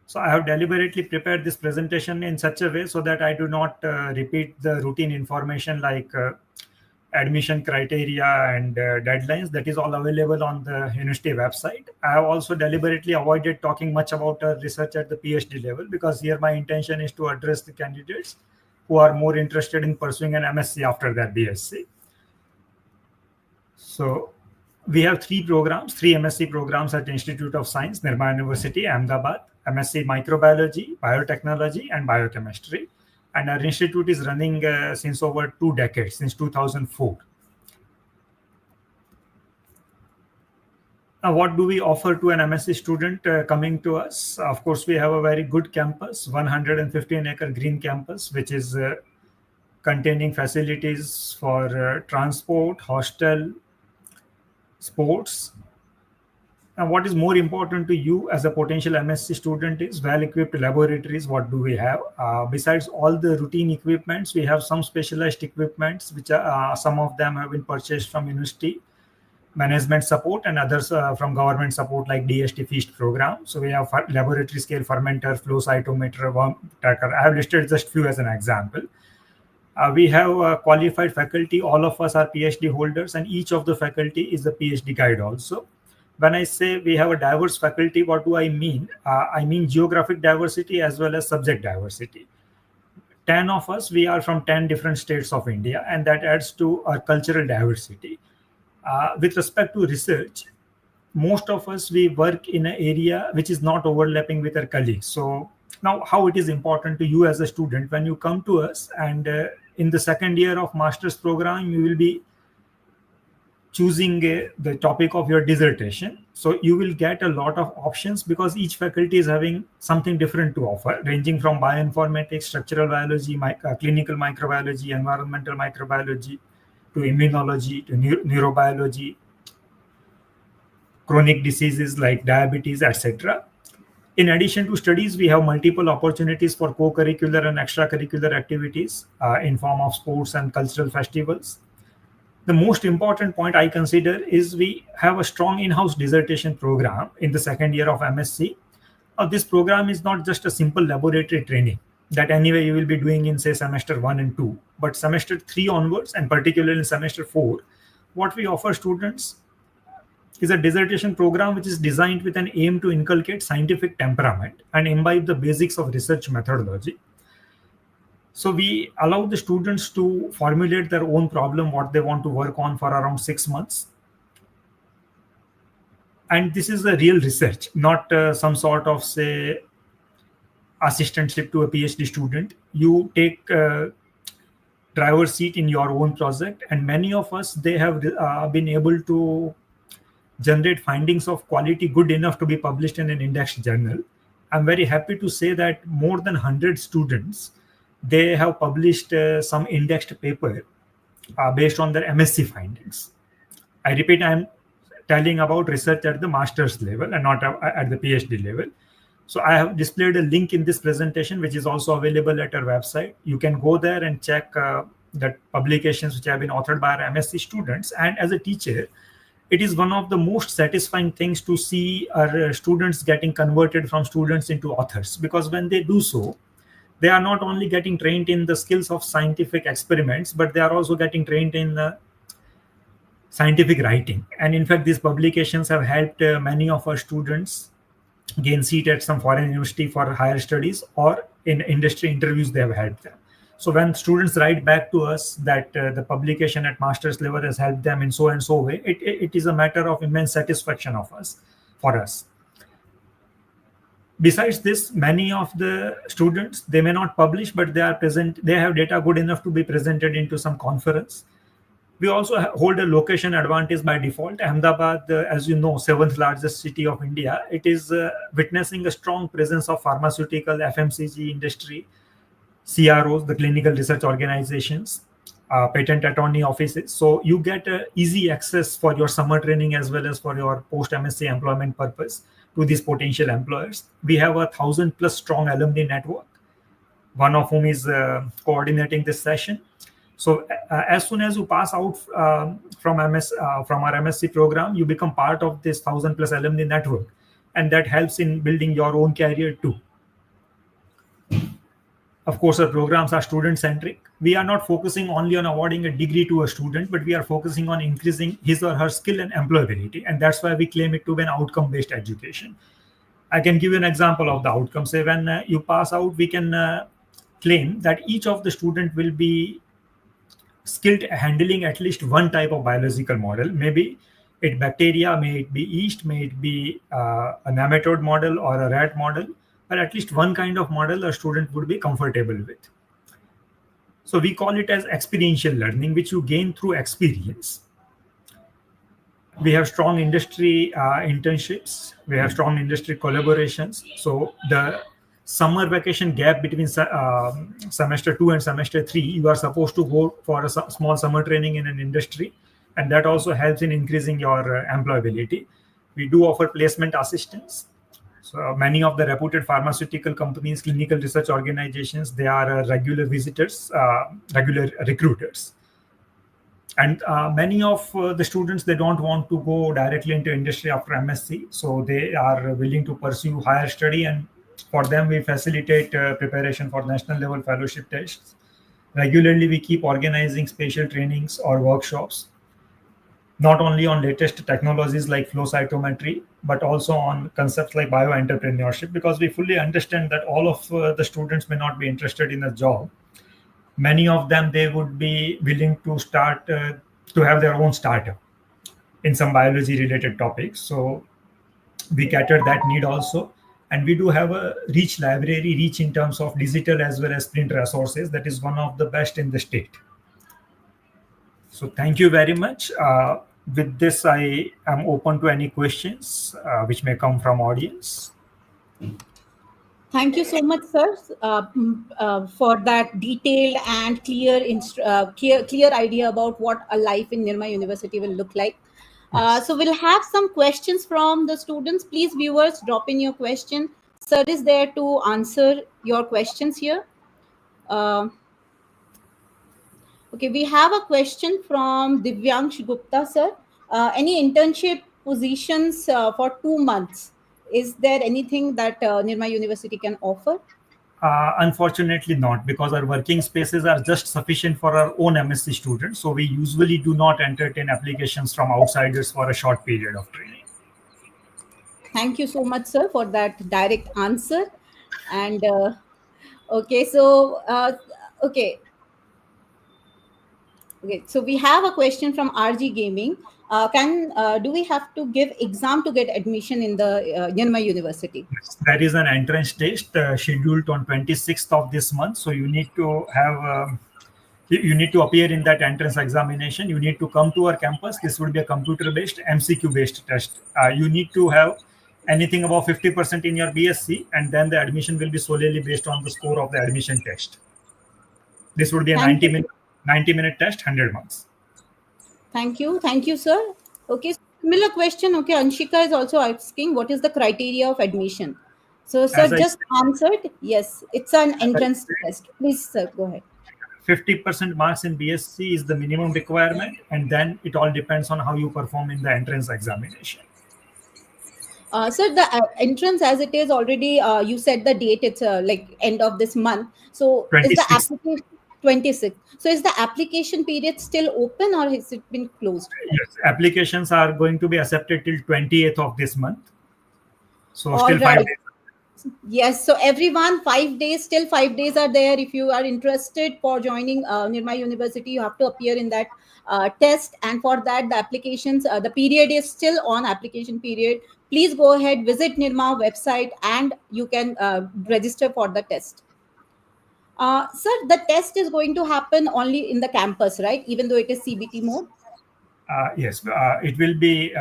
So I have deliberately prepared this presentation in such a way so that I do not repeat the routine information like admission criteria and deadlines. That is all available on the university website. I have also deliberately avoided talking much about research at the PhD level because here my intention is to address the candidates who are more interested in pursuing an MSc after their BSc. So we have three MSc programs at Institute of Science, Nirma University, Ahmedabad, MSc Microbiology, Biotechnology, and Biochemistry. And our institute is running since over 2 decades, since 2004. Now, what do we offer to an MSc student coming to us? Of course, we have a very good campus, 115-acre green campus, which is containing facilities for transport, hostel, sports. And what is more important to you as a potential MSc student is well-equipped laboratories. What do we have? Besides all the routine equipments, we have some specialized equipments, which are, some of them have been purchased from university management support and others from government support like DST feast program. So we have laboratory scale fermenter, flow cytometer, worm tracker. I have listed just few as an example. We have qualified faculty. All of us are PhD holders, and each of the faculty is a PhD guide also. When I say we have a diverse faculty, what do I mean? I mean geographic diversity as well as subject diversity. 10 of us, we are from 10 different states of India, and that adds to our cultural diversity. With respect to research, most of us, we work in an area which is not overlapping with our colleagues. So now how it is important to you as a student when you come to us, and in the second year of master's program, you will be choosing the topic of your dissertation. So you will get a lot of options because each faculty is having something different to offer, ranging from bioinformatics, structural biology, clinical microbiology, environmental microbiology, to immunology, to neurobiology, chronic diseases like diabetes, etc. In addition to studies, we have multiple opportunities for co-curricular and extracurricular activities in form of sports and cultural festivals. The most important point I consider is we have a strong in-house dissertation program in the second year of MSc. This program is not just a simple laboratory training that anyway you will be doing in, say, semester 1 and 2, but semester 3 onwards, and particularly in semester 4, what we offer students is a dissertation program which is designed with an aim to inculcate scientific temperament and imbibe the basics of research methodology. So we allow the students to formulate their own problem, what they want to work on, for around 6 months. And this is a real research, not some sort of, say, assistantship to a PhD student. You take driver's seat in your own project, and many of us, they have been able to generate findings of quality good enough to be published in an indexed journal. I'm very happy to say that more than 100 students, they have published some indexed paper based on their MSc findings. I repeat, I'm telling about research at the master's level and not at the PhD level. So I have displayed a link in this presentation, which is also available at our website. You can go there and check the publications which have been authored by our MSc students. And as a teacher, it is one of the most satisfying things to see our students getting converted from students into authors, because when they do so, they are not only getting trained in the skills of scientific experiments, but they are also getting trained in scientific writing. And in fact, these publications have helped many of our students gain seat at some foreign university for higher studies, or in industry interviews, they have helped them. So when students write back to us that the publication at master's level has helped them in so and so way, it is a matter of immense satisfaction for us. Besides this, many of the students, they may not publish, but they have data good enough to be presented into some conference. We also hold a location advantage by default. Ahmedabad, as you know, 7th largest city of India, it is witnessing a strong presence of pharmaceutical, FMCG industry, CROs, the clinical research organizations, patent attorney offices. So you get easy access for your summer training as well as for your post-MSc employment purpose to these potential employers. We have 1,000+ strong alumni network, one of whom is coordinating this session. So as soon as you pass out from our MSc program, you become part of this 1,000+ alumni network, and that helps in building your own career too. Of course, our programs are student-centric. We are not focusing only on awarding a degree to a student, but we are focusing on increasing his or her skill and employability, and that's why we claim it to be an outcome-based education. I can give you an example of the outcome. Say when you pass out, we can claim that each of the student will be skilled handling at least one type of biological model. Maybe it bacteria, may it be yeast, may it be a nematode model or a rat model, but at least one kind of model a student would be comfortable with. So we call it as experiential learning, which you gain through experience. We have strong industry internships. We have strong industry collaborations. So the summer vacation gap between semester 2 and semester 3, you are supposed to go for a small summer training in an industry, and that also helps in increasing your employability. We do offer placement assistance. So many of the reputed pharmaceutical companies, clinical research organizations, they are regular visitors, regular recruiters. And many of the students, they don't want to go directly into industry after MSc, so they are willing to pursue higher study, and for them we facilitate preparation for national level fellowship tests. Regularly we keep organizing special trainings or workshops, not only on latest technologies like flow cytometry, but also on concepts like bioentrepreneurship, because we fully understand that all of the students may not be interested in a job. Many of them, they would be willing to start to have their own startup in some biology related topics. So we cater that need also. And we do have a rich library, rich in terms of digital as well as print resources. That is one of the best in the state. So thank you very much. With this, I am open to any questions which may come from audience. Thank you so much, sir, for that detailed and clear idea about what a life in Nirma University will look like. So we'll have some questions from the students. Please, viewers, drop in your question. Sir is there to answer your questions here. Okay, we have a question from Divyansh Gupta, sir. Any internship positions for 2 months? Is there anything that Nirma University can offer? Unfortunately not, because our working spaces are just sufficient for our own MSc students. So we usually do not entertain applications from outsiders for a short period of training. Thank you so much, sir, for that direct answer. And okay, so okay, so we have a question from RG Gaming. Do we have to give exam to get admission in the Nirma University? Yes, there is an entrance test scheduled on 26th of this month. So you need to have you need to appear in that entrance examination. You need to come to our campus. This would be a computer-based, MCQ-based test. You need to have anything above 50% in your BSc, and then the admission will be solely based on the score of the admission test. This would be a 90-minute test, 100 marks. Thank you, sir. Okay, similar question. Okay, Anshika is also asking, what is the criteria of admission? So, sir, just answered. Yes, it's an entrance test. Please, sir, go ahead. 50% marks in BSc is the minimum requirement, and then it all depends on how you perform in the entrance examination. Sir, the entrance, as it is already, you said the date, it's like end of this month. So, 26th. Is the application 26th? So, is the application period still open or has it been closed? Yes, applications are going to be accepted till 28th of this month. So, All still right. 5 days. Yes, so everyone, 5 days, still 5 days are there. If you are interested for joining Nirma University, you have to appear in that test. And for that, the applications, the period is still on application period. Please go ahead, visit Nirma website, and you can register for the test. Sir, the test is going to happen only in the campus, right? Even though it is CBT mode. Yes, it will be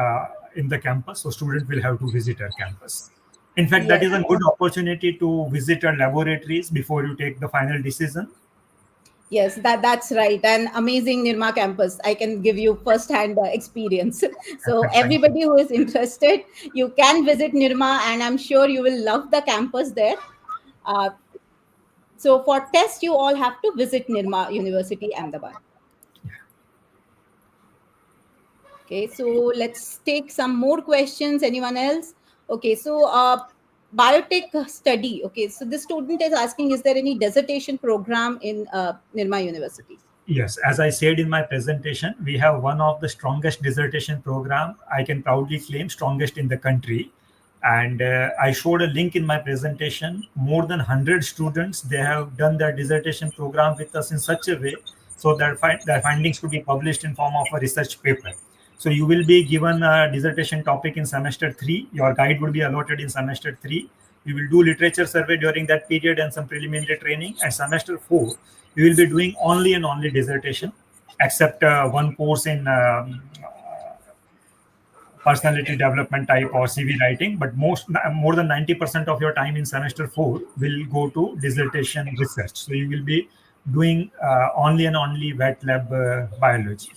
in the campus, so student will have to visit our campus. In fact, that Yes. is a good opportunity to visit our laboratories before you take the final decision. Yes, that's right. An amazing Nirma campus. I can give you first-hand experience. So Thank you. everybody who is interested, you can visit Nirma, and I'm sure you will love the campus there. Uh, so for test, you all have to visit Nirma University, Ahmedabad. Okay, so let's take some more questions. Anyone else? Okay, so biotech study. Okay, so this student is asking, is there any dissertation program in Nirma University? Yes, as I said in my presentation, we have one of the strongest dissertation program. I can proudly claim strongest in the country. And I showed a link in my presentation. More than 100 students, they have done their dissertation program with us in such a way so that their findings could be published in form of a research paper. So you will be given a dissertation topic in semester 3. Your guide will be allotted in semester 3. We will do literature survey during that period and some preliminary training. And semester 4, we will be doing only and only dissertation, except one course in personality development type or CV writing. But more than 90% of your time in semester 4 will go to dissertation research. So you will be doing only and only wet lab biology.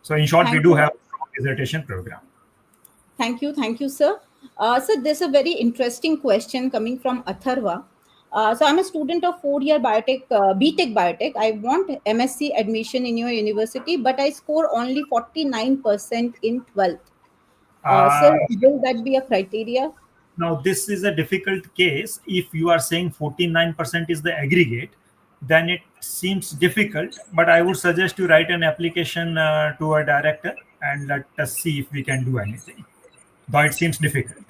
So in short, we Thank do you. have a dissertation program. Thank you, sir. So there's a very interesting question coming from Atharva. So I'm a student of 4 year biotech, BTech biotech. I want MSc admission in your university, but I score only 49% in 12th. Sir, Uh, will that be a criteria? Now, this is a difficult case. If you are saying 49% is the aggregate, then it seems difficult. But I would suggest you write an application to a director and let us see if we can do anything. Though it seems difficult.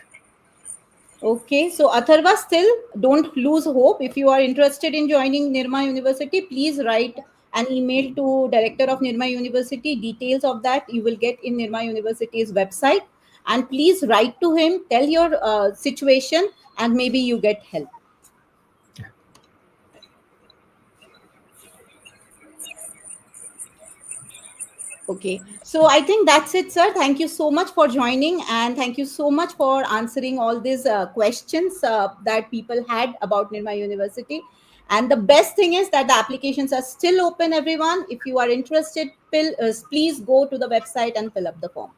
Okay, so Atharva, still don't lose hope. If you are interested in joining Nirma University, please write an email to director of Nirma University. Details of that you will get in Nirma University's website, and please write to him, tell your situation, and maybe you get help. Okay, so I think that's it, sir. Thank you so much for joining, and thank you so much for answering all these questions that people had about Nirma University. And the best thing is that the applications are still open, everyone. If you are interested, please go to the website and fill up the form.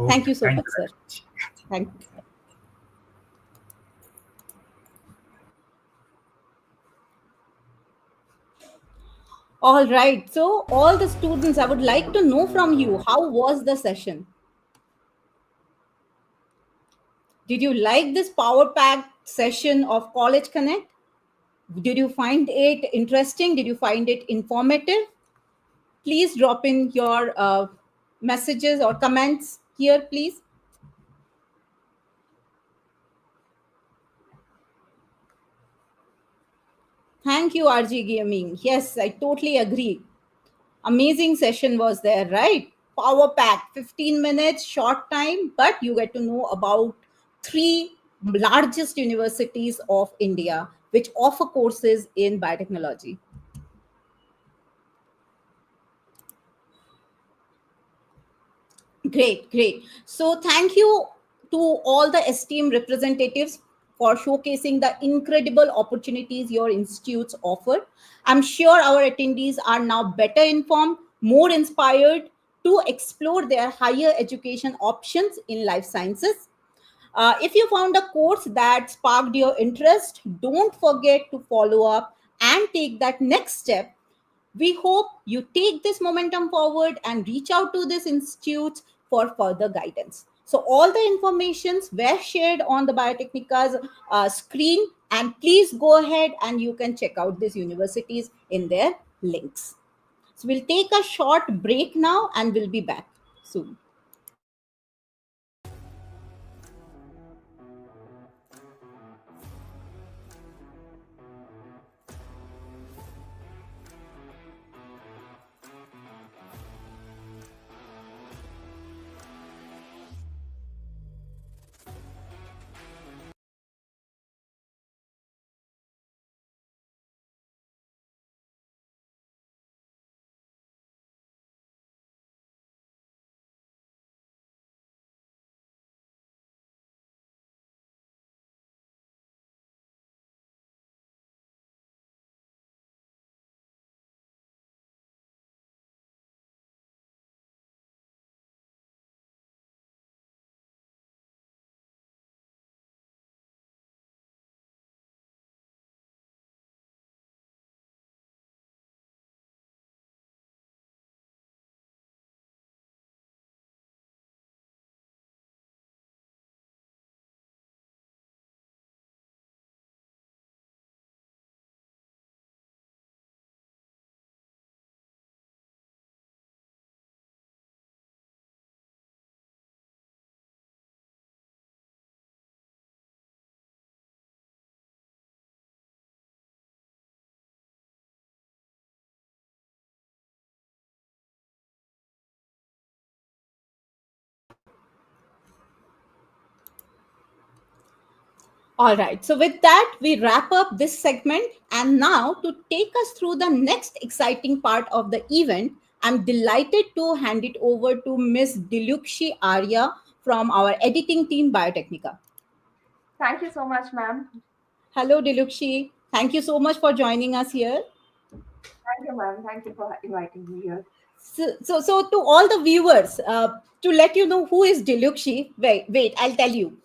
Thank Okay, you so thank much, you sir. very much. Thank you. All right. So, all the students, I would like to know from you, how was the session? Did you like this power packed session of College Connect? Did you find it interesting? Did you find it informative? Please drop in your messages or comments here, please. Thank you, RG Gaming. Yes, I totally agree. Amazing session was there, right? Power pack, 15 minutes, short time, but you get to know about three largest universities of India which offer courses in biotechnology. Great, great. So, thank you to all the esteemed representatives for showcasing the incredible opportunities your institutes offer. I'm sure our attendees are now better informed, more inspired to explore their higher education options in life sciences. If you found a course that sparked your interest, don't forget to follow up and take that next step. We hope you take this momentum forward and reach out to these institutes for further guidance. So all the informations were shared on the Biotechnika's screen, and please go ahead and you can check out these universities in their links. So we'll take a short break now and we'll be back soon. All right. So, with that, we wrap up this segment. And now, to take us through the next exciting part of the event, I'm delighted to hand it over to Miss Dilukshi Arya from our editing team, Biotecnika. Thank you so much, ma'am. Hello, Dilukshi. Thank you so much for joining us here. Thank you, ma'am. Thank you for inviting me here. So to all the viewers, to let you know who is Dilukshi, wait, I'll tell you.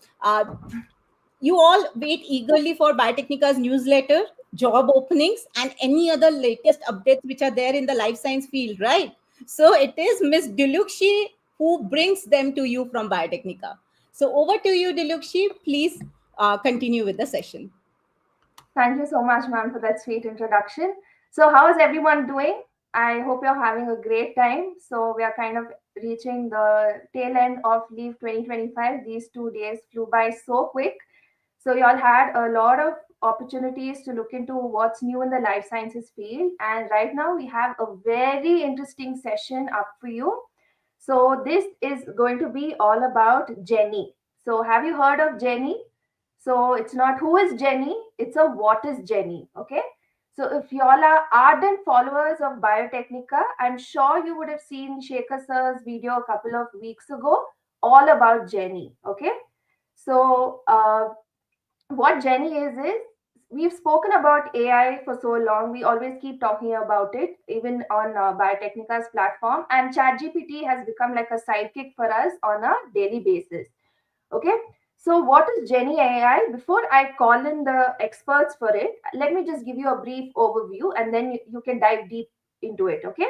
You all wait eagerly for Biotechnika's newsletter, job openings, and any other latest updates which are there in the life science field, right? So it is Miss Dilukshi who brings them to you from Biotecnika. So over to you, Dilukshi. Please continue with the session. Thank you so much, ma'am, for that sweet introduction. So, how is everyone doing? I hope you're having a great time. So, we are kind of reaching the tail end of Leave 2025. These 2 days flew by so quick. So, you all had a lot of opportunities to look into what's new in the life sciences field. And right now, we have a very interesting session up for you. So, this is going to be all about Jenny. So, have you heard of Jenny? So it's not who is Jenny, it's a what is Jenny. Okay. So if you all are ardent followers of Biotecnika, I'm sure you would have seen Shekhar sir's video a couple of weeks ago all about Jenny. Okay. So what Jenny is we've spoken about AI for so long. We always keep talking about it, even on Biotechnika's platform. And ChatGPT has become like a sidekick for us on a daily basis. Okay. So, what is Jenny AI? Before I call in the experts for it, let me just give you a brief overview and then you can dive deep into it. Okay.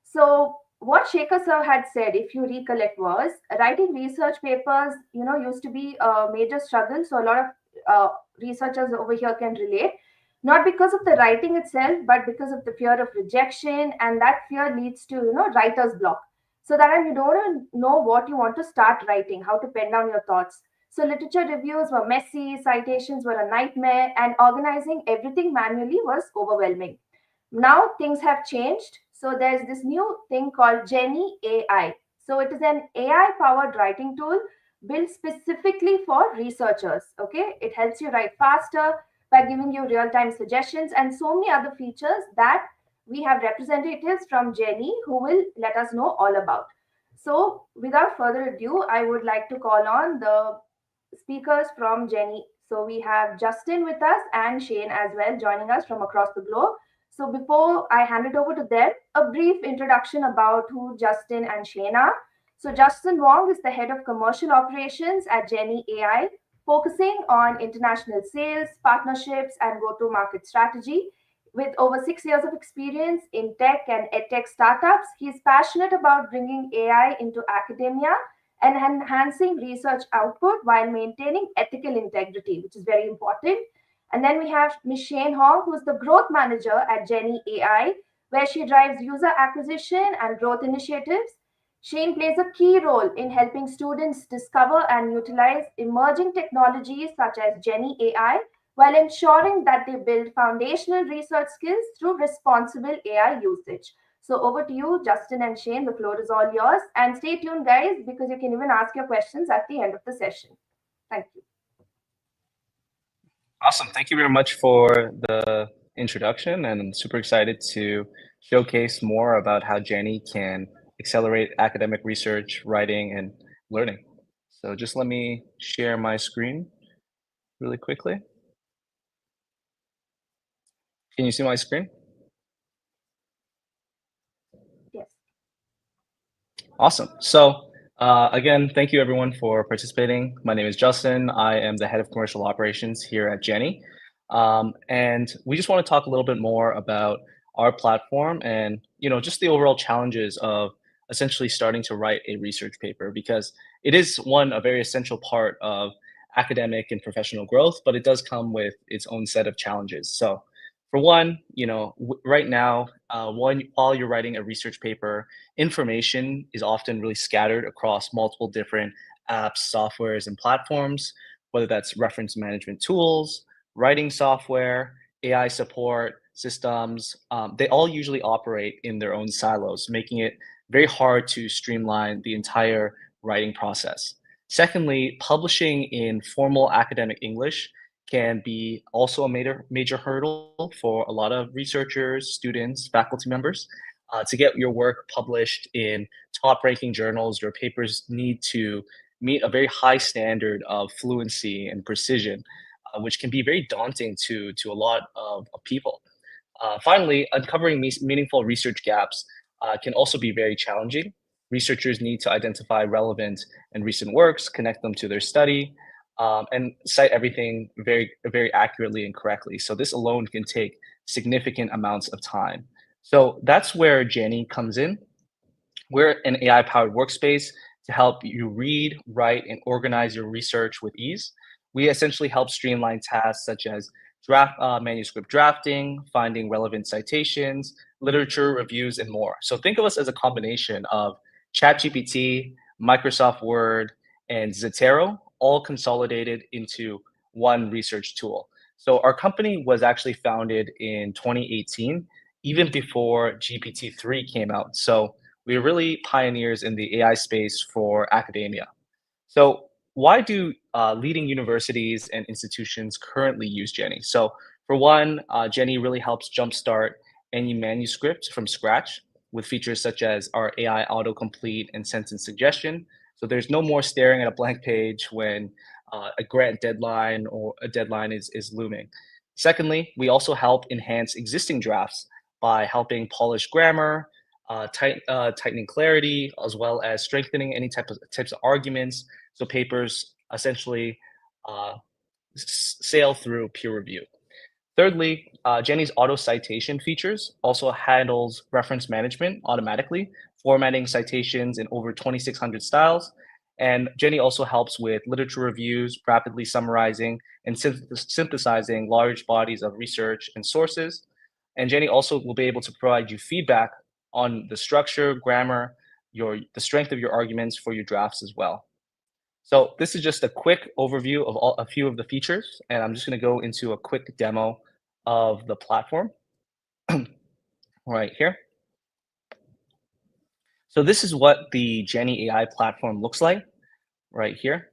So, what Shekhar sir had said, if you recollect, was writing research papers, used to be a major struggle. So, a lot of researchers over here can relate, not because of the writing itself, but because of the fear of rejection. And that fear leads to, writer's block. So that you don't know what you want to start writing, how to pen down your thoughts. So literature reviews were messy, citations were a nightmare, and organizing everything manually was overwhelming. Now things have changed. So there's this new thing called Jenny AI. So it is an AI powered writing tool built specifically for researchers. Okay, it helps you write faster by giving you real time suggestions and so many other features that we have representatives from Jenny who will let us know all about. So, without further ado, I would like to call on the speakers from Jenny. So, we have Justin with us and Shane as well joining us from across the globe. So, before I hand it over to them, a brief introduction about who Justin and Shane are. So, Justin Wong is the head of commercial operations at Jenny AI, focusing on international sales, partnerships, and go to market strategy. With over 6 years of experience in tech and edtech startups, he's passionate about bringing AI into academia and enhancing research output while maintaining ethical integrity, which is very important. And then we have Ms. Shane Hong, who's the growth manager at Jenny AI, where she drives user acquisition and growth initiatives. Shane plays a key role in helping students discover and utilize emerging technologies such as Jenny AI while ensuring that they build foundational research skills through responsible AI usage. So over to you, Justin and Shane. The floor is all yours. And stay tuned, guys, because you can even ask your questions at the end of the session. Thank you. Awesome. Thank you very much for the introduction, and I'm super excited to showcase more about how Jenny can accelerate academic research, writing, and learning. So just let me share my screen really quickly. Can you see my screen? Yes. Awesome. So again, thank you everyone for participating. My name is Justin. I am the head of commercial operations here at Jenny. And we just want to talk a little bit more about our platform and just the overall challenges of essentially starting to write a research paper, because it is a very essential part of academic and professional growth, but it does come with its own set of challenges. So for one, right now, while you're writing a research paper, information is often really scattered across multiple different apps, softwares, and platforms, whether that's reference management tools, writing software, AI support systems. They all usually operate in their own silos, making it very hard to streamline the entire writing process. Secondly, publishing in formal academic English can be also a major hurdle for a lot of researchers, students, faculty members. To get your work published in top-ranking journals, your papers need to meet a very high standard of fluency and precision, which can be very daunting to a lot of people. Finally, uncovering meaningful research gaps can also be very challenging. Researchers need to identify relevant and recent works, connect them to their study, and cite everything very accurately and correctly. So this alone can take significant amounts of time. So that's where Jenny comes in. We're an AI-powered workspace to help you read, write, and organize your research with ease. We essentially help streamline tasks such as manuscript drafting, finding relevant citations, literature reviews, and more. So think of us as a combination of ChatGPT, Microsoft Word, and Zotero, all consolidated into one research tool. So our company was actually founded in 2018, even before GPT-3 came out. So we're really pioneers in the AI space for academia. So why do leading universities and institutions currently use Jenny? So for one, Jenny really helps jumpstart any manuscript from scratch with features such as our AI autocomplete and sentence suggestion. So there's no more staring at a blank page when a grant deadline or a deadline is looming. Secondly, we also help enhance existing drafts by helping polish grammar, tightening clarity, as well as strengthening any types of arguments, so papers essentially sail through peer review. Thirdly, Jenny's auto citation features also handles reference management automatically, formatting citations in over 2,600 styles. And Jenny also helps with literature reviews, rapidly summarizing and synthesizing large bodies of research and sources. And Jenny also will be able to provide you feedback on the structure, grammar, the strength of your arguments for your drafts as well. So this is just a quick overview of a few of the features, and I'm just going to go into a quick demo of the platform right here. So this is what the Jenny AI platform looks like right here.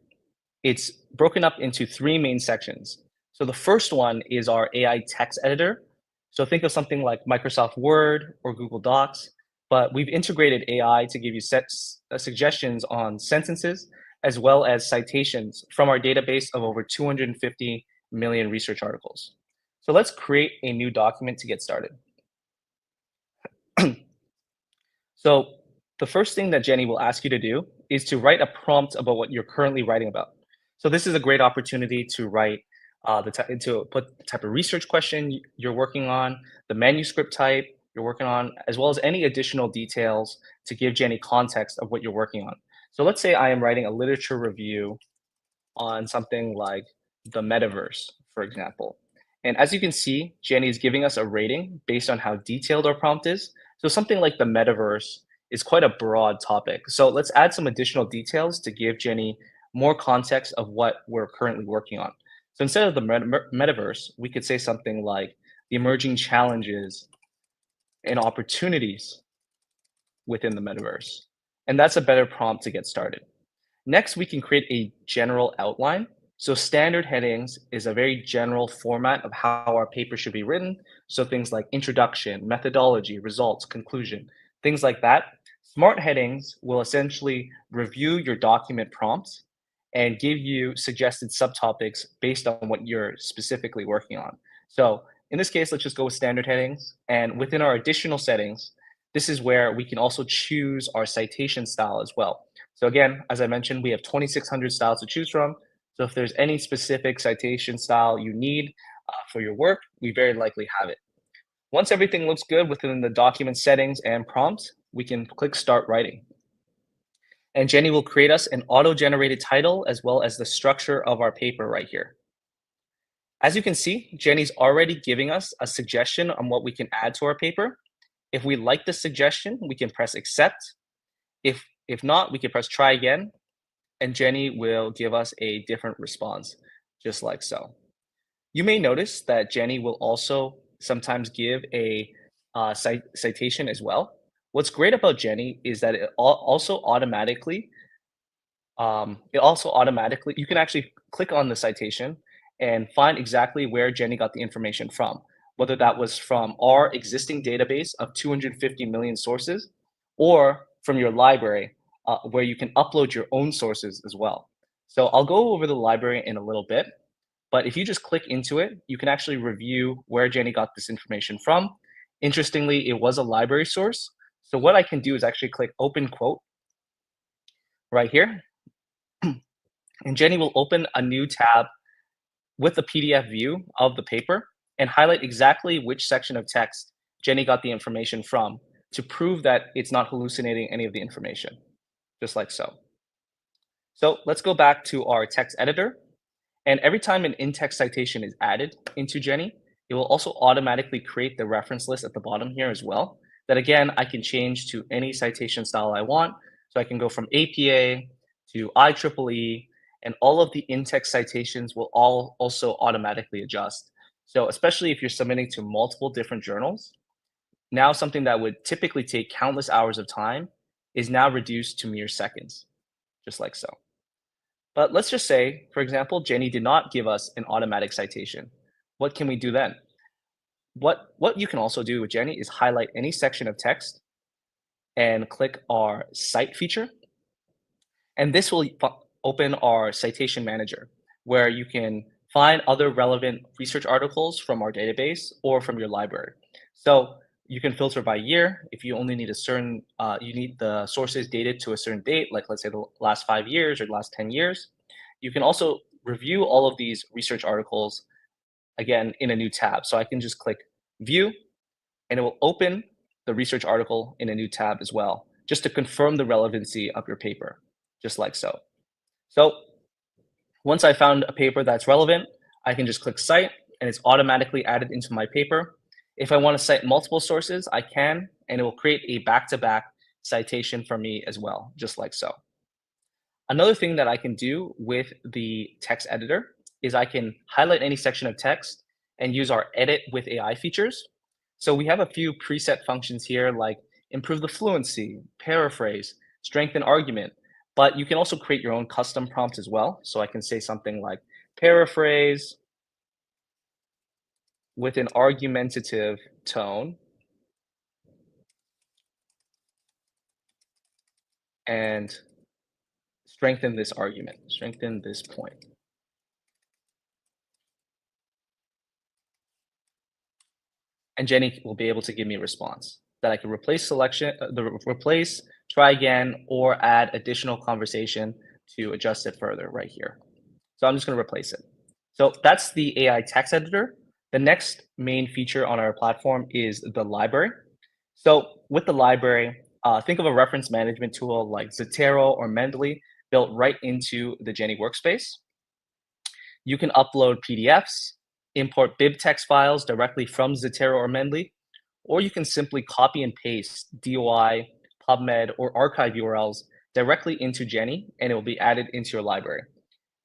It's broken up into three main sections. So the first one is our AI text editor. So think of something like Microsoft Word or Google Docs, but we've integrated AI to give you suggestions on sentences as well as citations from our database of over 250 million research articles. So let's create a new document to get started. So the first thing that Jenny will ask you to do is to write a prompt about what you're currently writing about. So this is a great opportunity to write to put the type of research question you're working on, the manuscript type you're working on, as well as any additional details to give Jenny context of what you're working on. So let's say I am writing a literature review on something like the metaverse, for example. And as you can see, Jenny is giving us a rating based on how detailed our prompt is. So something like the metaverse is quite a broad topic. So let's add some additional details to give Jenny more context of what we're currently working on. So instead of the metaverse, we could say something like the emerging challenges and opportunities within the metaverse. And that's a better prompt to get started. Next, we can create a general outline. So standard headings is a very general format of how our paper should be written. So things like introduction, methodology, results, conclusion, things like that. Smart headings will essentially review your document prompts and give you suggested subtopics based on what you're specifically working on. So in this case, let's just go with standard headings. And within our additional settings, this is where we can also choose our citation style as well. So again, as I mentioned, we have 2,600 styles to choose from. So if there's any specific citation style you need for your work, we very likely have it. Once everything looks good within the document settings and prompts, we can click Start Writing. And Jenny will create us an auto-generated title as well as the structure of our paper right here. As you can see, Jenny's already giving us a suggestion on what we can add to our paper. If we like the suggestion, we can press Accept. If not, we can press Try Again, and Jenny will give us a different response, just like so. You may notice that Jenny will also sometimes give a citation as well. What's great about Jenny is that it also automatically, you can actually click on the citation and find exactly where Jenny got the information from, whether that was from our existing database of 250 million sources or from your library, where you can upload your own sources as well. So I'll go over the library in a little bit, but if you just click into it, you can actually review where Jenny got this information from. Interestingly, it was a library source. So what I can do is actually click open quote right here, and Jenny will open a new tab with a PDF view of the paper and highlight exactly which section of text Jenny got the information from to prove that it's not hallucinating any of the information, just like so. So let's go back to our text editor. And every time an in-text citation is added into Jenny, it will also automatically create the reference list at the bottom here as well. That again, I can change to any citation style I want. So I can go from APA to IEEE, and all of the in-text citations will all also automatically adjust. So especially if you're submitting to multiple different journals, now something that would typically take countless hours of time is now reduced to mere seconds, just like so. But let's just say, for example, Jenny did not give us an automatic citation. What can we do then? What you can also do with Jenny is highlight any section of text and click our Cite feature. And this will open our citation manager, where you can find other relevant research articles from our database or from your library. So you can filter by year. If you only need a certain, you need the sources dated to a certain date, like let's say the last 5 years or the last 10 years. You can also review all of these research articles, again, in a new tab. So I can just click View, and it will open the research article in a new tab as well, just to confirm the relevancy of your paper, just like so. So once I found a paper that's relevant, I can just click Cite, and it's automatically added into my paper. If I want to cite multiple sources, I can, and it will create a back-to-back citation for me as well, just like so. Another thing that I can do with the text editor is I can highlight any section of text and use our Edit with AI features. So we have a few preset functions here, like improve the fluency, paraphrase, strengthen argument, but you can also create your own custom prompts as well. So I can say something like paraphrase with an argumentative tone and strengthen this argument, strengthen this point. And Jenny will be able to give me a response that I can replace selection, replace, try again, or add additional conversation to adjust it further right here. So I'm just going to replace it. So that's the AI text editor. The next main feature on our platform is the library. So with the library, think of a reference management tool like Zotero or Mendeley built right into the Jenny workspace. You can upload PDFs, import BibTeX files directly from Zotero or Mendeley, or you can simply copy and paste DOI, PubMed, or archive URLs directly into Jenny, and it will be added into your library.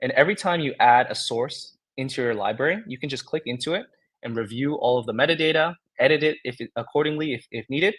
And every time you add a source into your library, you can just click into it and review all of the metadata, edit it accordingly if needed.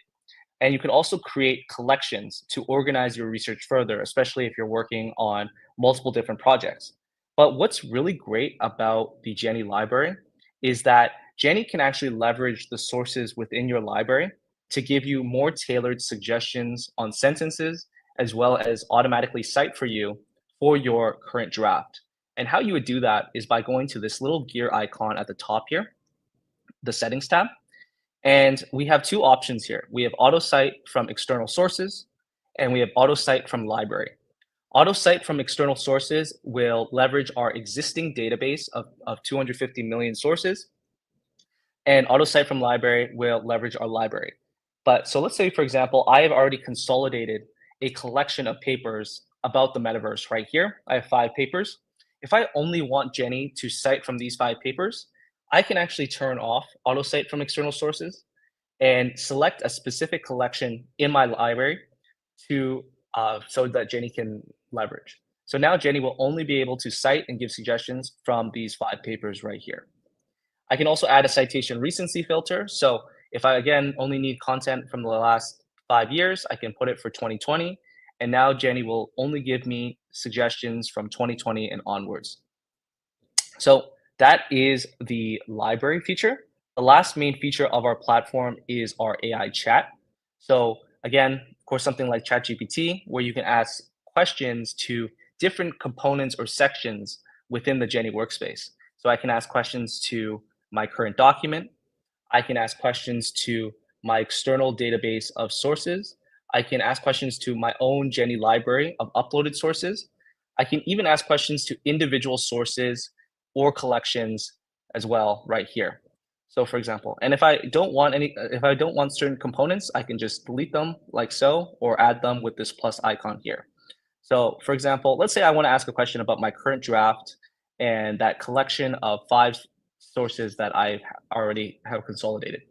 And you can also create collections to organize your research further, especially if you're working on multiple different projects. But what's really great about the Jenny library is that Jenny can actually leverage the sources within your library to give you more tailored suggestions on sentences, as well as automatically cite for you for your current draft. And how you would do that is by going to this little gear icon at the top here, the settings tab. And we have two options here. We have auto cite from external sources, and we have auto cite from library. Auto cite from external sources will leverage our existing database of 250 million sources, and auto cite from library will leverage our library. But so let's say, for example, I have already consolidated a collection of papers about the metaverse right here. I have 5 papers. If I only want Jenny to cite from these 5 papers, I can actually turn off auto cite from external sources and select a specific collection in my library to so that Jenny can leverage. So now Jenny will only be able to cite and give suggestions from these 5 papers right here. I can also add a citation recency filter. So if I, again, only need content from the last 5 years, I can put it for 2020. And now Jenny will only give me suggestions from 2020 and onwards. So That is the library feature. The last main feature of our platform is our AI chat. So again, of course, something like ChatGPT, where you can ask questions to different components or sections within the Jenny workspace. So I can ask questions to my current document. I can ask questions to my external database of sources. I can ask questions to my own Jenny library of uploaded sources. I can even ask questions to individual sources or collections as well right here. So for example, and if I don't want certain components, I can just delete them like so, or add them with this plus icon here. So for example, let's say I want to ask a question about my current draft and that collection of 5 sources that I already have consolidated.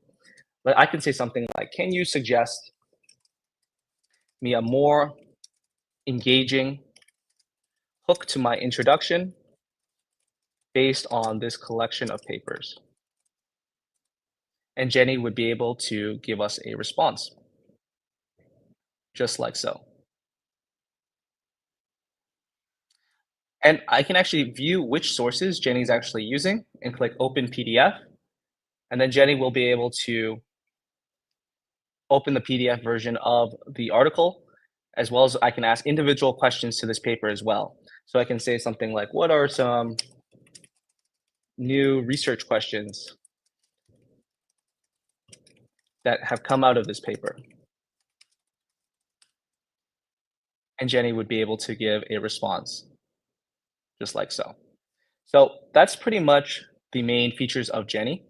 But I can say something like, can you suggest me a more engaging hook to my introduction based on this collection of papers? And Jenny would be able to give us a response, just like so. And I can actually view which sources Jenny's actually using and click Open PDF. And then Jenny will be able to open the PDF version of the article, as well as I can ask individual questions to this paper as well. So I can say something like, what are some new research questions that have come out of this paper? And Jenny would be able to give a response, just like so. So that's pretty much the main features of Jenny.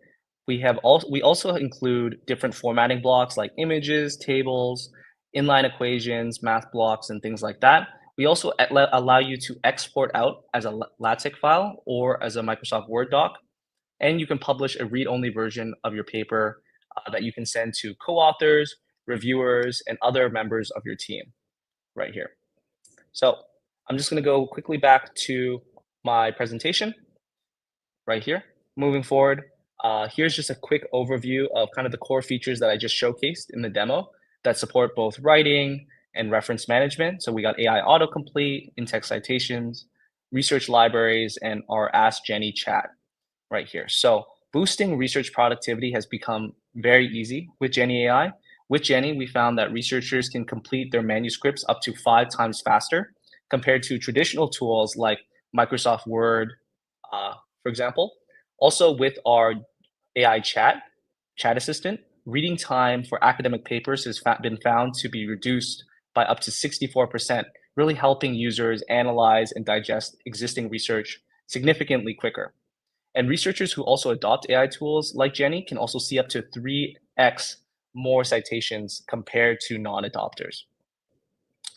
We also include different formatting blocks like images, tables, inline equations, math blocks, and things like that. We also allow you to export out as a LaTeX file or as a Microsoft Word doc, and you can publish a read-only version of your paper that you can send to co-authors, reviewers, and other members of your team right here. So I'm just going to go quickly back to my presentation right here. Moving forward, here's just a quick overview of kind of the core features that I just showcased in the demo that support both writing and reference management. So we got AI autocomplete, in-text citations, research libraries, and our Ask Jenny chat right here. So boosting research productivity has become very easy with Jenny AI. With Jenny, we found that researchers can complete their manuscripts up to 5 times faster compared to traditional tools like Microsoft Word, for example. Also with our AI chat assistant, reading time for academic papers has been found to be reduced by up to 64%, really helping users analyze and digest existing research significantly quicker. And researchers who also adopt AI tools like Jenny can also see up to 3x more citations compared to non-adopters.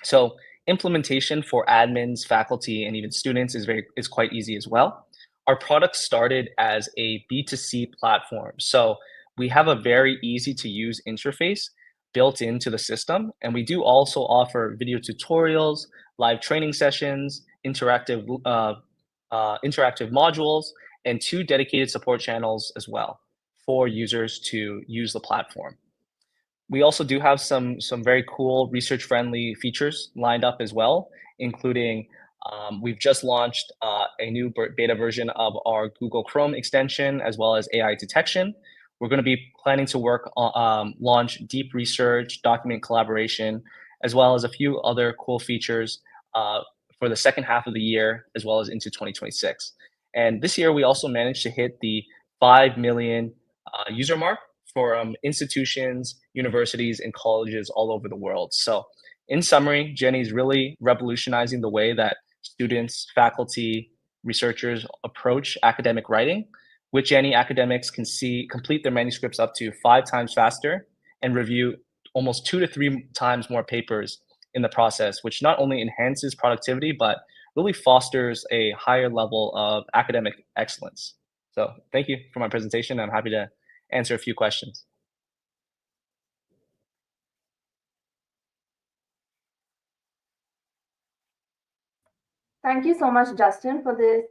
So implementation for admins, faculty, and even students is quite easy as well. Our product started as a B2C platform. So we have a very easy to use interface built into the system. And we do also offer video tutorials, live training sessions, interactive modules, and 2 dedicated support channels as well for users to use the platform. We also do have some very cool research-friendly features lined up as well, including we've just launched a new beta version of our Google Chrome extension, as well as AI detection. We're going to be planning to work on launch deep research, document collaboration, as well as a few other cool features for the second half of the year, as well as into 2026. And this year, we also managed to hit the 5 million user mark for institutions, universities, and colleges all over the world. So in summary, Jenny is really revolutionizing the way that students, faculty, researchers approach academic writing. With Jenny, academics can complete their manuscripts up to 5 times faster and review almost 2 to 3 times more papers in the process, which not only enhances productivity, but really fosters a higher level of academic excellence. So thank you for my presentation. I'm happy to answer a few questions. Thank you so much, Justin, for this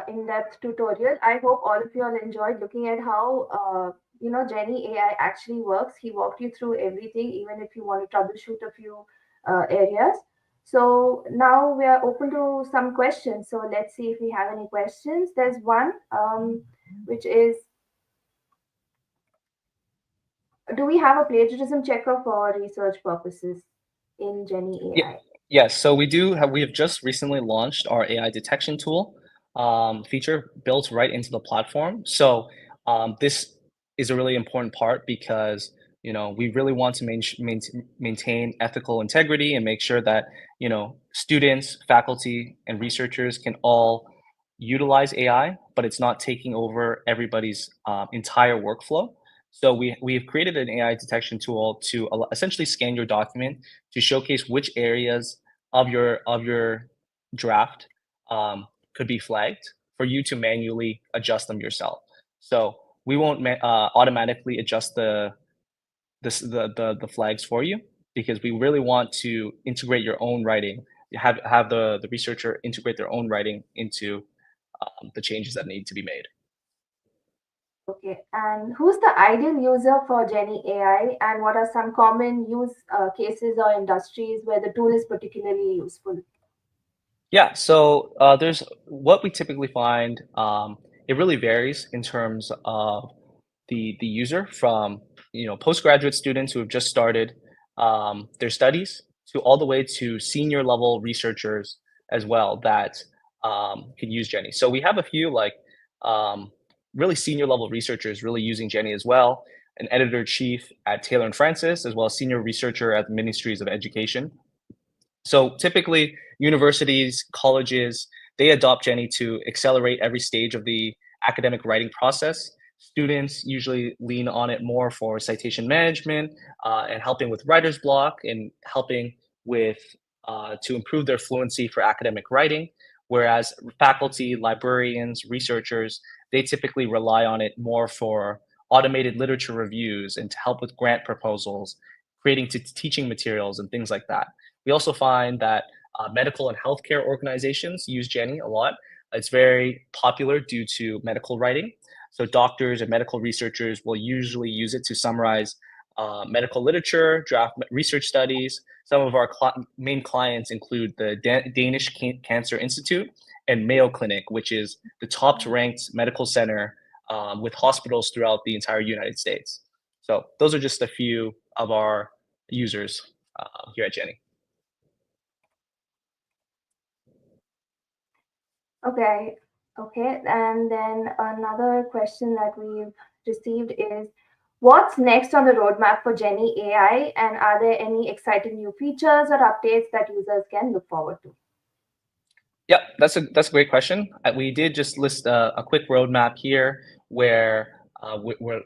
in-depth tutorial. I hope all of you all enjoyed looking at how Jenny AI actually works. He walked you through everything, even if you want to troubleshoot a few areas. So now we are open to some questions. So let's see if we have any questions. There's one, which is, do we have a plagiarism checker for research purposes in Jenny Yeah, AI? yes. So we have just recently launched our AI detection tool feature built right into the platform. So this is a really important part because we really want to maintain ethical integrity and make sure that students, faculty, and researchers can all utilize AI, but it's not taking over everybody's entire workflow. So we have created an AI detection tool to essentially scan your document to showcase which areas of your draft could be flagged for you to manually adjust them yourself. So we won't automatically adjust the flags for you because we really want to integrate your own writing, have the researcher integrate their own writing into the changes that need to be made. Okay, and who's the ideal user for Jenny AI, and what are some common use cases or industries where the tool is particularly useful? Yeah, so there's what we typically find. It really varies in terms of the user from postgraduate students who have just started their studies to all the way to senior level researchers as well that can use Jenny. So we have a few um, really senior level researchers really using Jenny as well. An editor chief at Taylor and Francis, as well as senior researcher at the Ministries of Education. So typically, universities, colleges, they adopt Jenny to accelerate every stage of the academic writing process. Students usually lean on it more for citation management and helping with writer's block and helping with to improve their fluency for academic writing. Whereas faculty, librarians, researchers, they typically rely on it more for automated literature reviews and to help with grant proposals, creating teaching materials and things like that. We also find that medical and healthcare organizations use Jenny a lot. It's very popular due to medical writing. So doctors and medical researchers will usually use it to summarize medical literature, draft research studies. Some of our main clients include the Danish Cancer Institute and Mayo Clinic, which is the top ranked medical center with hospitals throughout the entire United States. So those are just a few of our users here at Jenny. Okay, okay. And then another question that we've received is, what's next on the roadmap for Jenny AI, and are there any exciting new features or updates that users can look forward to? Yeah, that's a great question. We did just list a quick roadmap here where we're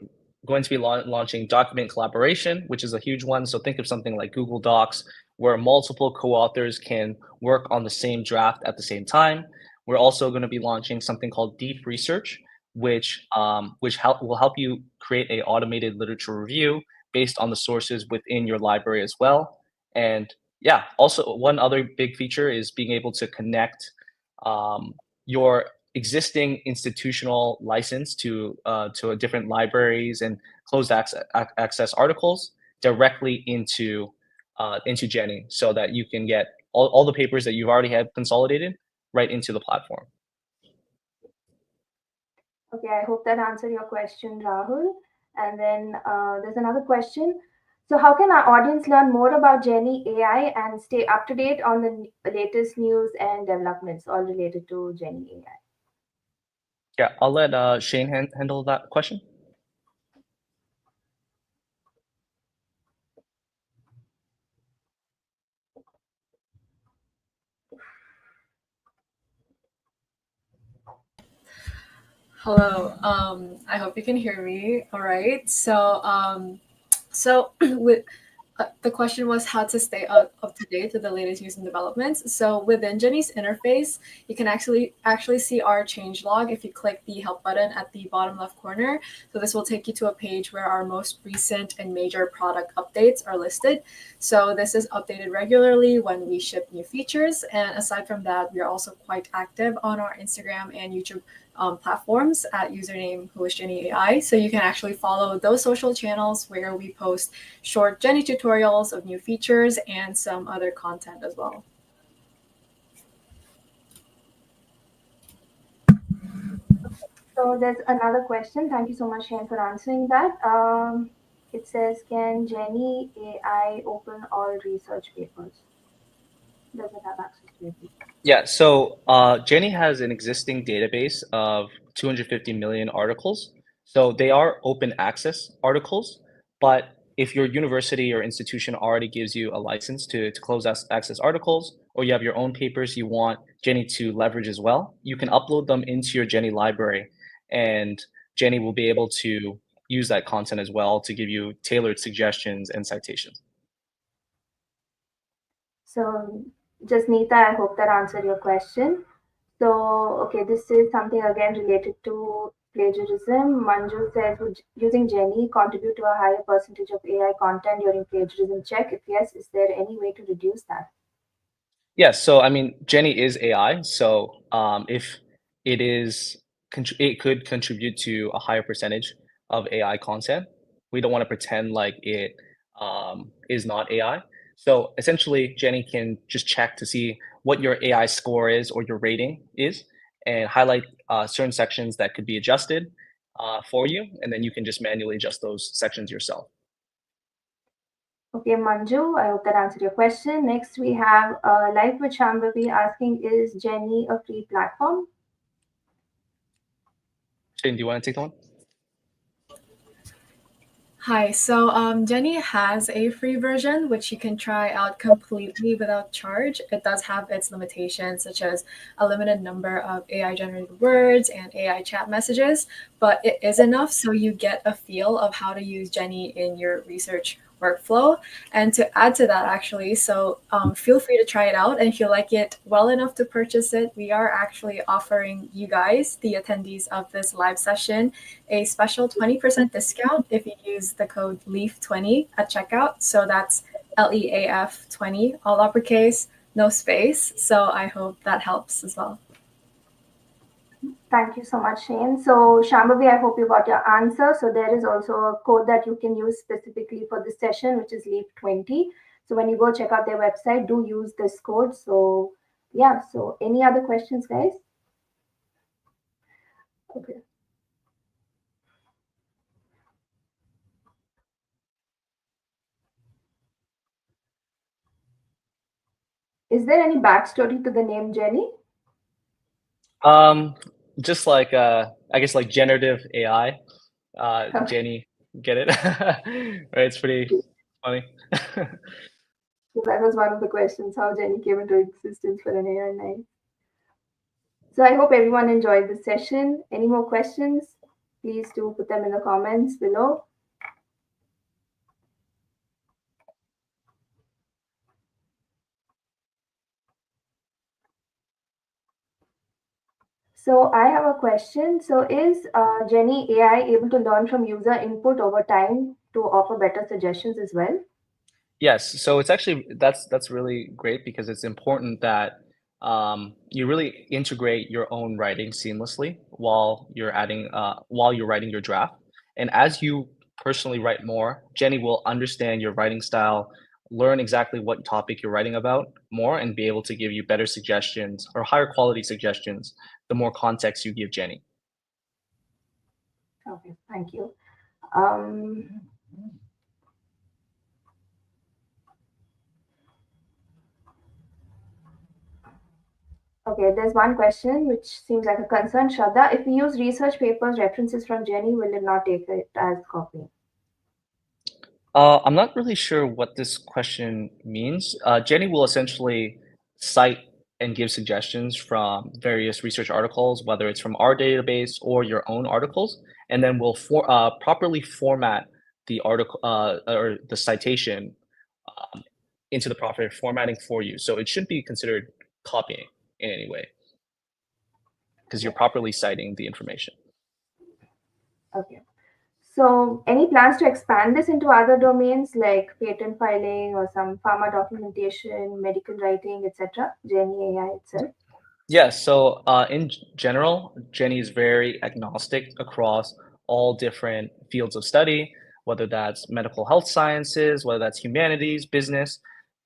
going to be launching document collaboration, which is a huge one. So think of something like Google Docs, where multiple co-authors can work on the same draft at the same time. We're also going to be launching something called Deep Research, which will help you create a automated literature review based on the sources within your library as well. And yeah, also one other big feature is being able to connect your existing institutional license to different libraries and closed access articles directly into Jenny, so that you can get all the papers that you've already had consolidated right into the platform. Okay, I hope that answered your question, Rahul. And then there's another question. So, how can our audience learn more about Jenny AI and stay up to date on the latest news and developments all related to Jenny AI? Yeah, I'll let Shane handle that question. Hello. I hope you can hear me. All right. So with the question was how to stay up to date with the latest news and developments. So within Jenny's interface, you can actually see our change log if you click the help button at the bottom left corner. So this will take you to a page where our most recent and major product updates are listed. So this is updated regularly when we ship new features. And aside from that, we are also quite active on our Instagram and YouTube platforms at username who is Jenny AI. So you can actually follow those social channels where we post short Jenny tutorials of new features and some other content as well. So there's another question. Thank you so much, Shane, for answering that. It says, can Jenny AI open all research papers? Does it have access to everything? Yeah, so Jenny has an existing database of 250 million articles. So they are open access articles, but if your university or institution already gives you a license to close access articles, or you have your own papers you want Jenny to leverage as well, you can upload them into your Jenny library, and Jenny will be able to use that content as well to give you tailored suggestions and citations. So, just Neeta, I hope that answered your question. So, okay, this is something again related to plagiarism. Manju says, would using Jenny contribute to a higher percentage of AI content during plagiarism check? If yes, is there any way to reduce that? Yes, so I mean, Jenny is AI, so if it is, it could contribute to a higher percentage of AI content. We don't want to pretend like it is not AI. So essentially, Jenny can just check to see what your AI score is or your rating is, and highlight certain sections that could be adjusted for you, and then you can just manually adjust those sections yourself. Okay, Manju, I hope that answered your question. Next, we have Life with Shambhavi asking, is Jenny a free platform? Shane, do you want to take that one? Hi, so Jenny has a free version which you can try out completely without charge. It does have its limitations, such as a limited number of AI generated words and AI chat messages, but it is enough so you get a feel of how to use Jenny in your research workflow. And to add to that, actually, so feel free to try it out. And if you like it well enough to purchase it, we are actually offering you guys, the attendees of this live session, a special 20% discount if you use the code LEAF20 at checkout. So that's LEAF 20, all uppercase, no space. So I hope that helps as well. Thank you so much, Shane. So, Shambhavi, I hope you got your answer. So, there is also a code that you can use specifically for this session, which is LEAP20. So, when you go check out their website, do use this code. So, yeah. So, any other questions, guys? Okay. Is there any backstory to the name Jenny? Just like I guess like generative AI. Jenny, get it? Right, it's pretty funny. So that was one of the questions, how Jenny came into existence for an AI name. So I hope everyone enjoyed this session. Any more questions? Please do put them in the comments below. So I have a question. So is Jenny AI able to learn from user input over time to offer better suggestions as well? Yes, so it's actually that's really great because it's important that you really integrate your own writing seamlessly while you're writing your draft. And as you personally write more, Jenny will understand your writing style, learn exactly what topic you're writing about more, and be able to give you better suggestions or higher quality suggestions the more context you give Jenny. Okay, thank you. Okay, there's one question which seems like a concern, Shraddha. If we use research papers references from Jenny, will it not take it as copy? I'm not really sure what this question means. Jenny will essentially cite and give suggestions from various research articles, whether it's from our database or your own articles, and then we'll properly format the article or the citation into the proper formatting for you. So it shouldn't be considered copying in any way because you're properly citing the information. Okay. So, any plans to expand this into other domains like patent filing or some pharma documentation, medical writing, etc.? Jenny AI itself. Yes, so in general, Jenny is very agnostic across all different fields of study, whether that's medical health sciences, whether that's humanities, business.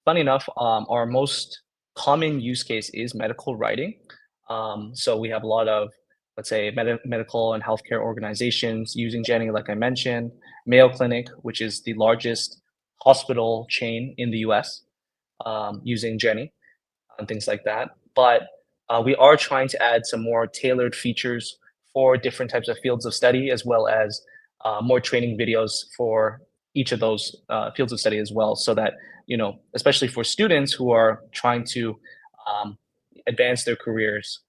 Funny enough, our most common use case is medical writing. So we have a lot of let's say, medical and healthcare organizations using Jenny, like I mentioned, Mayo Clinic, which is the largest hospital chain in the US, using Jenny and things like that. But we are trying to add some more tailored features for different types of fields of study, as well as more training videos for each of those fields of study as well, so that, especially for students who are trying to advance their careers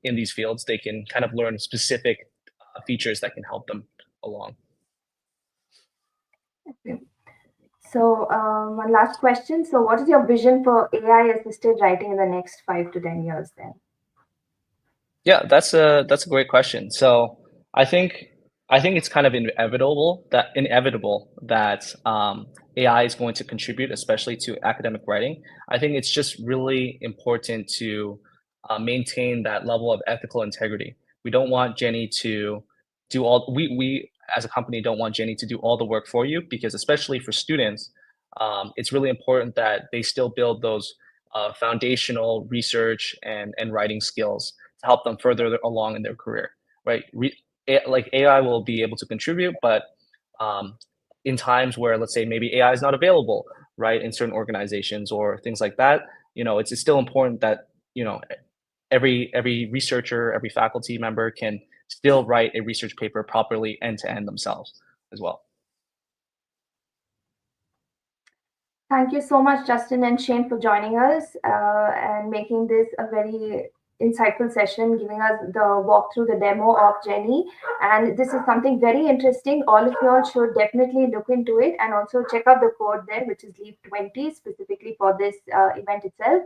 in these fields, they can kind of learn specific features that can help them along. So one last question. So what is your vision for AI assisted writing in the next 5 to 10 years then? Yeah, that's a great question. So I think it's kind of inevitable that AI is going to contribute, especially to academic writing. I think it's just really important to maintain that level of ethical integrity. We don't want Jenny to do all we as a company don't want Jenny to do all the work for you, because especially for students, it's really important that they still build those foundational research and writing skills to help them further along in their career, right? Like AI will be able to contribute, but in times where, let's say, maybe AI is not available, right, in certain organizations or things like that, it's still important that every researcher, every faculty member can still write a research paper properly end to end themselves as well. Thank you so much, Justin and Shane, for joining us and making this a very insightful session, giving us the walkthrough, the demo of Jenny. And this is something very interesting. All of you all should definitely look into it and also check out the code there, which is LEAF20, specifically for this event itself.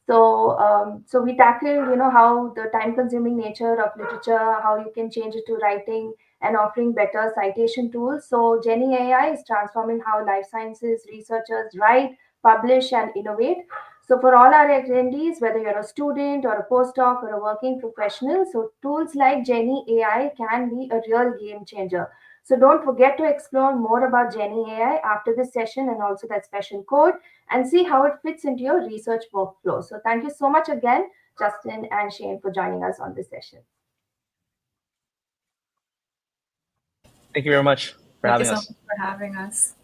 So we tackled, how the time-consuming nature of literature, how you can change it to writing, and offering better citation tools. So Jenny AI is transforming how life sciences researchers write, publish, and innovate. So for all our attendees, whether you're a student or a postdoc or a working professional, so tools like Jenny AI can be a real game changer. So don't forget to explore more about Jenny AI after this session and also that special code, and see how it fits into your research workflow. So thank you so much again, Justin and Shane, for joining us on this session. Thank you very much for Thank you having so us. much for having us.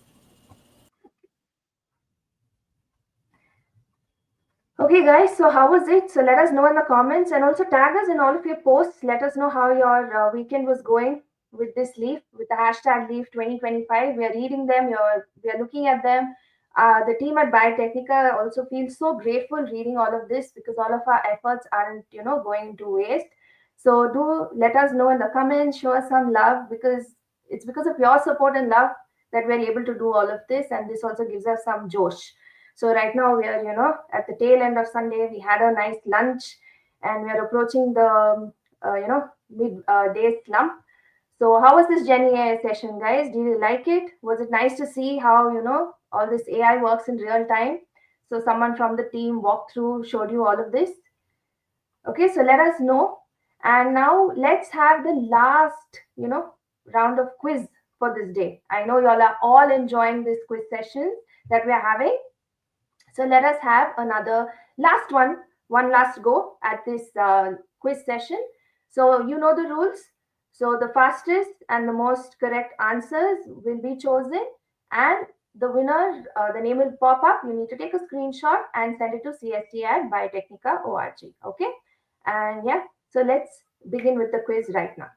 Okay, guys, so how was it? So let us know in the comments, and also tag us in all of your posts. Let us know how your weekend was going with this leaf, with the hashtag leaf 2025. We are reading them, we are looking at them. The team at Biotecnika also feels so grateful reading all of this, because all of our efforts aren't, going to waste. So do let us know in the comments, show us some love, because it's because of your support and love that we're able to do all of this, and this also gives us some josh. So right now we are, at the tail end of Sunday. We had a nice lunch, and we are approaching the, mid day slump. So how was this Jenny AI session, guys? Did you like it? Was it nice to see how, all this AI works in real time? So someone from the team walked through, showed you all of this. Okay, so let us know. And now let's have the last, round of quiz for this day. I know y'all are all enjoying this quiz session that we are having. So let us have another one last go at this quiz session. So you know the rules. So the fastest and the most correct answers will be chosen, and the winner, the name will pop up. You need to take a screenshot and send it to cst@biotechnica.org. Okay, and yeah, so let's begin with the quiz right now.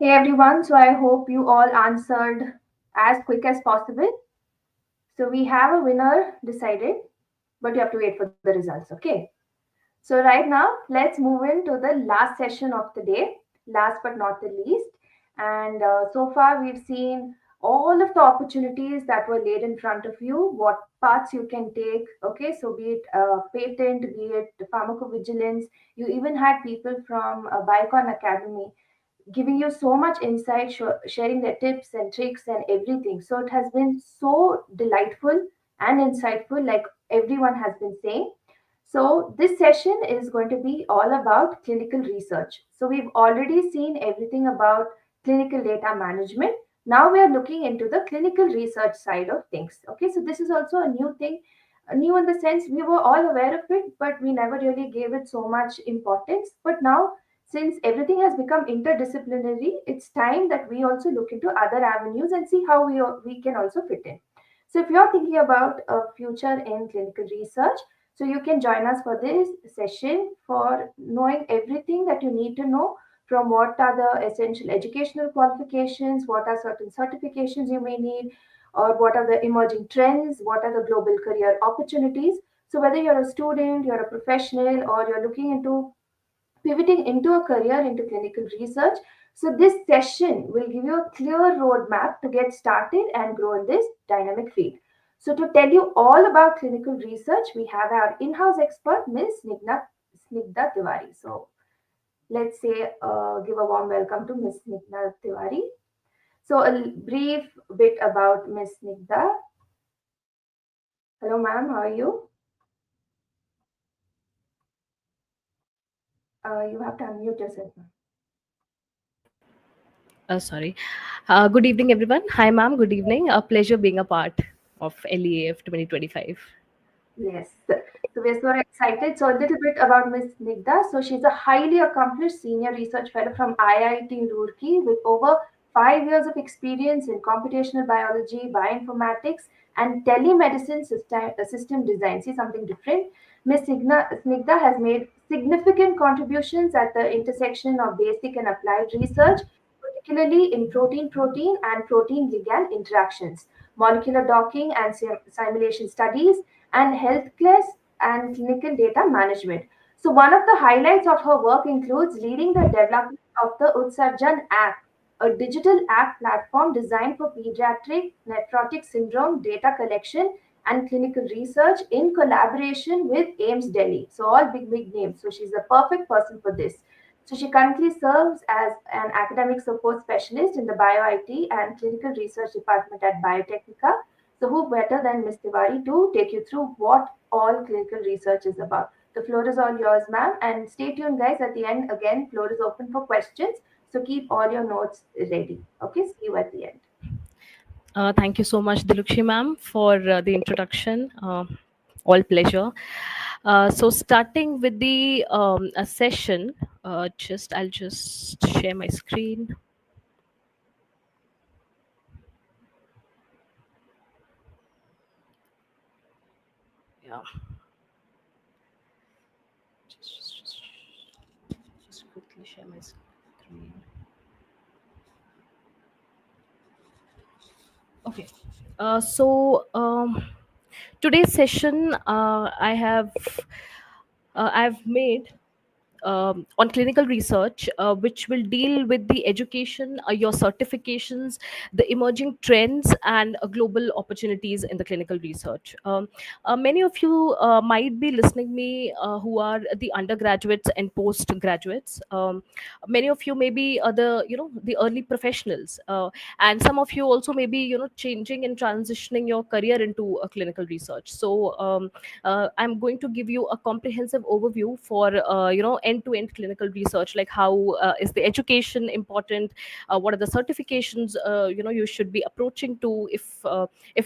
Hey everyone, so I hope you all answered as quick as possible. So we have a winner decided, but you have to wait for the results, okay? So right now, let's move into the last session of the day, last but not the least. And so far, we've seen all of the opportunities that were laid in front of you, what paths you can take. Okay, so be it patent, be it pharmacovigilance. You even had people from Biocon Academy giving you so much insight, sharing their tips and tricks and everything. So it has been so delightful and insightful, like everyone has been saying. So this session is going to be all about clinical research. So we've already seen everything about clinical data management. Now we are looking into the clinical research side of things. Okay, so this is also a new thing, new in the sense we were all aware of it, but we never really gave it so much importance. But now, since everything has become interdisciplinary, it's time that we also look into other avenues and see how we can also fit in. So if you're thinking about a future in clinical research, so you can join us for this session for knowing everything that you need to know, from what are the essential educational qualifications, what are certain certifications you may need, or what are the emerging trends, what are the global career opportunities. So whether you're a student, you're a professional, or you're looking into pivoting into a career into clinical research. So, this session will give you a clear roadmap to get started and grow in this dynamic field. So, to tell you all about clinical research, we have our in house expert, Ms. Snigdha Tiwari. So, let's say, give a warm welcome to Ms. Snigdha Tiwari. So, a brief bit about Ms. Snigdha. Hello, ma'am, how are you? You have to unmute yourself, ma'am. Sorry. Good evening, everyone. Hi, ma'am. Good evening. A pleasure being a part of LEAF 2025. Yes. So we're so excited. So a little bit about Ms. Nigda. So she's a highly accomplished senior research fellow from IIT Roorkee with over 5 years of experience in computational biology, bioinformatics, and telemedicine system design. See something different. Ms. Snigdha has made significant contributions at the intersection of basic and applied research, particularly in protein-protein and protein-ligand interactions, molecular docking and simulation studies, and healthcare and clinical data management. So, one of the highlights of her work includes leading the development of the Utsarjan app, a digital app platform designed for pediatric nephrotic syndrome data collection and clinical research in collaboration with AIMS Delhi. So, all big, big names. So, she's the perfect person for this. So, she currently serves as an academic support specialist in the Bio IT and Clinical Research Department at Biotecnika. So, who better than Ms. Tiwari to take you through what all clinical research is about? The floor is all yours, ma'am. And stay tuned, guys. At the end, again, floor is open for questions. So, keep all your notes ready. Okay, see you at the end. Thank you so much, Dilukshi ma'am, for the introduction. All pleasure. So starting with the session, I'll just share my screen. Yeah. Just quickly share my screen. Okay. Today's session, I've made on clinical research, which will deal with the education, your certifications, the emerging trends, and global opportunities in the clinical research. Many of you might be listening me who are the undergraduates and postgraduates. Many of you may be the early professionals, and some of you also may be changing and transitioning your career into clinical research. So I'm going to give you a comprehensive overview for end-to-end clinical research, like how is the education important, what are the certifications you should be approaching to if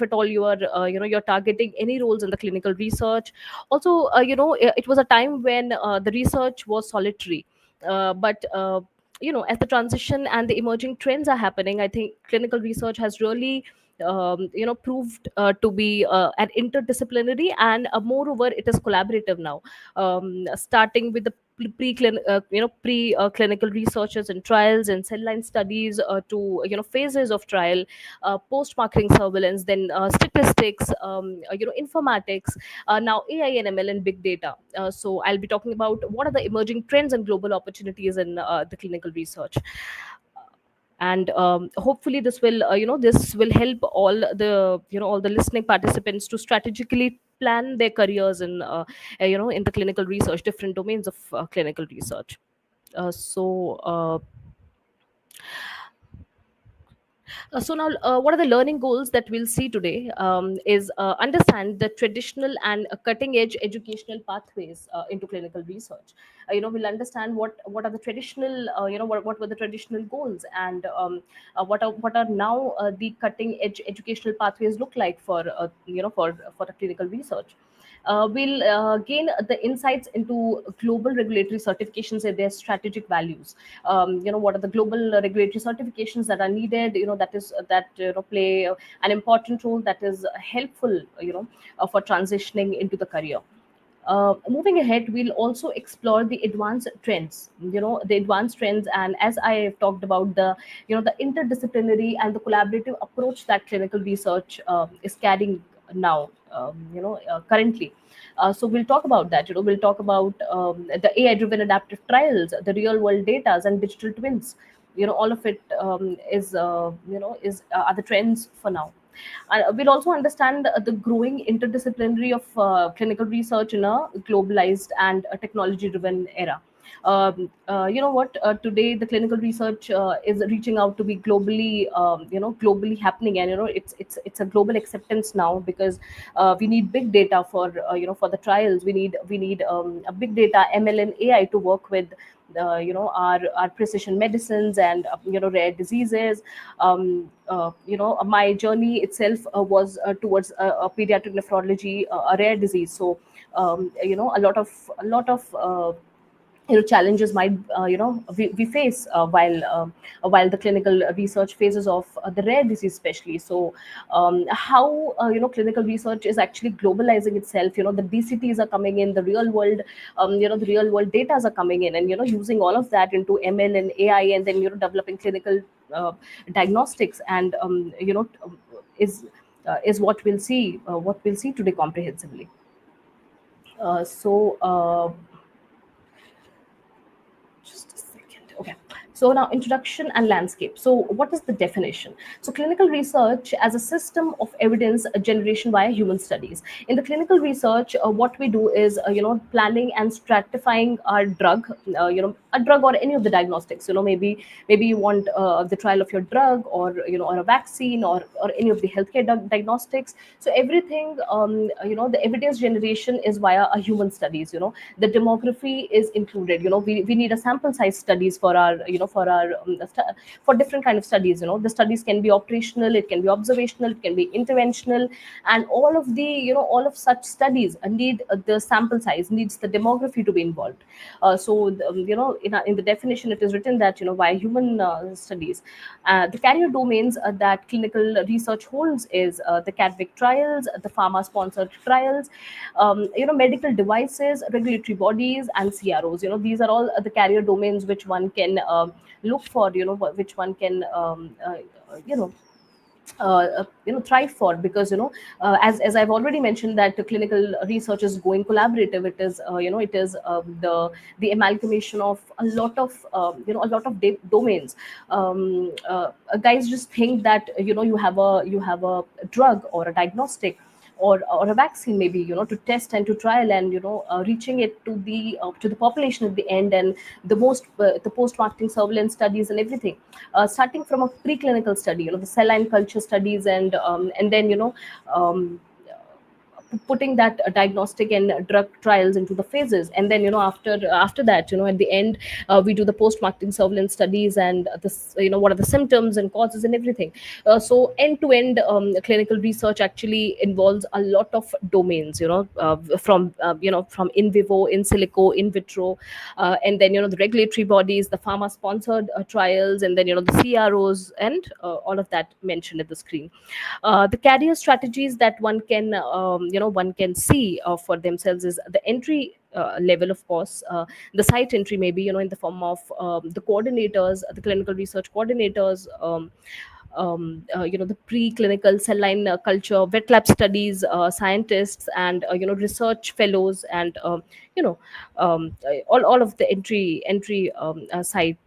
at all you are you're targeting any roles in the clinical research. Also it was a time when the research was solitary, but as the transition and the emerging trends are happening, I think clinical research has really proved to be an interdisciplinary, and moreover it is collaborative now, starting with the pre clinical researches and trials and cell line studies, to phases of trial, post marketing surveillance, then statistics, informatics, now AI and ML and big data. So I'll be talking about what are the emerging trends and global opportunities in the clinical research. And hopefully this will help all the listening participants to strategically plan their careers in the clinical research, different domains of clinical research. So now, what are the learning goals that we'll see today? Is understand the traditional and cutting edge educational pathways into clinical research. We'll understand what are the traditional, what were the traditional goals, and what are now the cutting edge educational pathways look like for for the clinical research. We'll gain the insights into global regulatory certifications and their strategic values. What are the global regulatory certifications that are needed, that play an important role, that is helpful for transitioning into the career. Moving ahead, we'll also explore the advanced trends, and as I have talked about the interdisciplinary and the collaborative approach that clinical research is carrying now, currently. So we'll talk about that. We'll talk about the AI-driven adaptive trials, the real-world data, and digital twins. All of it is are the trends for now. We'll also understand the growing interdisciplinary of clinical research in a globalized and technology-driven era. You know what? Today, the clinical research is reaching out to be globally, globally happening, and it's a global acceptance now, because we need big data for for the trials. We need a big data, ML and AI to work with our precision medicines and rare diseases. My journey itself was towards a pediatric nephrology, a rare disease. So a lot of challenges might we face while the clinical research phases of the rare disease especially. So how clinical research is actually globalizing itself. The DCTs are coming in, the real world the real world data are coming in, and using all of that into ML and AI, and then developing clinical diagnostics, and is what we'll see today comprehensively. So just a second. Okay. So now, introduction and landscape. So what is the definition? So clinical research as a system of evidence generation via human studies. In the clinical research, what we do is planning and stratifying our drug, a drug or any of the diagnostics. Maybe you want the trial of your drug, or or a vaccine, or any of the healthcare diagnostics. So everything, the evidence generation is via a human studies. The demography is included. We need a sample size studies for our for different kind of studies. The studies can be operational, it can be observational, it can be interventional, and all of all of such studies need the sample size, needs the demography to be involved. In the definition it is written that via human studies. The carrier domains that clinical research holds is the CADVIC trials, the pharma sponsored trials, medical devices, regulatory bodies, and CROs. These are all the carrier domains which one can look for, which one can you know thrive for, because as I've already mentioned, that the clinical research is going collaborative. It is it is the amalgamation of a lot of domains. Guys just think that you have a drug or a diagnostic, or a vaccine, maybe to test and to trial, and reaching it to the population at the end, and the post marketing surveillance studies and everything, starting from a preclinical study, the cell line culture studies, and then putting that diagnostic and drug trials into the phases. And then after that, at the end, we do the post marketing surveillance studies, and this, what are the symptoms and causes and everything. So end to end clinical research actually involves a lot of domains, from in vivo, in silico, in vitro, and then the regulatory bodies, the pharma sponsored trials, and then the CROs, and all of that mentioned at the screen. The career strategies that one can see for themselves is the entry level, of course, the site entry, maybe in the form of the coordinators, the clinical research coordinators, the preclinical cell line culture, wet lab studies scientists, and research fellows, and all of the entry site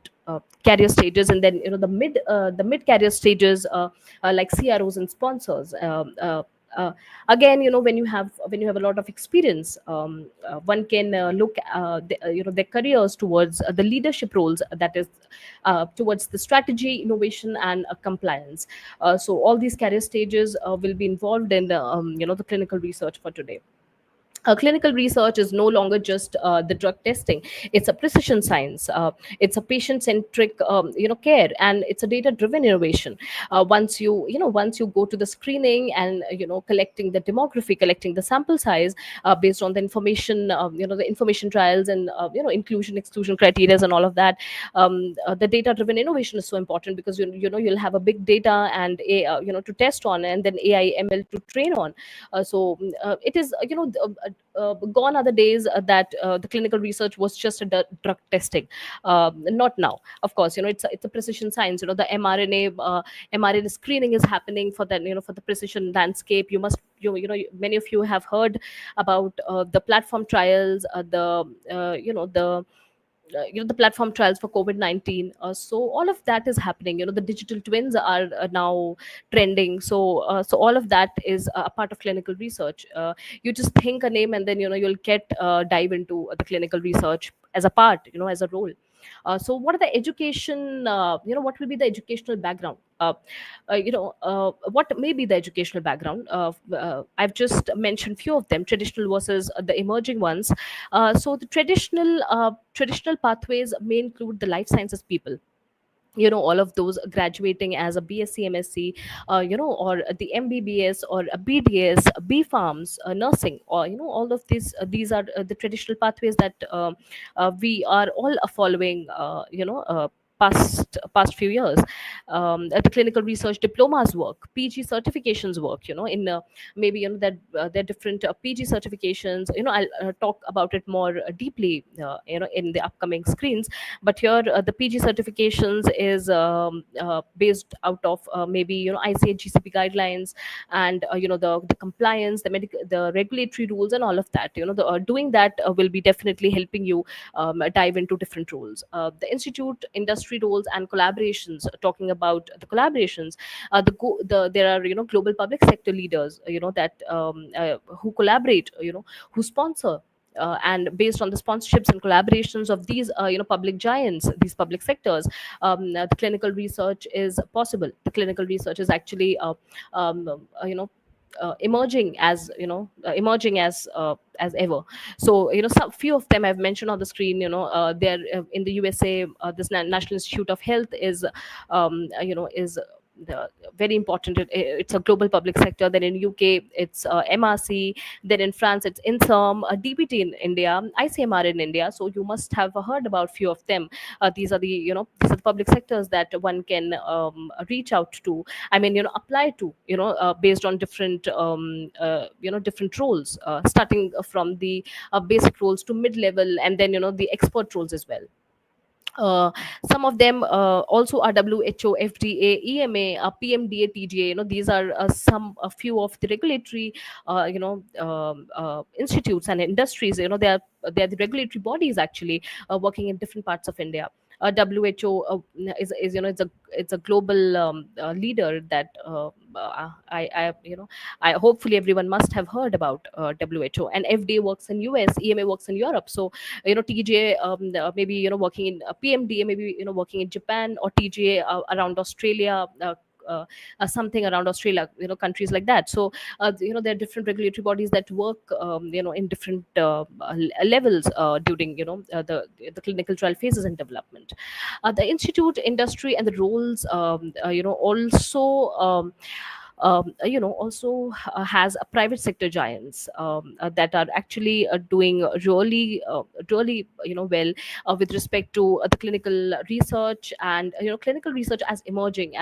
carrier stages. And then the mid carrier stages, like CROs and sponsors. Uh, Again, when you have a lot of experience, one can look their careers towards the leadership roles, that is towards the strategy, innovation, and compliance. So all these career stages will be involved in the clinical research for today. Clinical research is no longer just the drug testing. It's a precision science. It's a patient-centric, care, and it's a data-driven innovation. Once you go to the screening and collecting the demography, collecting the sample size based on the information, the information trials, and inclusion exclusion criteria and all of that. The data-driven innovation is so important, because you'll have a big data and to test on, and then AI ML to train on. It is gone are the days that the clinical research was just a drug testing. Not now, of course. It's a precision science. The mRNA screening is happening for that, for the precision landscape. Many of you have heard about the platform trials, the platform trials for COVID-19. So all of that is happening. The digital twins are now trending. So all of that is a part of clinical research. You just think a name, and then you'll get dive into the clinical research as a part, as a role. So what are the education, what will be the educational background? What may be the educational background? I've just mentioned few of them, traditional versus the emerging ones. So the traditional pathways may include the life sciences people, all of those graduating as a BSc, MSc, or the MBBS, or a BDS, B farms, nursing, or all of these are the traditional pathways that we are all following, past few years. The clinical research diplomas work, PG certifications work, in maybe that there are different PG certifications. I'll talk about it more deeply in the upcoming screens. But here the PG certifications is based out of maybe ICH GCP guidelines, and the compliance, the regulatory rules, and all of that. Doing that will be definitely helping you dive into different roles. The institute industry roles and collaborations. Talking about the collaborations, there are global public sector leaders, that who collaborate, who sponsor, and based on the sponsorships and collaborations of these public giants, these public sectors, the clinical research is possible. The clinical research is actually emerging as ever. So some few of them I've mentioned on the screen. They're in the USA. This National Institute of Health is very important. It's a global public sector. Then in UK it's MRC. Then in France it's INSERM, DBT in India, ICMR in India. So you must have heard about few of them. These are the public sectors that one can reach out to. I mean, apply to, based on different different roles, starting from the basic roles to mid level, and then the expert roles as well. uh, some of them also are WHO, FDA, EMA, PMDA, TGA. These are a few of the regulatory, institutes and industries. They are the regulatory bodies actually working in different parts of India. WHO is it's a global leader that I I hopefully everyone must have heard about WHO. And FDA works in US, EMA works in Europe. So TGA maybe working in PMDA, maybe working in Japan, or TGA around Australia, something around Australia, countries like that. So there are different regulatory bodies that work in different levels during the clinical trial phases and development. The institute, industry, and the roles also also has a private sector giants that are actually doing really well with respect to the clinical research, and clinical research as emerging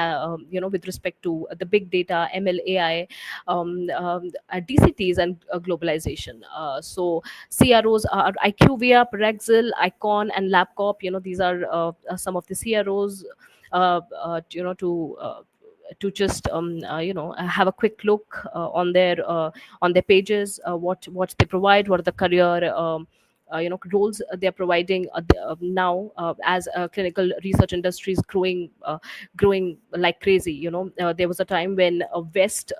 with respect to the big data, ML, AI, DCTs, and globalization. So CROs are IQVIA, Parexel, Icon, and LabCorp. These are some of the CROs to just have a quick look on their pages, what they provide, what are the career roles they are providing now, as clinical research industry is growing like crazy. There was a time when West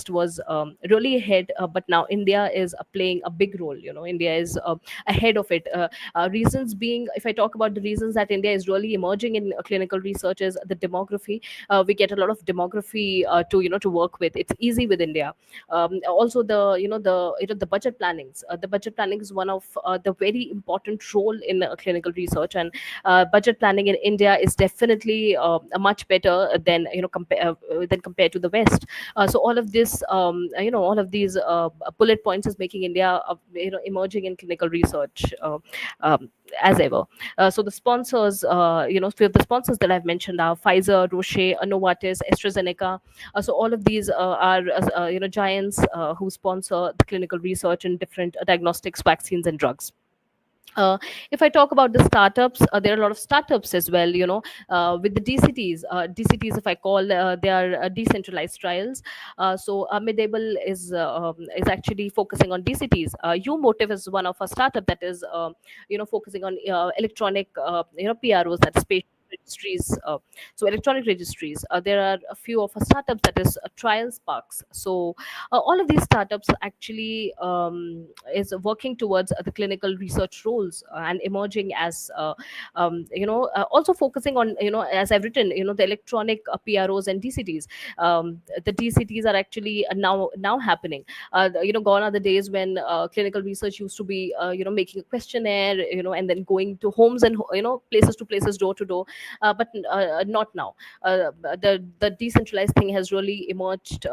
was really ahead, but now India is playing a big role. India is ahead of it. Reasons being, if I talk about the reasons that India is really emerging in clinical research, is the demography. We get a lot of demography to work with. It's easy with India. Also the budget plannings. The budget planning is one of the very important role in clinical research, and budget planning in India is definitely much better than compared to the West. So all of these bullet points is making India emerging in clinical research as ever. So the sponsors, few of the sponsors that I've mentioned are Pfizer, Roche, Novartis, AstraZeneca. So all of these are giants who sponsor the clinical research in different diagnostics, vaccines, and drugs. If I talk about the startups, there are a lot of startups as well. With the DCTs. DCTs, if I call, they are decentralized trials. So Medable is actually focusing on DCTs. Umotive is one of a startup that is focusing on electronic PROs, that's patient registries. So electronic registries. There are a few of a startups that is Trial Sparks. So all of these startups actually is working towards the clinical research roles and emerging as also focusing on, as I've written, the electronic PROs and DCTs. The DCTs are actually now happening. Gone are the days when clinical research used to be making a questionnaire, and then going to homes and places to places, door to door. But not now. The decentralized thing has really emerged.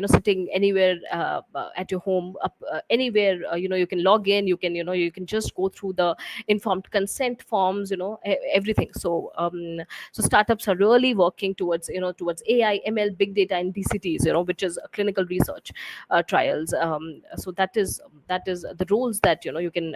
Sitting anywhere at your home, anywhere, you can log in, you can just go through the informed consent forms, everything. So startups are really working towards towards AI, ML, big data, and DCTs, which is clinical research trials. So that is the roles that you can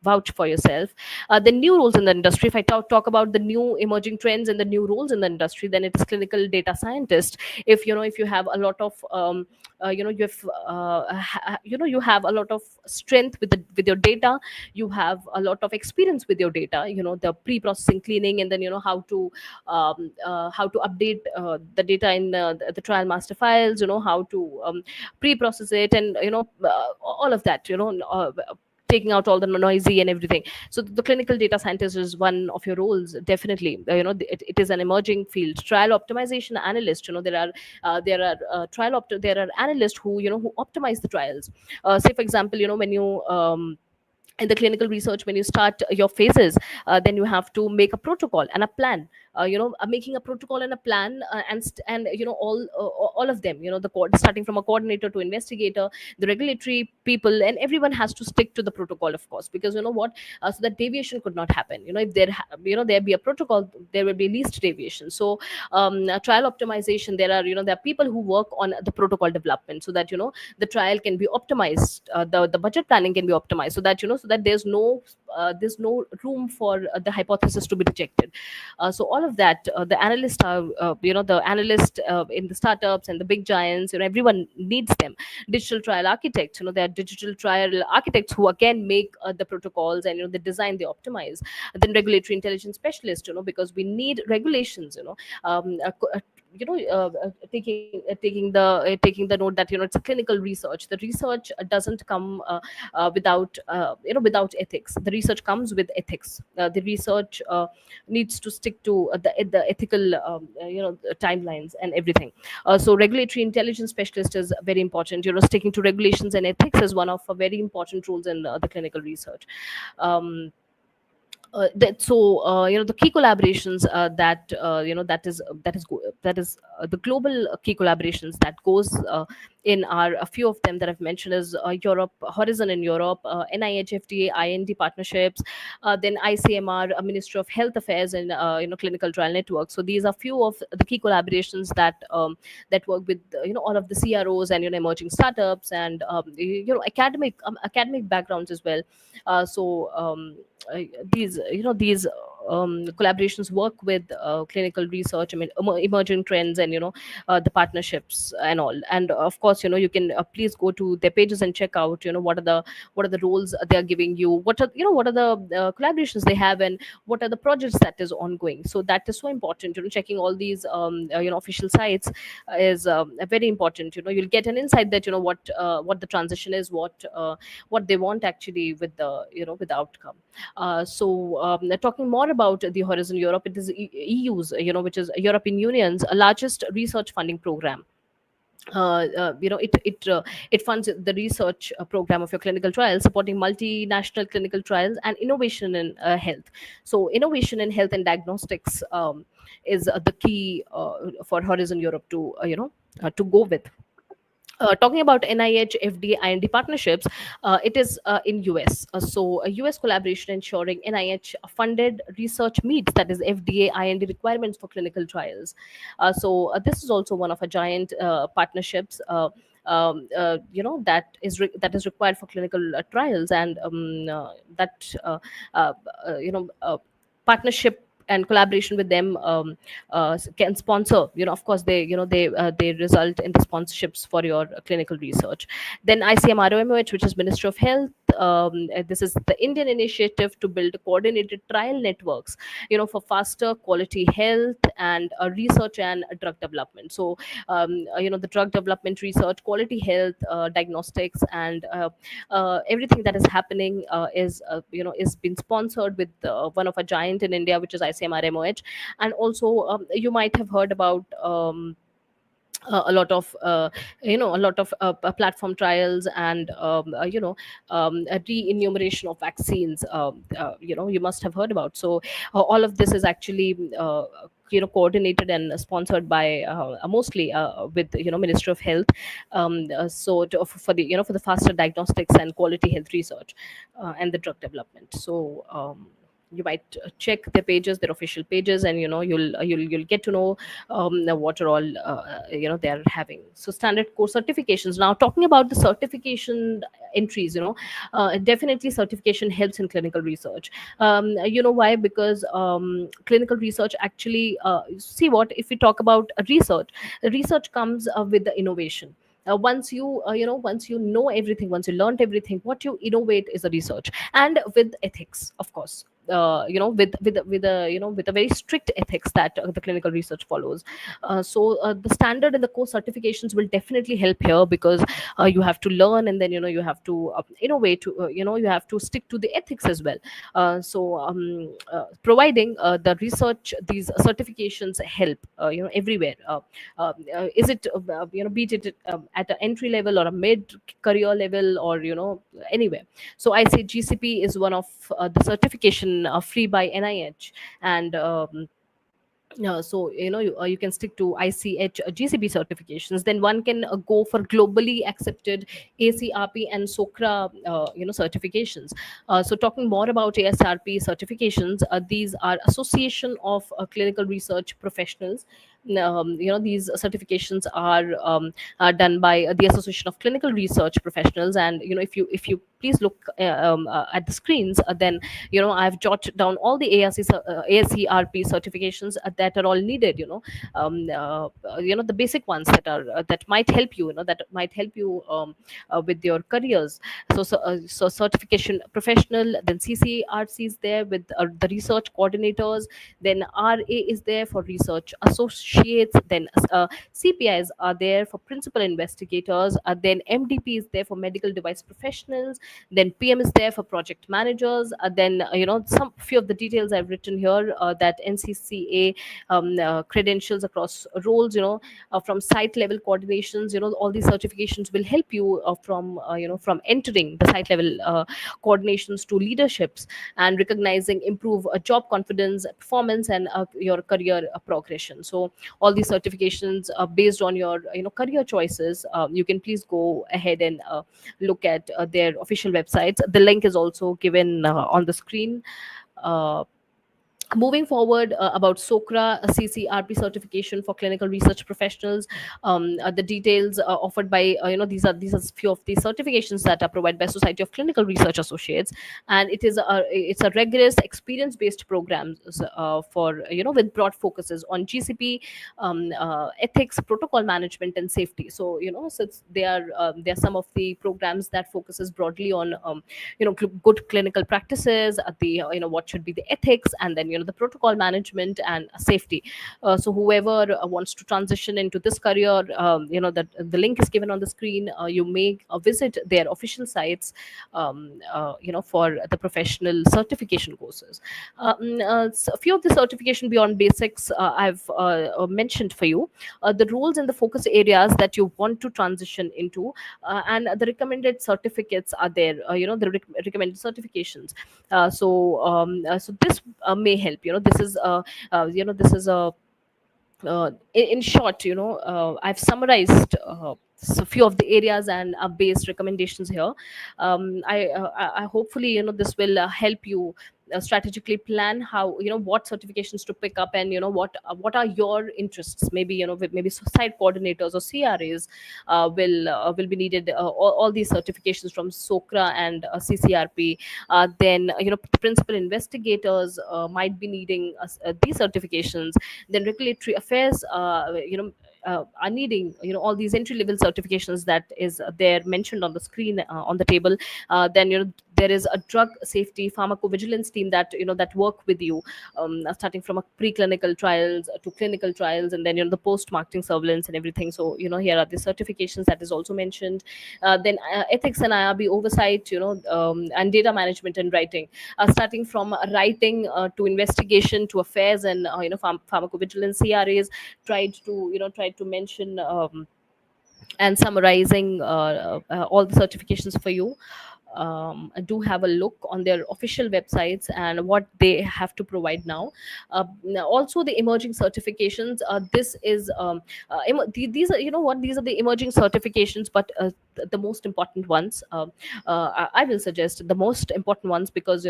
vouch for yourself. The new roles in the industry, if I talk about the new emerging trends and the new roles in the industry, then it is clinical data scientist. If you have a lot of you have a lot of strength with your data, you have a lot of experience with your data, the pre-processing, cleaning, and then how to update the data in the trial master files, how to pre-process it, and all of that, taking out all the noisy and everything. So the clinical data scientist is one of your roles, definitely. It is an emerging field. Trial optimization analyst, there are analysts who optimize the trials. Say for example, when you in the clinical research, when you start your phases, then you have to make a protocol and a plan. Making a protocol and a plan, and all of them, starting from a coordinator to investigator, the regulatory people, and everyone has to stick to the protocol, of course, because what, so that deviation could not happen. If there be a protocol, there will be least deviation. So trial optimization, there are people who work on the protocol development, so that the trial can be optimized, the budget planning can be optimized, so that so that there's no room for the hypothesis to be rejected. So all of that, the analysts are the analyst in the startups and the big giants, everyone needs them. Digital trial architects, there are digital trial architects who again make the protocols, and they design, they optimize. Then regulatory intelligence specialists, because we need regulations, taking the note that it's a clinical research. The research doesn't come without without ethics. The research comes with ethics. The research needs to stick to the ethical timelines and everything. So regulatory intelligence specialist is very important. Sticking to regulations and ethics is one of very important roles in the clinical research. um, the key collaborations that is the global key collaborations that goes in are a few of them that I've mentioned is Europe, Horizon in Europe, NIH, FDA, IND partnerships, then ICMR, Ministry of Health Affairs, and clinical trial network. So these are few of the key collaborations that work with all of the CROs and emerging startups and academic backgrounds as well. Uh, so um, uh, these collaborations work with clinical research, I mean, emerging trends, and the partnerships and all. And of course, you can please go to their pages and check out what are the roles they are giving you, what are the collaborations they have, and what are the projects that is ongoing. So that is so important. Checking all these official sites is very important. You'll get an insight that what the transition is, what they want actually with the with the outcome. Talking more about the Horizon Europe, it is EU's, which is European Union's largest research funding program. It funds the research program of your clinical trials, supporting multinational clinical trials and innovation in health. So innovation in health and diagnostics is the key for Horizon Europe to go with. Talking about NIH, FDA, IND partnerships, it is in US. So a US collaboration ensuring NIH funded research meets, that is FDA, IND requirements for clinical trials. This is also one of a giant partnerships. That is required for clinical trials, and that partnership and collaboration with them can sponsor, of course, they result in the sponsorships for your clinical research. Then ICMROMOH, which is Ministry of Health. This is the Indian initiative to build coordinated trial networks, for faster quality health and research and drug development. So the drug development, research, quality health, diagnostics, and everything that is happening is being sponsored with one of a giant in India, which is ICMRMOH. And also you might have heard about a lot of platform trials and a re-enumeration of vaccines, you must have heard about. So all of this is actually coordinated and sponsored by mostly with Ministry of Health, for the faster diagnostics and quality health research and the drug development. So you might check their pages, their official pages, and you'll get to know what are all they're having. So standard course certifications. Now talking about the certification entries, definitely certification helps in clinical research. You know why? Because clinical research actually, see what, if we talk about research comes with the innovation. Once you know everything, once you learned everything, what you innovate is the research, and with ethics, of course. With a very strict ethics that the clinical research follows. The standard and the course certifications will definitely help here, because you have to learn, and then you have to innovate. You have to stick to the ethics as well. Providing the research, these certifications help everywhere. Is it be it at an entry level or a mid career level, or anywhere. So I say GCP is one of the certification free by NIH, and you can stick to ICH GCP certifications. Then one can go for globally accepted ACRP and SOCRA certifications. So talking more about ASRP certifications, these are Association of Clinical Research Professionals. These certifications are done by the Association of Clinical Research Professionals, and if you please look at the screens, then I've jotted down all the ASCRP certifications that are all needed. The basic ones that might help you. That might help you with your careers. So certification professional, then CCRC is there with the research coordinators, then RA is there for research associates, then CPIs are there for principal investigators, then MDP is there for medical device professionals, Then PM is there for project managers. Then some few of the details I've written here, that NCCA credentials across roles, from site level coordinations. All these certifications will help you from entering the site level coordinations to leaderships, and recognizing improve job confidence, performance, and your career progression. So all these certifications are based on your career choices. You can please go ahead and look at their official websites. The link is also given on the screen. uh, Moving forward, about SOCRA, a CCRP certification for clinical research professionals. The details offered by these are few of the certifications that are provided by Society of Clinical Research Associates, and it's a rigorous experience based programs for with broad focuses on GCP, ethics, protocol management, and safety. So they are some of the programs that focuses broadly on good clinical practices, the what should be the ethics, and then the protocol management and safety. So whoever wants to transition into this career, that the link is given on the screen. You may visit their official sites for the professional certification courses. A few of the certification beyond basics I've mentioned for you, the roles and the focus areas that you want to transition into, and the recommended certificates are there. Recommended certifications. So this may help. This is a in short, I've summarized a few of the areas and based recommendations here. I hopefully this will help you strategically plan how what certifications to pick up, and what are your interests. Maybe maybe site coordinators or CRAs will be needed. All these certifications from SOCRA and CCRP. Then principal investigators might be needing these certifications. Then regulatory affairs are needing all these entry level certifications that is there mentioned on the screen, on the table. Then there is a drug safety pharmacovigilance team that that work with you, starting from a preclinical trials to clinical trials, and then the post marketing surveillance and everything. So here are the certifications that is also mentioned. Then ethics and IRB oversight, and data management and writing, starting from writing to investigation to affairs and pharmacovigilance. CRAs tried to mention and summarizing all the certifications for you. Do have a look on their official websites and what they have to provide now. Now also the emerging certifications. This is these are these are the emerging certifications, but the most important ones. I will suggest the most important ones, because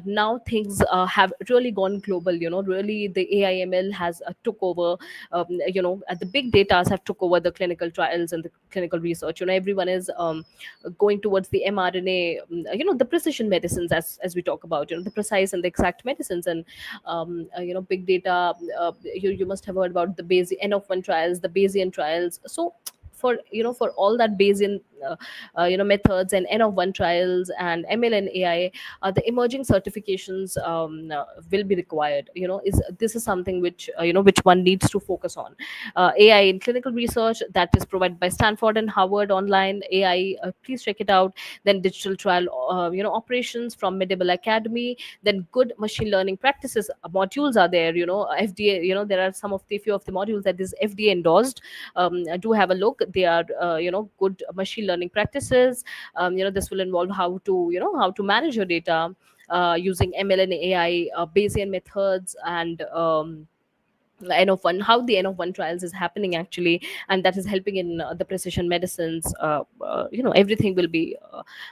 now things have really gone global. Really the AIML has took over. The big data have took over the clinical trials and the clinical research. Everyone is going towards the mRNA, the precision medicines, as we talk about, the precise and the exact medicines. And big data, you must have heard about the Bayesian N of 1 trials, the Bayesian trials. So for all that Bayesian methods and N of 1 trials and ML and AI, the emerging certifications will be required. Is this is something which which one needs to focus on. AI in clinical research, that is provided by Stanford and Harvard online. AI, please check it out. Then digital trial operations from Medieval Academy. Then good machine learning practices modules are there. FDA, there are some of the few of the modules that is FDA endorsed. Do have a look. They are good machine learning practices. This will involve how to how to manage your data using ML and AI, Bayesian methods, and N of 1, how the N of 1 trials is happening actually, and that is helping in the precision medicines. Everything will be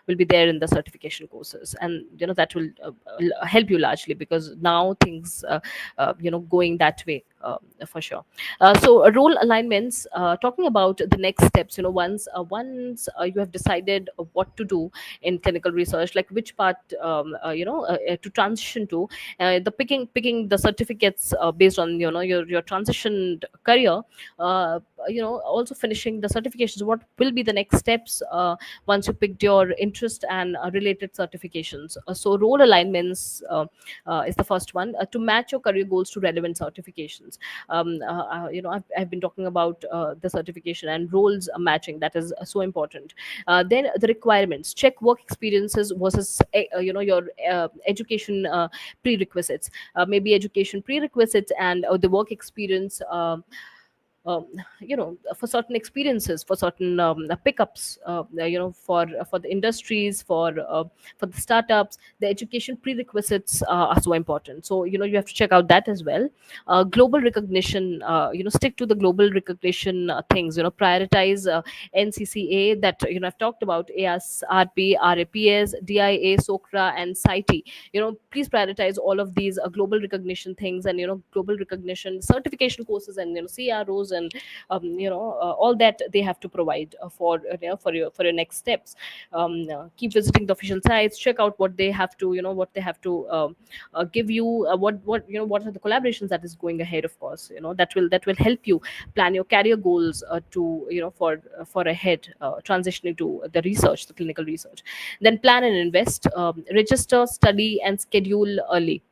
there in the certification courses, and that will help you largely, because now things going that way. For sure. So role alignments, talking about the next steps. Once you have decided what to do in clinical research, like which part to transition to, the picking the certificates based on your transitioned career. also finishing the certifications, what will be the next steps once you picked your interest and related certifications. So role alignments is the first one, to match your career goals to relevant certifications. I've been talking about the certification and roles matching, that is so important. Then the requirements, check work experiences versus your education prerequisites. Maybe education prerequisites and the work experience, um, for certain experiences, for certain pickups, for the industries, for the startups, the education prerequisites are so important. So you have to check out that as well. Global recognition, stick to the global recognition things. Prioritize NCCA, that I've talked about, ASRP, RAPS, DIA, SOCRA, and SITE. Please prioritize all of these global recognition things, and global recognition certification courses, and CROs, and all that they have to provide for your next steps. Keep visiting the official sites, check out what they have to give you, what are the collaborations that is going ahead. Of course, that will help you plan your career goals to for ahead, transitioning to the research, the clinical research. Then plan and invest, register, study, and schedule early.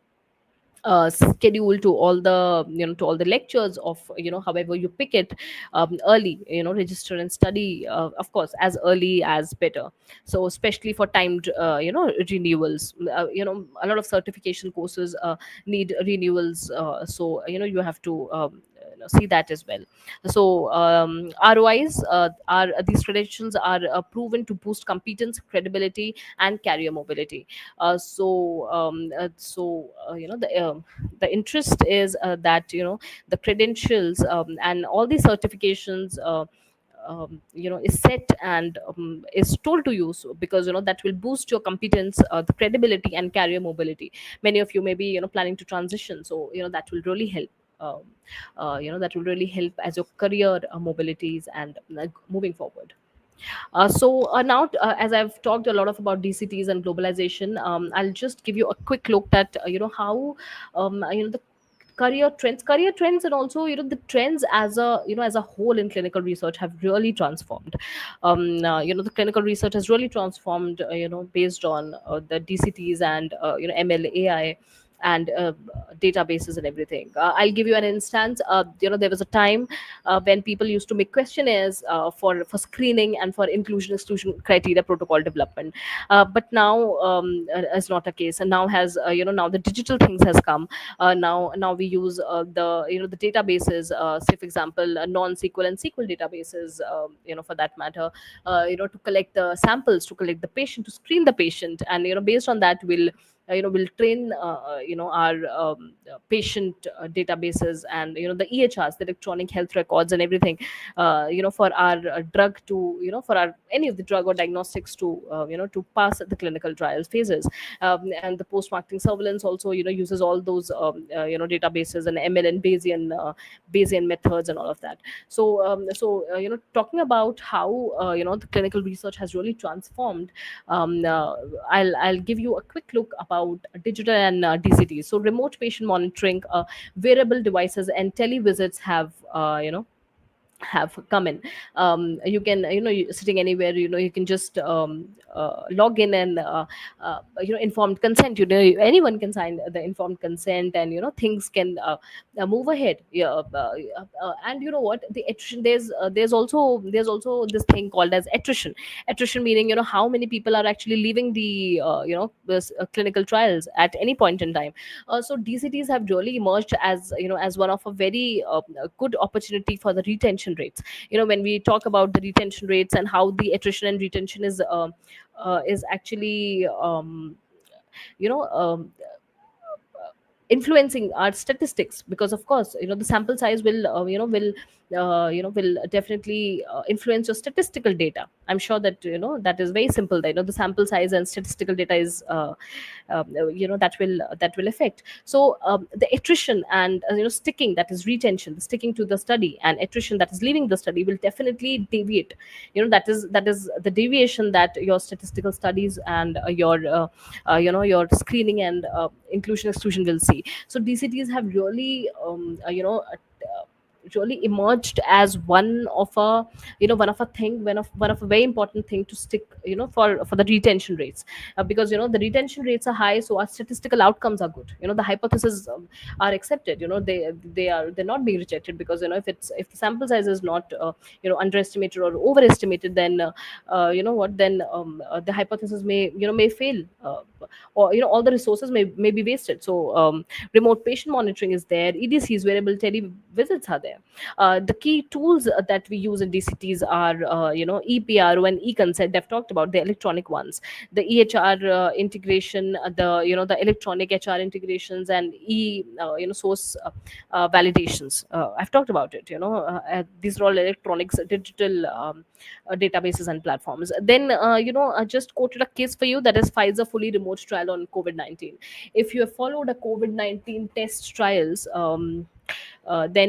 Schedule to all the to all the lectures of however you pick it, early. Register and study, of course, as early as better. So especially for timed renewals, a lot of certification courses need renewals, so you have to see that as well. So ROIs are these credentials are proven to boost competence, credibility, and career mobility. The interest is that the credentials and all these certifications is set and is told to you, so because that will boost your competence, the credibility, and career mobility. Many of you may be planning to transition, so that will really help. um, that will really help as your career mobilities and moving forward. Now, as I've talked a lot of about DCTs and globalization, I'll just give you a quick look at how the career trends, and also the trends as a as a whole in clinical research have really transformed. The clinical research has really transformed, based on the DCTs and ML AI and databases and everything. I'll give you an instance. There was a time when people used to make questionnaires for screening and for inclusion exclusion criteria protocol development, but now is not a case, and now has now the digital things has come. Now we use the databases, say for example non-SQL and SQL databases, for that matter, to collect the samples, to collect the patient, to screen the patient, and based on that we'll train our patient databases, and the EHRs, the electronic health records, and everything, for our drug to for our any of the drug or diagnostics to to pass the clinical trials phases. And the post marketing surveillance also uses all those databases and ML and Bayesian methods and all of that. Talking about how the clinical research has really transformed, I'll give you a quick look about digital and DCTs. So remote patient monitoring, wearable devices, and televisits have come in. You can sitting anywhere, you can just log in, and informed consent, anyone can sign the informed consent, and things can move ahead. Yeah. And you know what, the attrition, there's also this thing called as attrition, meaning how many people are actually leaving the this clinical trials at any point in time. So DCTs have really emerged as as one of a very good opportunity for the retention rates. When we talk about the retention rates and how the attrition and retention is actually you know um, influencing our statistics, because of course the sample size will definitely influence your statistical data. I'm sure that that is very simple, that the sample size and statistical data is that will affect. So the attrition and sticking, that is retention, the sticking to the study, and attrition, that is leaving the study, will definitely deviate. That is the deviation that your statistical studies and your screening and inclusion exclusion will see. So DCTs have really really emerged as one of a, one of a very important thing to stick, for the retention rates, because the retention rates are high, so our statistical outcomes are good. The hypotheses are accepted. They're not being rejected, because if the sample size is not underestimated or overestimated, then the hypothesis may fail, or all the resources may be wasted. So remote patient monitoring is there, EDCs, wearable tele visits are there. The key tools that we use in DCTs are EPRO and eConsent. I've talked about the electronic ones, the EHR integration, the electronic HR integrations, and source validations. I've talked about it. These are all electronics, digital databases and platforms. Then I just quoted a case for you, that is Pfizer fully remote trial on COVID-19. If you have followed a COVID-19 test trials, then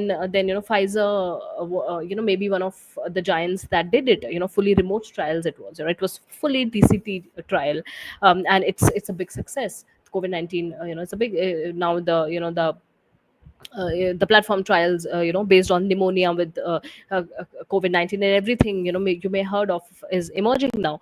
Pfizer, maybe one of the giants that did it, fully remote trials. It was fully DCT trial, and it's a big success. COVID-19, it's a big, now the platform trials, based on pneumonia with COVID-19 and everything, you may heard of, is emerging now.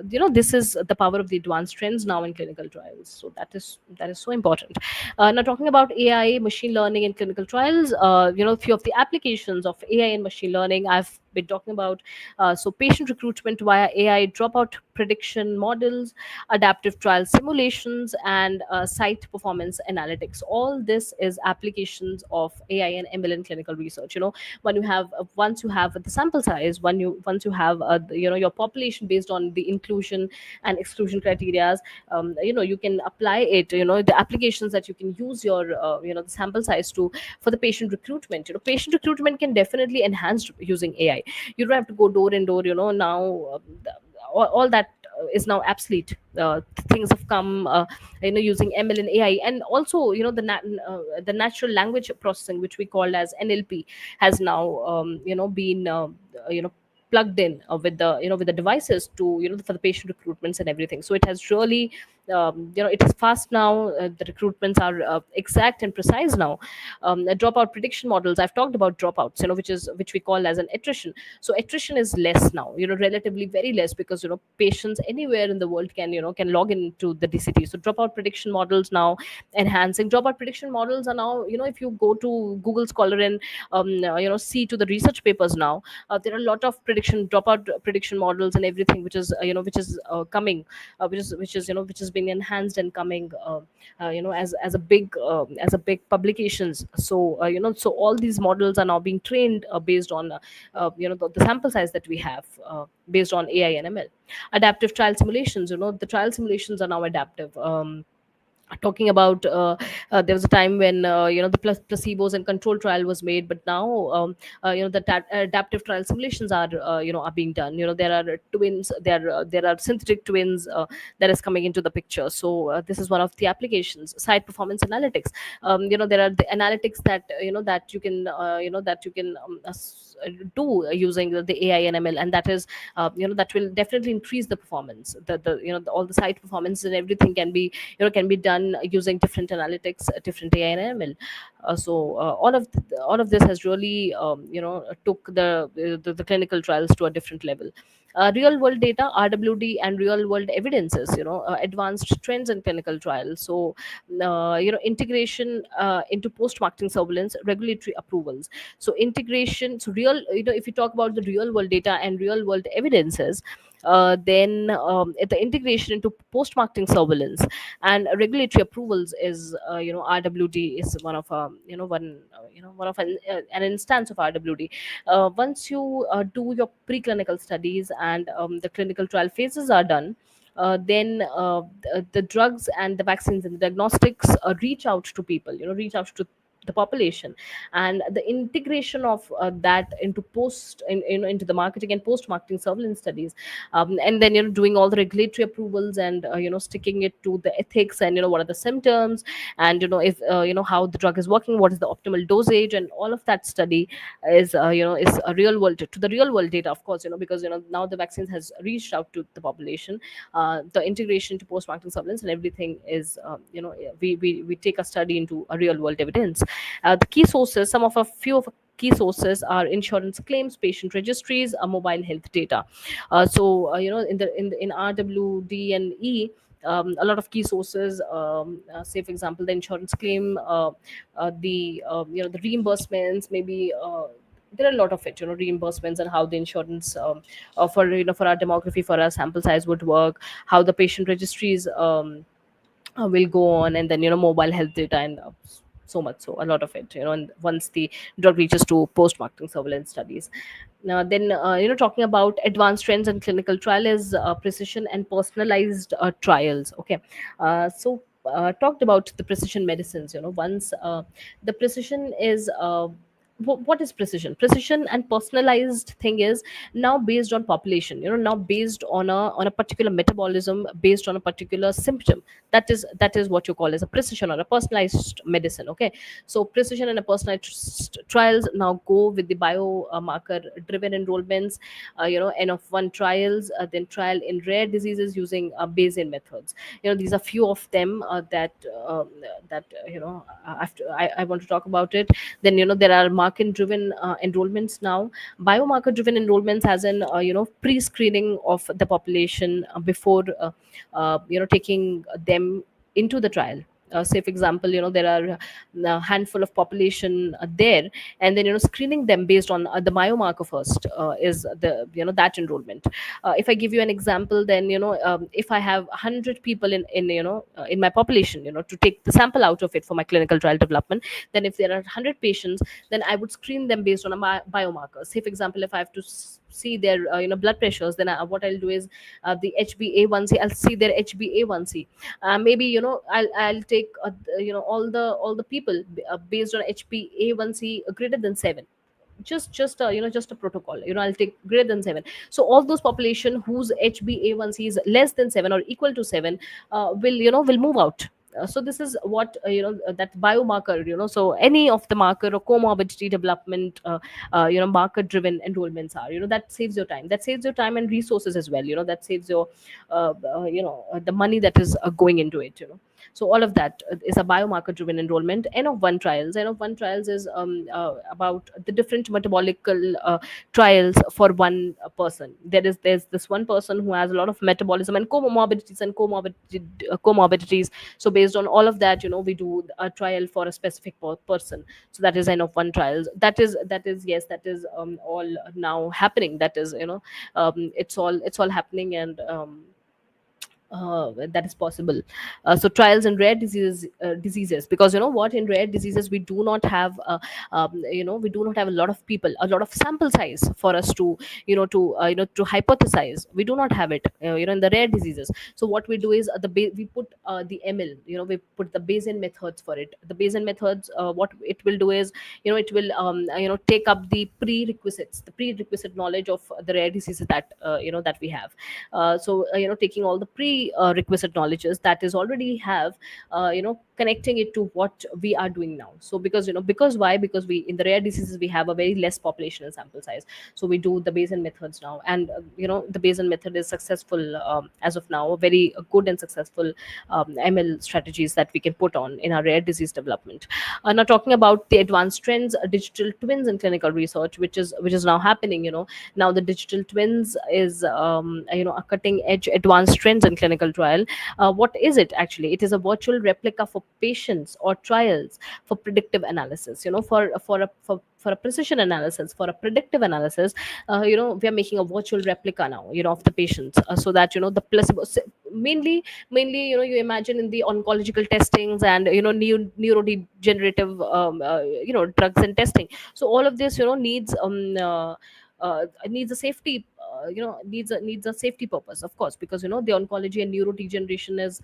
This is the power of the advanced trends now in clinical trials. So that is so important. Now, talking about AI, machine learning in clinical trials, a few of the applications of AI and machine learning I've been talking about. So patient recruitment via AI, dropout prediction models, adaptive trial simulations, and site performance analytics. All this is applications of AI and ML in clinical research. When you have once you have the sample size, once you have your population based on the inclusion and exclusion criteria, you can apply it. The applications that you can use your the sample size to, for the patient recruitment. Patient recruitment can definitely enhance using AI. You don't have to go door and door. Now all that is now obsolete. Things have come, using ML and AI, and also the natural language processing, which we call as NLP, has now been plugged in with the devices to for the patient recruitments and everything. So it has really it is fast now. The recruitments are exact and precise now. Dropout prediction models, I've talked about dropouts, which we call as an attrition. So attrition is less now, relatively very less, because patients anywhere in the world can log into the DCT. So dropout prediction models now enhancing. Dropout prediction models are now, if you go to Google Scholar and see to the research papers now, there are a lot of dropout prediction models and everything, which is coming, which is being enhanced and coming, as a big publications. So so all these models are now being trained based on the sample size that we have, based on AI and ML. Adaptive trial simulations, the trial simulations are now adaptive. Talking about, there was a time when the placebos and control trial was made, but now adaptive trial simulations are being done. There are twins, there are synthetic twins that is coming into the picture. So this is one of the applications. Site performance analytics, there are the analytics that you can do using the AI and ML, and that is that will definitely increase the performance. All the site performance and everything can be done using different analytics, different AI and ML. All of this has really took the clinical trials to a different level. Real world data, RWD, and real world evidences, advanced trends in clinical trials. So integration into post marketing surveillance, regulatory approvals. So integration, so real, if you talk about the real world data and real world evidences, then the integration into post marketing surveillance and regulatory approvals is, RWD is one of one of an instance of RWD. Once you do your preclinical studies and the clinical trial phases are done, then the drugs and the vaccines and the diagnostics reach out to people, reach out to the population, and the integration of that into into the marketing and post marketing surveillance studies, and then doing all the regulatory approvals and sticking it to the ethics, and what are the symptoms, and if how the drug is working, what is the optimal dosage, and all of that study is is a real world, to the real world data, of course, because now the vaccines has reached out to the population. The integration to post marketing surveillance and everything is we take a study into a real world evidence. The key sources, some of a few of key sources are insurance claims, patient registries, mobile health data. In RWD and E, a lot of key sources, say for example the insurance claim, the reimbursements, maybe there are a lot of it, reimbursements, and how the insurance, for our demography, for our sample size would work, how the patient registries will go on, and then mobile health data, and so much, so a lot of it, and once the drug reaches to post marketing surveillance studies. Now then, talking about advanced trends in clinical trial is precision and personalized trials. Okay. Talked about the precision medicines. Once the precision is what is precision? Precision and personalized thing is now based on population, now based on a particular metabolism, based on a particular symptom. That is what you call as a precision or a personalized medicine. Okay. So precision and a personalized trials now go with the biomarker driven enrollments, n of one trials, then trial in rare diseases using Bayesian methods. These are few of them after I want to talk about it. Then there are market driven enrollments now. Biomarker driven enrollments has an pre-screening of the population before taking them into the trial. Say for example, there are a handful of population there, and then screening them based on the biomarker first is the that enrollment. If I give you an example, then if I have 100 people in my population, to take the sample out of it for my clinical trial development, then if there are 100 patients, then I would screen them based on a biomarker. Say for example, if I have to see their blood pressures, then what I'll do is the HbA1c, I'll see their HbA1c. Maybe I'll take all the people based on HbA1c greater than 7. Just a protocol, I'll take greater than 7. So all those population whose HbA1c is less than 7 or equal to 7 will move out. So this is what that biomarker, so any of the marker or comorbidity development marker driven enrollments are, that saves your time, and resources as well, that saves your the money that is going into it. So all of that is a biomarker driven enrollment. N of 1 trials is about the different metabolical trials for one person. There's this one person who has a lot of metabolism and comorbidities. So based on all of that, we do a trial for a specific person. So that is N of 1 trials. That is yes, that is all now happening. That is it's all happening, and that is possible. So trials in rare diseases, because what, in rare diseases we do not have we do not have a lot of people, a lot of sample size for us to to hypothesize. We do not have it in the rare diseases. So what we do is we put the ML, we put the Bayesian methods for it. The Bayesian methods, what it will do is it will take up the prerequisite knowledge of the rare diseases that we have. Taking all the prerequisite knowledges that is already have, connecting it to what we are doing now. So because why, because we, in the rare diseases, we have a very less population and sample size. So we do the Bayesian methods now, and the Bayesian method is successful as of now, a very good and successful ML strategies that we can put on in our rare disease development. Now talking about the advanced trends, digital twins in clinical research, which is now happening. Now the digital twins is a cutting edge advanced trends in clinical trial. What is it actually? It is a virtual replica for patients or trials for predictive analysis. For a precision analysis, for a predictive analysis, we are making a virtual replica now, of the patients, so that the placebo, mainly you imagine in the oncological testings and neurodegenerative drugs and testing. So all of this needs a safety, needs a safety purpose, of course, because the oncology and neurodegeneration is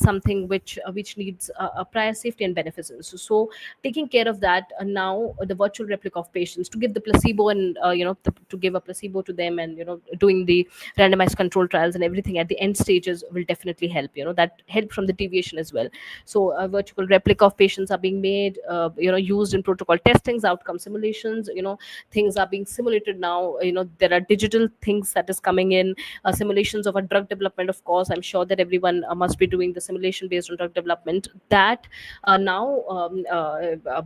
something which needs a prior safety and benefits. So taking care of that, now the virtual replica of patients, to give the placebo and to give a placebo to them, and doing the randomized control trials and everything at the end stages will definitely help. That help from the deviation as well. So a virtual replica of patients are being made, used in protocol testings, outcome simulations. Things are being simulated now. There are digital things that is coming in, simulations of a drug development. Of course, I'm sure that everyone must be doing the simulation based on drug development, that now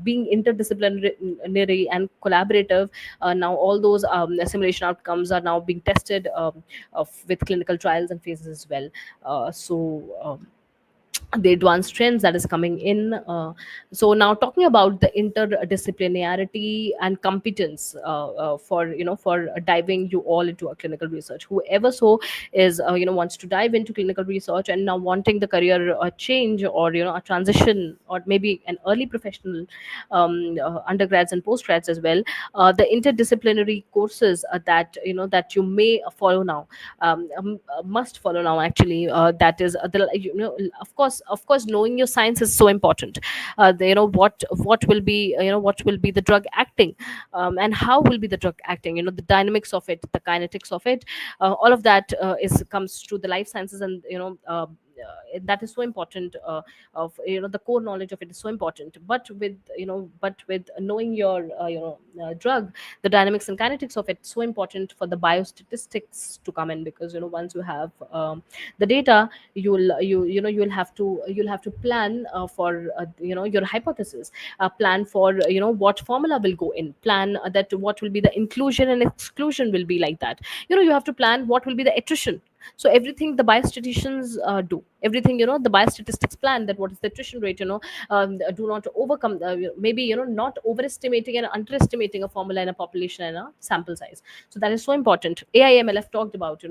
being interdisciplinary and collaborative, now all those simulation outcomes are now being tested with clinical trials and phases as well. The advanced trends that is coming in. So now talking about the interdisciplinarity and competence, for for diving you all into a clinical research, whoever so is wants to dive into clinical research and now wanting the career change, or a transition, or maybe an early professional, undergrads and postgrads as well. The interdisciplinary courses that that you may follow now, must follow now actually, that is of course knowing your science is so important. What will be, what will be the drug acting, and how will be the drug acting, the dynamics of it, the kinetics of it, all of that is comes through the life sciences. And that is so important, of the core knowledge of it is so important. But with knowing your drug, the dynamics and kinetics of it, so important for the biostatistics to come in, because once you have the data, you'll have to plan for your hypothesis, plan for what formula will go in, plan that what will be the inclusion and exclusion will be like that. You have to plan what will be the attrition. So everything the biostatisticians do, everything, the biostatistics plan, that what is the attrition rate, do not overcome, maybe not overestimating and underestimating a formula in a population and a sample size. So that is so important. AIML I've talked about,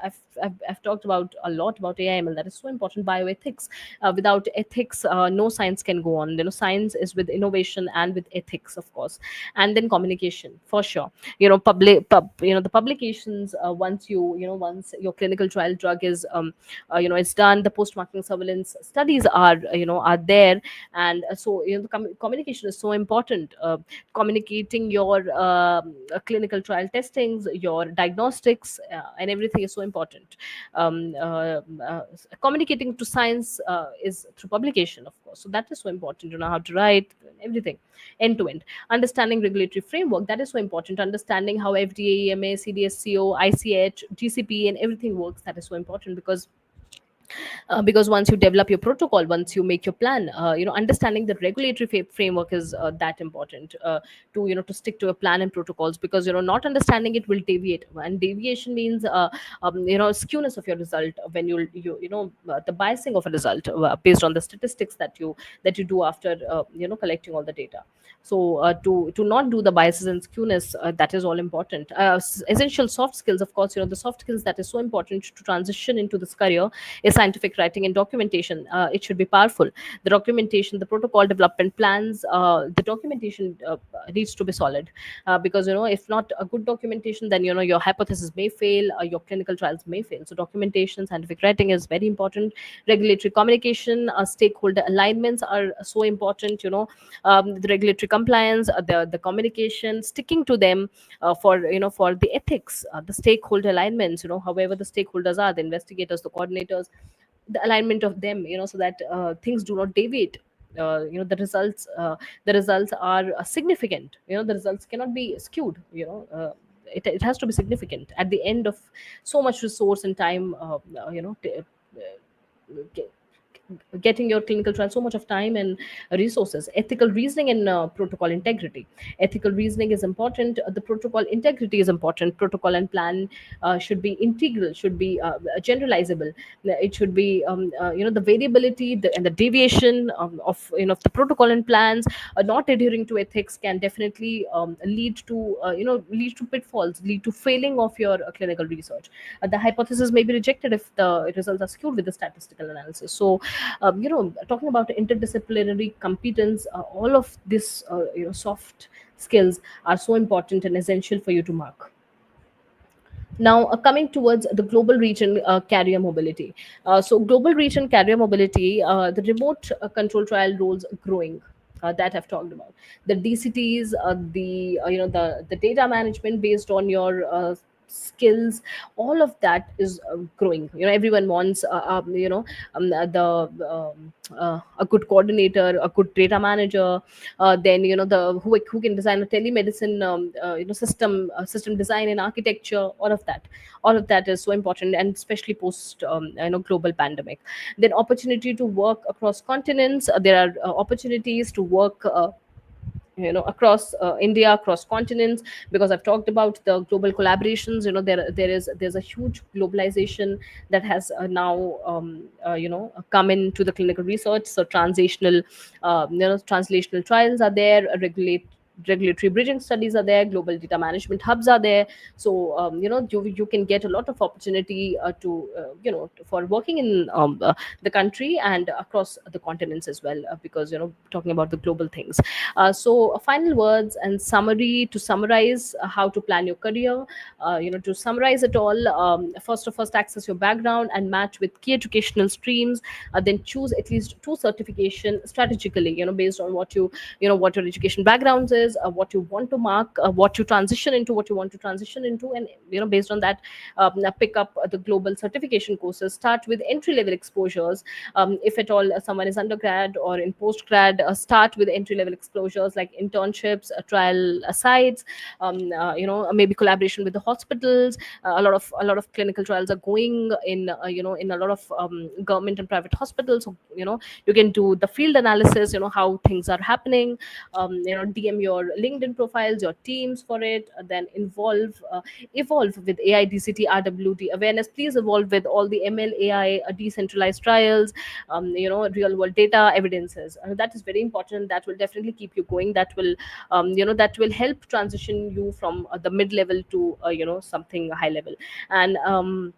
I've talked about a lot about AIML. That is so important. Bioethics, without ethics, no science can go on. Science is with innovation and with ethics, of course. And then communication, for sure. The publications, once once your clinical trial drug is it's done, the post marketing surveillance studies are are there. And so the communication is so important. Communicating your clinical trial testings, your diagnostics, and everything is so important. um, uh, uh, Communicating to science is through publication, of course. So that is so important. How to write everything end to end. Understanding regulatory framework, that is so important. Understanding how FDA, EMA, CDSCO, ICH, GCP, and everything works, that is so important. Because once you develop your protocol, once you make your plan, understanding the regulatory framework is that important, to to stick to a plan and protocols. Because not understanding it will deviate, and deviation means skewness of your result, when the biasing of a result, based on the statistics that you do after collecting all the data. So to not do the biases and skewness, that is all important. Essential soft skills, of course. The soft skills that is so important to transition into this career is scientific writing and documentation. It should be powerful. The documentation, the protocol development plans, the documentation needs to be solid. Because if not a good documentation, then your hypothesis may fail, your clinical trials may fail. So documentation, scientific writing is very important. Regulatory communication, stakeholder alignments are so important. The regulatory compliance, the communication, sticking to them, for the ethics, the stakeholder alignments, however the stakeholders are, the investigators, the coordinators, the alignment of them, so that things do not deviate. The results are significant. The results cannot be skewed. It has to be significant at the end of so much resource and time, get, getting your clinical trial so much of time and resources. Ethical reasoning and protocol integrity. Ethical reasoning is important. The protocol integrity is important. Protocol and plan should be integral, should be generalizable. It should be the variability, and the deviation of the protocol and plans not adhering to ethics can definitely lead to lead to pitfalls, lead to failing of your clinical research. The hypothesis may be rejected if the results are skewed with the statistical analysis. So talking about interdisciplinary competence, all of this soft skills are so important and essential for you to mark. Now, coming towards the global reach and carrier mobility. So global reach and carrier mobility, the remote control trial roles growing, that I've talked about. The DCTs, the the data management based on your skills, all of that is growing. Everyone wants a good coordinator, a good data manager, then who can design a telemedicine system design and architecture. All of that is so important, and especially post global pandemic. Then opportunity to work across continents. There are opportunities to work across India, across continents, because I've talked about the global collaborations. There's a huge globalization that has now come into the clinical research. So translational trials are there, regulatory bridging studies are there, global data management hubs are there. So you can get a lot of opportunity for working in the country and across the continents as well, because talking about the global things. Final words and summary to summarize how to plan your career. To summarize it all, first access your background and match with key educational streams. Then choose at least two certification strategically, based on what your education backgrounds is, what you want to mark, what you transition into, what you want to transition into, and based on that, pick up the global certification courses. Start with entry level exposures. If at all someone is undergrad or in postgrad, start with entry level exposures like internships, trial sites, maybe collaboration with the hospitals. A lot of clinical trials are going in in a lot of government and private hospitals. So you can do the field analysis, how things are happening. DM your LinkedIn profiles, your teams for it. Then evolve with AI, DCT, RWD awareness. Please evolve with all the ML, AI, decentralized trials, real world data evidences. That is very important. That will definitely keep you going. That will help transition you from the mid level to something high level. And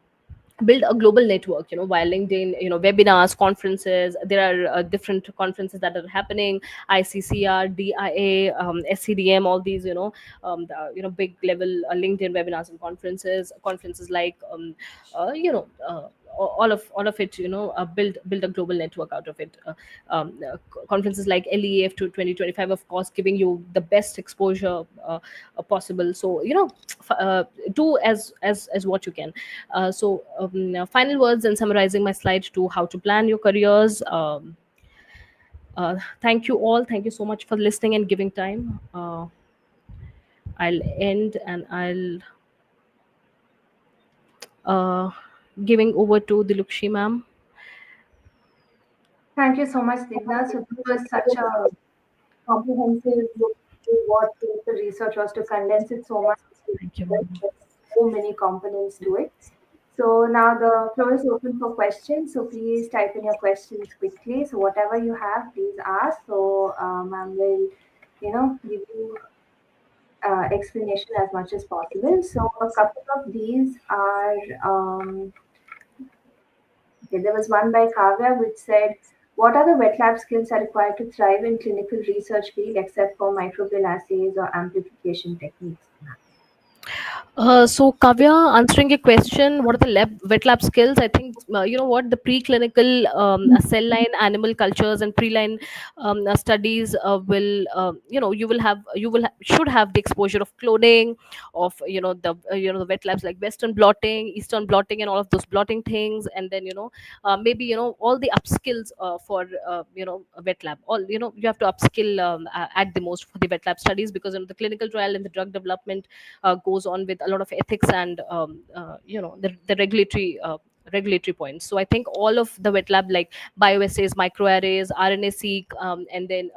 build a global network, via LinkedIn, webinars, conferences. There are different conferences that are happening: ICCR, DIA, SCDM, all these, big level LinkedIn webinars and conferences like all of it, build a global network out of it. Conferences like LEF to 2025, of course, giving you the best exposure possible. So do as what you can. Final words and summarizing my slide to how to plan your careers. Thank you all. Thank you so much for listening and giving time. I'll end, and I'll giving over to Dilukshi ma'am. Thank you so much, Digna. So this was such a comprehensive look to what clinical research was, to condense it so much. Thank you, ma'am. There's so many components to it. So now the floor is open for questions. So please type in your questions quickly. So whatever you have, please ask. So ma'am will, give you explanation as much as possible. So a couple of these are, okay, there was one by Kavya which said, what are the wet lab skills are required to thrive in clinical research field except for microbial assays or amplification techniques? So Kavya, answering your question, what are the wet lab skills? I think the preclinical cell line animal cultures and pre-line studies will should have the exposure of cloning, of the wet labs like Western blotting, Eastern blotting, and all of those blotting things. And then maybe all the upskills for a wet lab. All you have to upskill at the most for the wet lab studies, because the clinical trial and the drug development goes on with a lot of ethics and the regulatory points. So I think all of the wet lab like bioassays, microarrays, RNA-seq, and then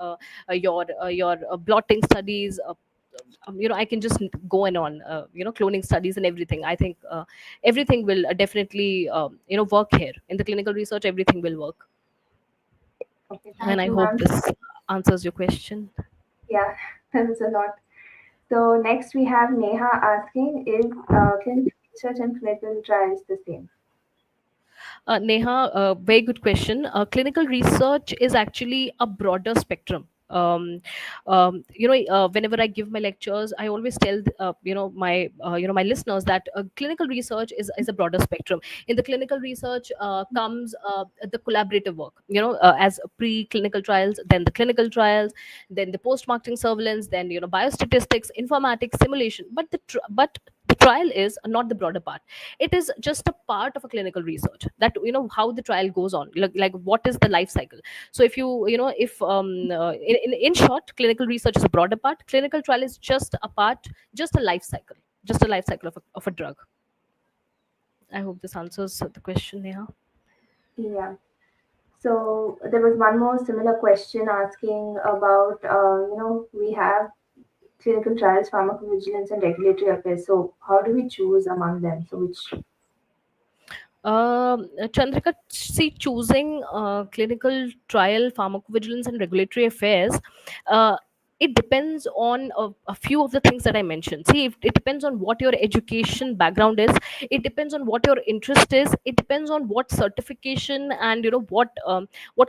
your blotting studies. I can just go on, cloning studies and everything. I think everything will definitely work here in the clinical research. Everything will work. Okay, And thank I you, hope ma'am. this answers your question. Yeah, that was a lot. So next we have Neha asking, is clinical research and clinical trials the same? Neha, very good question. Clinical research is actually a broader spectrum. Whenever I give my lectures, I always tell my listeners that clinical research is a broader spectrum. In the clinical research comes the collaborative work, as pre-clinical trials, then the clinical trials, then the post-marketing surveillance, then biostatistics, informatics, simulation. But the trial is not the broader part. It is just a part of a clinical research, that how the trial goes on, like what is the life cycle. So if if in short, clinical research is a broader part, clinical trial is just a part, just a life cycle, just a life cycle of a drug. I hope this answers the question, Neha. Yeah. So there was one more similar question asking about, we have clinical trials, pharmacovigilance, and regulatory affairs. So how do we choose among them? So which? Chandrika, see, choosing clinical trial, pharmacovigilance, and regulatory affairs, uh, it depends on a few of the things that I mentioned. See, it depends on what your education background is. It depends on what your interest is. It depends on what certification and what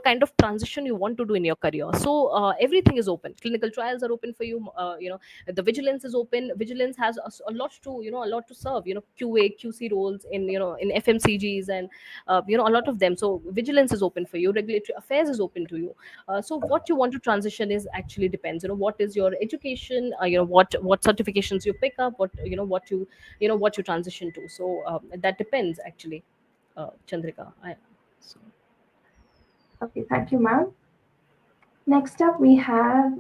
kind of transition you want to do in your career. So everything is open. Clinical trials are open for you. The vigilance is open. Vigilance has a lot to a lot to serve. QA, QC roles in in FMCGs and a lot of them. So vigilance is open for you. Regulatory affairs is open to you. So what you want to transition is actually depends. What is your education? What certifications you pick up? What you transition to. So that depends actually, Chandrika. So. Okay, thank you, ma'am. Next up, we have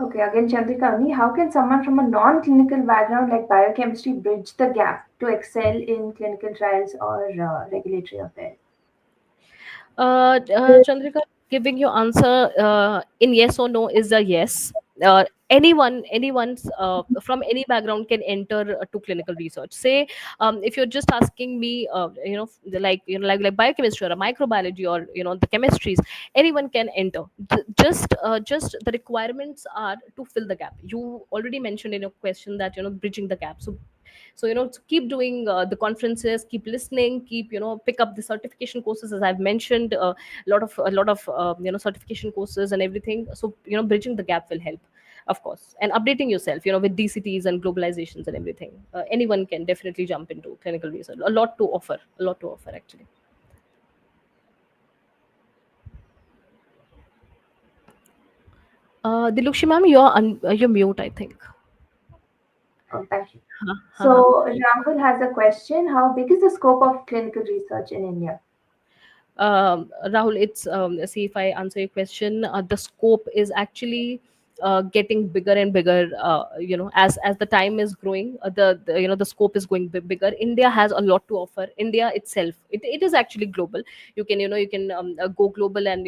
okay, again, Chandrika only. How can someone from a non-clinical background like biochemistry bridge the gap to excel in clinical trials or regulatory affairs? Chandrika, giving you answer in yes or no is a yes. Anyone's from any background can enter to clinical research. Say, if you're just asking me, like biochemistry or a microbiology or the chemistries, anyone can enter. Just the requirements are to fill the gap. You already mentioned in your question that bridging the gap. So so keep doing the conferences, keep listening, keep pick up the certification courses, as I've mentioned, a lot of certification courses and everything. So bridging the gap will help, of course, and updating yourself with DCTs and globalizations and everything. Anyone can definitely jump into clinical research. A lot to offer actually. Dilukshi ma'am, you're mute, I think. Oh, thank you. Uh-huh. So Rahul has a question. How big is the scope of clinical research in India? Rahul, it's see if I answer your question, the scope is actually getting bigger and bigger. As the time is growing, the scope is going bigger. India has a lot to offer. India itself, it is actually global. You can go global and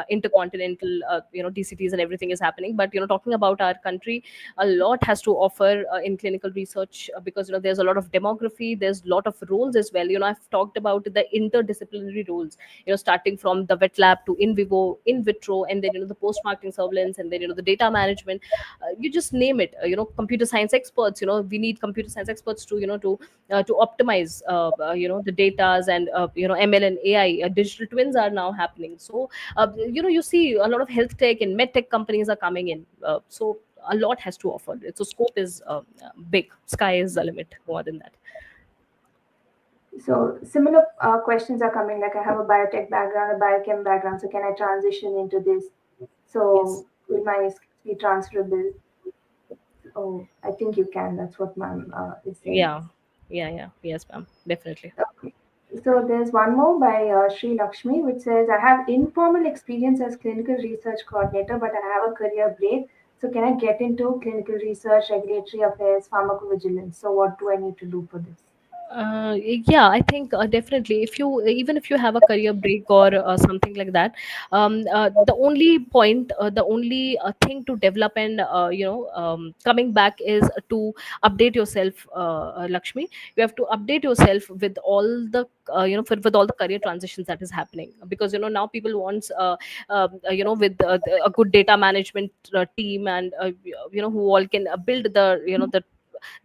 intercontinental DCTs and everything is happening. But talking about our country, a lot has to offer in clinical research, because there's a lot of demography, there's a lot of roles as well. I've talked about the interdisciplinary roles, starting from the wet lab to in vivo, in vitro, and then the post marketing surveillance, and then the data management. You just name it. Computer science experts. We need computer science experts to to optimize the datas, and ML and AI. Digital twins are now happening. So you see a lot of health tech and med tech companies are coming in. So a lot has to offer. So scope is big. Sky is the limit. More than that. So similar questions are coming. Like I have a biotech background, a biochem background. So can I transition into this? Yes. So will my skills be transferable? Oh, I think you can. That's what ma'am is saying. Yeah. Yeah. Yes, ma'am. Definitely. Okay. So there's one more by Sri Lakshmi, which says, I have informal experience as clinical research coordinator, but I have a career break. So can I get into clinical research, regulatory affairs, pharmacovigilance? So what do I need to do for this? Yeah, I think definitely, if you even if you have a career break or something like that, the only point, the only thing to develop and coming back is to update yourself, Lakshmi. You have to update yourself with all the with all the career transitions that is happening, because now people wants with a good data management team, and who all can build the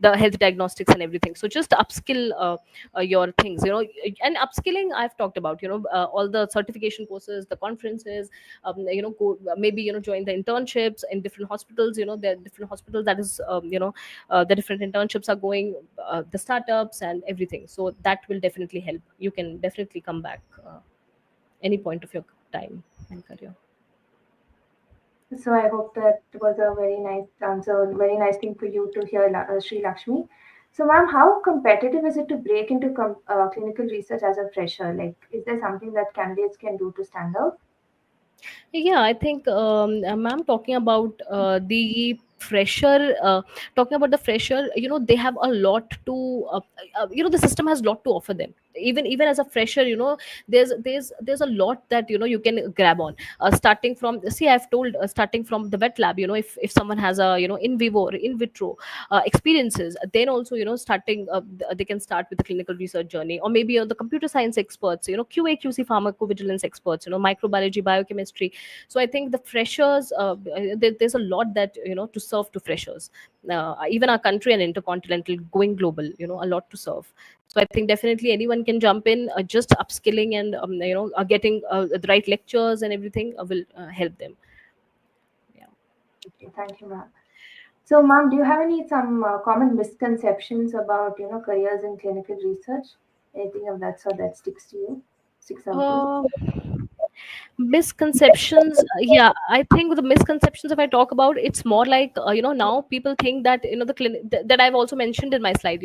health diagnostics and everything. So just upskill your things, and upskilling I've talked about, all the certification courses, the conferences, maybe join the internships in different hospitals. There are different hospitals that is the different internships are going, the startups and everything. So that will definitely help. You can definitely come back any point of your time and career. So I hope that was a very nice answer, very nice thing for you to hear, Sri Lakshmi. So, ma'am, how competitive is it to break into clinical research as a fresher? Like, is there something that candidates can do to stand out? Yeah, I think, ma'am, talking about the fresher, they have a lot to, the system has a lot to offer them. Even as a fresher, there's a lot that you can grab on. Starting from, see, I've told, starting from the wet lab, if someone has a in vivo or in vitro experiences, then also starting, they can start with the clinical research journey, or maybe the computer science experts, QA QC pharmacovigilance experts, microbiology, biochemistry. So I think the freshers, there's a lot that to serve to freshers. Even our country and intercontinental going global, a lot to serve. So I think definitely anyone can jump in. Just upskilling and getting the right lectures and everything will help them. Yeah. Okay, thank you, ma'am. So, ma'am, do you have any some common misconceptions about careers in clinical research? Anything of that sort that sticks out to you? Uh, Misconceptions, yeah, I think the misconceptions, if I talk about, it's more like, now people think that the clinic that I've also mentioned in my slide,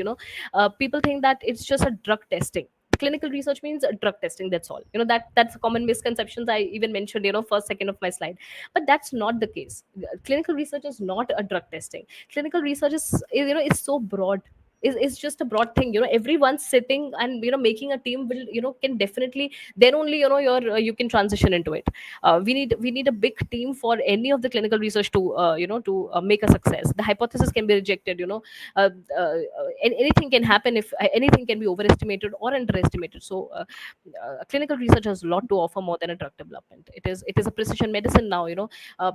people think that it's just a drug testing. Clinical research means drug testing, that's all. That's a common misconceptions I even mentioned, first second of my slide. But that's not the case. Clinical research is not a drug testing. Clinical research is so broad. Is just a broad thing. Everyone sitting and making a team will can definitely, then only you can transition into it. We need a big team for any of the clinical research to make a success. The hypothesis can be rejected. uh, Anything can happen, if anything can be overestimated or underestimated. So clinical research has a lot to offer more than a drug development. It is a precision medicine now.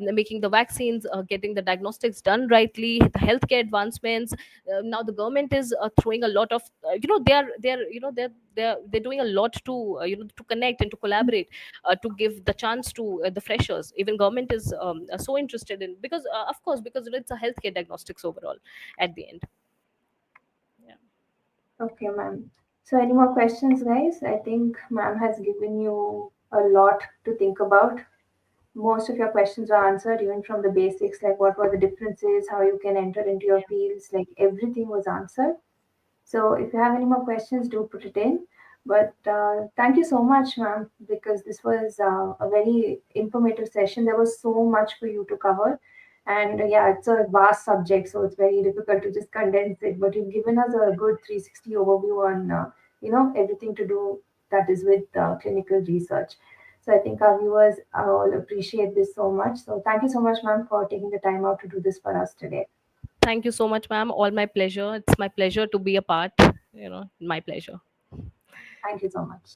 Making the vaccines, getting the diagnostics done rightly, the healthcare advancements. Now the government is throwing a lot of, they're doing a lot to to connect and to collaborate, to give the chance to the freshers. Even government is so interested in, because of course, because it's a healthcare diagnostics overall at the end. Yeah. Okay, ma'am. So, any more questions, guys? I think ma'am has given you a lot to think about. Most of your questions are answered, even from the basics, like what were the differences, how you can enter into your fields, like everything was answered. So if you have any more questions, do put it in. But thank you so much, ma'am, because this was a very informative session. There was so much for you to cover. And yeah, it's a vast subject, so it's very difficult to just condense it. But you've given us a good 360 overview on, everything to do that is with clinical research. So I think our viewers all appreciate this so much. So thank you so much, ma'am, for taking the time out to do this for us today. Thank you so much, ma'am. All my pleasure. It's my pleasure to be a part. My pleasure. Thank you so much.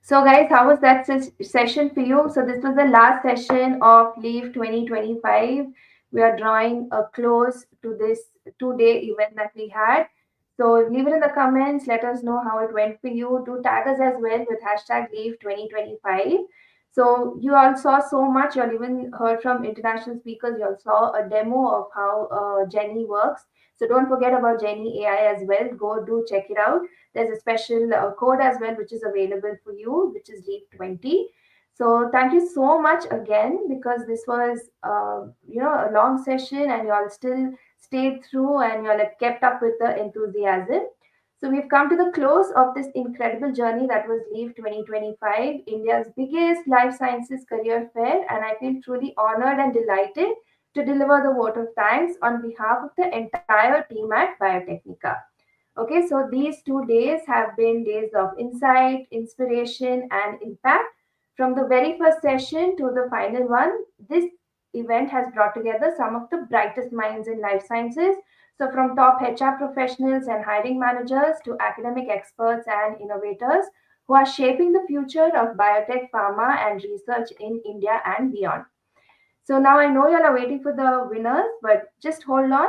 So, guys, how was that session for you? So, this was the last session of Leave 2025. We are drawing a close to this 2 day event that we had. So, leave it in the comments. Let us know how it went for you. Do tag us as well with hashtag Leave 2025. So, you all saw so much. You all even heard from international speakers. You all saw a demo of how Jenny works. So, don't forget about Jenny AI as well. Go do check it out. There's a special code as well, which is available for you, which is LEAP20. So thank you so much again, because this was, a long session and you all still stayed through and you all have kept up with the enthusiasm. So we've come to the close of this incredible journey that was LEAP 2025, India's biggest life sciences career fair. And I feel truly honored and delighted to deliver the vote of thanks on behalf of the entire team at Biotecnika. Okay, so these 2 days have been days of insight, inspiration, and impact. From the very first session to the final one, this event has brought together some of the brightest minds in life sciences. So, from top HR professionals and hiring managers to academic experts and innovators who are shaping the future of biotech, pharma, and research in India and beyond. So now I know you all are waiting for the winners, but just hold on.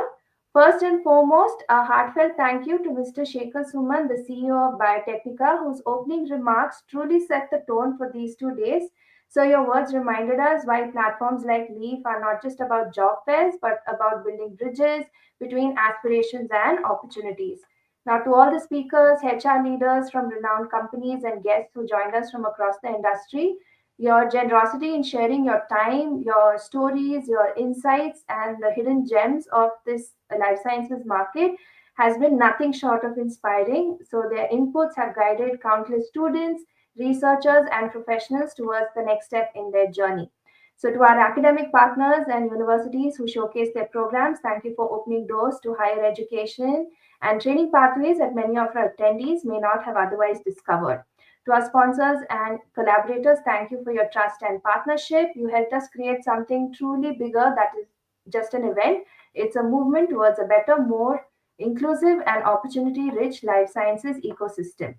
First and foremost, a heartfelt thank you to Mr. Shekhar Suman, the CEO of Biotecnika, whose opening remarks truly set the tone for these 2 days. So your words reminded us why platforms like Leaf are not just about job fairs, but about building bridges between aspirations and opportunities. Now, to all the speakers, HR leaders from renowned companies, and guests who joined us from across the industry, Your generosity in sharing your time, your stories, your insights, and the hidden gems of this life sciences market has been nothing short of inspiring. So, their inputs have guided countless students, researchers, and professionals towards the next step in their journey. So, to our academic partners and universities who showcase their programs, thank you for opening doors to higher education and training pathways that many of our attendees may not have otherwise discovered. To our sponsors and collaborators, thank you for your trust and partnership. You helped us create something truly bigger that is just an event. It's a movement towards a better, more inclusive, and opportunity rich life sciences ecosystem.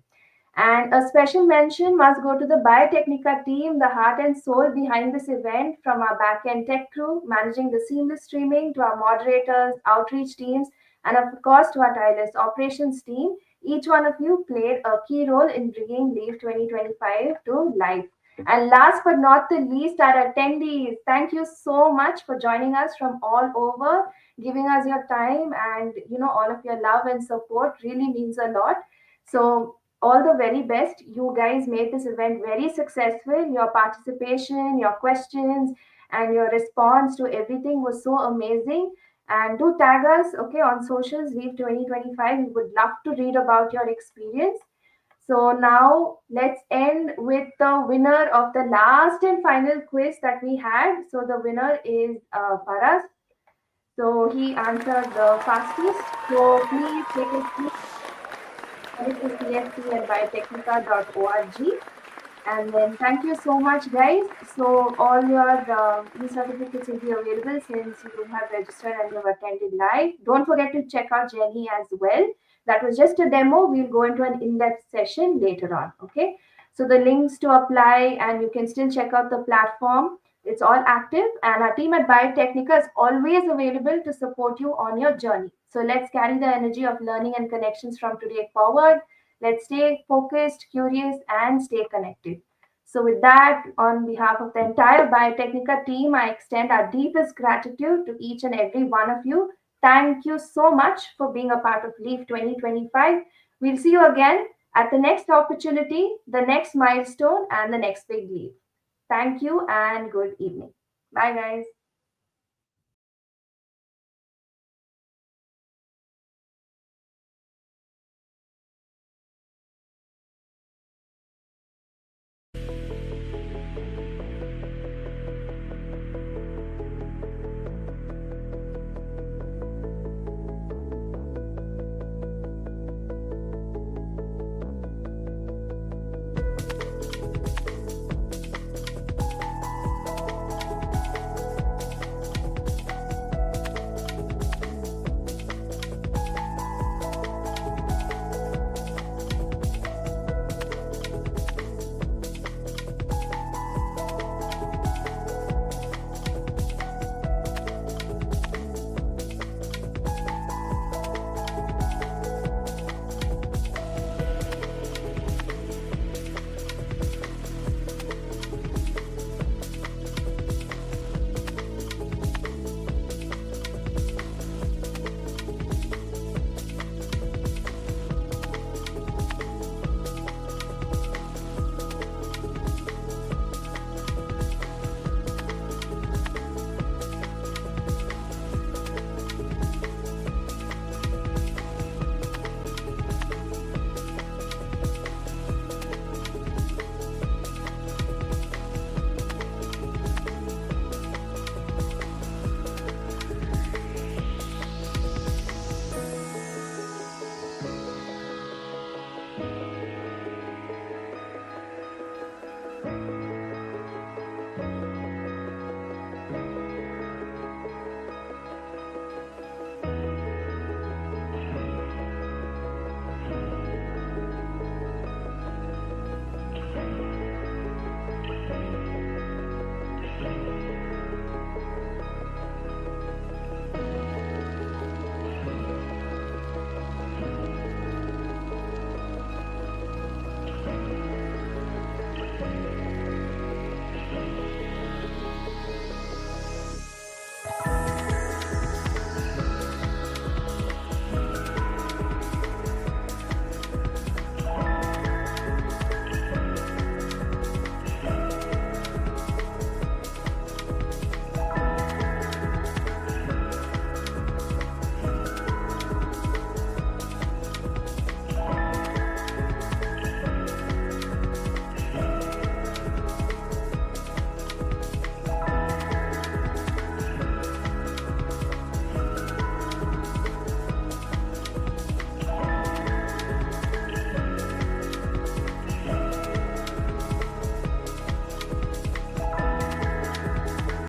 And a special mention must go to the Biotecnika team, the heart and soul behind this event, from our back-end tech crew, managing the seamless streaming, to our moderators, outreach teams, and of course to our tireless operations team. Each one of you played a key role in bringing Leave 2025 to life. And last but not the least, our attendees. Thank you so much for joining us from all over, giving us your time and all of your love and support really means a lot. So all the very best. You guys made this event very successful. Your participation, your questions, and your response to everything was so amazing. And do tag us, okay, on socials, Leave 2025. We would love to read about your experience. So now let's end with the winner of the last and final quiz that we had. So the winner is Paras. So he answered the fastest. So please take a seat. It is CSC at biotecnica.org. And then thank you so much, guys. So all your e-certificates will be available since you have registered and you have attended live. Don't forget to check out Jenny as well. That was just a demo. We'll go into an in-depth session later on. Okay. So the links to apply, and you can still check out the platform. It's all active, and our team at Biotecnica is always available to support you on your journey. So let's carry the energy of learning and connections from today forward. Let's stay focused, curious, and stay connected. So, with that, on behalf of the entire Biotecnica team, I extend our deepest gratitude to each and every one of you. Thank you so much for being a part of Leaf 2025. We'll see you again at the next opportunity, the next milestone, and the next big leap. Thank you and good evening. Bye, guys.